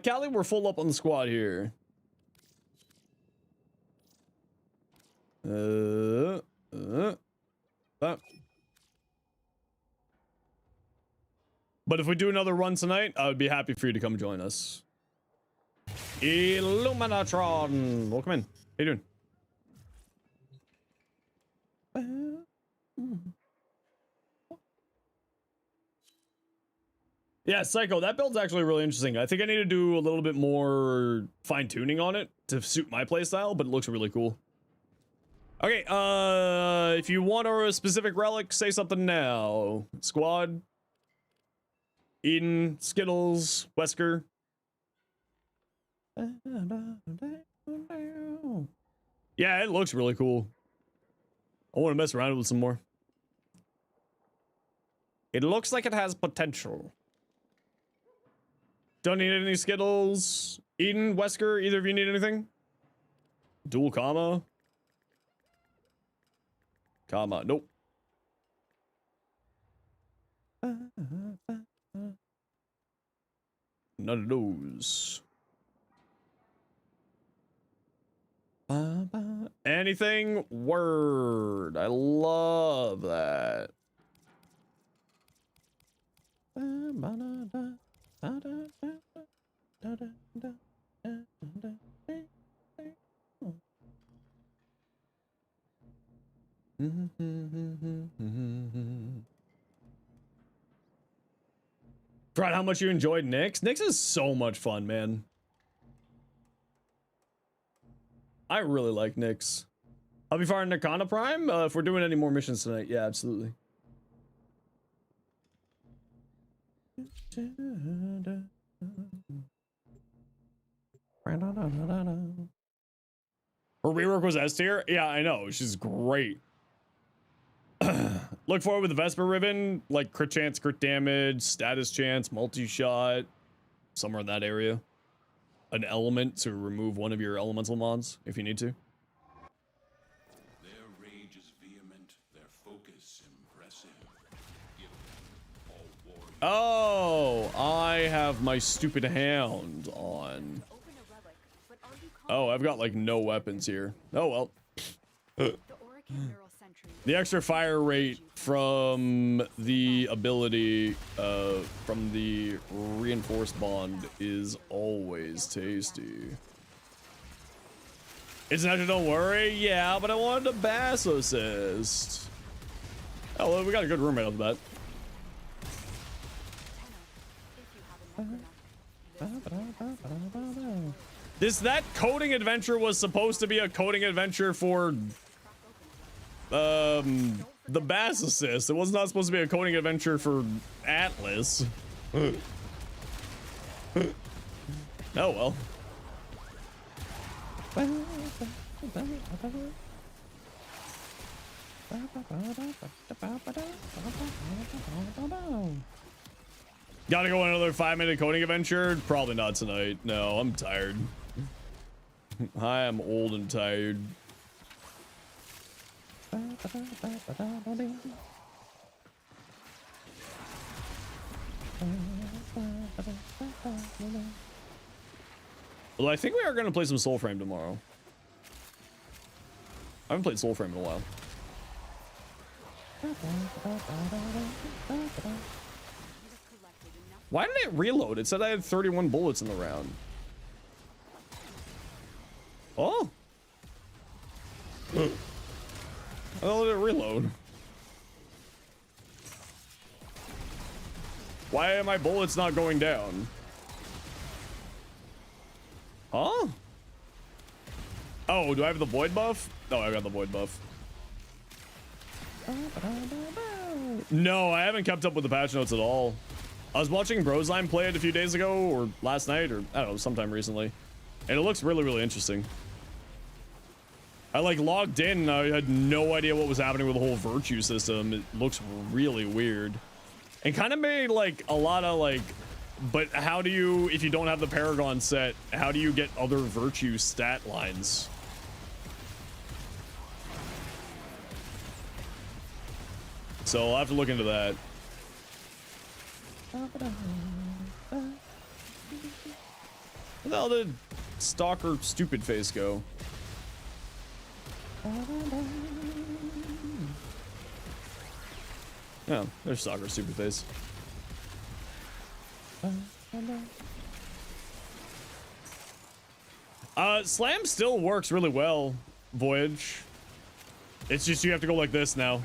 Callie, we're full up on the squad here. But if we do another run tonight, I would be happy for you to come join us. Illuminatron, welcome in. How you doing? Yeah, Psycho, that build's actually really interesting. I think I need to do a little bit more fine-tuning on it to suit my playstyle, but it looks really cool. Okay, if you want a specific relic, say something now. Squad. Eden, Skittles, Wesker. Yeah, it looks really cool. I want to mess around with some more. It looks like it has potential. Don't need any Skittles. Eden, Wesker, either of you need anything? Dual comma. Comma, nope. None of those. Anything? Word. I love that. Forgot how much you enjoyed Nyx. Nyx is so much fun, man. I really like Nyx. I'll be firing Nakana Prime if we're doing any more missions tonight. Yeah, absolutely. Her rework was S tier? Yeah, I know. She's great. Look forward with the Vesper ribbon, like crit chance, crit damage, status chance, multi-shot, somewhere in that area. An element to remove one of your elemental mons if you need to. Their rage is vehement, their focus impressive. Give them all warriors. Oh, I have my stupid hound on. Oh, I've got like no weapons here. Oh well. The extra fire rate from the ability, from the reinforced bond is always tasty. It's not, don't worry. Yeah, but I wanted a bass assist. Oh, well, we got a good roommate off that. That coding adventure was supposed to be a coding adventure for the bass assist. It was not supposed to be a coding adventure for Atlas. Oh well. Gotta go on another 5-minute coding adventure? Probably not tonight. No, I'm tired. I am old and tired. Well, I think we are gonna play some Warframe tomorrow. I haven't played Warframe in a while. Why did it reload? It said I had 31 bullets in the round. Oh. I thought it reload. Why are my bullets not going down? Huh? Oh, do I have the void buff? No, I got the void buff. No, I haven't kept up with the patch notes at all. I was watching Brosline play it a few days ago, or last night, or I don't know, sometime recently. And it looks really, really interesting. I like logged in and I had no idea what was happening with the whole virtue system. It looks really weird. And kind of made like a lot of like, but how do you, if you don't have the Paragon set, how do you get other virtue stat lines? So I'll have to look into that. Where the hell did Stalker Stupid Face go? Oh, there's Stalker Stupid Face. Slam still works really well, Voyage. It's just you have to go like this now.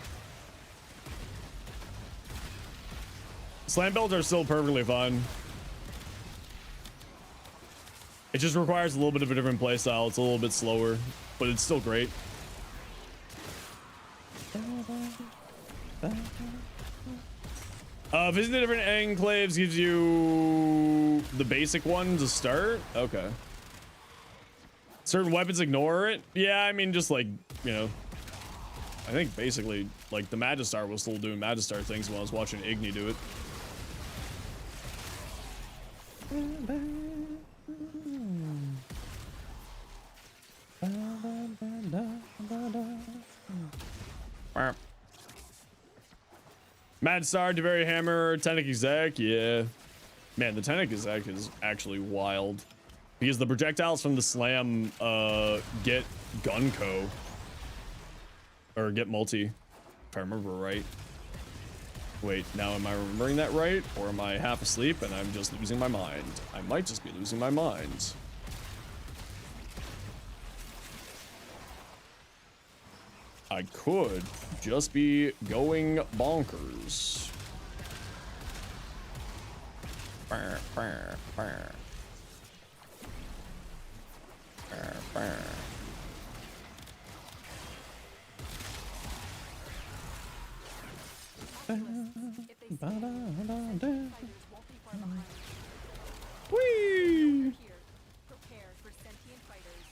Slam builds are still perfectly fine. It just requires a little bit of a different playstyle. It's a little bit slower, but it's still great. Visiting different enclaves gives you the basic one to start. Okay. Certain weapons ignore it. Yeah, I mean, just like, you know, I think basically like the Magistar was still doing Magistar things when I was watching Igni do it. Madstar, Devari Hammer, Tenic Exec, yeah. Man, the Tenic Exec is actually wild. Because the projectiles from the slam get Gunko. Or get multi, if I remember right. Wait, now am I remembering that right? Or am I half asleep and I'm just losing my mind? I might just be losing my mind. I could just be going bonkers. Whee! Prepare for sentient fighters.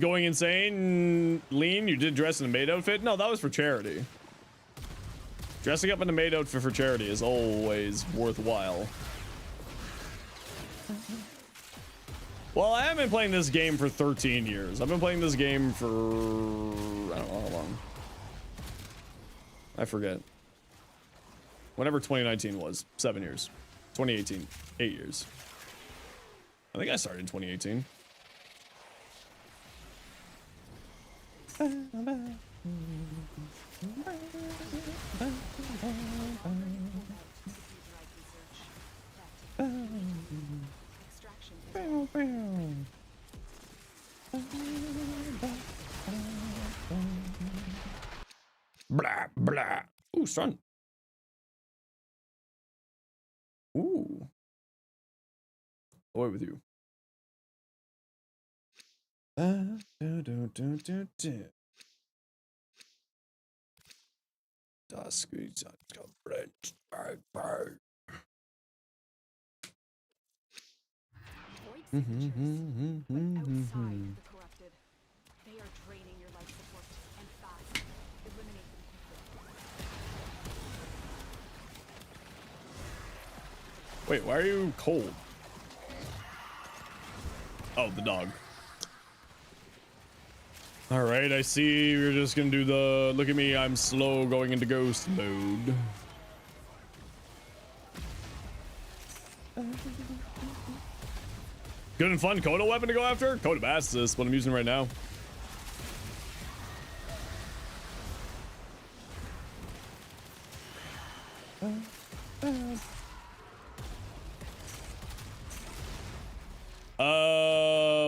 Going insane. Lean, you did dress in a maid outfit? No, that was for charity. Dressing up in a maid outfit for charity is always worthwhile. Well, I haven't been playing this game for 13 years. I've been playing this game for, I don't know how long. I forget. Whenever 2019 was, 7 years. 2018, 8 years. I think I started in 2018. Blah, blah. Ooh, strong. Ooh. Away with you. Das geht Void signatures, but outside of the corrupted, they are draining your life support and fast. Eliminate them. Wait, why are you cold? Oh, the dog. All right, I see. We're just gonna do the look at me. I'm slow going into ghost mode. Good and fun Coda weapon to go after? Coda Bastus, what I'm using right now.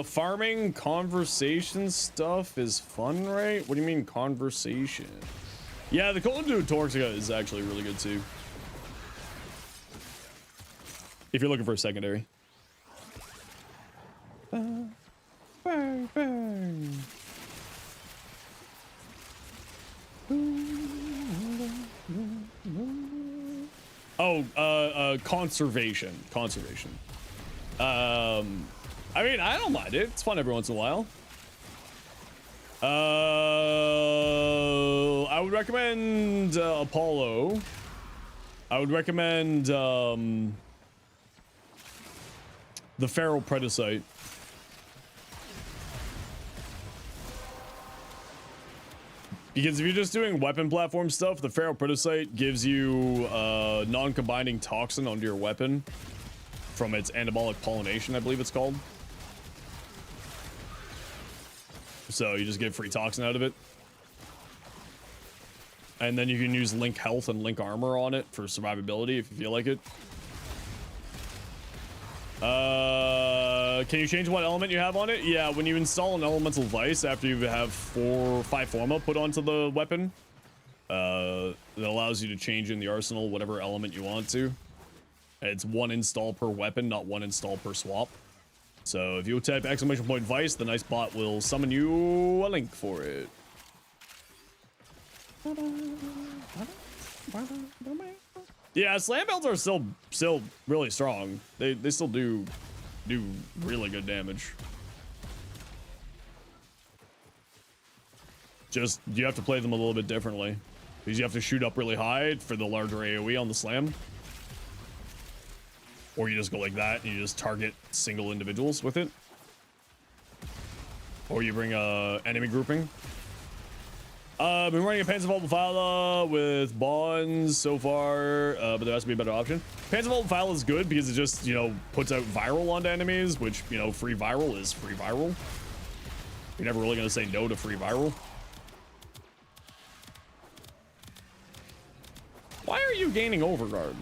Farming conversation stuff is fun, right? What do you mean conversation? Yeah, the Cold Dude Torxica is actually really good too. If you're looking for a secondary. Bang, bang. Oh, conservation. Conservation. I mean, I don't mind it. It's fun every once in a while. I would recommend Apollo. I would recommend the Feral Predacite. Because if you're just doing weapon platform stuff, the Feral Predacite gives you non-combining toxin onto your weapon from its anabolic pollination, I believe it's called. So you just get free toxin out of it. And then you can use Link Health and Link Armor on it for survivability if you feel like it. Can you change what element you have on it? Yeah, when you install an Elemental Vice after you have 5 Forma put onto the weapon, it allows you to change in the arsenal whatever element you want to. It's 1 install per weapon, not 1 install per swap. So if you type ! Vice, the nice bot will summon you a link for it. Yeah, slam belts are still really strong. They still do really good damage. Just you have to play them a little bit differently because you have to shoot up really high for the larger AoE on the slam. Or you just go like that and you just target single individuals with it. Or you bring a enemy grouping. I've been running a Panzervault Pfeile with bonds so far, but there has to be a better option. Panzervault Pfeile is good because it just, you know, puts out viral onto enemies, which, you know, free viral is free viral. You're never really going to say no to free viral. Why are you gaining Overguard?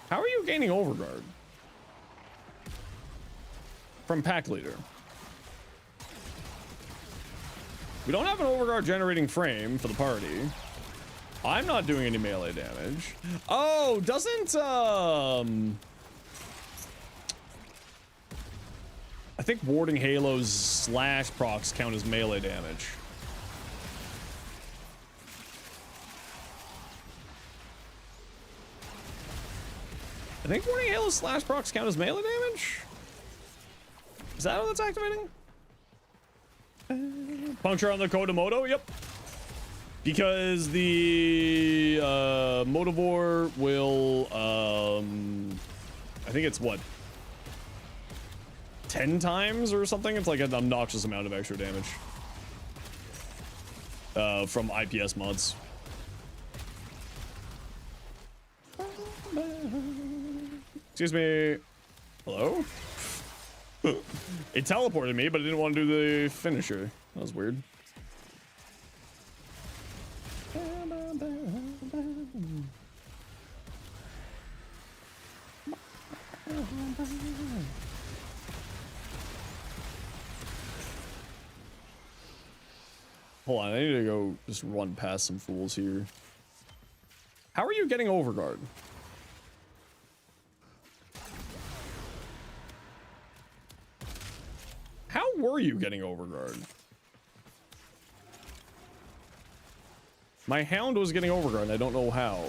How are you gaining Overguard? From Pack Leader. We don't have an Overguard generating frame for the party. I'm not doing any melee damage. Oh, doesn't I think Warding Halo's slash procs count as melee damage. I think Warding Halo's slash procs count as melee damage? Is that how that's activating? Puncture on the Kodomodo? Yep. Because the Motivore will, I think it's what? 10 times or something? It's like an obnoxious amount of extra damage. From IPS mods. Excuse me. Hello? It teleported me, but it didn't want to do the finisher. That was weird. Hold on, I need to go just run past some fools here. How are you getting Overguard? How were you getting Overguard? My Hound was getting Overguard, I don't know how.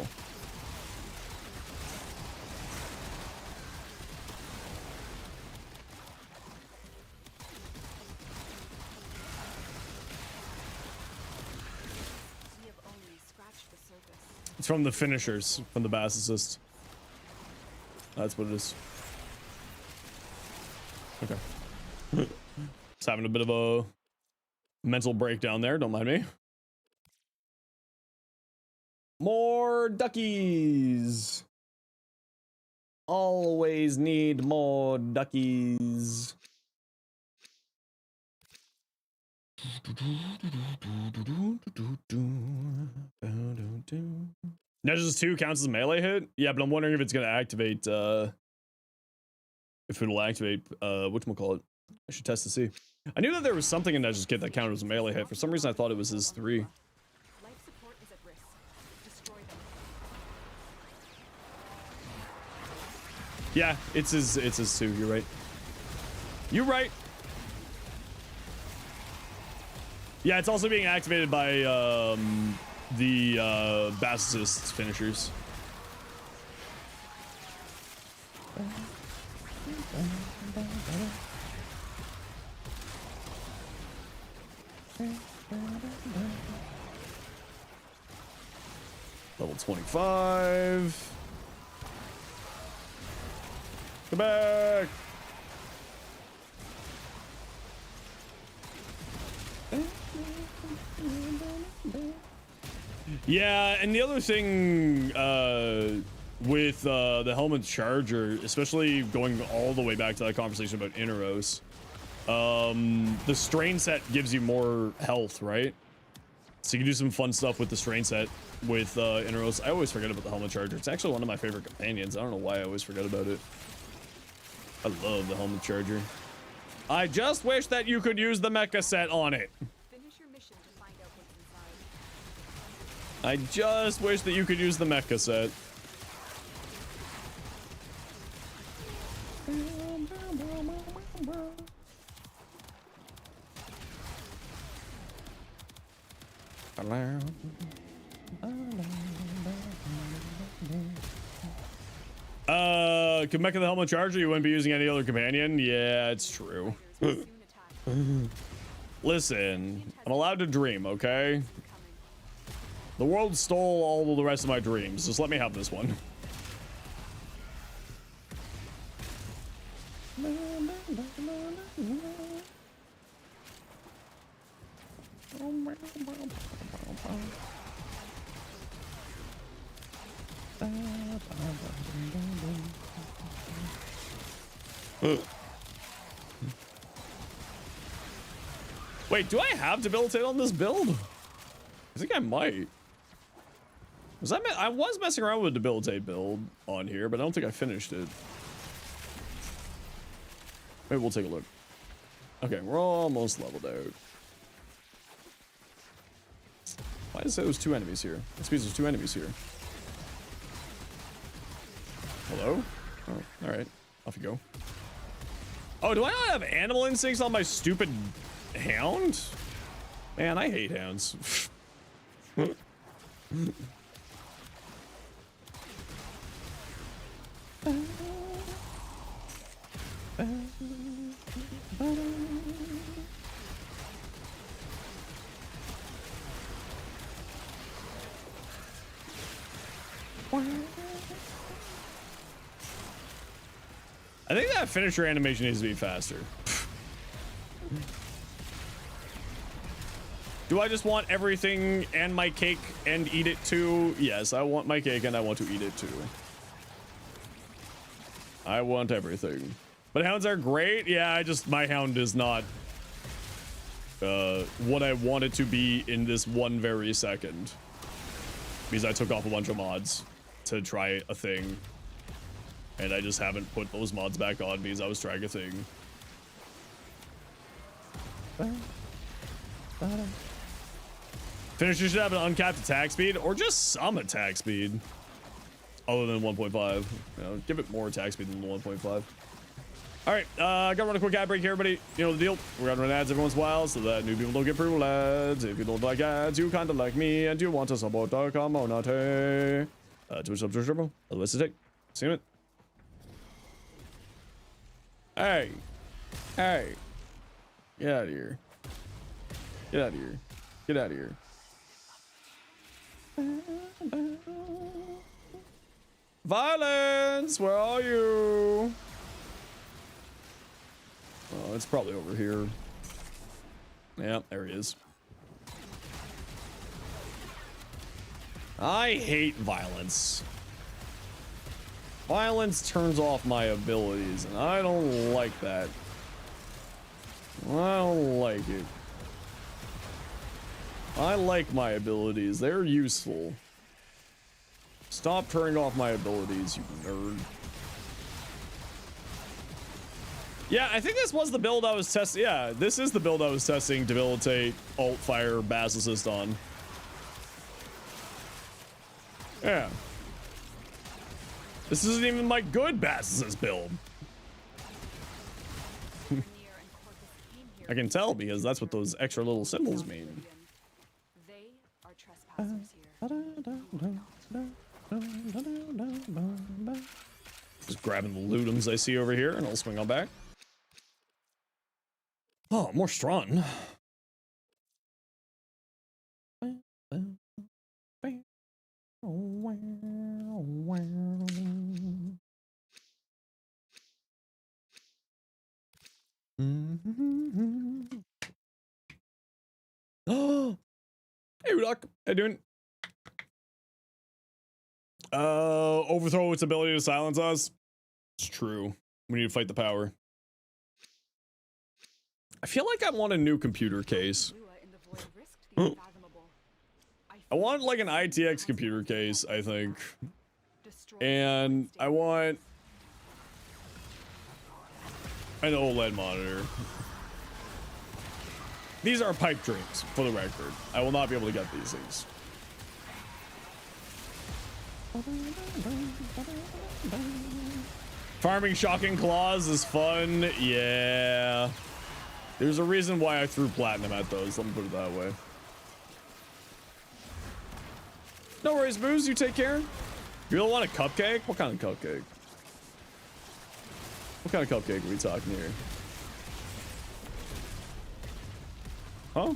It's from the finishers, from the Bass Assist. That's what it is. Okay. Just having a bit of a mental breakdown there. Don't mind me. More duckies. Always need more duckies. Neges 2 counts as a melee hit? Yeah, but I'm wondering if it's gonna activate if it'll activate whatchamacallit. I should test to see. I knew that there was something in Neges kit that counted as a melee hit. For some reason I thought it was his 3. Life support is at risk. Destroy them. Yeah, it's his 2, you're right. You're right. Yeah, it's also being activated by the Bass Assist finishers. Level 25. Come back. Yeah, and the other thing with the helmet charger, especially going all the way back to that conversation about Inaros, the strain set gives you more health, right? So you can do some fun stuff with the strain set with Inaros. I always forget about the helmet charger. It's actually one of my favorite companions. I don't know why I always forget about it. I love the helmet charger. I just wish that you could use the mecha set on it. Finish your mission to find out what's inside. I just wish that you could use the mecha set. Could mecha the helmet charger, you wouldn't be using any other companion? Yeah, it's true. Fighters will soon attack. Listen, I'm allowed to dream, okay? The world stole all of the rest of my dreams. Just let me have this one. Wait, do I have debilitate on this build? I think I might. I was messing around with a debilitate build on here, but I don't think I finished it. Maybe we'll take a look. Okay, we're almost leveled out. Why does it say there's 2 enemies here? This means there's 2 enemies here. Hello? Oh, alright. Off you go. Oh, do I not have animal instincts on my stupid hound? Man, I hate hounds. I think that finisher animation needs to be faster. Do I just want everything and my cake and eat it too? Yes, I want my cake and I want to eat it too. I want everything. But hounds are great. Yeah, my hound is not what I want it to be in this one very second. Because I took off a bunch of mods to try a thing. And I just haven't put those mods back on because I was trying a thing. Finisher should have an uncapped attack speed or just some attack speed. Other than 1.5. You know, give it more attack speed than the 1.5. Alright, gotta run a quick ad break here, everybody. You know the deal. We're gonna run ads every once in a while so that new people don't get pre-roll ads. If you don't like ads, you kinda like me, and you want to support the community. Twitch up to triple. Otherwise to take. See it. Hey. Hey. Get out of here. Get out of here. Get out of here. Violence, where are you? Oh, it's probably over here. Yeah, there he is. I hate violence. Violence turns off my abilities, and I don't like that. I don't like it. I like my abilities. They're useful. Stop turning off my abilities, you nerd. Yeah, I think this was the build I was testing. Yeah, this is the build I was testing Debilitate, Alt Fire, Bass Assist on. Yeah. This isn't even my good Bass Assist build. I can tell because that's what those extra little symbols mean. They are trespassers here. Just grabbing the lootums I see over here, and I'll swing on back. Oh, more Strun. Oh, hey, Rudock. How you doing? Overthrow its ability to silence us. It's true. We need to fight the power. I feel like I want a new computer case. I want like an ITX computer case, I think. And I want an OLED monitor. These are pipe dreams, for the record. I will not be able to get these things. Farming Shocking Claws is fun. Yeah. There's a reason why I threw platinum at those. Let me put it that way. No worries, Booze. You take care. You don't want a cupcake? What kind of cupcake? What kind of cupcake are we talking here? Huh?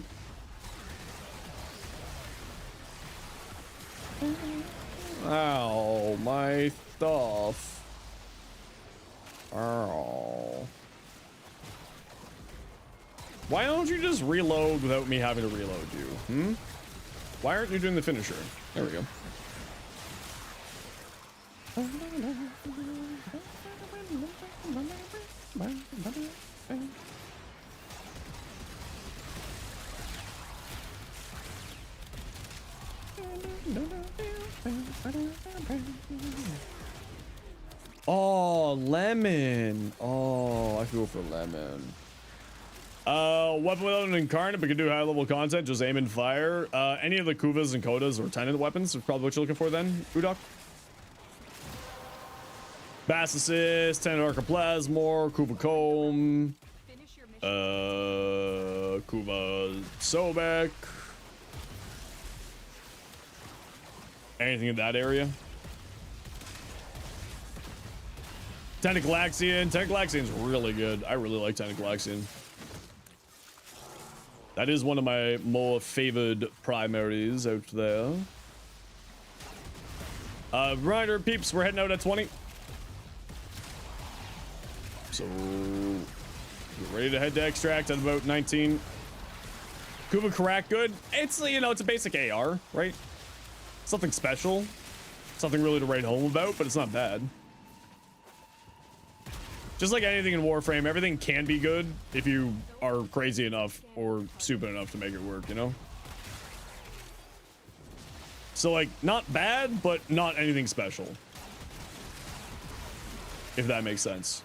Ow, my stuff. Ow. Why don't you just reload without me having to reload you? Why aren't you doing the finisher? There we go. Oh, lemon. Oh, I could go for lemon. Weapon without an incarnate, but can do high level content, just aim and fire. Any of the Kuvas and Kodas or Tenant weapons is probably what you're looking for then, Udok. Bass Assist, Tenant Archoplasmor, Kuva Comb, Kuva Sobek. Anything in that area? Tentaclaxion. Tentaclaxion's really good. I really like Tentaclaxion. That is one of my more favored primaries out there. Reminder, peeps, we're heading out at 20. So, we're ready to head to extract at about 19. Kuva Karak good. It's, you know, it's a basic AR, right? Something special. Something really to write home about, but it's not bad. Just like anything in Warframe, everything can be good if you are crazy enough or stupid enough to make it work, you know? So, like, not bad, but not anything special. If that makes sense.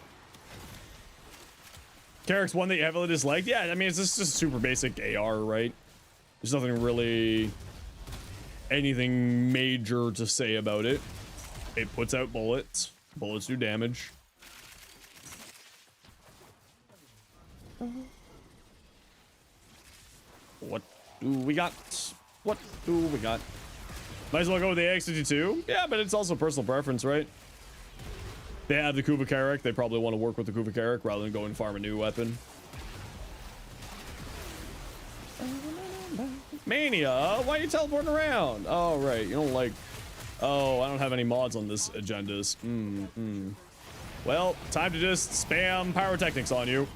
Karak's one that you heavily disliked? Yeah, I mean, it's just super basic AR, right? There's nothing really... anything major to say about it. It puts out bullets. Bullets do damage. What do we got? What do we got? Might as well go with the AX-52. Yeah, but it's also personal preference, right? They have the Kuva Karak. They probably want to work with the Kuva Karak rather than go and farm a new weapon. Mania, why are you teleporting around? Oh, right. You don't like Oh, I don't have any mods on this agendas. Well, time to just spam pyrotechnics on you.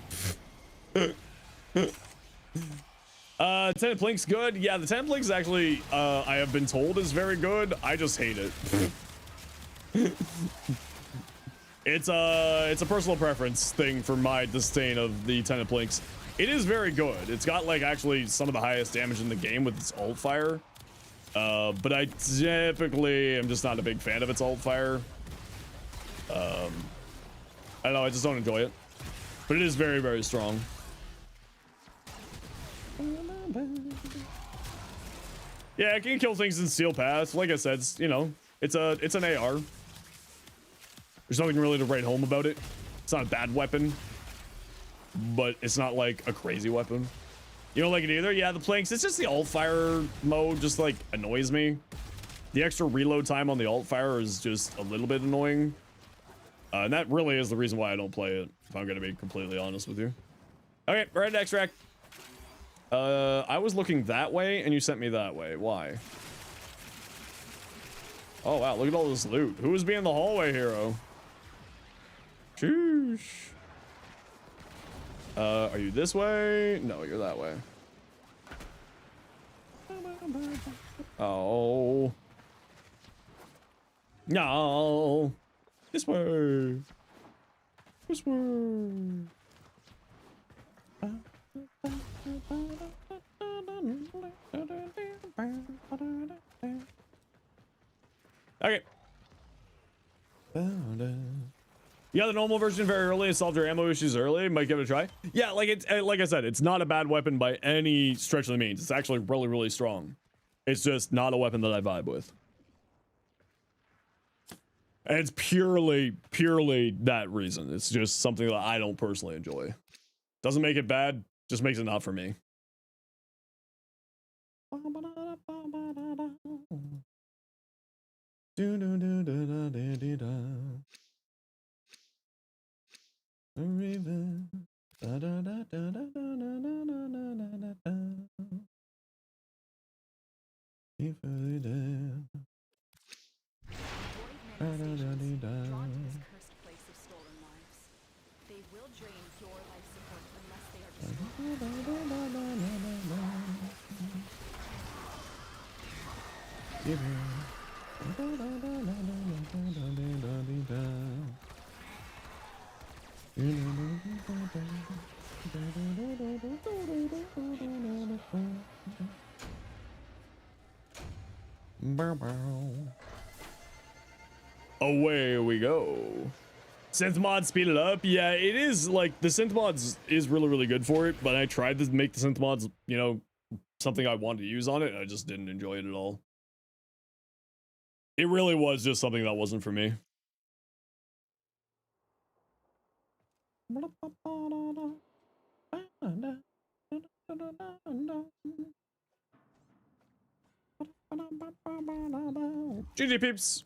Tenant Blink's good. Yeah, the Tenant Blink is actually, I have been told is very good. I just hate it. It's a personal preference thing for my disdain of the Tenant Blinks. It is very good. It's got like actually some of the highest damage in the game with its alt fire. But I typically am just not a big fan of its alt fire. I don't know, I just don't enjoy it. But it is very, very strong. Yeah, it can kill things in Steel Path. Like I said, it's, you know, it's an AR. There's nothing really to write home about it. It's not a bad weapon, but it's not like a crazy weapon. You don't like it either? Yeah, the planks, it's just the alt fire mode just like annoys me. The extra reload time on the alt fire is just a little bit annoying. And that really is the reason why I don't play it, if I'm gonna be completely honest with you. Okay, we're at extract. I was looking that way and you sent me that way. Why? Oh wow, look at all this loot. Who is being the hallway hero? Sheesh. Are you this way? No, you're that way. Oh. No. This way. This way. Okay. Yeah, the normal version very early and solved your ammo issues early. Might give it a try. Yeah, like it's like I said, it's not a bad weapon by any stretch of the means. It's actually really, really strong. It's just not a weapon that I vibe with. And it's purely that reason. It's just something that I don't personally enjoy. Doesn't make it bad, just makes it not for me. Drawn to this cursed place of stolen lives. They will drain your life support unless they are Away we go. Synth mod speed it up. Yeah, it is like the synth mods is really, really good for it, but I tried to make the synth mods, you know, something I wanted to use on it, and I just didn't enjoy it at all. It really was just something that wasn't for me. GG peeps.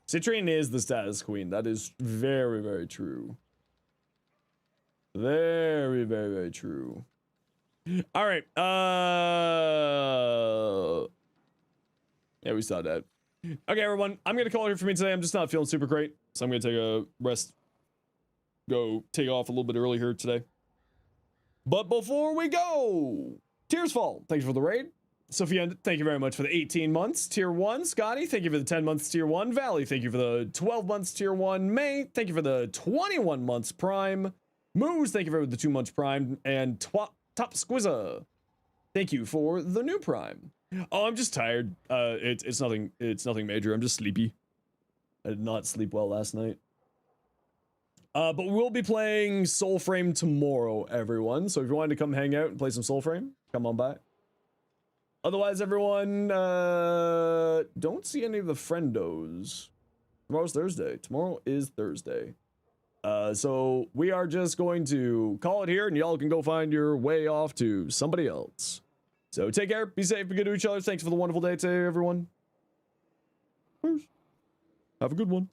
Citrine is the status queen. That is very, very true. Very, very, very true. All right. Yeah, we saw that. Okay, everyone. I'm gonna call it here for me today. I'm just not feeling super great, so I'm gonna take a rest. Go take off a little bit early here today. But before we go, Tearsfall, thank you for the raid. Sophia, thank you very much for the 18 months. Tier 1. Scotty, thank you for the 10 months. Tier 1. Valley, thank you for the 12 months. Tier 1. May, thank you for the 21 months Prime. Moose, thank you for the 2 months Prime. And Top Squizza, thank you for the new Prime. Oh, I'm just tired. It's nothing major. I'm just sleepy. I did not sleep well last night. But we'll be playing Soulframe tomorrow, everyone. So if you wanted to come hang out and play some Soulframe, come on by. Otherwise, everyone, don't see any of the friendos. Tomorrow's Thursday. Tomorrow is Thursday. So we are just going to call it here, and y'all can go find your way off to somebody else. So take care, be safe, be good to each other. Thanks for the wonderful day today, everyone. Peace. Have a good one.